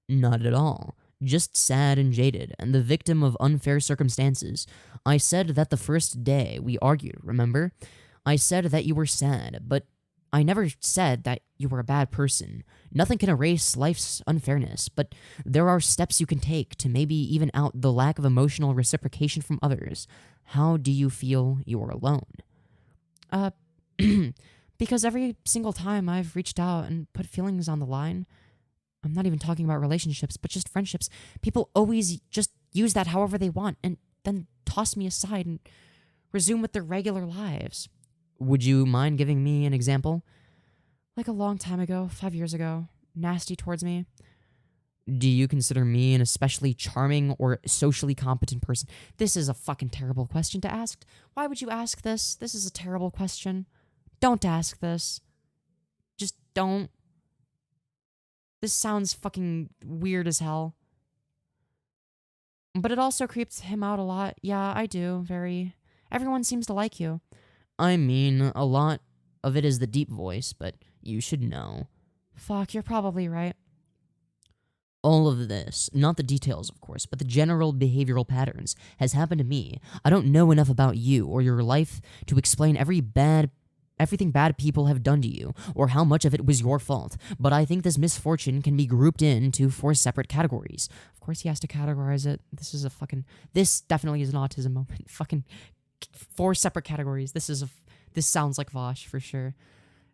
Not at all. Just sad and jaded, and the victim of unfair circumstances. I said that the first day we argued, remember? I said that you were sad, but I never said that you were a bad person. Nothing can erase life's unfairness, but there are steps you can take to maybe even out the lack of emotional reciprocation from others. How do you feel you're alone? Because every single time I've reached out and put feelings on the line, I'm not even talking about relationships, but just friendships, people always just use that however they want and then toss me aside and resume with their regular lives. Would you mind giving me an example? Like a long time ago, 5 years ago, nasty towards me. Do you consider me an especially charming or socially competent person? This is a fucking terrible question to ask. Why would you ask this? This is a terrible question. Don't ask this. Just don't. This sounds fucking weird as hell. But it also creeps him out a lot. Yeah, I do. Very. Everyone seems to like you. I mean, a lot of it is the deep voice, but you should know. Fuck, you're probably right. All of this, not the details, of course, but the general behavioral patterns, has happened to me. I don't know enough about you or your life to explain everything bad people have done to you, or how much of it was your fault, but I think this misfortune can be grouped into 4 separate categories. Of course he has to categorize it. This definitely is an autism moment. Fucking 4 separate categories. This sounds like Vaush for sure.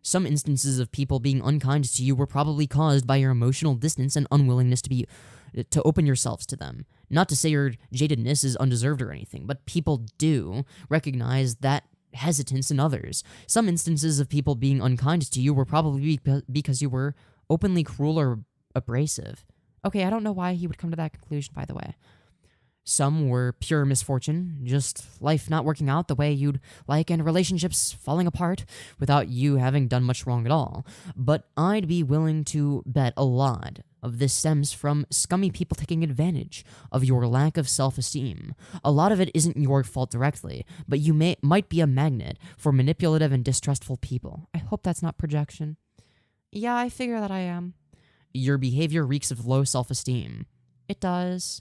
Some instances of people being unkind to you were probably caused by your emotional distance and unwillingness to open yourselves to them. Not to say your jadedness is undeserved or anything, but people do recognize that hesitance in others. Some instances of people being unkind to you were probably because you were openly cruel or abrasive. Okay, I don't know why he would come to that conclusion, by the way. Some were pure misfortune, just life not working out the way you'd like and relationships falling apart without you having done much wrong at all. But I'd be willing to bet a lot of this stems from scummy people taking advantage of your lack of self-esteem. A lot of it isn't your fault directly, but you might be a magnet for manipulative and distrustful people. I hope that's not projection. Yeah, I figure that I am. Your behavior reeks of low self-esteem. It does.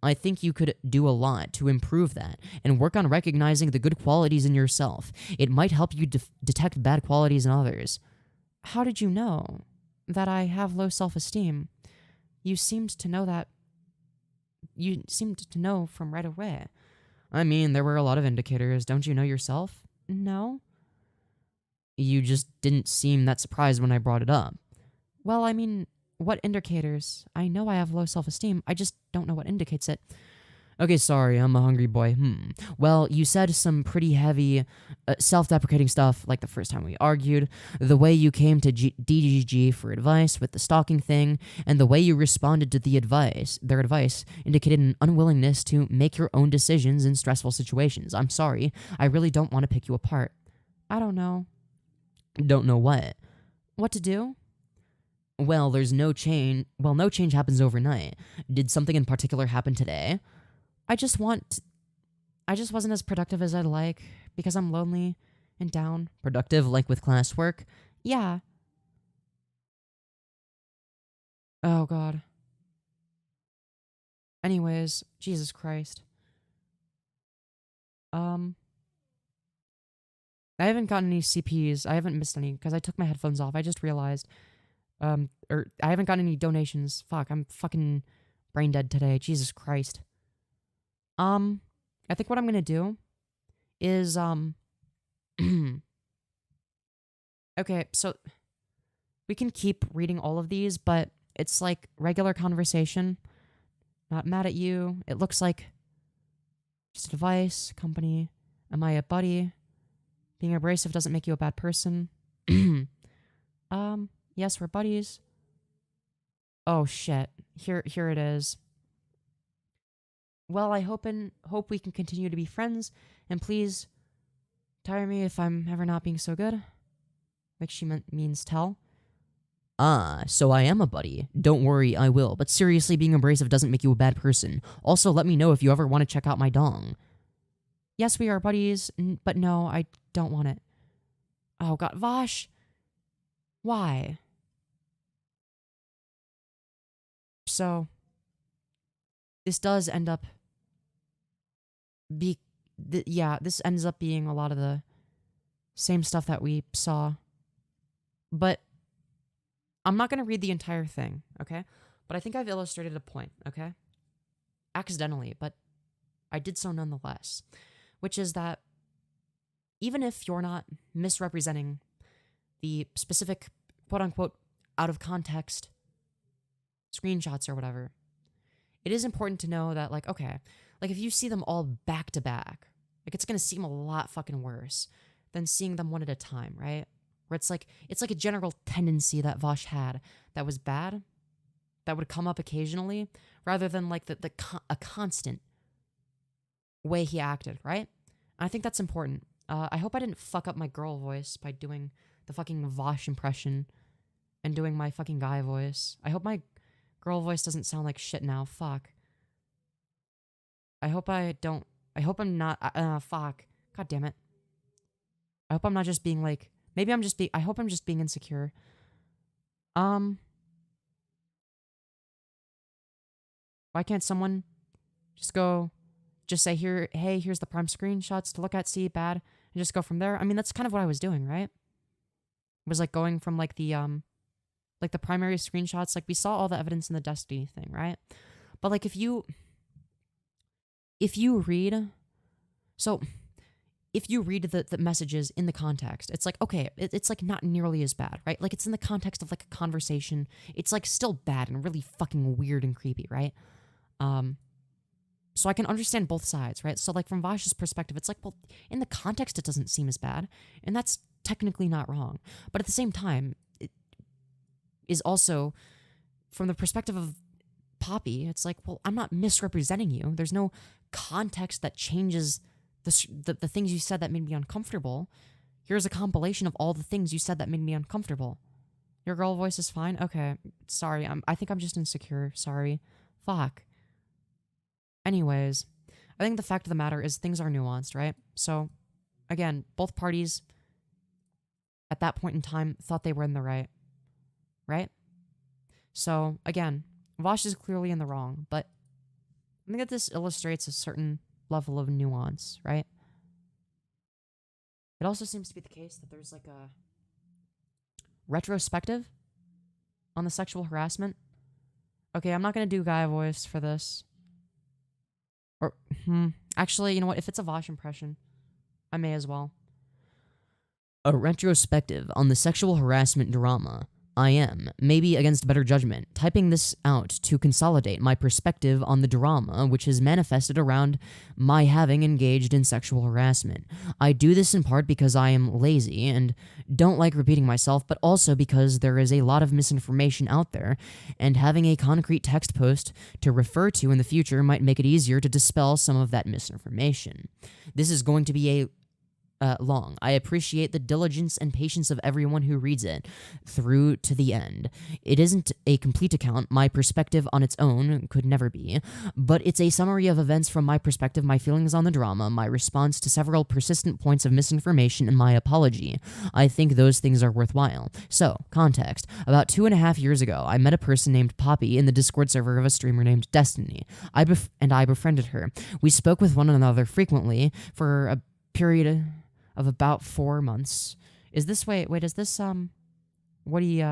I think you could do a lot to improve that and work on recognizing the good qualities in yourself. It might help you detect bad qualities in others. How did you know that I have low self-esteem? You seemed to know that. You seemed to know from right away. I mean, there were a lot of indicators. Don't you know yourself? No. You just didn't seem that surprised when I brought it up. Well, I mean, what indicators? I know I have low self-esteem. I just don't know what indicates it. Okay, sorry, I'm a hungry boy. Well, you said some pretty heavy, self-deprecating stuff, like the first time we argued, the way you came to DGG for advice with the stalking thing, and the way you responded to their advice indicated an unwillingness to make your own decisions in stressful situations. I'm sorry, I really don't want to pick you apart. I don't know. Don't know what? What to do? Well, there's no change. Well, no change happens overnight. Did something in particular happen today? I just wasn't as productive as I'd like because I'm lonely and down. Productive, like with classwork? Yeah. Oh, God. Anyways, Jesus Christ. I haven't gotten any CPs. I haven't missed any because I took my headphones off. I just realized. Or I haven't gotten any donations. Fuck, I'm fucking brain dead today. Jesus Christ. I think what I'm gonna do is, okay, so we can keep reading all of these, but it's like regular conversation. Not mad at you. It looks like just advice, company. Am I a buddy? Being abrasive doesn't make you a bad person. Yes, we're buddies. Oh shit. Here it is. Well, I hope we can continue to be friends, and please tire me if I'm ever not being so good. Like she means tell. Ah, so I am a buddy. Don't worry, I will. But seriously, being abrasive doesn't make you a bad person. Also, let me know if you ever want to check out my dong. Yes, we are buddies, but no, I don't want it. Oh God, Vaush. Why? So, this does end up this ends up being a lot of the same stuff that we saw. But I'm not going to read the entire thing, okay? But I think I've illustrated a point, okay? Accidentally, but I did so nonetheless. Which is that even if you're not misrepresenting the specific, quote-unquote, out-of-context screenshots or whatever, it is important to know that, like, okay, like, if you see them all back-to-back, like, it's gonna seem a lot fucking worse than seeing them one at a time, right? Where it's like a general tendency that Vaush had that was bad, that would come up occasionally, rather than, like, a constant way he acted, right? I think that's important. I hope I didn't fuck up my girl voice by doing the fucking Vaush impression and doing my fucking guy voice. I hope my girl voice doesn't sound like shit now. Fuck. I hope I'm not, fuck. God damn it. I hope I'm not just being like, I hope I'm just being insecure. Why can't someone just say here, hey, here's the prime screenshots to look at, see, bad, and just go from there? I mean, that's kind of what I was doing, right? It was like going from like the primary screenshots, like we saw all the evidence in the Destiny thing, right? But like if you read, so if you read the messages in the context, it's like, okay, it's like not nearly as bad, right? Like it's in the context of like a conversation. It's like still bad and really fucking weird and creepy, right? So I can understand both sides, right? So like from Vaush's perspective, it's like, well, in the context, it doesn't seem as bad. And that's technically not wrong. But at the same time, it is also from the perspective of Poppy, it's like, well, I'm not misrepresenting you. There's no context that changes the things you said that made me uncomfortable. Here's a compilation of all the things you said that made me uncomfortable. Your girl voice is fine? Okay. Sorry. I think I'm just insecure. Sorry. Fuck. Anyways, I think the fact of the matter is things are nuanced, right? So, again, both parties at that point in time thought they were in the right? So, again, Vaush is clearly in the wrong, but I think that this illustrates a certain level of nuance, right? It also seems to be the case that there's like a retrospective on the sexual harassment. Okay, I'm not going to do guy voice for this. Or, actually, you know what? If it's a Vaush impression, I may as well. A retrospective on the sexual harassment drama. I am, maybe against better judgment, typing this out to consolidate my perspective on the drama which has manifested around my having engaged in sexual harassment. I do this in part because I am lazy and don't like repeating myself, but also because there is a lot of misinformation out there, and having a concrete text post to refer to in the future might make it easier to dispel some of that misinformation. This is going to be a long. I appreciate the diligence and patience of everyone who reads it through to the end. It isn't a complete account. My perspective on its own could never be, but it's a summary of events from my perspective, my feelings on the drama, my response to several persistent points of misinformation, and my apology. I think those things are worthwhile. So, context. About 2.5 years ago, I met a person named Poppy in the Discord server of a streamer named Destiny. I befriended her. We spoke with one another frequently for a period of about 4 months. Is this wait, is this what he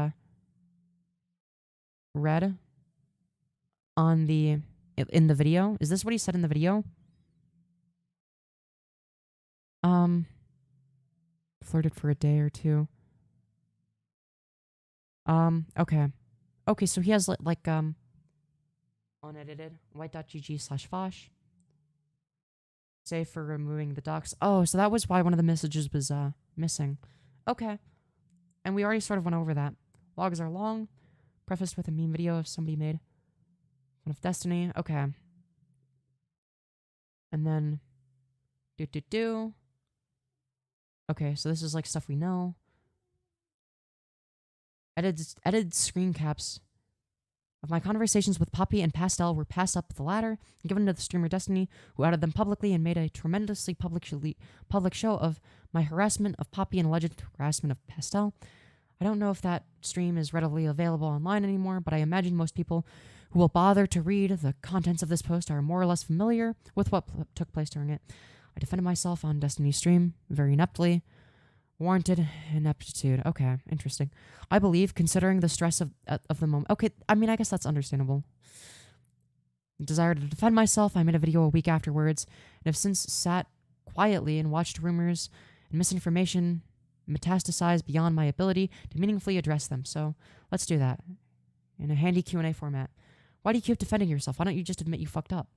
read on in the video? Is this what he said in the video? Flirted for a day or two. Okay. Okay, so he has like unedited white.gg/Vaush. Say for removing the docs. Oh, so that was why one of the messages was missing. Okay. And we already sort of went over that. Logs are long. Prefaced with a meme video of somebody made fun of Destiny. Okay. And then Okay, so this is like stuff we know. Edited screen caps of my conversations with Poppy and Pastel were passed up the ladder and given to the streamer Destiny, who outed them publicly and made a tremendously public show of my harassment of Poppy and alleged harassment of Pastel. I don't know if that stream is readily available online anymore, but I imagine most people who will bother to read the contents of this post are more or less familiar with what took place during it. I defended myself on Destiny's stream very ineptly. Warranted ineptitude. Okay, interesting. I believe, considering the stress of the moment. Okay, I mean, I guess that's understandable. Desire to defend myself. I made a video a week afterwards, and have since sat quietly and watched rumors and misinformation metastasize beyond my ability to meaningfully address them. So let's do that in a handy Q&A format. Why do you keep defending yourself? Why don't you just admit you fucked up?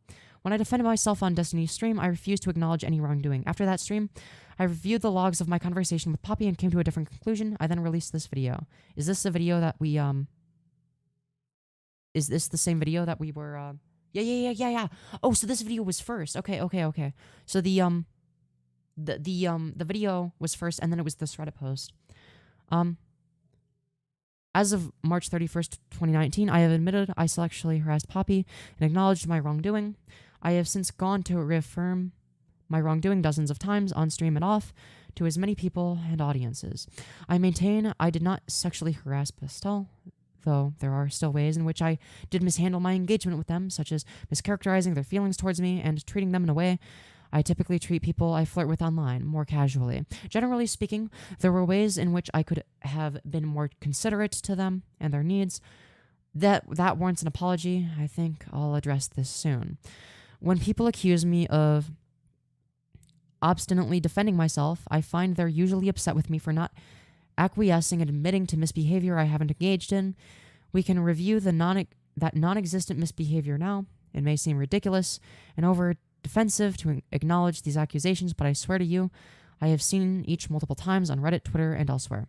When I defended myself on Destiny's stream, I refused to acknowledge any wrongdoing. After that stream, I reviewed the logs of my conversation with Poppy and came to a different conclusion. I then released this video. Is this the video that we, is this the same video that we were, Yeah. Oh, so this video was first. Okay. So the video was first, and then it was this Reddit post. As of March 31st, 2019, I have admitted I sexually harassed Poppy and acknowledged my wrongdoing. I have since gone to reaffirm my wrongdoing dozens of times on stream and off to as many people and audiences. I maintain I did not sexually harass Pastel, though there are still ways in which I did mishandle my engagement with them, such as mischaracterizing their feelings towards me and treating them in a way I typically treat people I flirt with online more casually. Generally speaking, there were ways in which I could have been more considerate to them and their needs. That warrants an apology. I think I'll address this soon. When people accuse me of obstinately defending myself, I find they're usually upset with me for not acquiescing and admitting to misbehavior I haven't engaged in. We can review that non-existent misbehavior now. It may seem ridiculous and over defensive to acknowledge these accusations, but I swear to you, I have seen each multiple times on Reddit, Twitter, and elsewhere.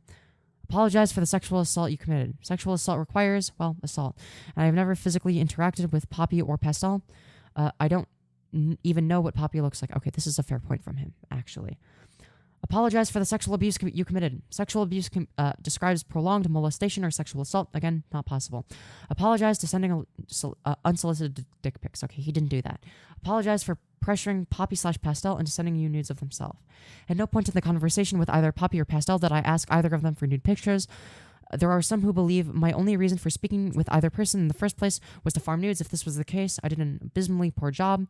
Apologize for the sexual assault you committed. Sexual assault requires, well, assault. And I have never physically interacted with Poppy or Pastel. I don't even know what Poppy looks like. Okay, this is a fair point from him, actually. Apologize for the sexual abuse you committed. Sexual abuse describes prolonged molestation or sexual assault. Again, not possible. Apologize to sending unsolicited dick pics. Okay, he didn't do that. Apologize for pressuring Poppy/Pastel into sending you nudes of themselves. At no point in the conversation with either Poppy or Pastel did I ask either of them for nude pictures. There are some who believe my only reason for speaking with either person in the first place was to farm nudes. If this was the case, I did an abysmally poor job.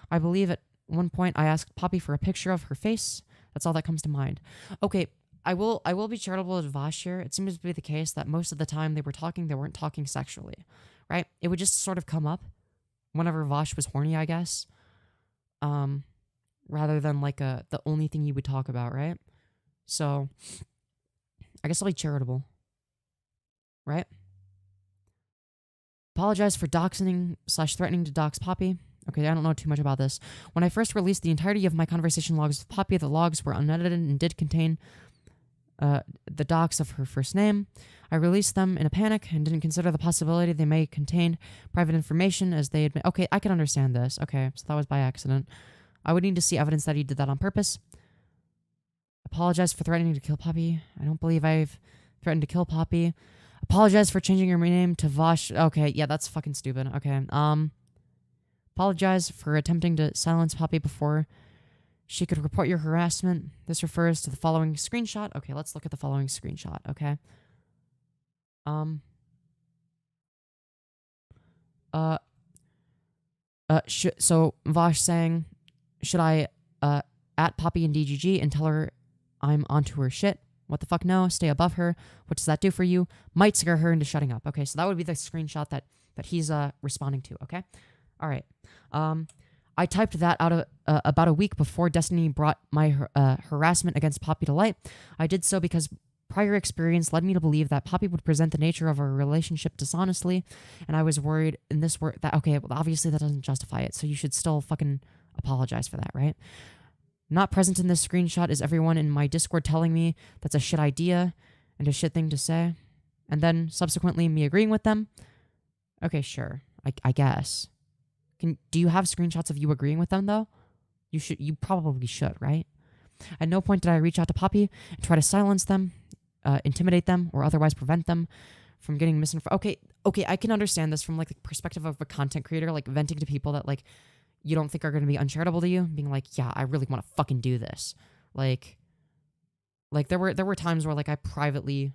I believe at one point I asked Poppy for a picture of her face. That's all that comes to mind. Okay, I will be charitable with Vaush here. It seems to be the case that most of the time they weren't talking sexually, right? It would just sort of come up whenever Vaush was horny, I guess. Rather than like the only thing you would talk about, right? So I guess I'll be charitable. Right? Apologize for doxing/threatening to dox Poppy. Okay, I don't know too much about this. When I first released the entirety of my conversation logs with Poppy, the logs were unedited and did contain the dox of her first name. I released them in a panic and didn't consider the possibility they may contain private information as they admit. Okay, I can understand this. Okay, so that was by accident. I would need to see evidence that he did that on purpose. Apologize for threatening to kill Poppy. I don't believe I've threatened to kill Poppy. Apologize for changing your name to Vaush. Okay, yeah, that's fucking stupid. Okay, apologize for attempting to silence Poppy before she could report your harassment. This refers to the following screenshot. Okay, let's look at the following screenshot, okay? So Vaush saying, should I at Poppy in DGG and tell her I'm onto her shit? What the fuck, no? Stay above her. What does that do for you? Might scare her into shutting up. Okay, so that would be the screenshot that he's responding to, okay? All right. I typed that out of about a week before Destiny brought my harassment against Poppy to light. I did so because prior experience led me to believe that Poppy would present the nature of our relationship dishonestly, and I was worried in this work that, okay, well, obviously that doesn't justify it, so you should still fucking apologize for that, right? Not present in this screenshot is everyone in my Discord telling me that's a shit idea and a shit thing to say, and then subsequently me agreeing with them. Okay, sure, I guess. Do you have screenshots of you agreeing with them though? You probably should, right? At no point did I reach out to Poppy and try to silence them, intimidate them, or otherwise prevent them from getting misinformed. Okay, I can understand this from like the perspective of a content creator, like venting to people that like you don't think are going to be uncharitable to you, being like, yeah, I really want to fucking do this. Like there were times where like I privately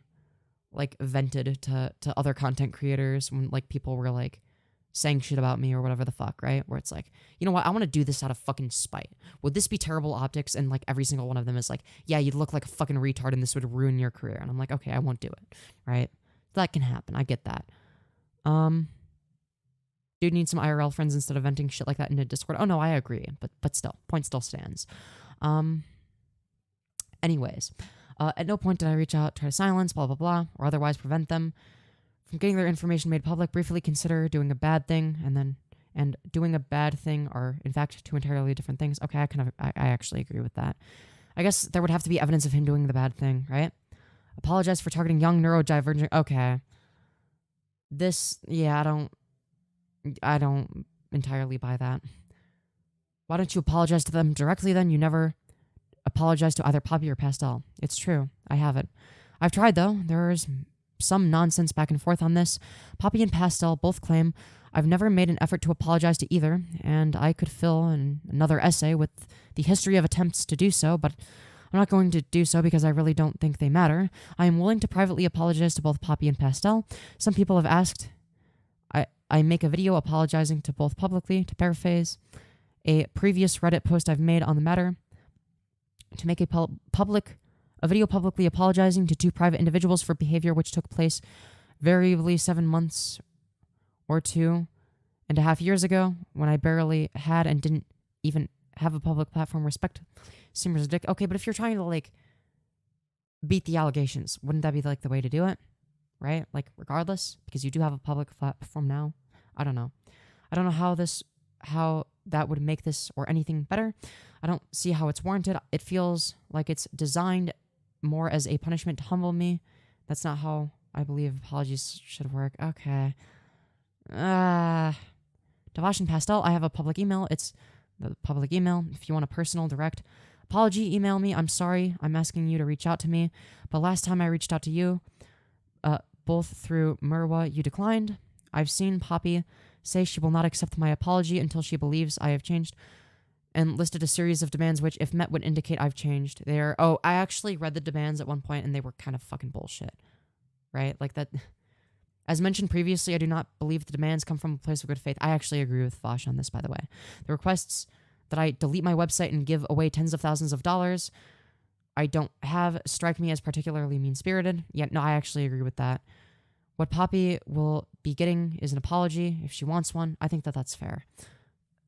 like vented to other content creators when like people were like saying shit about me or whatever the fuck, right? Where it's like, you know what, I want to do this out of fucking spite. Would this be terrible optics? And like every single one of them is like, yeah, you'd look like a fucking retard and this would ruin your career. And I'm like, okay, I won't do it, right? That can happen. I get that. Dude needs some IRL friends instead of venting shit like that into Discord. Oh no, I agree, but still, point still stands. Anyways, at no point did I reach out, try to silence, blah blah blah, or otherwise prevent them from getting their information made public. Briefly consider doing a bad thing and doing a bad thing are in fact two entirely different things. Okay, I actually agree with that. I guess there would have to be evidence of him doing the bad thing, right? Apologize for targeting young neurodivergent. Okay. This, yeah, I don't entirely buy that. Why don't you apologize to them directly then? You never apologize to either Poppy or Pastel. It's true. I haven't. I've tried though. There's some nonsense back and forth on this. Poppy and Pastel both claim I've never made an effort to apologize to either, and I could fill in another essay with the history of attempts to do so, but I'm not going to do so because I really don't think they matter. I am willing to privately apologize to both Poppy and Pastel. Some people have asked I make a video apologizing to both publicly, to paraphrase a previous Reddit post I've made on the matter, to make a video publicly apologizing to two private individuals for behavior which took place variably 7 months or 2.5 years ago when I barely had and didn't even have a public platform. Respect seems ridiculous. Okay, but if you're trying to like beat the allegations, wouldn't that be like the way to do it? Right? Like regardless, because you do have a public platform now. I don't know. I don't know how that would make this or anything better. I don't see how it's warranted. It feels like it's designed more as a punishment to humble me. That's not how I believe apologies should work. Okay. To Vaush and Pastel, I have a public email. It's the public email. If you want a personal, direct apology, email me. I'm sorry. I'm asking you to reach out to me. But last time I reached out to you, both through Murwa, you declined. I've seen Poppy say she will not accept my apology until she believes I have changed, and listed a series of demands which, if met, would indicate I've changed. I actually read the demands at one point, and they were kind of fucking bullshit. Right? Like that. As mentioned previously, I do not believe the demands come from a place of good faith. I actually agree with Vaush on this, by the way. The requests that I delete my website and give away tens of thousands of dollars I don't have strike me as particularly mean-spirited. Yet, no, I actually agree with that. What Poppy will be getting is an apology if she wants one. I think that that's fair.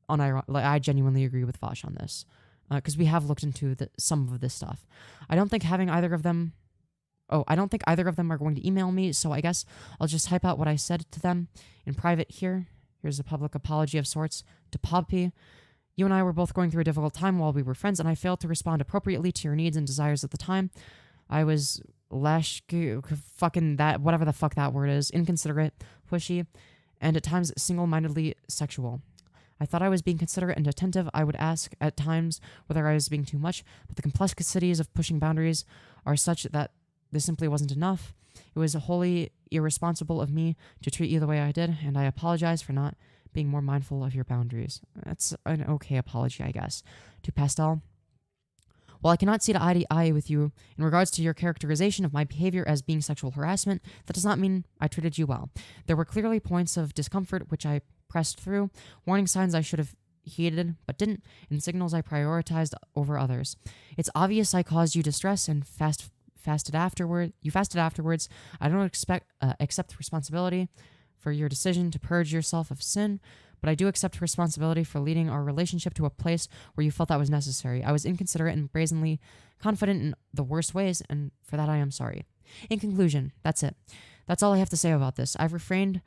I genuinely agree with Vaush on this, because we have looked into some of this stuff. I don't think either of them are going to email me, so I guess I'll just type out what I said to them in private here. Here's a public apology of sorts to Poppy. You and I were both going through a difficult time while we were friends, and I failed to respond appropriately to your needs and desires at the time. I was fucking that, whatever the fuck that word is, inconsiderate, pushy, and at times single-mindedly sexual. I thought I was being considerate and attentive. I would ask at times whether I was being too much, but the complexities of pushing boundaries are such that this simply wasn't enough. It was wholly irresponsible of me to treat you the way I did, and I apologize for not being more mindful of your boundaries. That's an okay apology, I guess. To Pastel, while I cannot see eye to eye with you in regards to your characterization of my behavior as being sexual harassment, that does not mean I treated you well. There were clearly points of discomfort which I pressed through, warning signs I should have heeded but didn't, and signals I prioritized over others. It's obvious I caused you distress and fasted afterwards. I don't accept responsibility for your decision to purge yourself of sin, but I do accept responsibility for leading our relationship to a place where you felt that was necessary. I was inconsiderate and brazenly confident in the worst ways, and for that I am sorry. In conclusion, that's it. That's all I have to say about this. I've refrained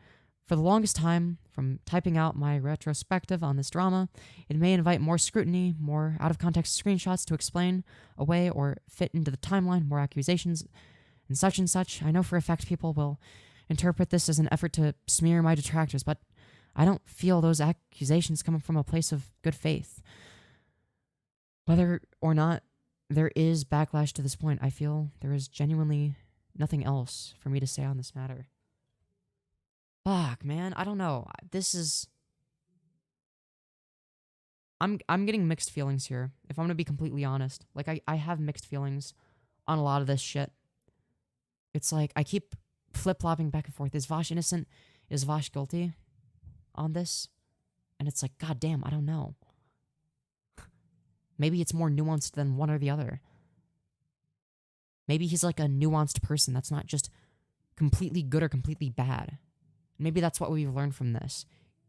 for the longest time from typing out my retrospective on this drama. It may invite more scrutiny, more out-of-context screenshots to explain away or fit into the timeline, more accusations, and such. I know for a fact people will interpret this as an effort to smear my detractors, but I don't feel those accusations coming from a place of good faith. Whether or not there is backlash to this point, I feel there is genuinely nothing else for me to say on this matter. Fuck, man, I don't know. I'm getting mixed feelings here, if I'm gonna be completely honest. Like, I have mixed feelings on a lot of this shit. It's like, I keep flip-flopping back and forth. Is Vaush innocent? Is Vaush guilty on this? And it's like, god damn, I don't know. Maybe it's more nuanced than one or the other. Maybe he's like a nuanced person that's not just completely good or completely bad. Maybe that's what we've learned from this.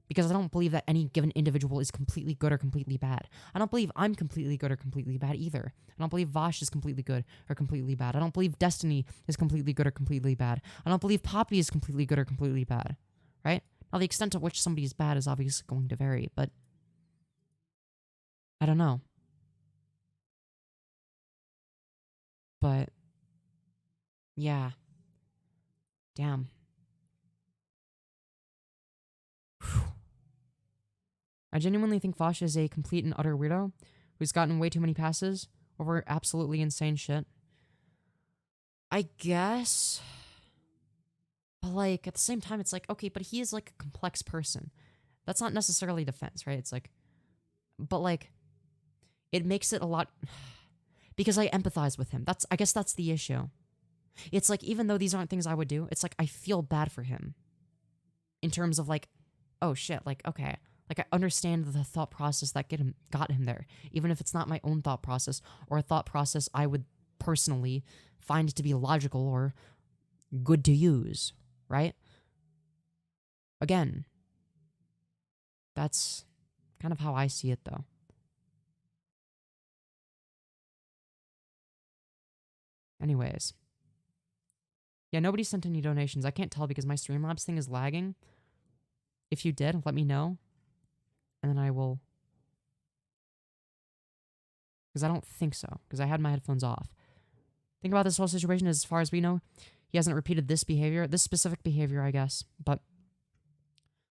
Because I don't believe that any given individual is completely good or completely bad. I don't believe I'm completely good or completely bad either. I don't believe Vaush is completely good or completely bad. I don't believe Destiny is completely good or completely bad. I don't believe Poppy is completely good or completely bad. Right? Now, the extent to which somebody is bad is obviously going to vary, but I don't know. But yeah. Damn. I genuinely think Vaush is a complete and utter weirdo who's gotten way too many passes over absolutely insane shit. I guess. But, like, at the same time, it's like, okay, but he is, like, a complex person. That's not necessarily defense, right? It's like, but, like, it makes it a lot, because I empathize with him. I guess that's the issue. It's like, even though these aren't things I would do, it's like, I feel bad for him. In terms of, like, oh shit, like, okay. Like, I understand the thought process that got him there, even if it's not my own thought process, or a thought process I would personally find to be logical or good to use, right? Again, that's kind of how I see it, though. Anyways. Yeah, nobody sent any donations. I can't tell because my Streamlabs thing is lagging. If you did, let me know. and then I will... Because I don't think so, because I had my headphones off. Think about this whole situation as far as we know. He hasn't repeated this behavior, this specific behavior, I guess. But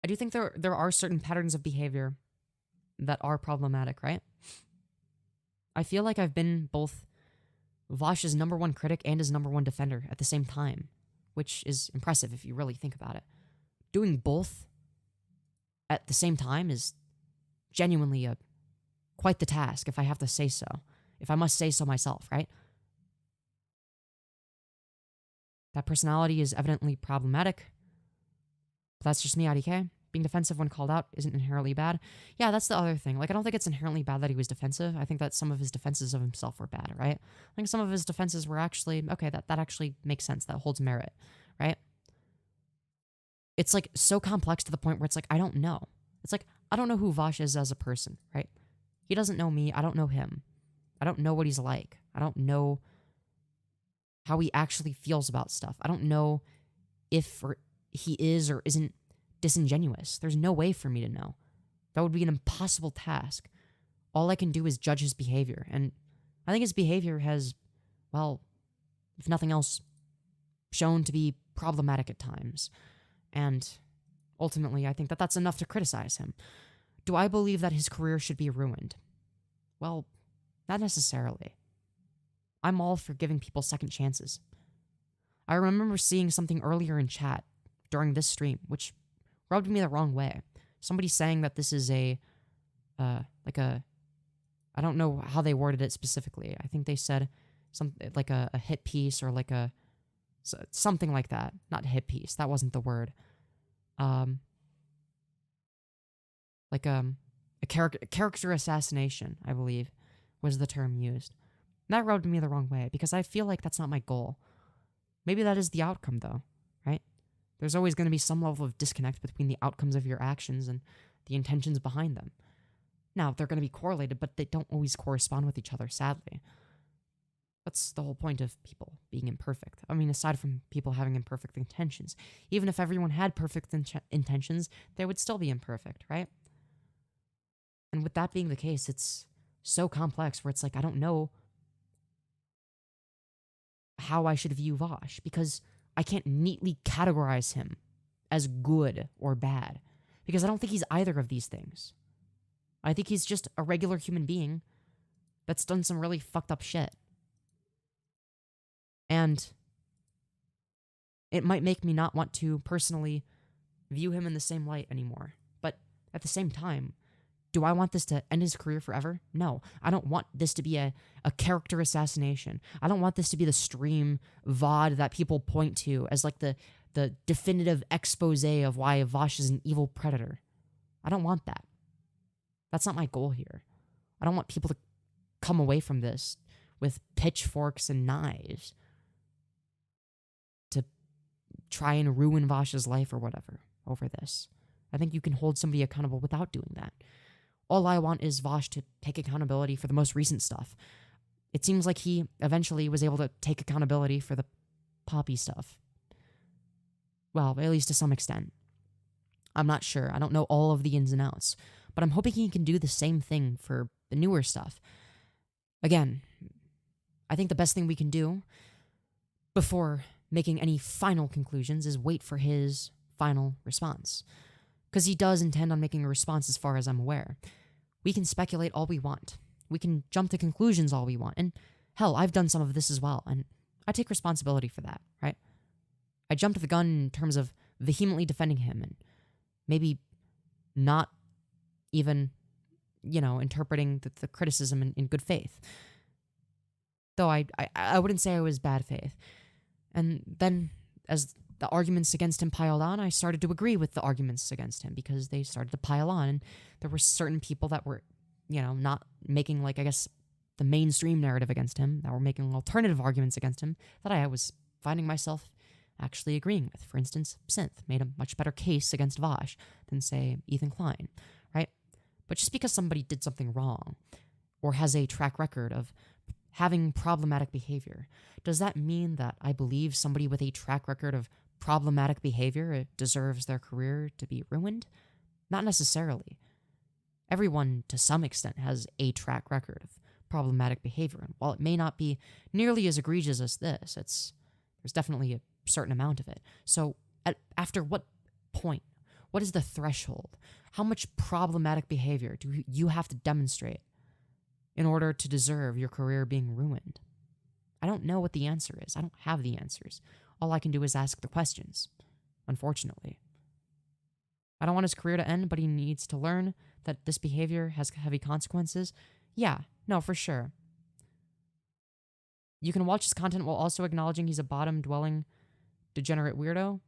I do think there are certain patterns of behavior that are problematic, right? I feel like I've been both Vaush's #1 critic and his #1 defender at the same time, which is impressive if you really think about it. Doing both at the same time is genuinely quite the task, if I have to say so. If I must say so myself, right? That personality is evidently problematic. But that's just me, IDK. Being defensive when called out isn't inherently bad. Yeah, that's the other thing. Like, I don't think it's inherently bad that he was defensive. I think that some of his defenses of himself were bad, right? I think some of his defenses were actually, okay, that actually makes sense. That holds merit, right? It's, like, so complex to the point where it's like, I don't know. It's like, I don't know who Vaush is as a person, right? He doesn't know me. I don't know him. I don't know what he's like. I don't know how he actually feels about stuff. I don't know if he is or isn't disingenuous. There's no way for me to know. That would be an impossible task. All I can do is judge his behavior. And I think his behavior has, well, if nothing else, shown to be problematic at times. And ultimately, I think that that's enough to criticize him. Do I believe that his career should be ruined? Well, not necessarily. I'm all for giving people second chances. I remember seeing something earlier in chat during this stream, which rubbed me the wrong way. Somebody saying that this is I don't know how they worded it specifically. I think they said something like a hit piece or like something like that. Not hit piece. That wasn't the word. Like a character assassination, I believe, was the term used. And that rubbed me the wrong way because I feel like that's not my goal. Maybe that is the outcome, though, right? There's always going to be some level of disconnect between the outcomes of your actions and the intentions behind them. Now, they're going to be correlated, but they don't always correspond with each other, sadly. That's the whole point of people being imperfect. I mean, aside from people having imperfect intentions. Even if everyone had perfect intentions, they would still be imperfect, right? And with that being the case, it's so complex where it's like, I don't know how I should view Vaush because I can't neatly categorize him as good or bad because I don't think he's either of these things. I think he's just a regular human being that's done some really fucked up shit. And it might make me not want to personally view him in the same light anymore. But at the same time, do I want this to end his career forever? No. I don't want this to be a character assassination. I don't want this to be the stream VOD that people point to as like the definitive expose of why Vaush is an evil predator. I don't want that. That's not my goal here. I don't want people to come away from this with pitchforks and knives to try and ruin Vaush's life or whatever over this. I think you can hold somebody accountable without doing that. All I want is Vaush to take accountability for the most recent stuff. It seems like he eventually was able to take accountability for the Poppy stuff. Well, at least to some extent. I'm not sure. I don't know all of the ins and outs. But I'm hoping he can do the same thing for the newer stuff. Again, I think the best thing we can do before making any final conclusions is wait for his final response. Because he does intend on making a response as far as I'm aware. We can speculate all we want. We can jump to conclusions all we want. And hell, I've done some of this as well. And I take responsibility for that, right? I jumped the gun in terms of vehemently defending him and maybe not even, interpreting the criticism in good faith. Though I wouldn't say I was bad faith. And then as the arguments against him piled on, I started to agree with the arguments against him because they started to pile on. And there were certain people that were, not making, the mainstream narrative against him, that were making alternative arguments against him that I was finding myself actually agreeing with. For instance, Synth made a much better case against Vaush than, say, Ethan Klein, right? But just because somebody did something wrong or has a track record of having problematic behavior, does that mean that I believe somebody with a track record of problematic behavior deserves their career to be ruined? Not necessarily. Everyone, to some extent, has a track record of problematic behavior. And while it may not be nearly as egregious as this, there's definitely a certain amount of it. So after what point? What is the threshold? How much problematic behavior do you have to demonstrate in order to deserve your career being ruined? I don't know what the answer is. I don't have the answers. All I can do is ask the questions, unfortunately. I don't want his career to end, but he needs to learn that this behavior has heavy consequences. Yeah, no, for sure. You can watch his content while also acknowledging he's a bottom-dwelling, degenerate weirdo?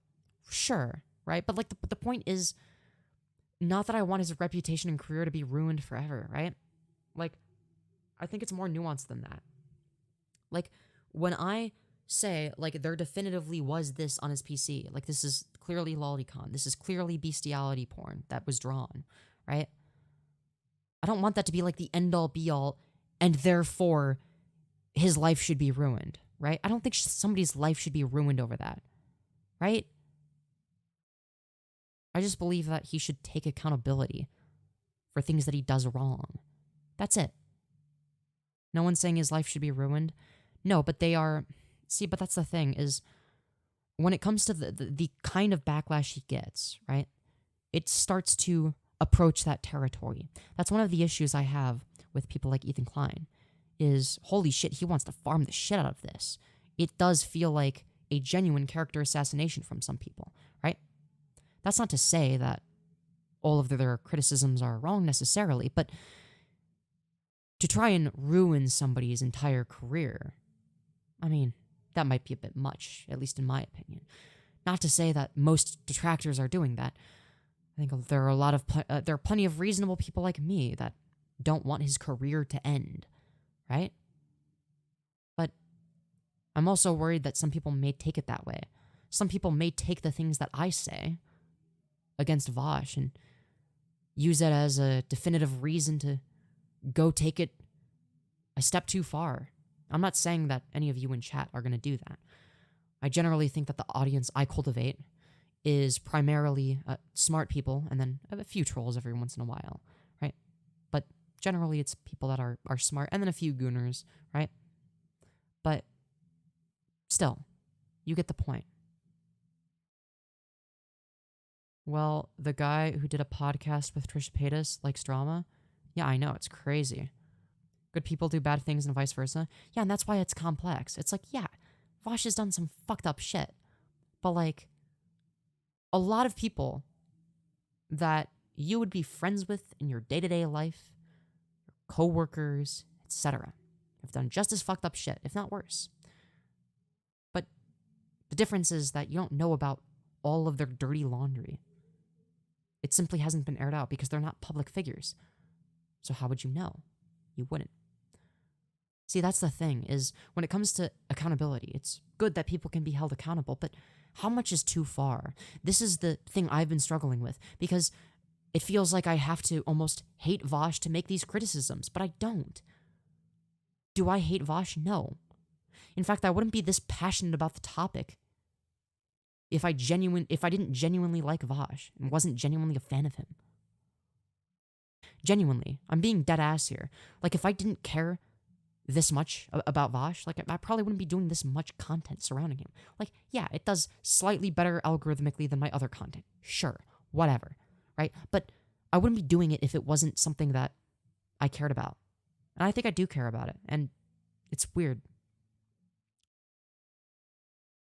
Sure, right? But like the point is not that I want his reputation and career to be ruined forever, right? Like, I think it's more nuanced than that. Like, when I say, like, there definitively was this on his PC, like, this is clearly lolicon, this is clearly bestiality porn that was drawn, right? I don't want that to be, like, the end-all, be-all, and therefore his life should be ruined, right? I don't think somebody's life should be ruined over that, right? I just believe that he should take accountability for things that he does wrong. That's it. No one's saying his life should be ruined. No, but they are... See, but that's the thing, is when it comes to the kind of backlash he gets, right? It starts to approach that territory. That's one of the issues I have with people like Ethan Klein, is, holy shit, he wants to farm the shit out of this. It does feel like a genuine character assassination from some people, right? That's not to say that all of their criticisms are wrong necessarily, but to try and ruin somebody's entire career, I mean, that might be a bit much, at least in my opinion. Not to say that most detractors are doing that. I think there are there are plenty of reasonable people like me that don't want his career to end, right? But I'm also worried that some people may take it that way. Some people may take the things that I say against Vaush and use it as a definitive reason to go take it a step too far. I'm not saying that any of you in chat are going to do that. I generally think that the audience I cultivate is primarily smart people and then a few trolls every once in a while, right? But generally it's people that are smart and then a few gooners, right? But still, you get the point. Well, the guy who did a podcast with Trish Paytas likes drama. Yeah, I know, it's crazy. Good people do bad things and vice versa. Yeah, and that's why it's complex. It's like, yeah, Vaush has done some fucked up shit. But, like, a lot of people that you would be friends with in your day-to-day life, your coworkers, etc., have done just as fucked up shit, if not worse. But the difference is that you don't know about all of their dirty laundry. It simply hasn't been aired out because they're not public figures. So how would you know? You wouldn't. See, that's the thing, is when it comes to accountability, it's good that people can be held accountable, but how much is too far? This is the thing I've been struggling with, because it feels like I have to almost hate Vaush to make these criticisms, but I don't. Do I hate Vaush? No. In fact, I wouldn't be this passionate about the topic if I didn't genuinely like Vaush and wasn't genuinely a fan of him. Genuinely, I'm being dead ass here. Like, if I didn't care this much about Vaush, like, I probably wouldn't be doing this much content surrounding him. Like, yeah, it does slightly better algorithmically than my other content. Sure, whatever, right? But I wouldn't be doing it if it wasn't something that I cared about. And I think I do care about it, and it's weird.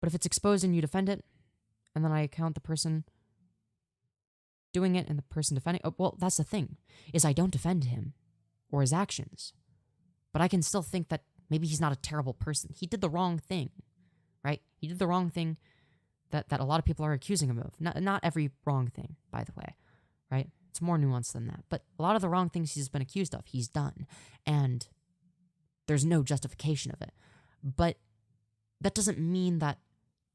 But if it's exposed and you defend it, and then I account the person doing it and the person defending... Oh, well, that's the thing, is I don't defend him or his actions. But I can still think that maybe he's not a terrible person. He did the wrong thing, right? He did the wrong thing that a lot of people are accusing him of. Not every wrong thing, by the way, right? It's more nuanced than that. But a lot of the wrong things he's been accused of, he's done. And there's no justification of it. But that doesn't mean that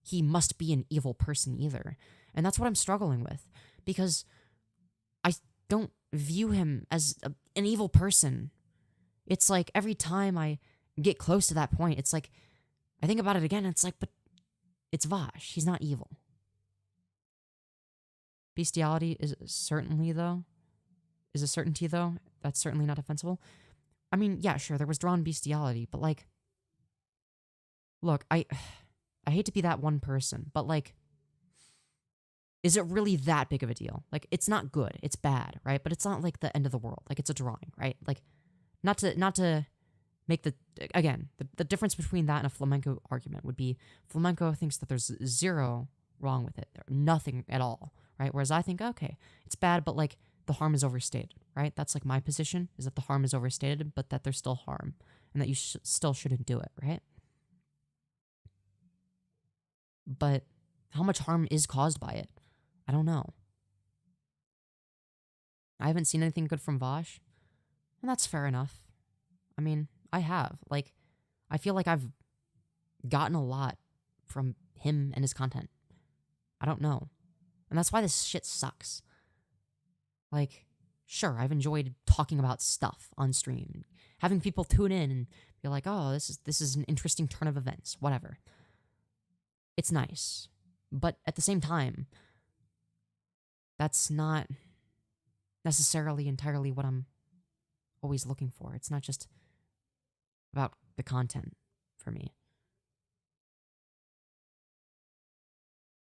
he must be an evil person either. And that's what I'm struggling with. Because I don't view him as an evil person. It's like every time I get close to that point, it's like, I think about it again, and it's like, but it's Vaush. He's not evil. Bestiality is certainly, though, is a certainty, though. That's certainly not defensible. I mean, yeah, sure, there was drawn bestiality, but, like, look, I hate to be that one person, but, like, is it really that big of a deal? Like, it's not good, it's bad, right? But it's not, like, the end of the world. Like, it's a drawing, right? Like, not to make the difference between that and a flamenco argument would be flamenco thinks that there's zero wrong with it, nothing at all, right? Whereas I think, okay, it's bad, but, like, the harm is overstated, right? That's, like, my position, is that the harm is overstated, but that there's still harm, and that you still shouldn't do it, right? But how much harm is caused by it? I don't know. I haven't seen anything good from Vaush, and that's fair enough. I mean, I have. Like, I feel like I've gotten a lot from him and his content. I don't know. And that's why this shit sucks. Like, sure, I've enjoyed talking about stuff on stream, having people tune in and be like, oh, this is an interesting turn of events, whatever. It's nice. But at the same time, that's not necessarily entirely what I'm always looking for. It's not just about the content for me.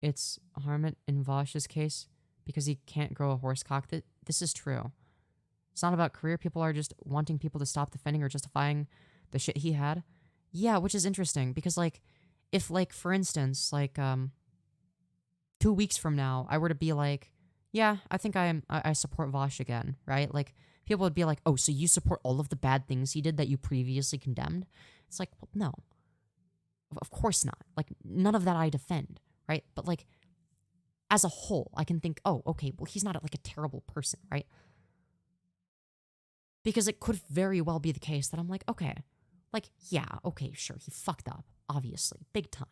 It's harm it in Vaush's case because he can't grow a horse cock. This is true. It's not about career. People are just wanting people to stop defending or justifying the shit he had. Yeah, which is interesting because, like, if, like, for instance, like, 2 weeks from now, I were to be like, yeah, I think I support Vaush again, right? Like, people would be like, oh, so you support all of the bad things he did that you previously condemned? It's like, well, no. Of course not. Like, none of that I defend, right? But, like, as a whole, I can think, oh, okay, well, he's not, like, a terrible person, right? Because it could very well be the case that I'm like, okay, like, yeah, okay, sure, he fucked up, obviously, big time.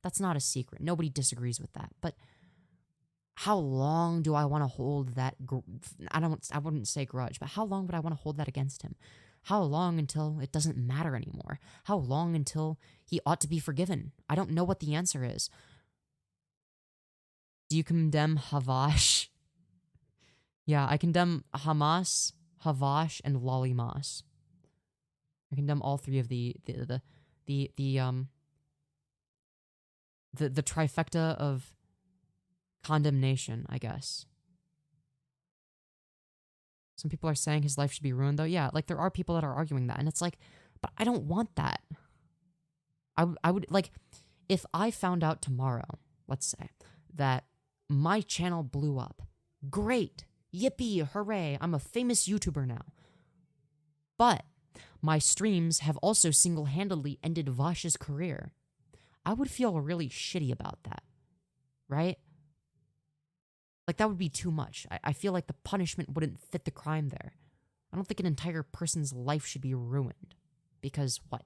That's not a secret. Nobody disagrees with that. But how long do I want to hold that? I wouldn't say grudge, but how long would I want to hold that against him? How long until it doesn't matter anymore? How long until he ought to be forgiven? I don't know what the answer is. Do you condemn Havash? Yeah, I condemn Hamas, Havash, and Lollymas. I condemn all three of the trifecta of condemnation, I guess. Some people are saying his life should be ruined, though. Yeah, like, there are people that are arguing that, and it's like, but I don't want that. I would, like, if I found out tomorrow, let's say, that my channel blew up, great, yippee, hooray, I'm a famous YouTuber now. But my streams have also single-handedly ended Vaush's career. I would feel really shitty about that, right? Like, that would be too much. I feel like the punishment wouldn't fit the crime there. I don't think an entire person's life should be ruined. Because, what?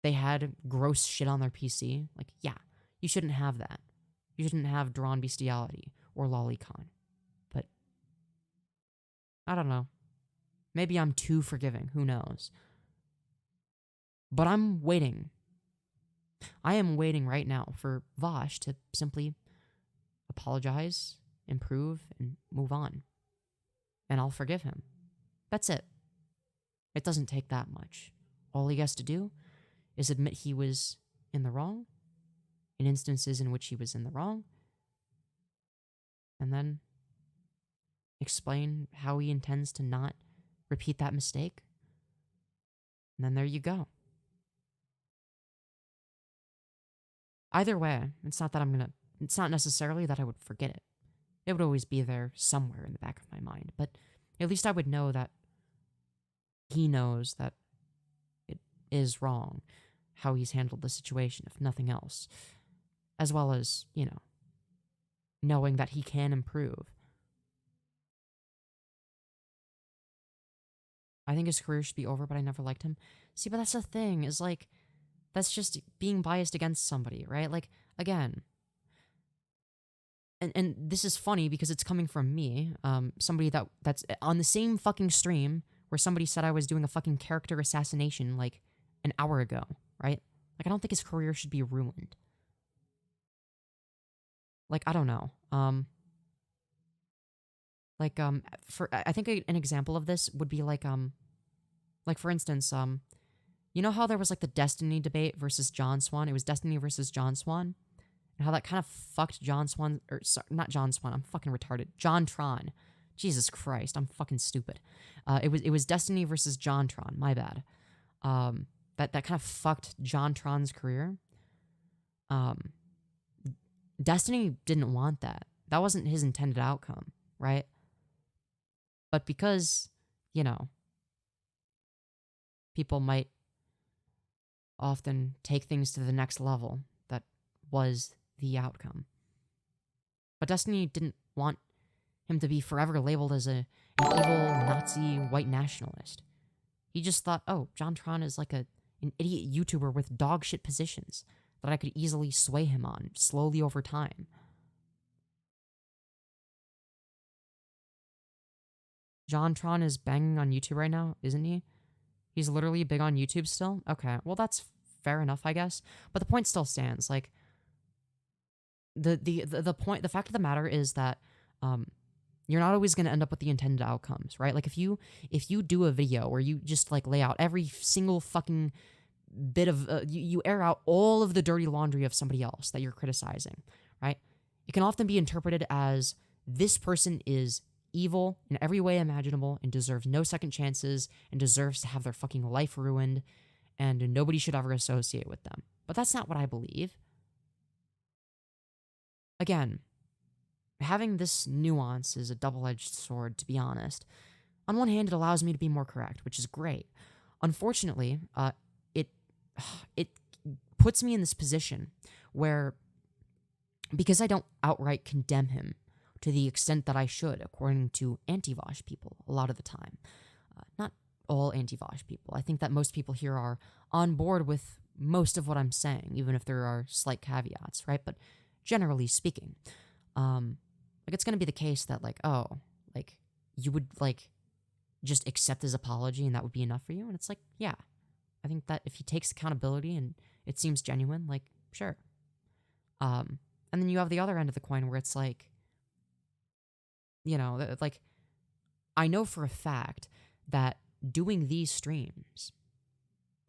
They had gross shit on their PC? Like, yeah, you shouldn't have that. You shouldn't have drawn bestiality or lolicon. But, I don't know. Maybe I'm too forgiving. Who knows? But I'm waiting. I am waiting right now for Vaush to simply apologize, improve, and move on. And I'll forgive him. That's it. It doesn't take that much. All he has to do is admit he was in the wrong, in instances in which he was in the wrong, and then explain how he intends to not repeat that mistake. And then there you go. Either way, it's not necessarily that I would forget it. It would always be there somewhere in the back of my mind, but at least I would know that he knows that it is wrong how he's handled the situation, if nothing else. As well as, you know, knowing that he can improve. I think his career should be over, but I never liked him. See, but that's the thing, is like, that's just being biased against somebody, right? Like, again, and this is funny because it's coming from me, somebody that's on the same fucking stream where somebody said I was doing a fucking character assassination like an hour ago, right? Like, I don't think his career should be ruined. Like, I don't know. Like I think an example of this would be like for instance, you know how there was like the Destiny debate versus John Swan? It was Destiny versus John Swan. And how that kind of fucked John Swan, or sorry, not John Swan, I'm fucking retarded. John Tron. Jesus Christ, I'm fucking stupid. It was Destiny versus John Tron, my bad. That kind of fucked John Tron's career. Destiny didn't want that. That wasn't his intended outcome, right? But because, you know, people might often take things to the next level, that was the outcome. But Destiny didn't want him to be forever labeled as an evil Nazi white nationalist. He just thought, oh, John Tron is like an idiot YouTuber with dog shit positions that I could easily sway him on, slowly over time. John Tron is banging on YouTube right now, isn't he? He's literally big on YouTube still? Okay, well that's fair enough, I guess. But the point still stands. Like, the point, the fact of the matter is that you're not always going to end up with the intended outcomes, right? Like if you do a video where you just like lay out every single fucking bit of you air out all of the dirty laundry of somebody else that you're criticizing, right? It can often be interpreted as this person is evil in every way imaginable and deserves no second chances and deserves to have their fucking life ruined and nobody should ever associate with them. But that's not what I believe. Again, having this nuance is a double-edged sword, to be honest. On one hand, it allows me to be more correct, which is great. Unfortunately, it puts me in this position where, because I don't outright condemn him to the extent that I should, according to anti-Vaush people a lot of the time. Not all anti-Vaush people. I think that most people here are on board with most of what I'm saying, even if there are slight caveats, right? But generally speaking, like it's going to be the case that like, oh, like you would like just accept his apology and that would be enough for you. And it's like, yeah, I think that if he takes accountability and it seems genuine, like, sure. And then you have the other end of the coin where it's like, you know, like, I know for a fact that doing these streams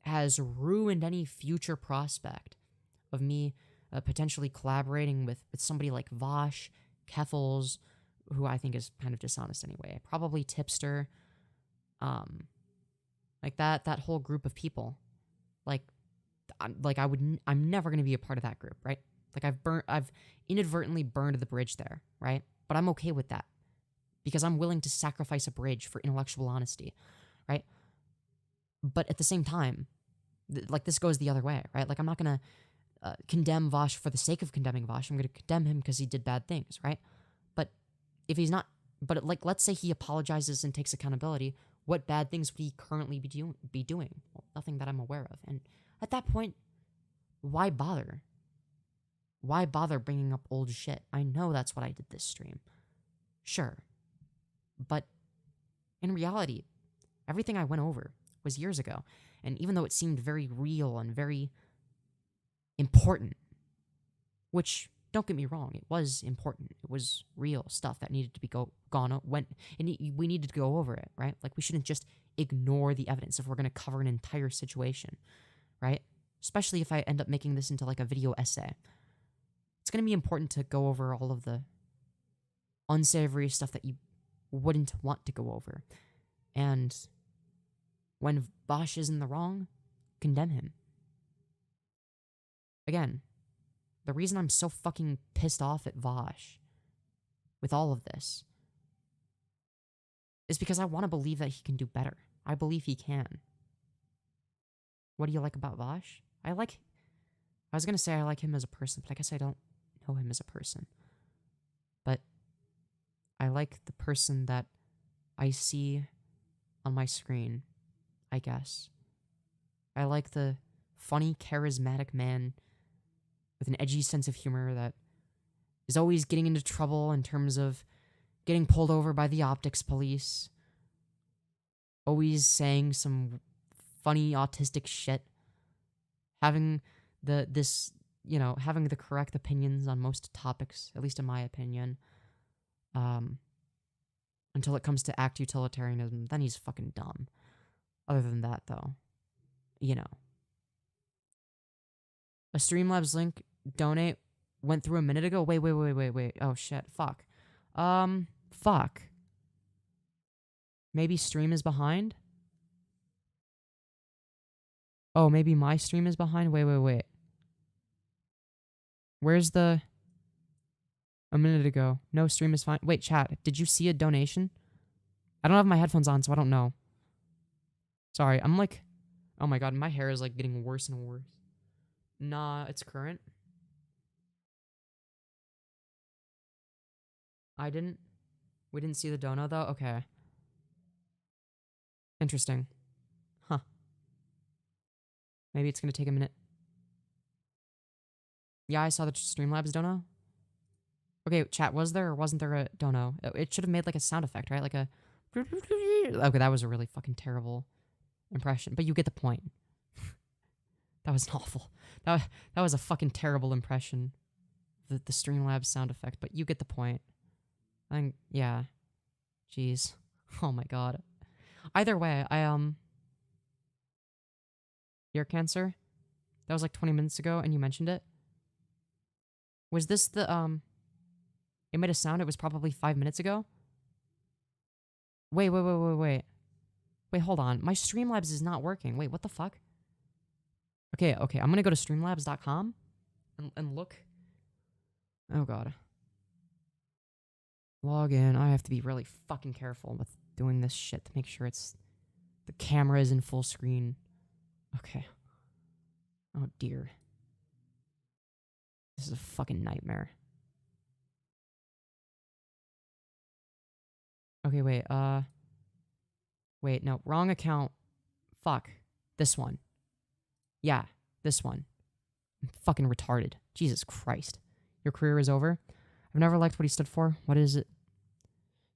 has ruined any future prospect of me potentially collaborating with somebody like Vaush, Keffals, who I think is kind of dishonest anyway, probably Tipster, like that whole group of people. I'm never going to be a part of that group, right? Like I've inadvertently burned the bridge there, right? But I'm okay with that because I'm willing to sacrifice a bridge for intellectual honesty, right? But at the same time, like this goes the other way, right? Like I'm not going to condemn Vaush for the sake of condemning Vaush. I'm going to condemn him because he did bad things, right? But if he's not, but like let's say he apologizes and takes accountability, what bad things would he currently be doing? Well, nothing that I'm aware of. And at that point, why bother? Why bother bringing up old shit? I know that's what I did this stream. Sure. But in reality, everything I went over was years ago. And even though it seemed very real and very important, which, don't get me wrong, it was important. It was real stuff that needed to be we needed to go over it, right? Like, we shouldn't just ignore the evidence if we're going to cover an entire situation, right? Especially if I end up making this into, like, a video essay. It's going to be important to go over all of the unsavory stuff that you wouldn't want to go over. And when Vaush is in the wrong, condemn him. Again, the reason I'm so fucking pissed off at Vaush with all of this is because I want to believe that he can do better. I believe he can. What do you like about Vaush? I was going to say I like him as a person, but I guess I don't know him as a person. But I like the person that I see on my screen, I guess. I like the funny, charismatic man with an edgy sense of humor that is always getting into trouble in terms of getting pulled over by the optics police, always saying some funny autistic shit, having having the correct opinions on most topics, at least in my opinion. Until it comes to act utilitarianism, then he's fucking dumb. Other than that, though, you know. A Streamlabs link donate went through a minute ago. Wait. Oh shit. Fuck. Fuck. Maybe stream is behind? Oh, maybe my stream is behind? Wait. Where's the... A minute ago. No, stream is fine. Wait, chat. Did you see a donation? I don't have my headphones on, so I don't know. Sorry, I'm like... Oh my god, my hair is like getting worse and worse. Nah, it's current. We didn't see the dono though? Okay. Interesting. Huh. Maybe it's gonna take a minute. Yeah, I saw the Streamlabs dono. Okay, chat, was there or wasn't there a dono? It should have made like a sound effect, right? Like a... Okay, that was a really fucking terrible impression, but you get the point. That was awful. That was a fucking terrible impression. The Streamlabs sound effect, but you get the point. Yeah. Jeez. Oh my god. Either way, ear cancer? That was like 20 minutes ago, and you mentioned it? Was this the, It made a sound, it was probably 5 minutes ago? Wait. Wait, hold on. My Streamlabs is not working. Wait, what the fuck? Okay, I'm gonna go to streamlabs.com and look. Oh god. Log in. I have to be really fucking careful with doing this shit to make sure the camera is in full screen. Okay. Oh dear. This is a fucking nightmare. Okay, wait, no, wrong account. Fuck. This one. Yeah, this one. I'm fucking retarded. Jesus Christ. Your career is over? I've never liked what he stood for. What is it?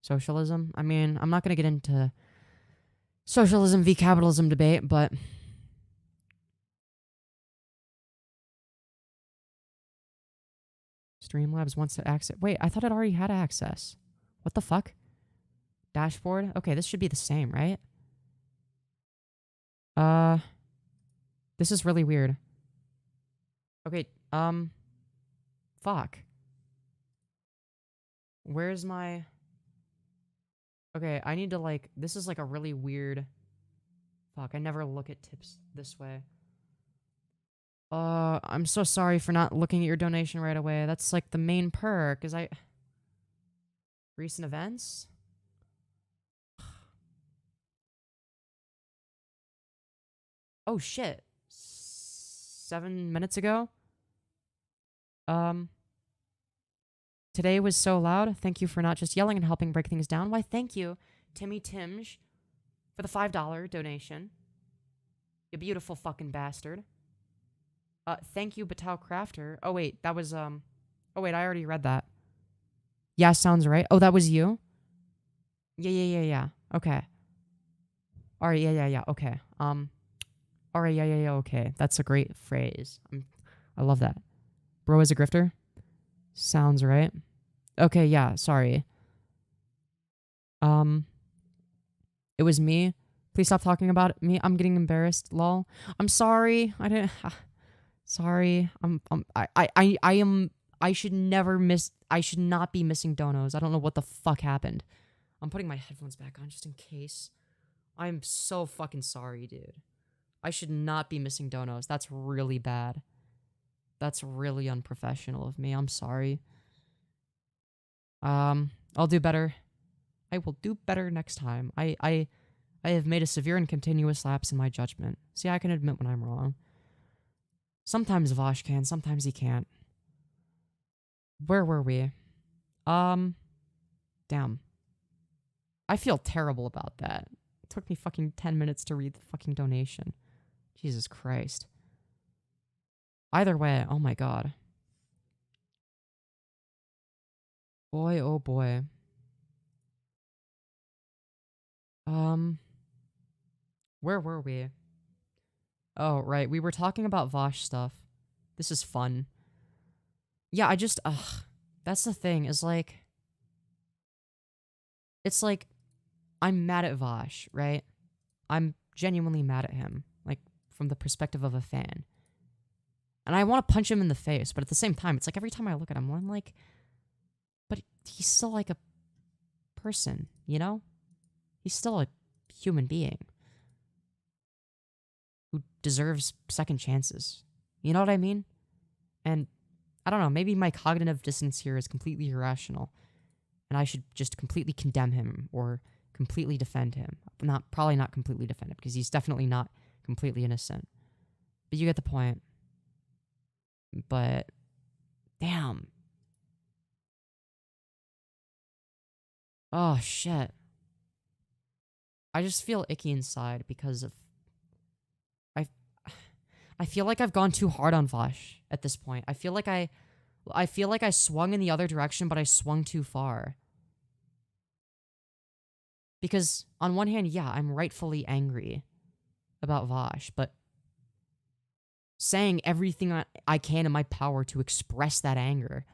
Socialism? I mean, I'm not gonna get into socialism v capitalism debate, but... Streamlabs wants to access... Wait, I thought it already had access. What the fuck? Dashboard? Okay, this should be the same, right? This is really weird. Okay, fuck. Where's my... Okay, I need to, like... This is, like, a really weird... Fuck, I never look at tips this way. I'm so sorry for not looking at your donation right away. That's, like, the main perk, is Recent events? Oh, shit. 7 minutes ago? Today was so loud. Thank you for not just yelling and helping break things down. Why, thank you, Timmy Timge, for the $5 donation. You beautiful fucking bastard. Thank you, Batal Crafter. Oh, wait, that was, Oh, wait, I already read that. Yeah, sounds right. Oh, that was you? Yeah. Okay. Alright, yeah, okay. Alright, yeah, okay. That's a great phrase. I love that. Bro is a grifter? Sounds right. Okay, yeah, sorry. It was me. Please stop talking about me. I'm getting embarrassed, lol. I'm sorry. I didn't... Sorry. I should not be missing donos. I don't know what the fuck happened. I'm putting my headphones back on just in case. I'm so fucking sorry, dude. I should not be missing donos. That's really bad. That's really unprofessional of me. I'm sorry. I'll do better. I will do better next time. I have made a severe and continuous lapse in my judgment. See, I can admit when I'm wrong. Sometimes Vaush can, sometimes he can't. Where were we? Damn. I feel terrible about that. It took me fucking 10 minutes to read the fucking donation. Jesus Christ. Either way, oh my god. Boy, oh boy. Where were we? Oh, right, we were talking about Vaush stuff. This is fun. Yeah, that's the thing, is like... it's like, I'm mad at Vaush, right? I'm genuinely mad at him, like, from the perspective of a fan. And I want to punch him in the face, but at the same time, it's like every time I look at him, I'm like, but he's still like a person, you know? He's still a human being who deserves second chances. You know what I mean? And I don't know, maybe my cognitive dissonance here is completely irrational, and I should just completely condemn him or completely defend him. Probably not completely defend him, because he's definitely not completely innocent. But you get the point. But damn. Oh shit. I just feel icky inside because of I feel like I've gone too hard on Vaush at this point. I feel like I swung in the other direction, but I swung too far. Because on one hand, yeah, I'm rightfully angry about Vaush, but saying everything I can in my power to express that anger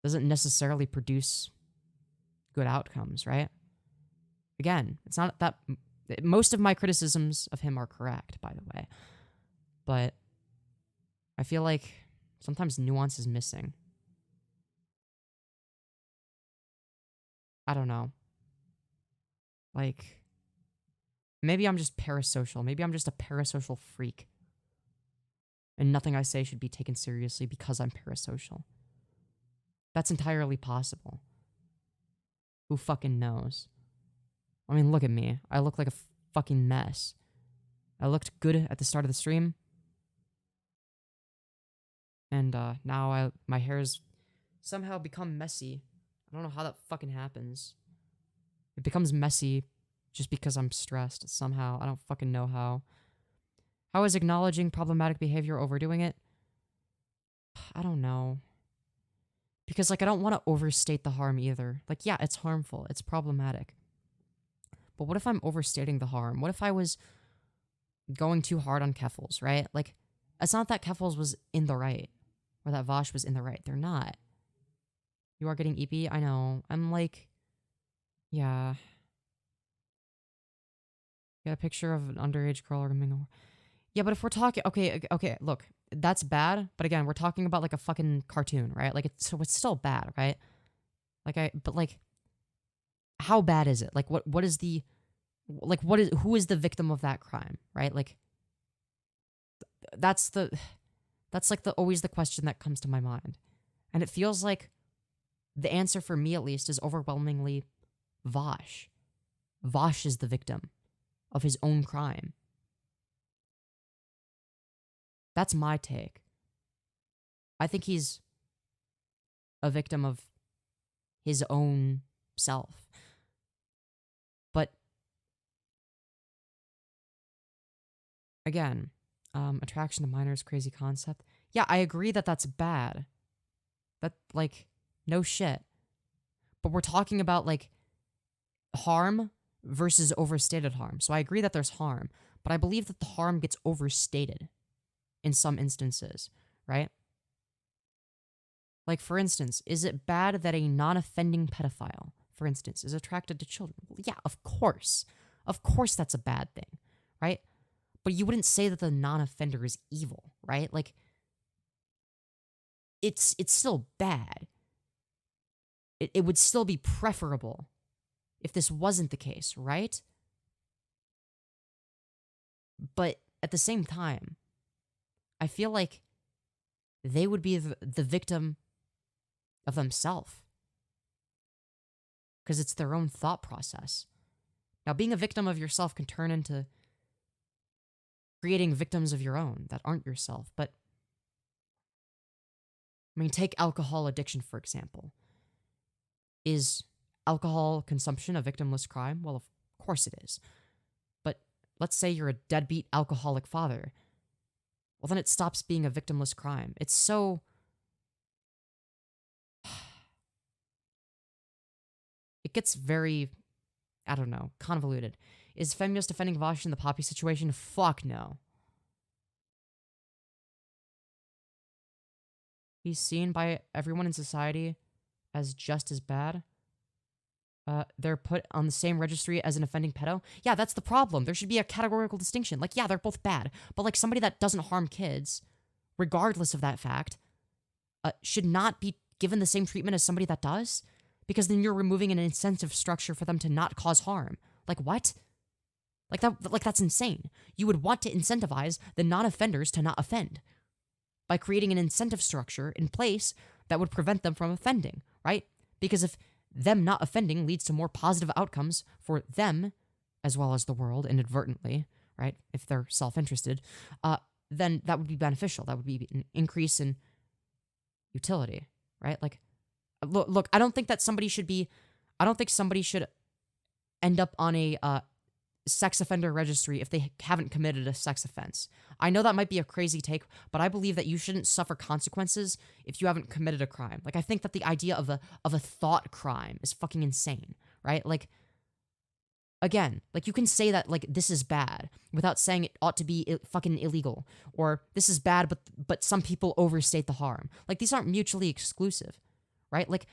doesn't necessarily produce good outcomes, right? Again, it's not that most of my criticisms of him are correct, by the way. But I feel like sometimes nuance is missing. I don't know. Like, maybe I'm just parasocial. Maybe I'm just a parasocial freak. And nothing I say should be taken seriously because I'm parasocial. That's entirely possible. Who fucking knows? I mean, look at me. I look like a fucking mess. I looked good at the start of the stream. And now my hair's somehow become messy. I don't know how that fucking happens. It becomes messy just because I'm stressed somehow. I don't fucking know how. How is acknowledging problematic behavior overdoing it? I don't know. Because, like, I don't want to overstate the harm either. Like, yeah, it's harmful. It's problematic. But what if I'm overstating the harm? What if I was going too hard on Keffals, right? Like, it's not that Keffals was in the right. Or that Vaush was in the right. They're not. You are getting EP? I know. I'm like, yeah. Get a picture of an underage girl or a mingle. Yeah, but if we're talking, okay, look, that's bad. But again, we're talking about like a fucking cartoon, right? Like it's still bad, right? But like, how bad is it? Like, what is the, like, who is the victim of that crime, right? Like, that's like always the question that comes to my mind. And it feels like the answer for me, at least, is overwhelmingly Vaush. Vaush is the victim of his own crime. That's my take. I think he's a victim of his own self. But again, attraction to minors, crazy concept. Yeah, I agree that that's bad. That, like, no shit. But we're talking about, like, harm versus overstated harm. So I agree that there's harm, but I believe that the harm gets overstated in some instances, right? Like, for instance, is it bad that a non-offending pedophile, for instance, is attracted to children? Well, yeah, of course. Of course that's a bad thing, right? But you wouldn't say that the non-offender is evil, right? Like, it's still bad. It would still be preferable if this wasn't the case, right? But at the same time, I feel like they would be the victim of themselves. Because it's their own thought process. Now, being a victim of yourself can turn into creating victims of your own that aren't yourself. But, I mean, take alcohol addiction, for example. Is alcohol consumption a victimless crime? Well, of course it is. But let's say you're a deadbeat alcoholic father. Well, then it stops being a victimless crime. It's so... It gets very, I don't know, convoluted. Is Femyoz defending Vaush in the Poppy situation? Fuck no. He's seen by everyone in society as just as bad. they're put on the same registry as an offending pedo. Yeah, that's the problem. There should be a categorical distinction. Like, yeah, they're both bad, but like somebody that doesn't harm kids, regardless of that fact, should not be given the same treatment as somebody that does, because then you're removing an incentive structure for them to not cause harm. Like, what? Like that's insane. You would want to incentivize the non-offenders to not offend by creating an incentive structure in place that would prevent them from offending, right? Because if them not offending leads to more positive outcomes for them, as well as the world inadvertently, right? If they're self-interested, then that would be beneficial. That would be an increase in utility, right? Like, look, I don't think that somebody should end up on a sex offender registry if they haven't committed a sex offense. I know that might be a crazy take, but I believe that you shouldn't suffer consequences if you haven't committed a crime. Like, I think that the idea of a thought crime is fucking insane, right? Like, again, like, you can say that, like, this is bad without saying it ought to be fucking illegal, or this is bad, but some people overstate the harm. Like, these aren't mutually exclusive, right? Like,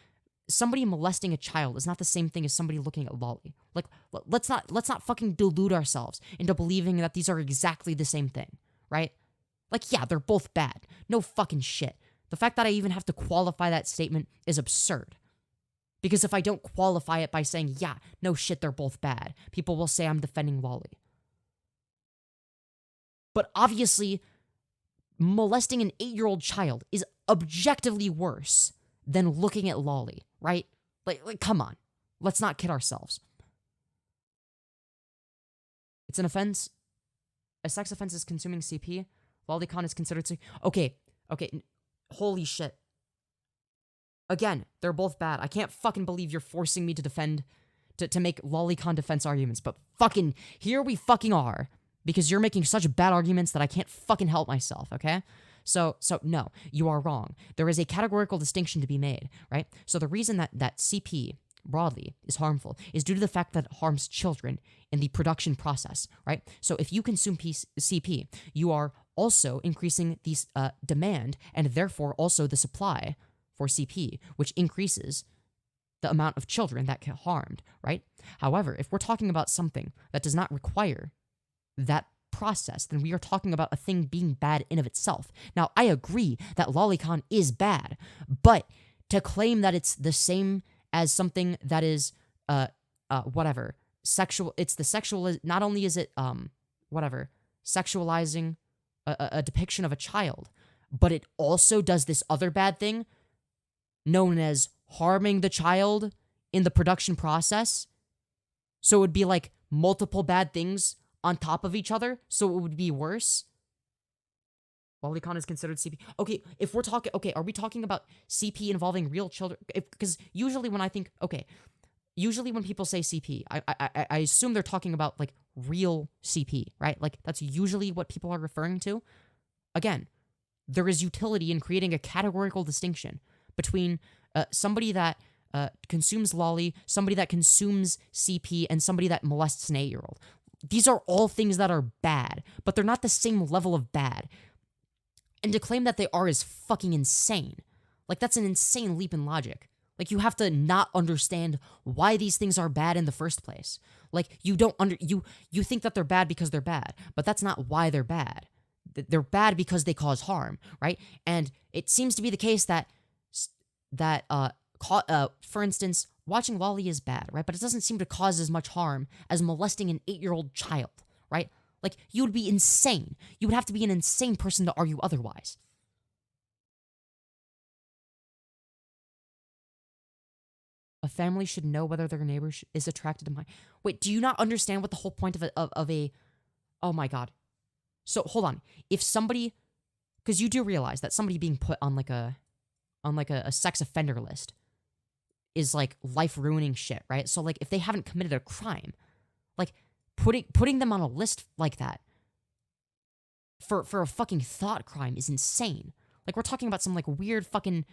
somebody molesting a child is not the same thing as somebody looking at lolly. Like, let's not fucking delude ourselves into believing that these are exactly the same thing, right? Like, yeah, they're both bad. No fucking shit. The fact that I even have to qualify that statement is absurd. Because if I don't qualify it by saying, yeah, no shit, they're both bad, people will say I'm defending lolly. But obviously, molesting an 8-year-old child is objectively worse than looking at lolly, right? Like, come on. Let's not kid ourselves. It's an offense. A sex offense is consuming CP. Lolicon is considered Okay. Holy shit. Again, they're both bad. I can't fucking believe you're forcing me to defend, to make lolicon defense arguments, but fucking, here we fucking are, because you're making such bad arguments that I can't fucking help myself, okay? So no, you are wrong. There is a categorical distinction to be made, right? So the reason that CP broadly is harmful is due to the fact that it harms children in the production process, right? So if you consume CP, you are also increasing the demand and therefore also the supply for CP, which increases the amount of children that get harmed, right? However, if we're talking about something that does not require that process, then we are talking about a thing being bad in of itself. Now, I agree that lolicon is bad, but to claim that it's the same as something that is whatever, sexual, it's the sexual, not only is it whatever, sexualizing a depiction of a child, but it also does this other bad thing known as harming the child in the production process. So it would be like multiple bad things on top of each other, so it would be worse. Lolicon is considered CP. Okay, if we're talking, okay, are we talking about CP involving real children? Because usually when I think, okay, usually when people say CP, I assume they're talking about like real CP, right? Like that's usually what people are referring to. Again, there is utility in creating a categorical distinction between somebody that consumes lolly, somebody that consumes CP, and somebody that molests an 8-year-old. These are all things that are bad, but they're not the same level of bad. And to claim that they are is fucking insane. Like, that's an insane leap in logic. Like, you have to not understand why these things are bad in the first place. Like, you think that they're bad because they're bad, but that's not why they're bad. They're bad because they cause harm, right? And it seems to be the case that for instance, watching lolly is bad, right? But it doesn't seem to cause as much harm as molesting an 8-year-old child, right? Like, you would be insane. You would have to be an insane person to argue otherwise. A family should know whether their neighbor is attracted to Wait, do you not understand what the whole point of a... Oh my god. So, hold on. If somebody... Because you do realize that somebody being put on like a sex offender list is like life-ruining shit, right? So, like, if they haven't committed a crime, like, putting them on a list like that for a fucking thought crime is insane. Like, we're talking about some, like, weird fucking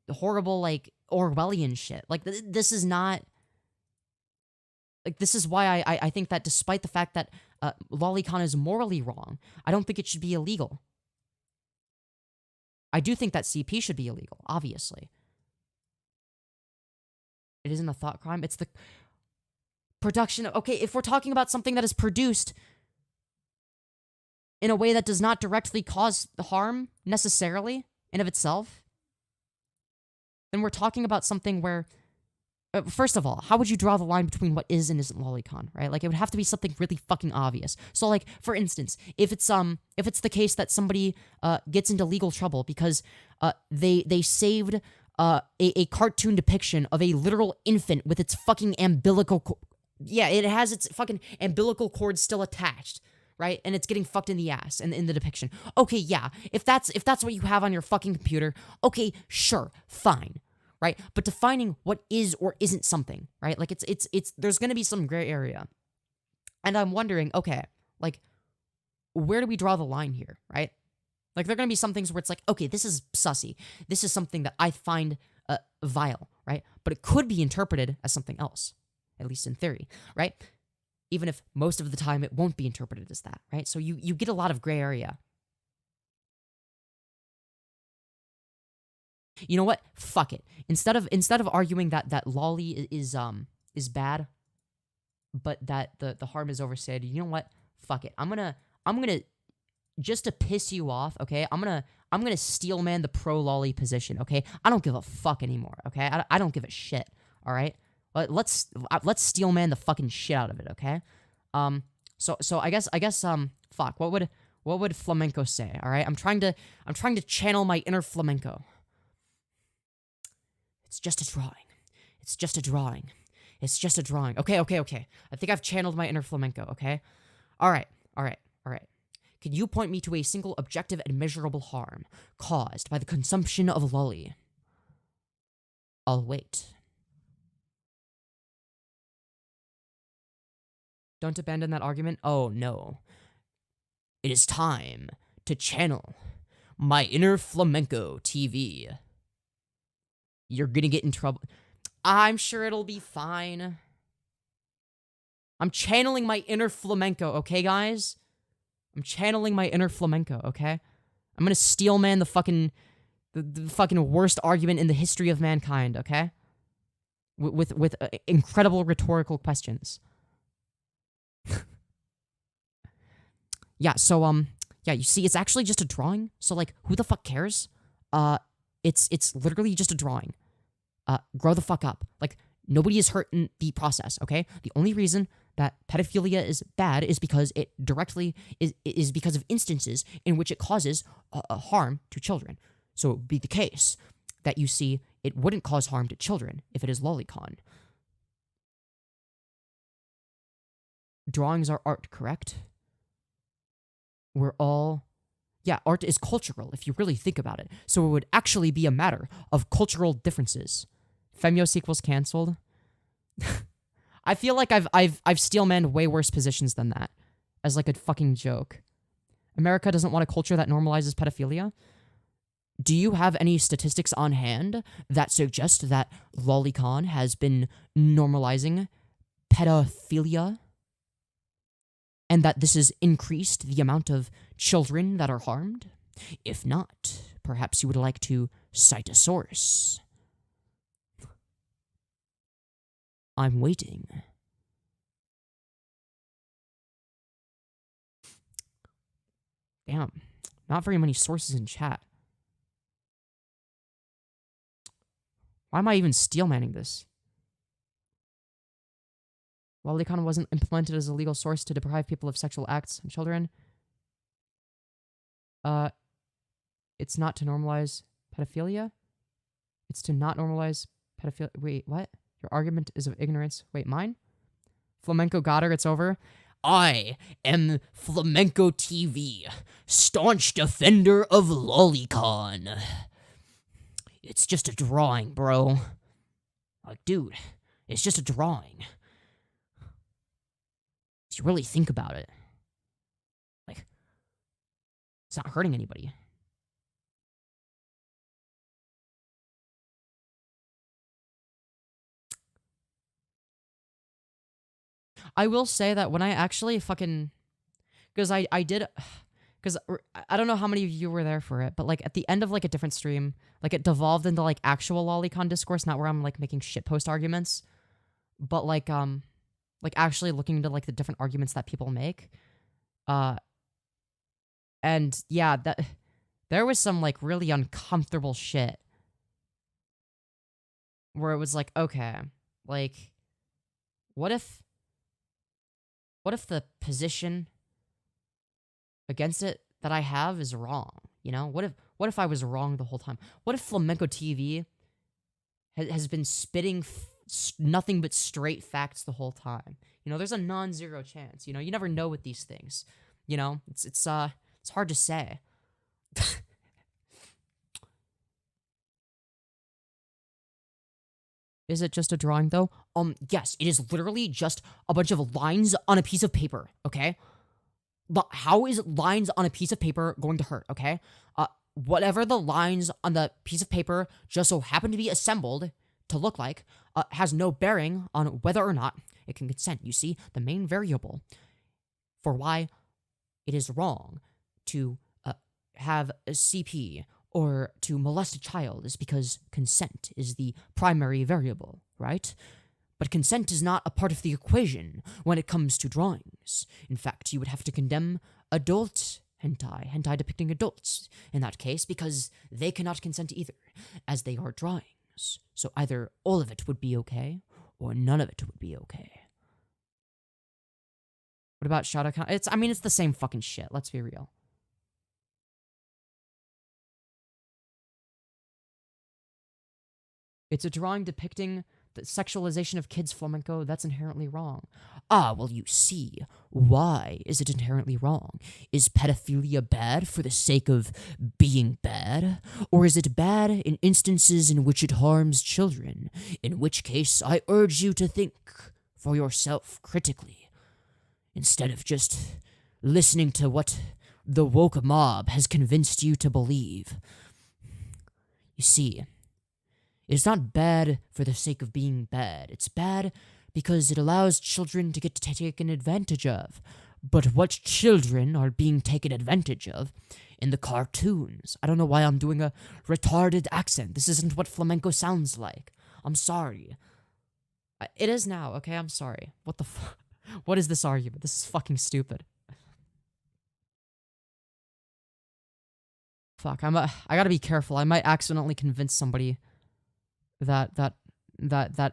horrible, like, Orwellian shit. Like, this is not... Like, this is why I think that despite the fact that lolicon is morally wrong, I don't think it should be illegal. I do think that CP should be illegal, obviously. It isn't a thought crime. It's the production of... Okay, if we're talking about something that is produced in a way that does not directly cause the harm, necessarily, in of itself, then we're talking about something where... first of all, how would you draw the line between what is and isn't lolicon, right? Like, it would have to be something really fucking obvious. So, like, for instance, if it's the case that somebody gets into legal trouble because they saved a cartoon depiction of a literal infant with its fucking umbilical yeah, it has its fucking umbilical cord still attached, right? And it's getting fucked in the ass in the depiction. Okay, yeah, if that's what you have on your fucking computer, okay, sure, fine. Right? But defining what is or isn't something, right? Like it's there's gonna be some gray area. And I'm wondering, okay, like, where do we draw the line here, right? Like, there are gonna be some things where it's like, okay, this is sussy. This is something that I find vile, right? But it could be interpreted as something else, at least in theory, right? Even if most of the time it won't be interpreted as that, right? So you get a lot of gray area. You know what? Fuck it. Instead of arguing that lolly is bad, but that the harm is overstated, you know what? Fuck it. I'm gonna just to piss you off, okay? I'm gonna steelman the pro lolly position, okay? I don't give a fuck anymore, okay? I don't give a shit. All right? Let's steelman the fucking shit out of it, okay? So I guess fuck. What would flamenco say? All right? I'm trying to channel my inner flamenco. It's just a drawing. It's just a drawing. It's just a drawing. Okay. I think I've channeled my inner flamenco, okay? All right. Can you point me to a single objective and measurable harm caused by the consumption of lolly? I'll wait. Don't abandon that argument. Oh, no. It is time to channel my inner flamenco TV. You're gonna get in trouble. I'm sure it'll be fine. I'm channeling my inner flamenco, okay, guys? I'm channeling my inner flamenco, okay? I'm gonna steelman the fucking worst argument in the history of mankind, okay? With incredible rhetorical questions. Yeah, so yeah, you see, it's actually just a drawing. So like, who the fuck cares? It's literally just a drawing. Grow the fuck up. Like, nobody is hurt in the process, okay? The only reason that pedophilia is bad is because it directly is because of instances in which it causes harm to children. So it would be the case that you see it wouldn't cause harm to children if it is lolicon. Drawings are art, correct? We're all... Yeah, art is cultural, if you really think about it. So it would actually be a matter of cultural differences. Femyoz equals canceled. I feel like I've steelmanned way worse positions than that. As like a fucking joke. America doesn't want a culture that normalizes pedophilia. Do you have any statistics on hand that suggest that lolicon has been normalizing pedophilia? And that this has increased the amount of children that are harmed? If not, perhaps you would like to cite a source. I'm waiting. Damn, not very many sources in chat. Why am I even steelmanning this? Lolicon wasn't implemented as a legal source to deprive people of sexual acts on children. It's not to normalize pedophilia? It's to not normalize pedophilia. Wait, what? Your argument is of ignorance. Wait, mine? Flamenco got her, it's over. I am Flamenco TV, staunch defender of lolicon. It's just a drawing, bro. Like, dude, it's just a drawing. If you really think about it, like, it's not hurting anybody. I will say that when I actually fucking... Because I did... because I don't know how many of you were there for it, but like at the end of like a different stream, like it devolved into like actual lolicon discourse, not where I'm like making shitpost arguments, but like actually looking into like the different arguments that people make. And yeah, that there was some like really uncomfortable shit where it was like, okay, like what if the position against it that I have is wrong? You know, what if I was wrong the whole time? What if Flamenco TV has been spitting nothing but straight facts the whole time? You know, there's a non-zero chance. You know, you never know with these things. You know, it's hard to say. Is it just a drawing though? Yes, it is literally just a bunch of lines on a piece of paper, okay? But how is lines on a piece of paper going to hurt, okay? Whatever the lines on the piece of paper just so happen to be assembled to look like has no bearing on whether or not it can consent. You see, the main variable for why it is wrong to have a CP or to molest a child is because consent is the primary variable, right? But consent is not a part of the equation when it comes to drawings. In fact, you would have to condemn adult hentai depicting adults in that case, because they cannot consent either, as they are drawings. So either all of it would be okay, or none of it would be okay. What about shadow count? It's the same fucking shit, let's be real. It's a drawing depicting the sexualization of kids, flamenco. That's inherently wrong. Ah, well, you see. Why is it inherently wrong? Is pedophilia bad for the sake of being bad? Or is it bad in instances in which it harms children? In which case, I urge you to think for yourself critically, instead of just listening to what the woke mob has convinced you to believe. You see, it's not bad for the sake of being bad. It's bad because it allows children to get taken advantage of. But what children are being taken advantage of in the cartoons? I don't know why I'm doing a retarded accent. This isn't what flamenco sounds like. I'm sorry. It is now, okay? I'm sorry. What the fuck? What is this argument? This is fucking stupid. Fuck, I gotta be careful. I might accidentally convince somebody that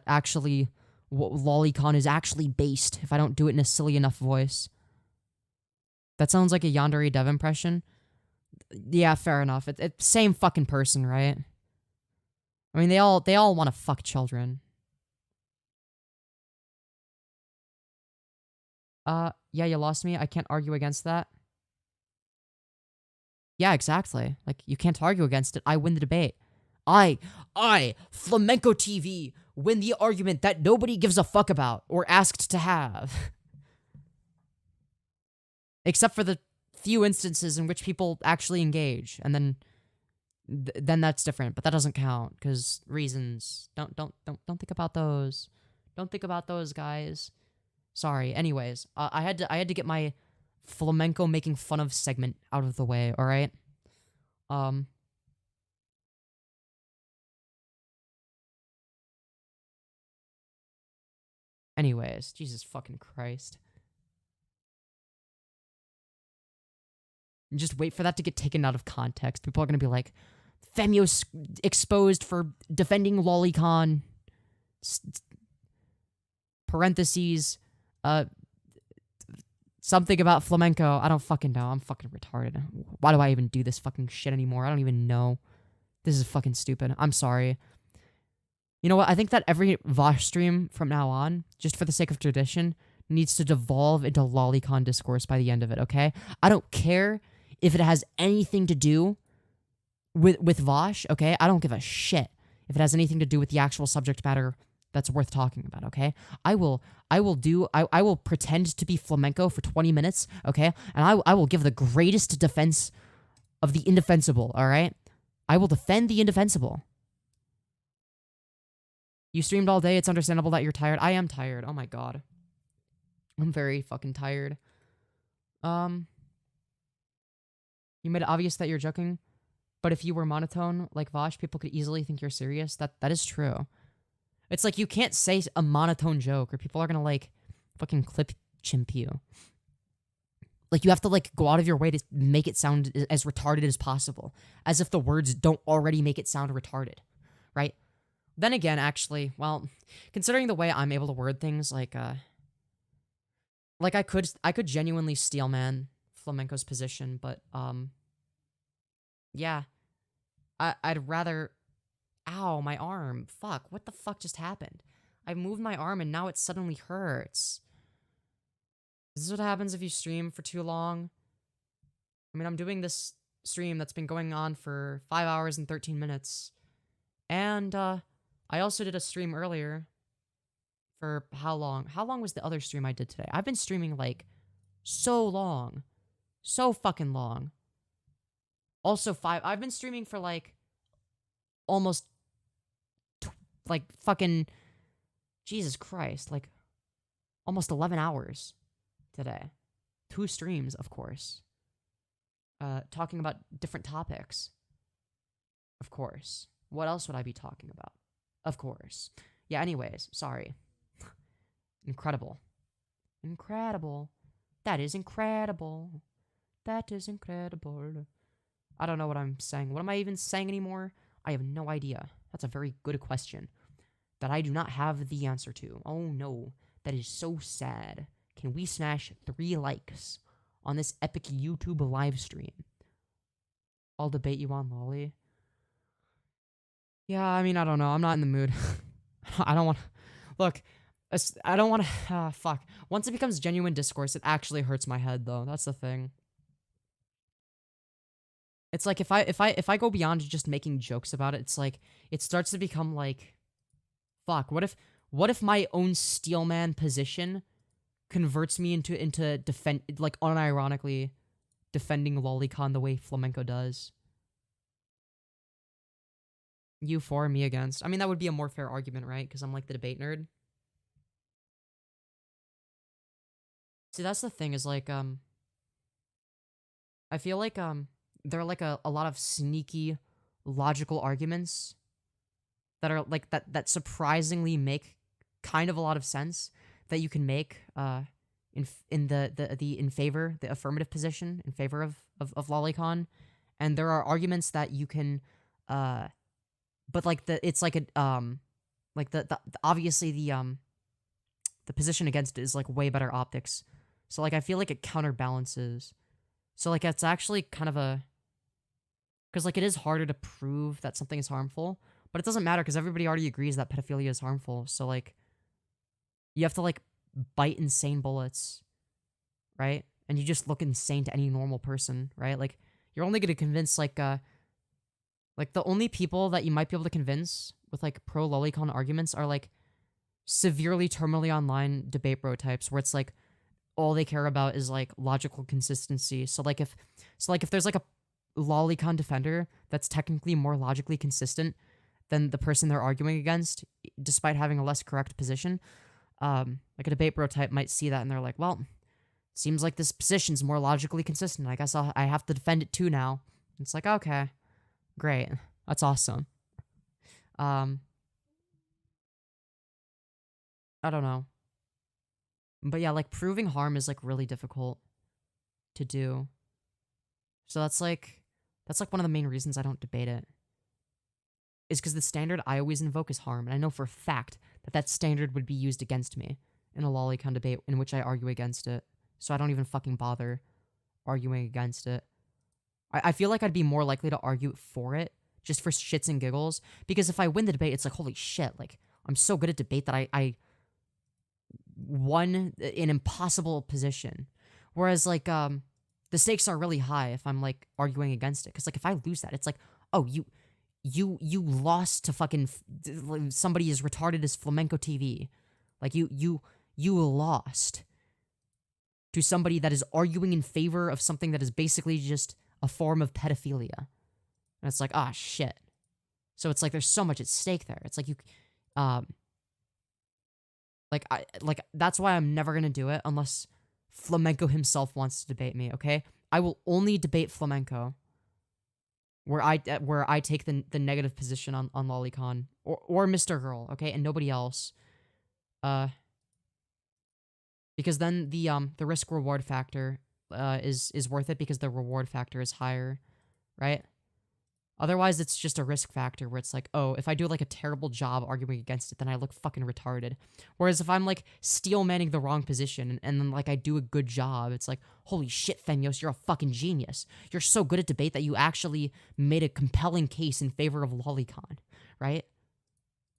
actually lolicon is actually based if I don't do it in a silly enough voice. That sounds like a Yandere Dev impression. Yeah, fair enough. It's same fucking person, right? I mean, they all want to fuck children. Yeah, you lost me. I can't argue against that. Yeah, exactly. Like, you can't argue against it. I win the debate. I, Flamenco TV, win the argument that nobody gives a fuck about or asked to have. Except for the few instances in which people actually engage, and then that's different, but that doesn't count because reasons. Don't think about those. Don't think about those, guys. Sorry. Anyways, I had to get my flamenco making fun of segment out of the way, all right? Anyways, Jesus fucking Christ. Just wait for that to get taken out of context. People are gonna be like, Femyoz exposed for defending lolicon. Parentheses. Something about flamenco. I don't fucking know. I'm fucking retarded. Why do I even do this fucking shit anymore? I don't even know. This is fucking stupid. I'm sorry. You know what? I think that every Vaush stream from now on, just for the sake of tradition, needs to devolve into lolicon discourse by the end of it, okay? I don't care if it has anything to do with Vaush, okay? I don't give a shit if it has anything to do with the actual subject matter that's worth talking about, okay? I will pretend to be flamenco for 20 minutes, okay? And I will give the greatest defense of the indefensible, all right? I will defend the indefensible. You streamed all day. It's understandable that you're tired. I am tired. Oh my god. I'm very fucking tired. You made it obvious that you're joking, but if you were monotone like Vaush, people could easily think you're serious. That is true. It's like you can't say a monotone joke or people are gonna like fucking clip chimp you. Like you have to like go out of your way to make it sound as retarded as possible, as if the words don't already make it sound retarded, right? Then again, actually, well, considering the way I'm able to word things, like I could genuinely steel man Flamenco's position, but yeah, I'd rather. Ow, my arm. Fuck, what the fuck just happened? I moved my arm and now it suddenly hurts. Is this what happens if you stream for too long? I mean, I'm doing this stream that's been going on for 5 hours and 13 minutes. And, I also did a stream earlier. For how long? How long was the other stream I did today? I've been streaming, like, so long. So fucking long. Also, I've been streaming for, like, almost, like, fucking, Jesus Christ, like, almost 11 hours today. 2 streams, of course. Talking about different topics. Of course. What else would I be talking about? Of course. Yeah, anyways, sorry. Incredible. Incredible. That is incredible. That is incredible. I don't know what I'm saying. What am I even saying anymore? I have no idea. That's a very good question that I do not have the answer to. Oh no, that is so sad. Can we smash 3 likes on this epic YouTube live stream? I'll debate you on Lolly. Yeah, I mean, I don't know. I'm not in the mood. I don't want to... Look, I don't want to... fuck. Once it becomes genuine discourse, it actually hurts my head, though. That's the thing. It's like if I go beyond just making jokes about it, it's like it starts to become like, fuck. What if my own steelman position converts me into defend, like, unironically defending Lolicon the way Flamenco does? You for, me against. I mean, that would be a more fair argument, right? Because I'm like the debate nerd. See, that's the thing is like I feel like there are like a lot of sneaky logical arguments that are like that surprisingly make kind of a lot of sense that you can make in favor, the affirmative position in favor of Lolicon. And there are arguments that you can but like it's like a like the obviously the position against it is like way better optics. So like I feel like it counterbalances. So like it's actually kind of a, because like it is harder to prove that something is harmful, but it doesn't matter because everybody already agrees that pedophilia is harmful. So like you have to like bite insane bullets, right? And you just look insane to any normal person, right? Like you're only gonna convince like the only people that you might be able to convince with like pro Lolicon arguments are like severely terminally online debate bro types where it's like all they care about is like logical consistency. So like if there's like a Lolicon defender that's technically more logically consistent than the person they're arguing against, despite having a less correct position, like a debate bro type might see that and they're like, well, seems like this position's more logically consistent. I guess I have to defend it too now. It's like, okay, great, that's awesome. I don't know. But yeah, like proving harm is like really difficult to do. So that's like one of the main reasons I don't debate it. Is because the standard I always invoke is harm, and I know for a fact that standard would be used against me in a Lolicon debate in which I argue against it. So I don't even fucking bother arguing against it. I feel like I'd be more likely to argue for it just for shits and giggles, because if I win the debate, it's like, holy shit, like I'm so good at debate that I won an impossible position. Whereas like the stakes are really high if I'm like arguing against it, because like if I lose that, it's like, oh, you lost to fucking somebody as retarded as Flamenco TV. Like you lost to somebody that is arguing in favor of something that is basically just a form of pedophilia. And it's like, ah, shit. So it's like there's so much at stake there. It's like you that's why I'm never gonna do it unless Flamenco himself wants to debate me, okay? I will only debate flamenco. Where I take the negative position on Lolicon or MrGirl, okay, and nobody else. Because then the risk reward factor is worth it because the reward factor is higher, right? Otherwise, it's just a risk factor where it's like, oh, if I do like a terrible job arguing against it, then I look fucking retarded. Whereas if I'm like steel manning the wrong position and then like I do a good job, it's like, holy shit, Femyoz, you're a fucking genius. You're so good at debate that you actually made a compelling case in favor of Lolicon, right?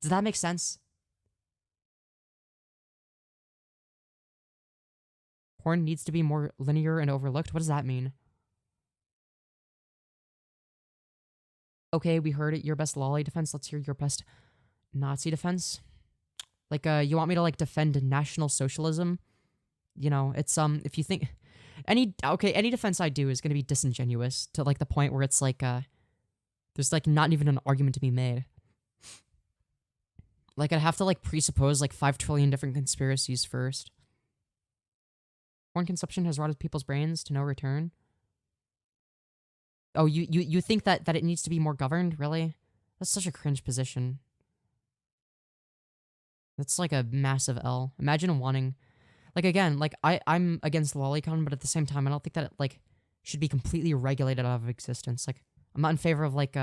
Does that make sense? Porn needs to be more linear and overlooked. What does that mean? Okay, we heard it. Your best lolly defense. Let's hear your best Nazi defense. Like, you want me to like defend National Socialism? You know, it's if you think any defense I do is gonna be disingenuous to like the point where it's like there's like not even an argument to be made. Like I'd have to like presuppose like 5 trillion different conspiracies first. Porn consumption has rotted people's brains to no return. Oh, you think that it needs to be more governed? Really? That's such a cringe position. That's like a massive L. Imagine wanting... Like, again, like, I'm against Lolicon, but at the same time, I don't think that it, like, should be completely regulated out of existence. Like, I'm not in favor of, like,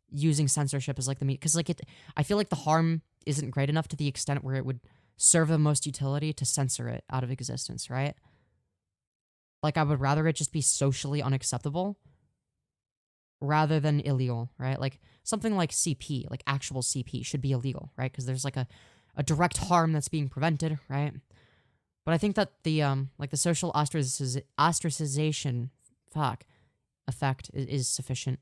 using censorship as, like, the... Because, like, I feel like the harm isn't great enough to the extent where it would serve the most utility to censor it out of existence, right? Like, I would rather it just be socially unacceptable rather than illegal, right? Like, something like CP, like actual CP, should be illegal, right? Because there's, like, a direct harm that's being prevented, right? But I think that the, like, the social ostracization, effect is sufficient.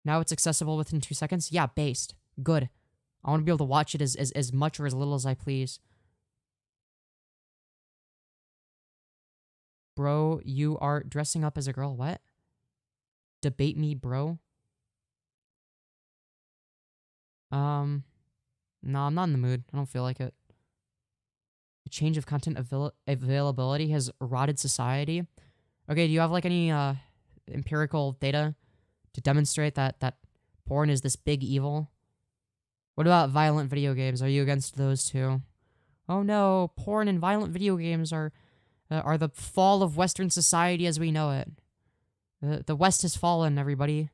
Now it's accessible within 2 seconds? Yeah, based. Good. I want to be able to watch it as much or as little as I please. Bro, you are dressing up as a girl. What? Debate me, bro? No, I'm not in the mood. I don't feel like it. The change of content availability has rotted society. Okay, do you have, like, any, empirical data to demonstrate that porn is this big evil? What about violent video games? Are you against those too? Oh no, porn and violent video games are the fall of Western society as we know it. The West has fallen, everybody.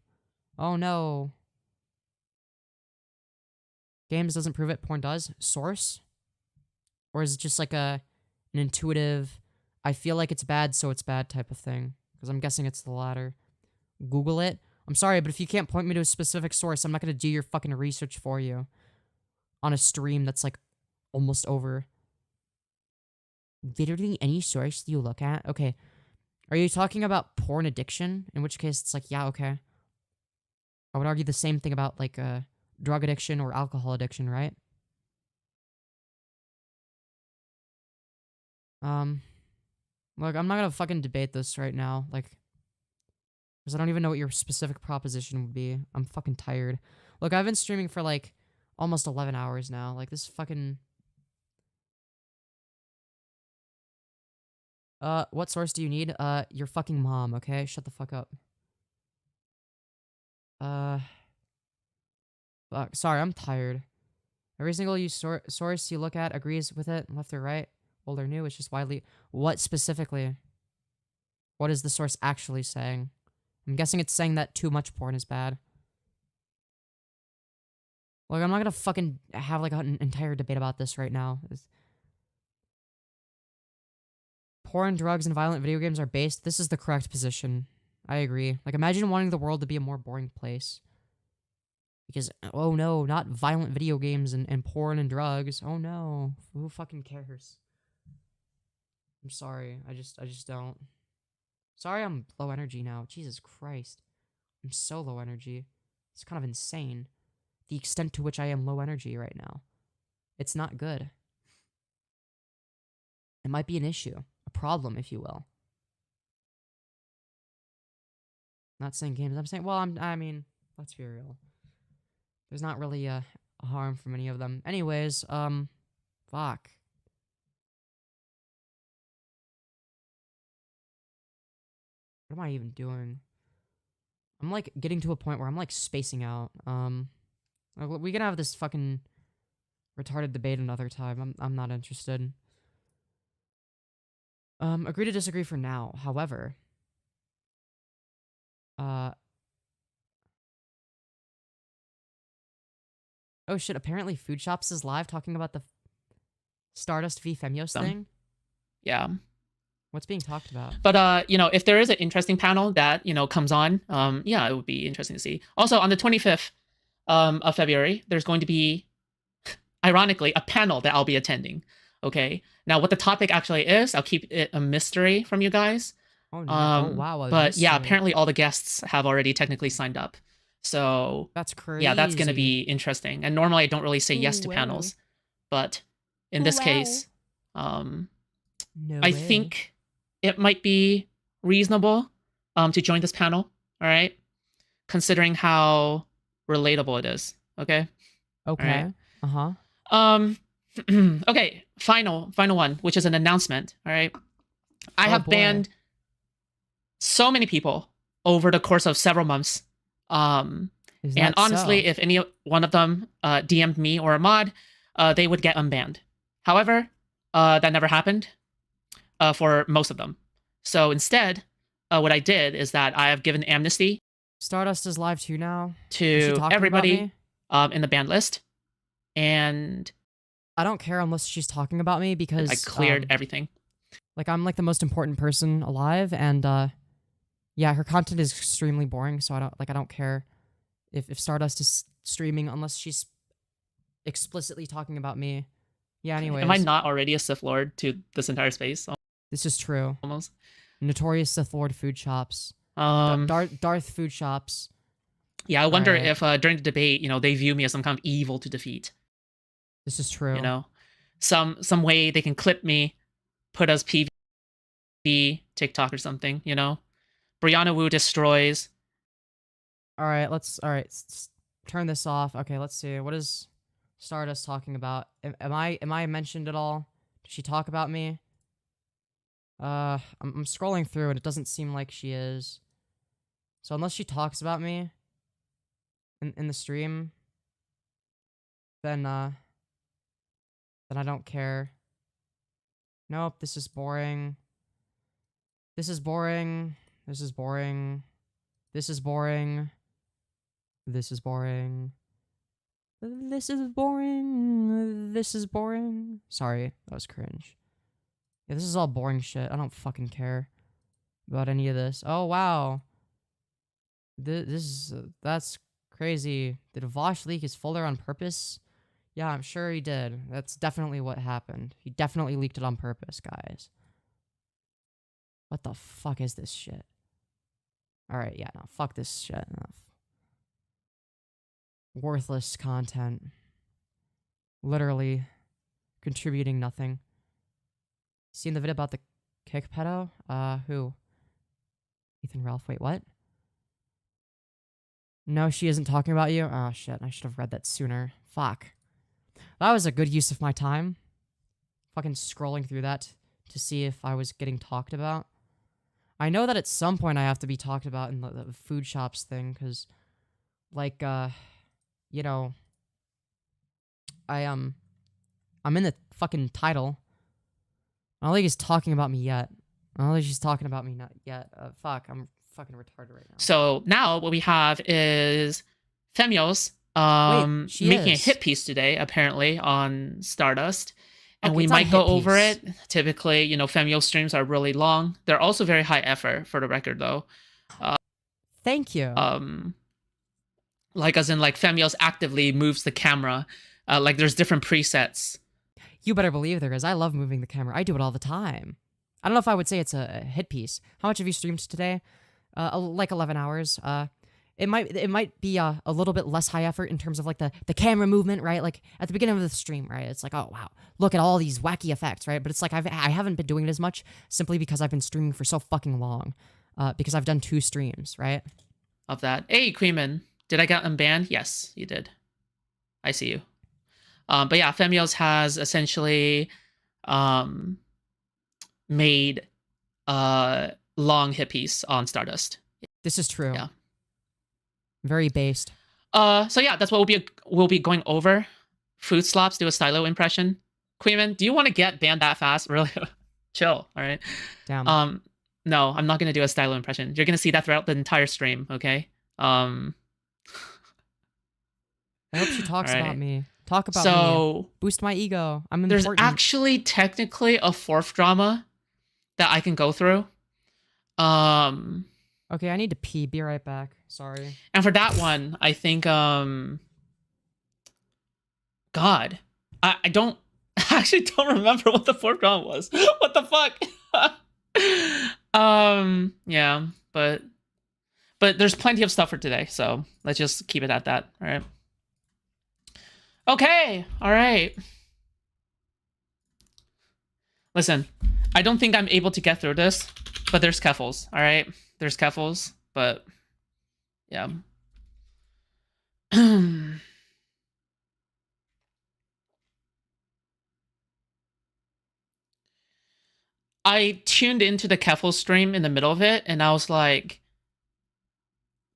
Oh no. Games doesn't prove it, porn does. Source? Or is it just like an intuitive, I feel like it's bad, so it's bad type of thing? Because I'm guessing it's the latter. Google it. I'm sorry, but if you can't point me to a specific source, I'm not going to do your fucking research for you. On a stream that's like almost over. Literally any source you look at? Okay. Are you talking about porn addiction? In which case, it's like, yeah, okay. I would argue the same thing about, like, drug addiction or alcohol addiction, right? Look, I'm not gonna fucking debate this right now, like, because I don't even know what your specific proposition would be. I'm fucking tired. Look, I've been streaming for, like, almost 11 hours now. Like, this fucking... what source do you need? Your fucking mom, okay? Shut the fuck up. Fuck. Sorry, I'm tired. Every single source you look at agrees with it, left or right, old or new. It's just widely... What specifically? What is the source actually saying? I'm guessing it's saying that too much porn is bad. Look, I'm not gonna fucking have, like, an entire debate about this right now. Porn, drugs, and violent video games are based. This is the correct position. I agree. Like, imagine wanting the world to be a more boring place. Because, oh no, not violent video games and porn and drugs. Oh no. Who fucking cares? I'm sorry. I just don't. Sorry I'm low energy now. Jesus Christ. I'm so low energy. It's kind of insane. The extent to which I am low energy right now. It's not good. It might be an issue. A problem, if you will. Not saying games. I'm saying, well, I mean, let's be real. There's not really a harm from any of them. Anyways, fuck. What am I even doing? I'm like getting to a point where I'm like spacing out. We can have this fucking retarded debate another time. I'm not interested. Agree to disagree for now. However, oh shit, apparently Food Shops is live talking about the Stardust v Femyoz thing. Yeah. What's being talked about? But you know, if there is an interesting panel that, you know, comes on, yeah, it would be interesting to see. Also, on the 25th of February, there's going to be, ironically, a panel that I'll be attending. Okay. Now, what the topic actually is, I'll keep it a mystery from you guys. Oh, no. Oh wow. But yeah, apparently all the guests have already technically signed up. So that's crazy. Yeah, that's going to be interesting. And normally I don't really say yes to panels, but in this case, I think it might be reasonable to join this panel. All right, considering how relatable it is. Okay. Okay. Right. Okay. Final one, which is an announcement. All right. I have banned so many people over the course of several months. And honestly, if any one of them DM'd me or a mod, they would get unbanned. However, that never happened for most of them. So instead, what I did is that I have given amnesty. Stardust is live too now. To everybody in the ban list. And I don't care unless she's talking about me because I cleared everything. Like I'm like the most important person alive, and yeah, her content is extremely boring, so I don't care if Stardust is streaming unless she's explicitly talking about me. Yeah, anyways. Am I not already a Sith Lord to this entire space? This is true. Almost. Notorious Sith Lord Food Shops. Darth Food Shops. Yeah, I wonder if during the debate, you know, they view me as some kind of evil to defeat. This is true. You know, some way they can clip me, put us PV, TikTok or something, you know? Brianna Wu destroys. All right, let's turn this off. Okay, let's see. What is Stardust talking about? Am I mentioned at all? Does she talk about me? I'm scrolling through and it doesn't seem like she is. So unless she talks about me in the stream, then I don't care. Nope, this is boring. This is boring. This is boring. This is boring. This is boring. This is boring. This is boring. Sorry, that was cringe. Yeah, this is all boring shit. I don't fucking care about any of this. Oh, wow. That's crazy. Did Vaush leak his folder on purpose? Yeah, I'm sure he did. That's definitely what happened. He definitely leaked it on purpose, guys. What the fuck is this shit? Alright, yeah, no, fuck this shit. No. Worthless content. Literally contributing nothing. Seen the video about the kick pedo? Who? Ethan Ralph, wait, what? No, she isn't talking about you? Oh, shit, I should have read that sooner. Fuck. That was a good use of my time. Fucking scrolling through that to see if I was getting talked about. I know that at some point I have to be talked about in the food shops thing, because, like, you know, I'm in the fucking title. I don't think he's talking about me yet. I don't think she's talking about me not yet. Fuck, I'm fucking retarded right now. So now what we have is Femyoz making a hit piece today, apparently, on Stardust. And we might go over it. Typically, you know, Femyoz streams are really long. They're also very high effort, for the record, though. Thank you. Like, as in, like, Femyoz actively moves the camera. Like, there's different presets. You better believe there is. I love moving the camera. I do it all the time. I don't know if I would say it's a hit piece. How much have you streamed today? Like 11 hours. It might be a little bit less high effort in terms of like the camera movement, right? Like at the beginning of the stream, right? It's like, oh wow, look at all these wacky effects, right? But it's like I haven't been doing it as much simply because I've been streaming for so fucking long. Because I've done 2 streams, right? Of that. Hey, Queeman, did I get unbanned? Yes, you did. I see you. But yeah, Femyoz has essentially made long hit piece on Stardust. This is true. Yeah. Very based. So yeah, that's what we'll be going over. Food Slops, do a stylo impression. Queeman, do you want to get banned that fast? Really? Chill, all right? Damn. No, I'm not going to do a stylo impression. You're going to see that throughout the entire stream, okay? I hope she talks right. about me. Talk about me. Boost my ego. I'm important. There's actually technically a fourth drama that I can go through. Okay, I need to pee. Be right back. Sorry. And for that one, I think God, I actually don't remember what the fourth drama was. What the fuck? Yeah, but there's plenty of stuff for today, so let's just keep it at that. All right. Okay. All right. Listen, I don't think I'm able to get through this, but there's Keffals. All right, there's Keffals, but yeah. I tuned into the Keffals stream in the middle of it, and I was like,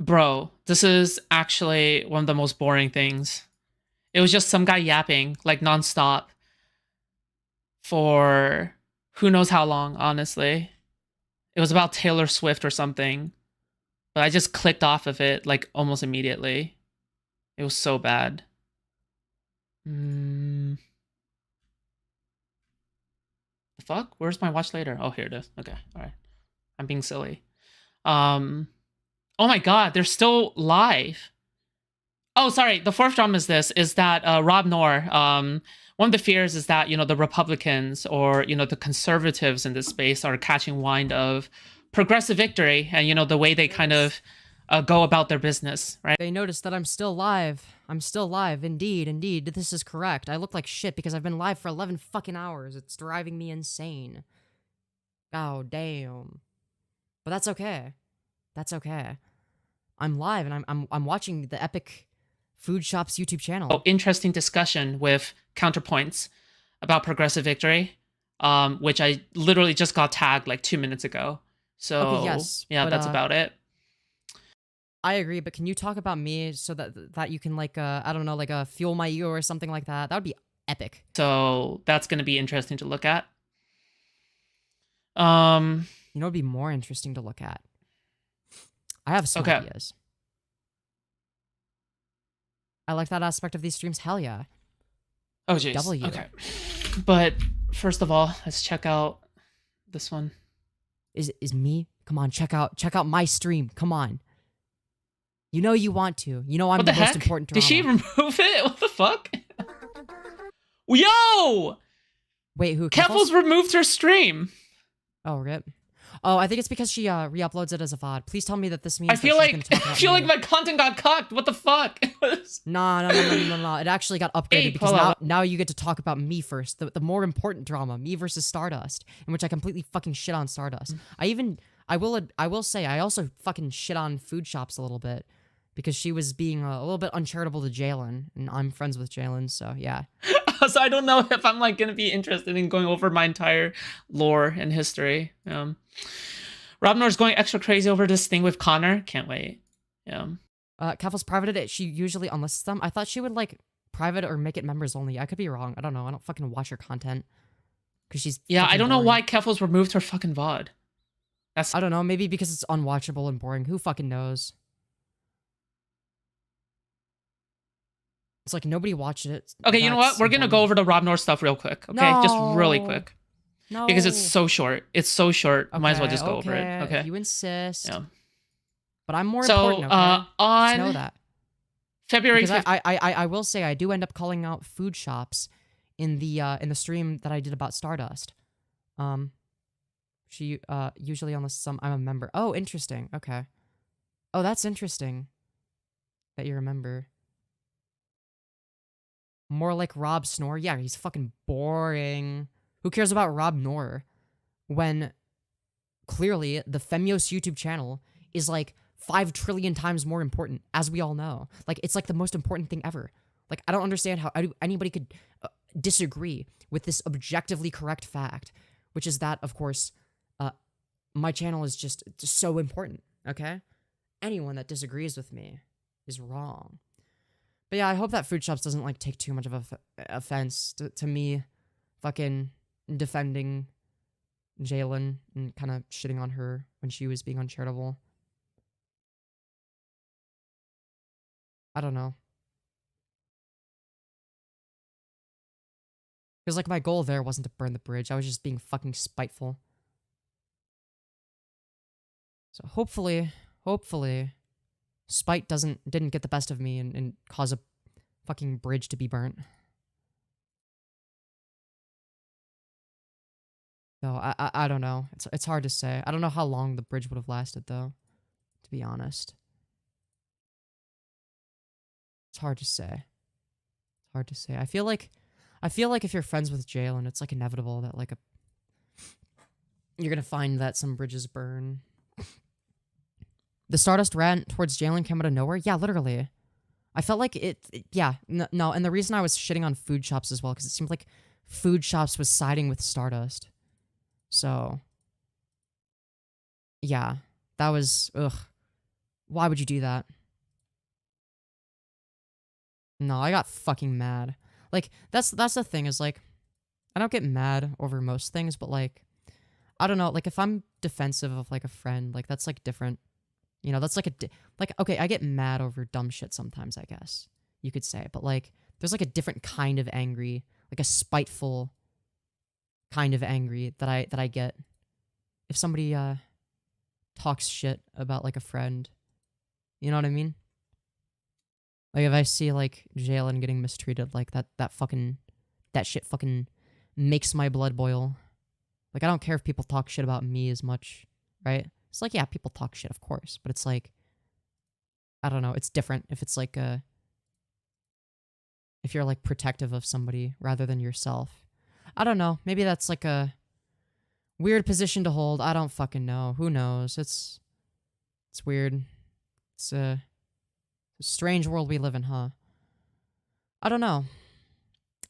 bro, this is actually one of the most boring things. It was just some guy yapping, like, nonstop for who knows how long, honestly. It was about Taylor Swift or something. But I just clicked off of it, like, almost immediately. It was so bad. The fuck? Where's my watch later? Oh, here it is. Okay, alright. I'm being silly. Oh my god, they're still live. Oh, sorry. The fourth drama is that Rob Noor, one of the fears is that, the Republicans or, the conservatives in this space are catching wind of progressive victory and, the way they kind of go about their business, right? They noticed that I'm still live. I'm still live. Indeed. This is correct. I look like shit because I've been live for 11 fucking hours. It's driving me insane. Oh, damn. But that's okay. That's okay. I'm live and I'm watching the epic Food Shop's YouTube channel. Oh, interesting discussion with counterpoints about progressive victory, which I literally just got tagged like 2 minutes ago. So okay, yes, yeah, but, that's about it. I agree, but can you talk about me so that you can like I don't know, like fuel my ego or something like that? That would be epic. So that's going to be interesting to look at. It'd be more interesting to look at. I have some ideas. I like that aspect of these streams. Hell yeah. Oh, jeez. W. Okay. But first of all, let's check out this one. Is me? Come on, check out my stream. Come on. You know you want to. You know I'm the most important drama. Did she remove it? What the fuck? Yo! Wait, who? Keffals removed her stream. Oh, rip. Oh, I think it's because she re-uploads it as a VOD. Please tell me that this means I feel like my content got cucked. What the fuck? No. It actually got upgraded because now you get to talk about me first. The more important drama, me versus Stardust, in which I completely fucking shit on Stardust. I will say I also fucking shit on Food Shops a little bit because she was being a little bit uncharitable to Jalen, and I'm friends with Jalen, so yeah. So I don't know if I'm like gonna be interested in going over my entire lore and history. Rob Noor's going extra crazy over this thing with Connor. Can't wait. Yeah. Keffals privated it. She usually unlists them. I thought she would like private or make it members only. I could be wrong. I don't know. I don't fucking watch her content because she's I don't know why Keffals removed her fucking VOD. I don't know. Maybe because it's unwatchable and boring. Who fucking knows? It's like nobody watched it. Okay, you know what? We're gonna go over the Rob Noor stuff real quick. Okay, just really quick. No. Because it's so short. It's so short. Okay, Might as well just go over it. Okay. You insist. Yeah. But I'm more important. Okay? On just know that. February 5th. I will say I do end up calling out Food Shops in the stream that I did about Stardust. She usually unless I'm a member. Oh, interesting. Okay. Oh, that's interesting. That you remember. More like Rob Snore. Yeah, he's fucking boring. Who cares about Rob Noor when clearly the Femyoz YouTube channel is like 5 trillion times more important, as we all know. Like, it's like the most important thing ever. Like, I don't understand how anybody could disagree with this objectively correct fact, which is that, of course, my channel is just so important, okay? Anyone that disagrees with me is wrong. But yeah, I hope that Food Shops doesn't, like, take too much of a offense to me fucking defending Jalen and kind of shitting on her when she was being uncharitable. I don't know. Because, like, my goal there wasn't to burn the bridge. I was just being fucking spiteful. So hopefully, spite didn't get the best of me and cause a fucking bridge to be burnt. So I don't know. It's hard to say. I don't know how long the bridge would have lasted though, to be honest. It's hard to say. It's hard to say. I feel like if you're friends with Jalen, it's like inevitable that like you're gonna find that some bridges burn. The Stardust rant towards Jalen came out of nowhere. Yeah, literally. I felt like no, and the reason I was shitting on Food Shops as well, because it seemed like Food Shops was siding with Stardust. So, yeah, that was, ugh. Why would you do that? No, I got fucking mad. Like, that's the thing is, like, I don't get mad over most things, but, like, I don't know, like, if I'm defensive of, like, a friend, like, that's, like, different. You know, that's like okay, I get mad over dumb shit sometimes, I guess you could say, but like there's like a different kind of angry, like a spiteful kind of angry that I get if somebody talks shit about like a friend. You know what I mean? Like if I see like Jalen getting mistreated, like that shit fucking makes my blood boil. Like I don't care if people talk shit about me as much, right? It's like, yeah, people talk shit, of course, but it's like, I don't know, it's different if it's like if you're like protective of somebody rather than yourself. I don't know, maybe that's like a weird position to hold. I don't fucking know. Who knows? It's weird. It's a strange world we live in, huh? I don't know.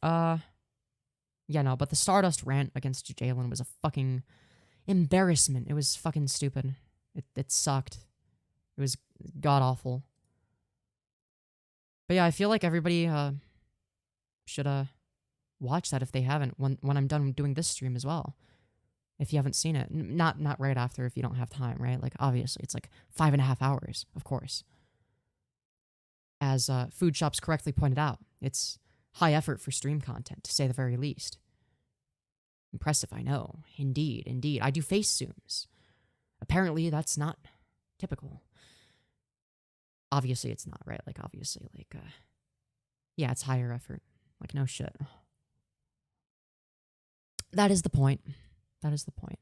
Yeah, no, but the Stardust rant against Jalen was a fucking embarrassment. It was fucking stupid. It sucked. It was god-awful. But yeah, I feel like everybody should watch that if they haven't when I'm done doing this stream as well. If you haven't seen it. Not right after if you don't have time, right? Like, obviously, it's like 5.5 hours, of course. As Food Shops correctly pointed out, it's high effort for stream content, to say the very least. Impressive, I know. Indeed. I do face zooms. Apparently, that's not typical. Obviously, it's not, right? Like, obviously, like, yeah, it's higher effort. Like, no shit. That is the point. That is the point.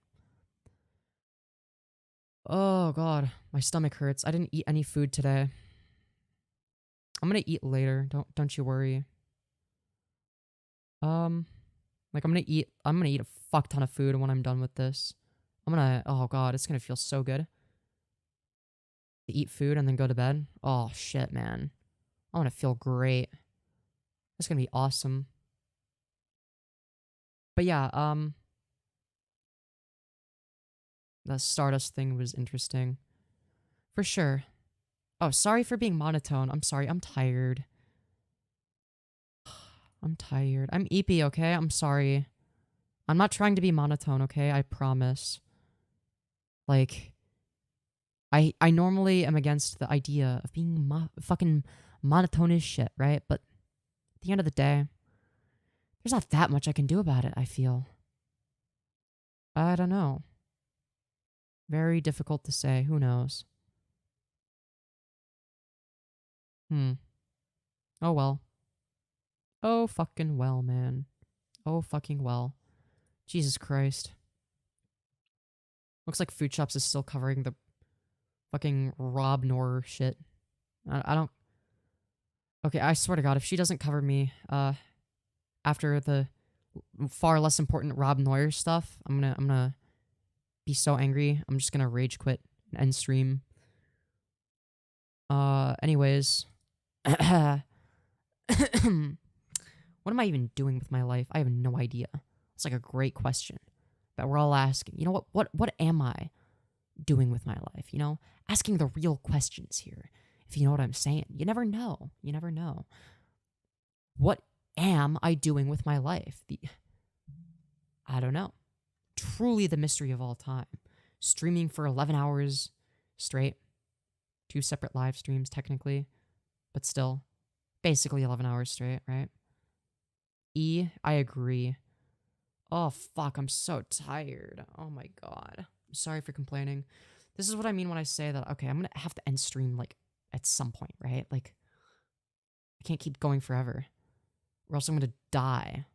Oh, God. My stomach hurts. I didn't eat any food today. I'm gonna eat later. Don't you worry. Like I'm gonna eat a fuck ton of food when I'm done with this. Oh God, it's gonna feel so good to eat food and then go to bed. Oh shit, man. I'm gonna feel great. It's gonna be awesome. But yeah, the Stardust thing was interesting. For sure. Oh, sorry for being monotone. I'm sorry, I'm tired. I'm tired. I'm eepy, okay? I'm sorry. I'm not trying to be monotone, okay? I promise. Like, I normally am against the idea of being fucking monotone as shit, right? But at the end of the day, there's not that much I can do about it, I feel. I don't know. Very difficult to say. Who knows? Oh well. Oh fucking well, man. Oh fucking well. Jesus Christ. Looks like Food Shops is still covering the fucking Rob Noor shit. I don't... Okay, I swear to God, if she doesn't cover me, after the far less important Rob Noir stuff, I'm gonna be so angry. I'm just gonna rage quit and end stream. Anyways. What am I even doing with my life? I have no idea. It's like a great question that we're all asking. You know what am I? doing with my life, you know? Asking the real questions here, if you know what I'm saying. You never know. You never know. What am I doing with my life? I don't know. Truly the mystery of all time. Streaming for 11 hours straight. 2 separate live streams, technically. But still, basically 11 hours straight, right? E, I agree. Oh, fuck, I'm so tired. Oh my god. I'm sorry for complaining. This is what I mean when I say that, okay, I'm gonna have to end stream, like, at some point, right? Like, I can't keep going forever. Or else I'm gonna die.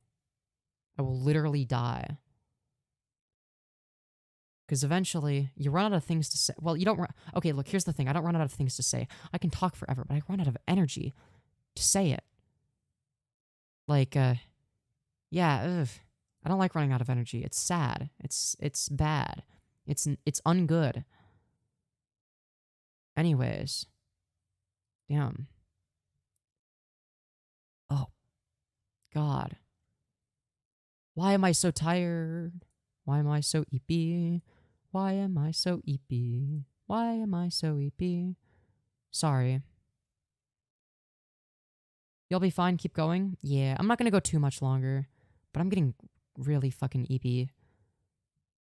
I will literally die. Because eventually, you run out of things to say. Well, you don't run... Okay, look, here's the thing. I don't run out of things to say. I can talk forever, but I run out of energy to say it. Like, yeah, ugh. I don't like running out of energy. It's sad. It's bad. It's ungood. Anyways. Damn. Oh. God. Why am I so tired? Why am I so eepy? Why am I so eepy? Why am I so eepy? Sorry. You'll be fine, keep going? Yeah, I'm not gonna go too much longer, but I'm getting really fucking eepy.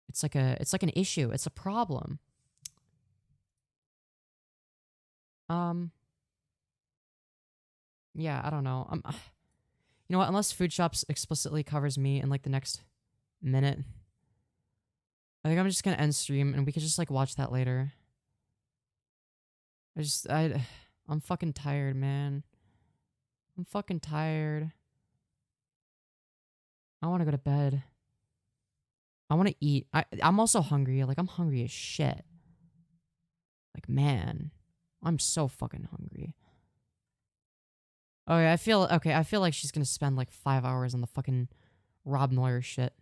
It's like an issue, it's a problem. Yeah, I don't know. You know what, unless Food Shops explicitly covers me in like the next minute, I think I'm just gonna end stream and we could just like watch that later. I'm fucking tired, man. I'm fucking tired. I want to go to bed. I want to eat. I'm also hungry. Like, I'm hungry as shit. Like, man. I'm so fucking hungry. Oh, yeah, I feel like she's gonna spend like 5 hours on the fucking Rob Neuer shit.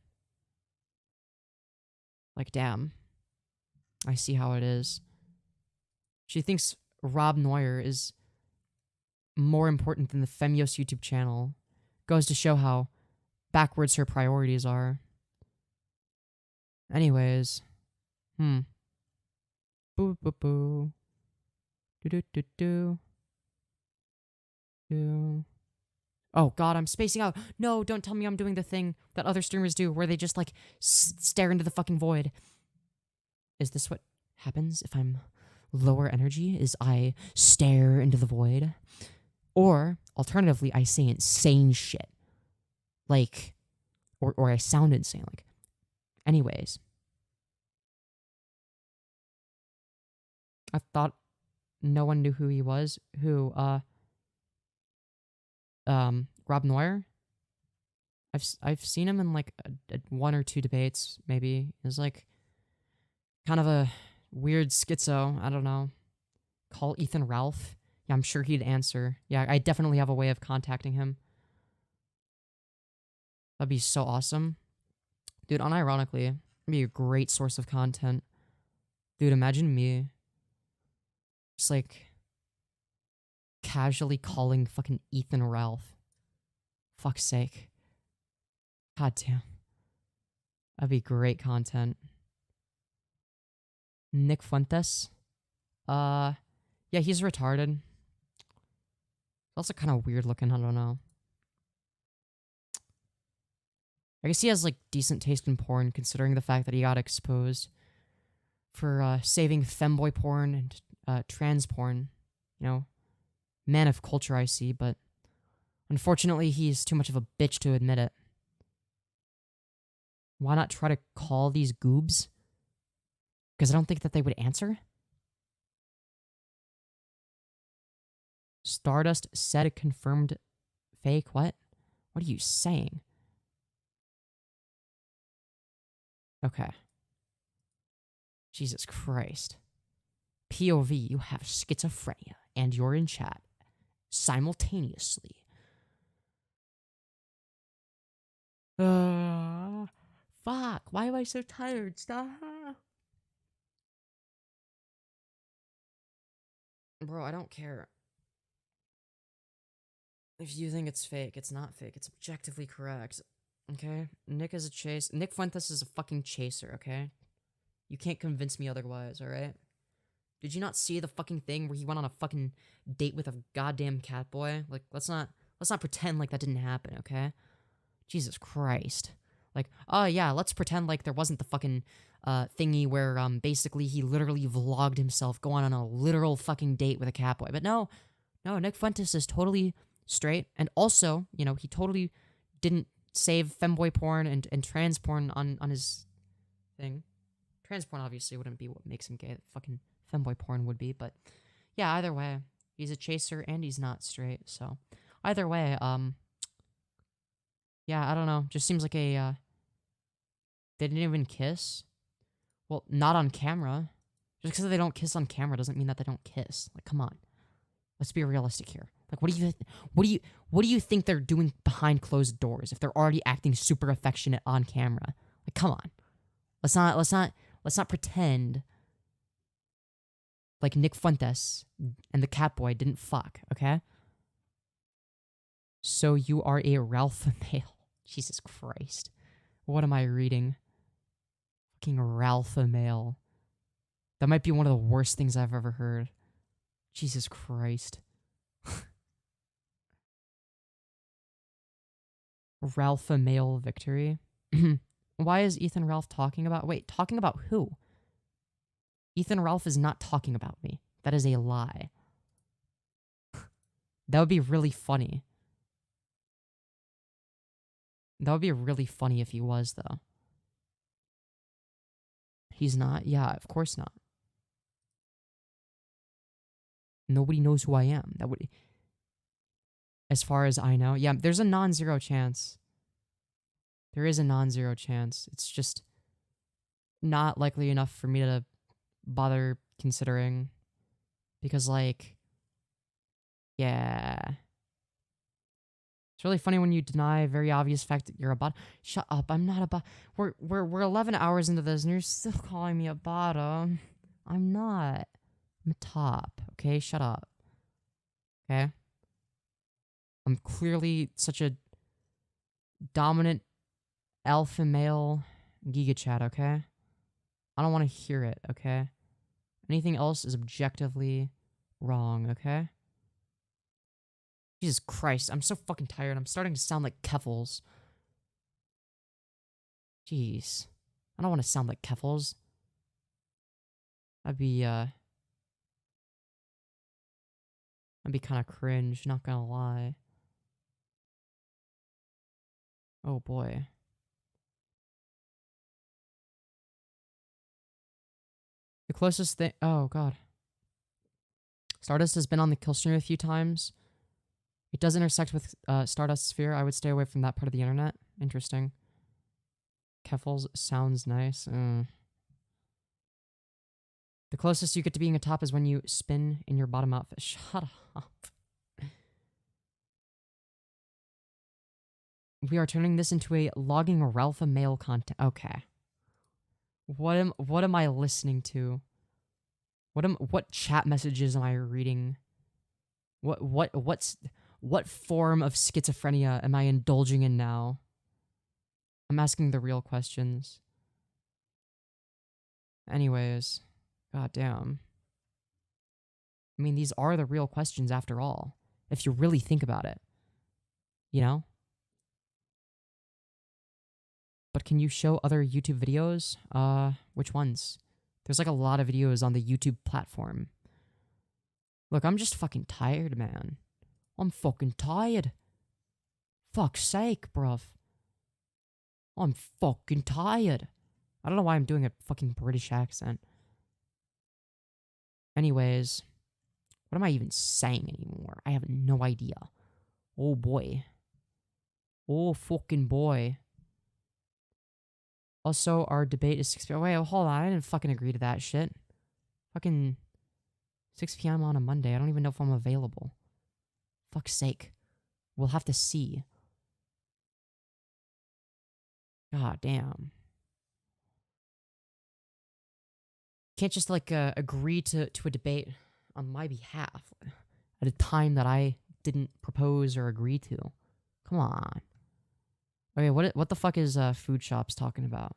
Like, damn. I see how it is. She thinks Rob Neuer is more important than the Femyoz YouTube channel. Goes to show how backwards her priorities are. Anyways. Boo boo boo. Do do do do. Do. Oh god, I'm spacing out. No, don't tell me I'm doing the thing that other streamers do where they just like stare into the fucking void. Is this what happens if I'm lower energy? Is I stare into the void? Or alternatively, I say insane shit. Like, or I sound insane. Like, anyways. I thought no one knew who he was. Who, Rob Neuer? I've seen him in like a 1 or 2 debates, maybe. It was like kind of a weird schizo. I don't know. Call Ethan Ralph. Yeah, I'm sure he'd answer. Yeah, I definitely have a way of contacting him. That'd be so awesome. Dude, unironically, it'd be a great source of content. Dude, imagine me just like casually calling fucking Ethan Ralph. Fuck's sake. God damn. That'd be great content. Nick Fuentes. Yeah, he's retarded. Also kind of weird looking, I don't know. I guess he has like decent taste in porn, considering the fact that he got exposed for saving femboy porn and trans porn. You know, man of culture, I see, but unfortunately he's too much of a bitch to admit it. Why not try to call these goobs? Because I don't think that they would answer. Stardust said a confirmed fake. What? What are you saying? Okay. Jesus Christ. POV, you have schizophrenia, and you're in chat simultaneously. Fuck. Why am I so tired? Stop. Bro, I don't care. If you think it's fake, it's not fake. It's objectively correct. Okay? Nick is a chase. Nick Fuentes is a fucking chaser, okay? You can't convince me otherwise, alright? Did you not see the fucking thing where he went on a fucking date with a goddamn cat boy? Like, let's not pretend like that didn't happen, okay? Jesus Christ. Like, oh yeah, let's pretend like there wasn't the fucking thingy where basically he literally vlogged himself going on a literal fucking date with a cat boy. But no, Nick Fuentes is totally straight, and also, you know, he totally didn't save femboy porn and trans porn on his thing. Trans porn obviously wouldn't be what makes him gay. Fucking femboy porn would be, but yeah, either way, he's a chaser and he's not straight, so either way, yeah, I don't know. Just seems like a, they didn't even kiss. Well, not on camera. Just because they don't kiss on camera doesn't mean that they don't kiss. Like, come on. Let's be realistic here. Like, what do you think they're doing behind closed doors if they're already acting super affectionate on camera? Like, come on. Let's not pretend like Nick Fuentes and the cat boy didn't fuck, okay? So you are a Ralph male. Jesus Christ. What am I reading? Fucking Ralph male. That might be one of the worst things I've ever heard. Jesus Christ. Ralph male victory. Why is Ethan Ralph talking about... Wait, talking about who? Ethan Ralph is not talking about me. That is a lie. That would be really funny. That would be really funny if he was, though. He's not? Yeah, of course not. Nobody knows who I am. That would... As far as I know. Yeah, there's a non-zero chance. There is a non-zero chance. It's just not likely enough for me to bother considering. Because, like... Yeah... It's really funny when you deny a very obvious fact that you're a bot. Shut up, I'm not a bot. We're 11 hours into this and you're still calling me a bottom. I'm not. I'm a top, okay? Shut up. Okay? I'm clearly such a dominant alpha male giga chat, okay? I don't want to hear it, okay? Anything else is objectively wrong, okay? Jesus Christ, I'm so fucking tired. I'm starting to sound like Keffals. Jeez. I don't want to sound like Keffals. That'd be kind of cringe, not gonna lie. Oh boy. The closest thing... Oh god. Stardust has been on the kill stream a few times. It does intersect with Stardust Sphere. I would stay away from that part of the internet. Interesting. Keffals sounds nice. The closest you get to being a top is when you spin in your bottom outfit. Shut up. We are turning this into a logging Ralph male content. Okay. What am I listening to? What chat messages am I reading? What form of schizophrenia am I indulging in now? I'm asking the real questions. Anyways, goddamn. I mean, these are the real questions after all, if you really think about it. You know? But can you show other YouTube videos? Which ones? There's like a lot of videos on the YouTube platform. Look, I'm just fucking tired, man. I'm fucking tired. Fuck's sake, bruv. I'm fucking tired. I don't know why I'm doing a fucking British accent. Anyways, what am I even saying anymore? I have no idea. Oh boy. Oh fucking boy. Also, our debate is 6 p.m. Wait, hold on. I didn't fucking agree to that shit. Fucking 6 p.m. on a Monday. I don't even know if I'm available. Fuck's sake. We'll have to see. God damn. Can't just, like, agree to a debate on my behalf at a time that I didn't propose or agree to. Come on. Okay, what the fuck is Food Shops talking about?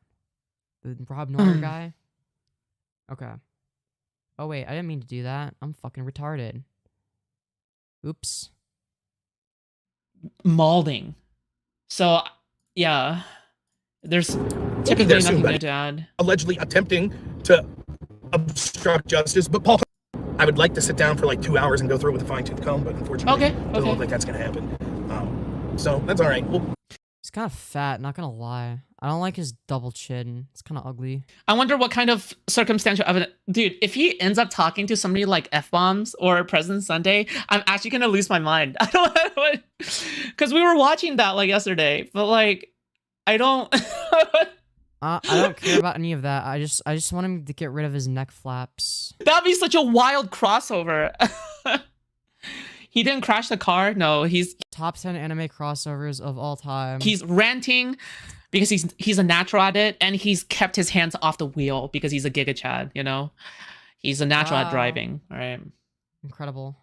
The Rob Norder guy? Okay. Oh wait, I didn't mean to do that. I'm fucking retarded. Oops. Malding. So, yeah. There's typically nothing new to add. Allegedly attempting to obstruct justice, but Paul, I would like to sit down for like 2 hours and go through it with a fine-tooth comb, but unfortunately, it doesn't look like that's going to happen. So that's all right. He's kind of fat, not gonna lie. I don't like his double chin. It's kind of ugly. I wonder what kind of circumstantial evidence. Dude, if he ends up talking to somebody like F-bombs or President Sunday, I'm actually gonna lose my mind. I don't know. Because we were watching that like yesterday, but like, I don't. I don't care about any of that. I just want him to get rid of his neck flaps. That'd be such a wild crossover. He didn't crash the car. No, he's top 10 anime crossovers of all time. He's ranting because he's a natural at it, and he's kept his hands off the wheel because he's a Giga Chad, you know? He's a natural at driving, all right? Incredible.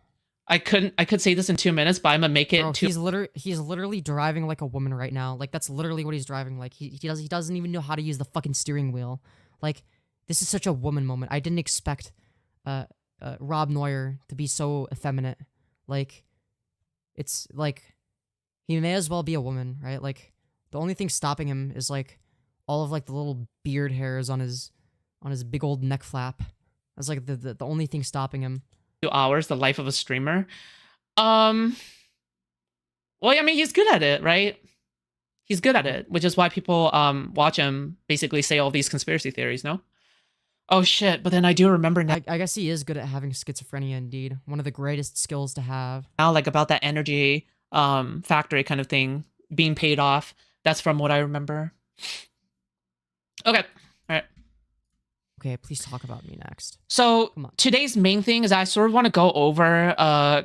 I could say this in 2 minutes, but I'm gonna make it. Bro, he's literally driving like a woman right now. Like that's literally what he's driving like. He doesn't even know how to use the fucking steering wheel. Like this is such a woman moment. I didn't expect Rob Neuer to be so effeminate. Like it's like he may as well be a woman, right? Like the only thing stopping him is like all of like the little beard hairs on his big old neck flap. That's like the only thing stopping him. 2 hours, the life of a streamer. Well, I mean, he's good at it, right? He's good at it, which is why people watch him basically say all these conspiracy theories, no? Oh shit, but then I do remember now. I guess he is good at having schizophrenia indeed. One of the greatest skills to have. Now, like about that energy factory kind of thing being paid off. That's from what I remember. Okay, all right. Okay, please talk about me next. So today's main thing is I sort of want to go over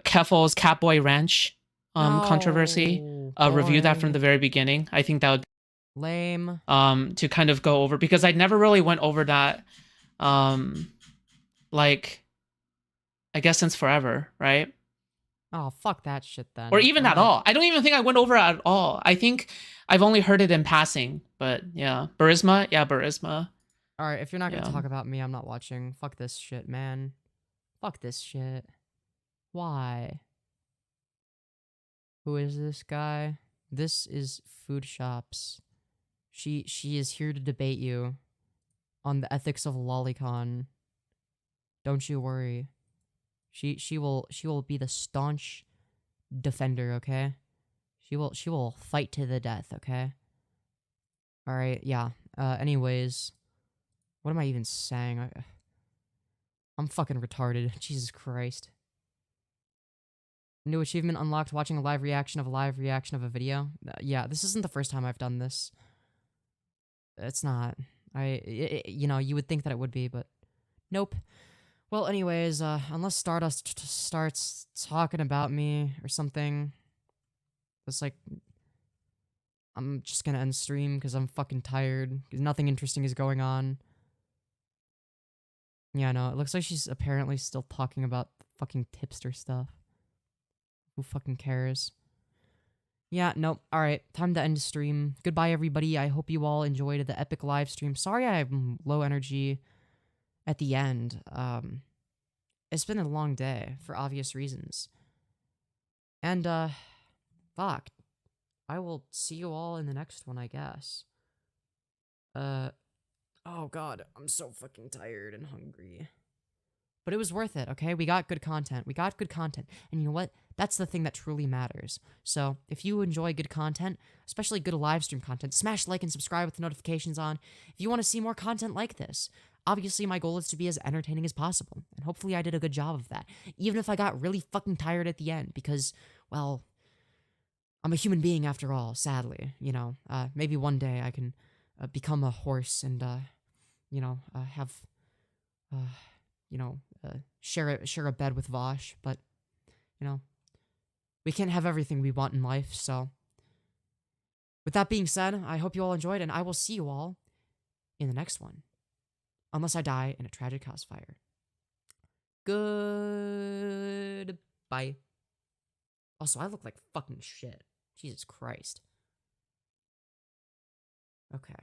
Keffals Catboy Ranch controversy. Review that from the very beginning. I think that would be lame. To kind of go over, because I never really went over that like I guess since forever, right? Oh, fuck that shit then. Or even at all. I don't even think I went over it at all. I think I've only heard it in passing, but yeah. Barisma? Yeah, Barisma. Alright, if you're not gonna talk about me, I'm not watching. Fuck this shit, man. Fuck this shit. Why? Who is this guy? This is Food Shops. She is here to debate you on the ethics of lolicon. Don't you worry. She will be the staunch defender, okay? She will fight to the death, okay? Alright, yeah. Anyways, what am I even saying? I'm fucking retarded. Jesus Christ. New achievement unlocked, watching a live reaction of a video. Yeah, this isn't the first time I've done this. It's not. You know, you would think that it would be, but nope. Well, anyways, unless Stardust starts talking about me or something, it's like, I'm just gonna end stream because I'm fucking tired, because nothing interesting is going on. Yeah, no, it looks like she's apparently still talking about fucking tipster stuff. Who fucking cares? Yeah, nope. Alright, time to end the stream. Goodbye, everybody. I hope you all enjoyed the epic live stream. Sorry I'm low energy at the end. It's been a long day, for obvious reasons. And, fuck. I will see you all in the next one, I guess. Oh god, I'm so fucking tired and hungry. But it was worth it, okay? We got good content. And you know what? That's the thing that truly matters. So, if you enjoy good content, especially good live stream content, smash like and subscribe with the notifications on. If you want to see more content like this, obviously my goal is to be as entertaining as possible. And hopefully I did a good job of that. Even if I got really fucking tired at the end, because, well, I'm a human being after all, sadly. You know, maybe one day I can become a horse and, you know, have, you know, share a bed with Vaush, but, you know, we can't have everything we want in life, so. With that being said, I hope you all enjoyed, and I will see you all in the next one. Unless I die in a tragic house fire. Goodbye. Also, I look like fucking shit. Jesus Christ. Okay.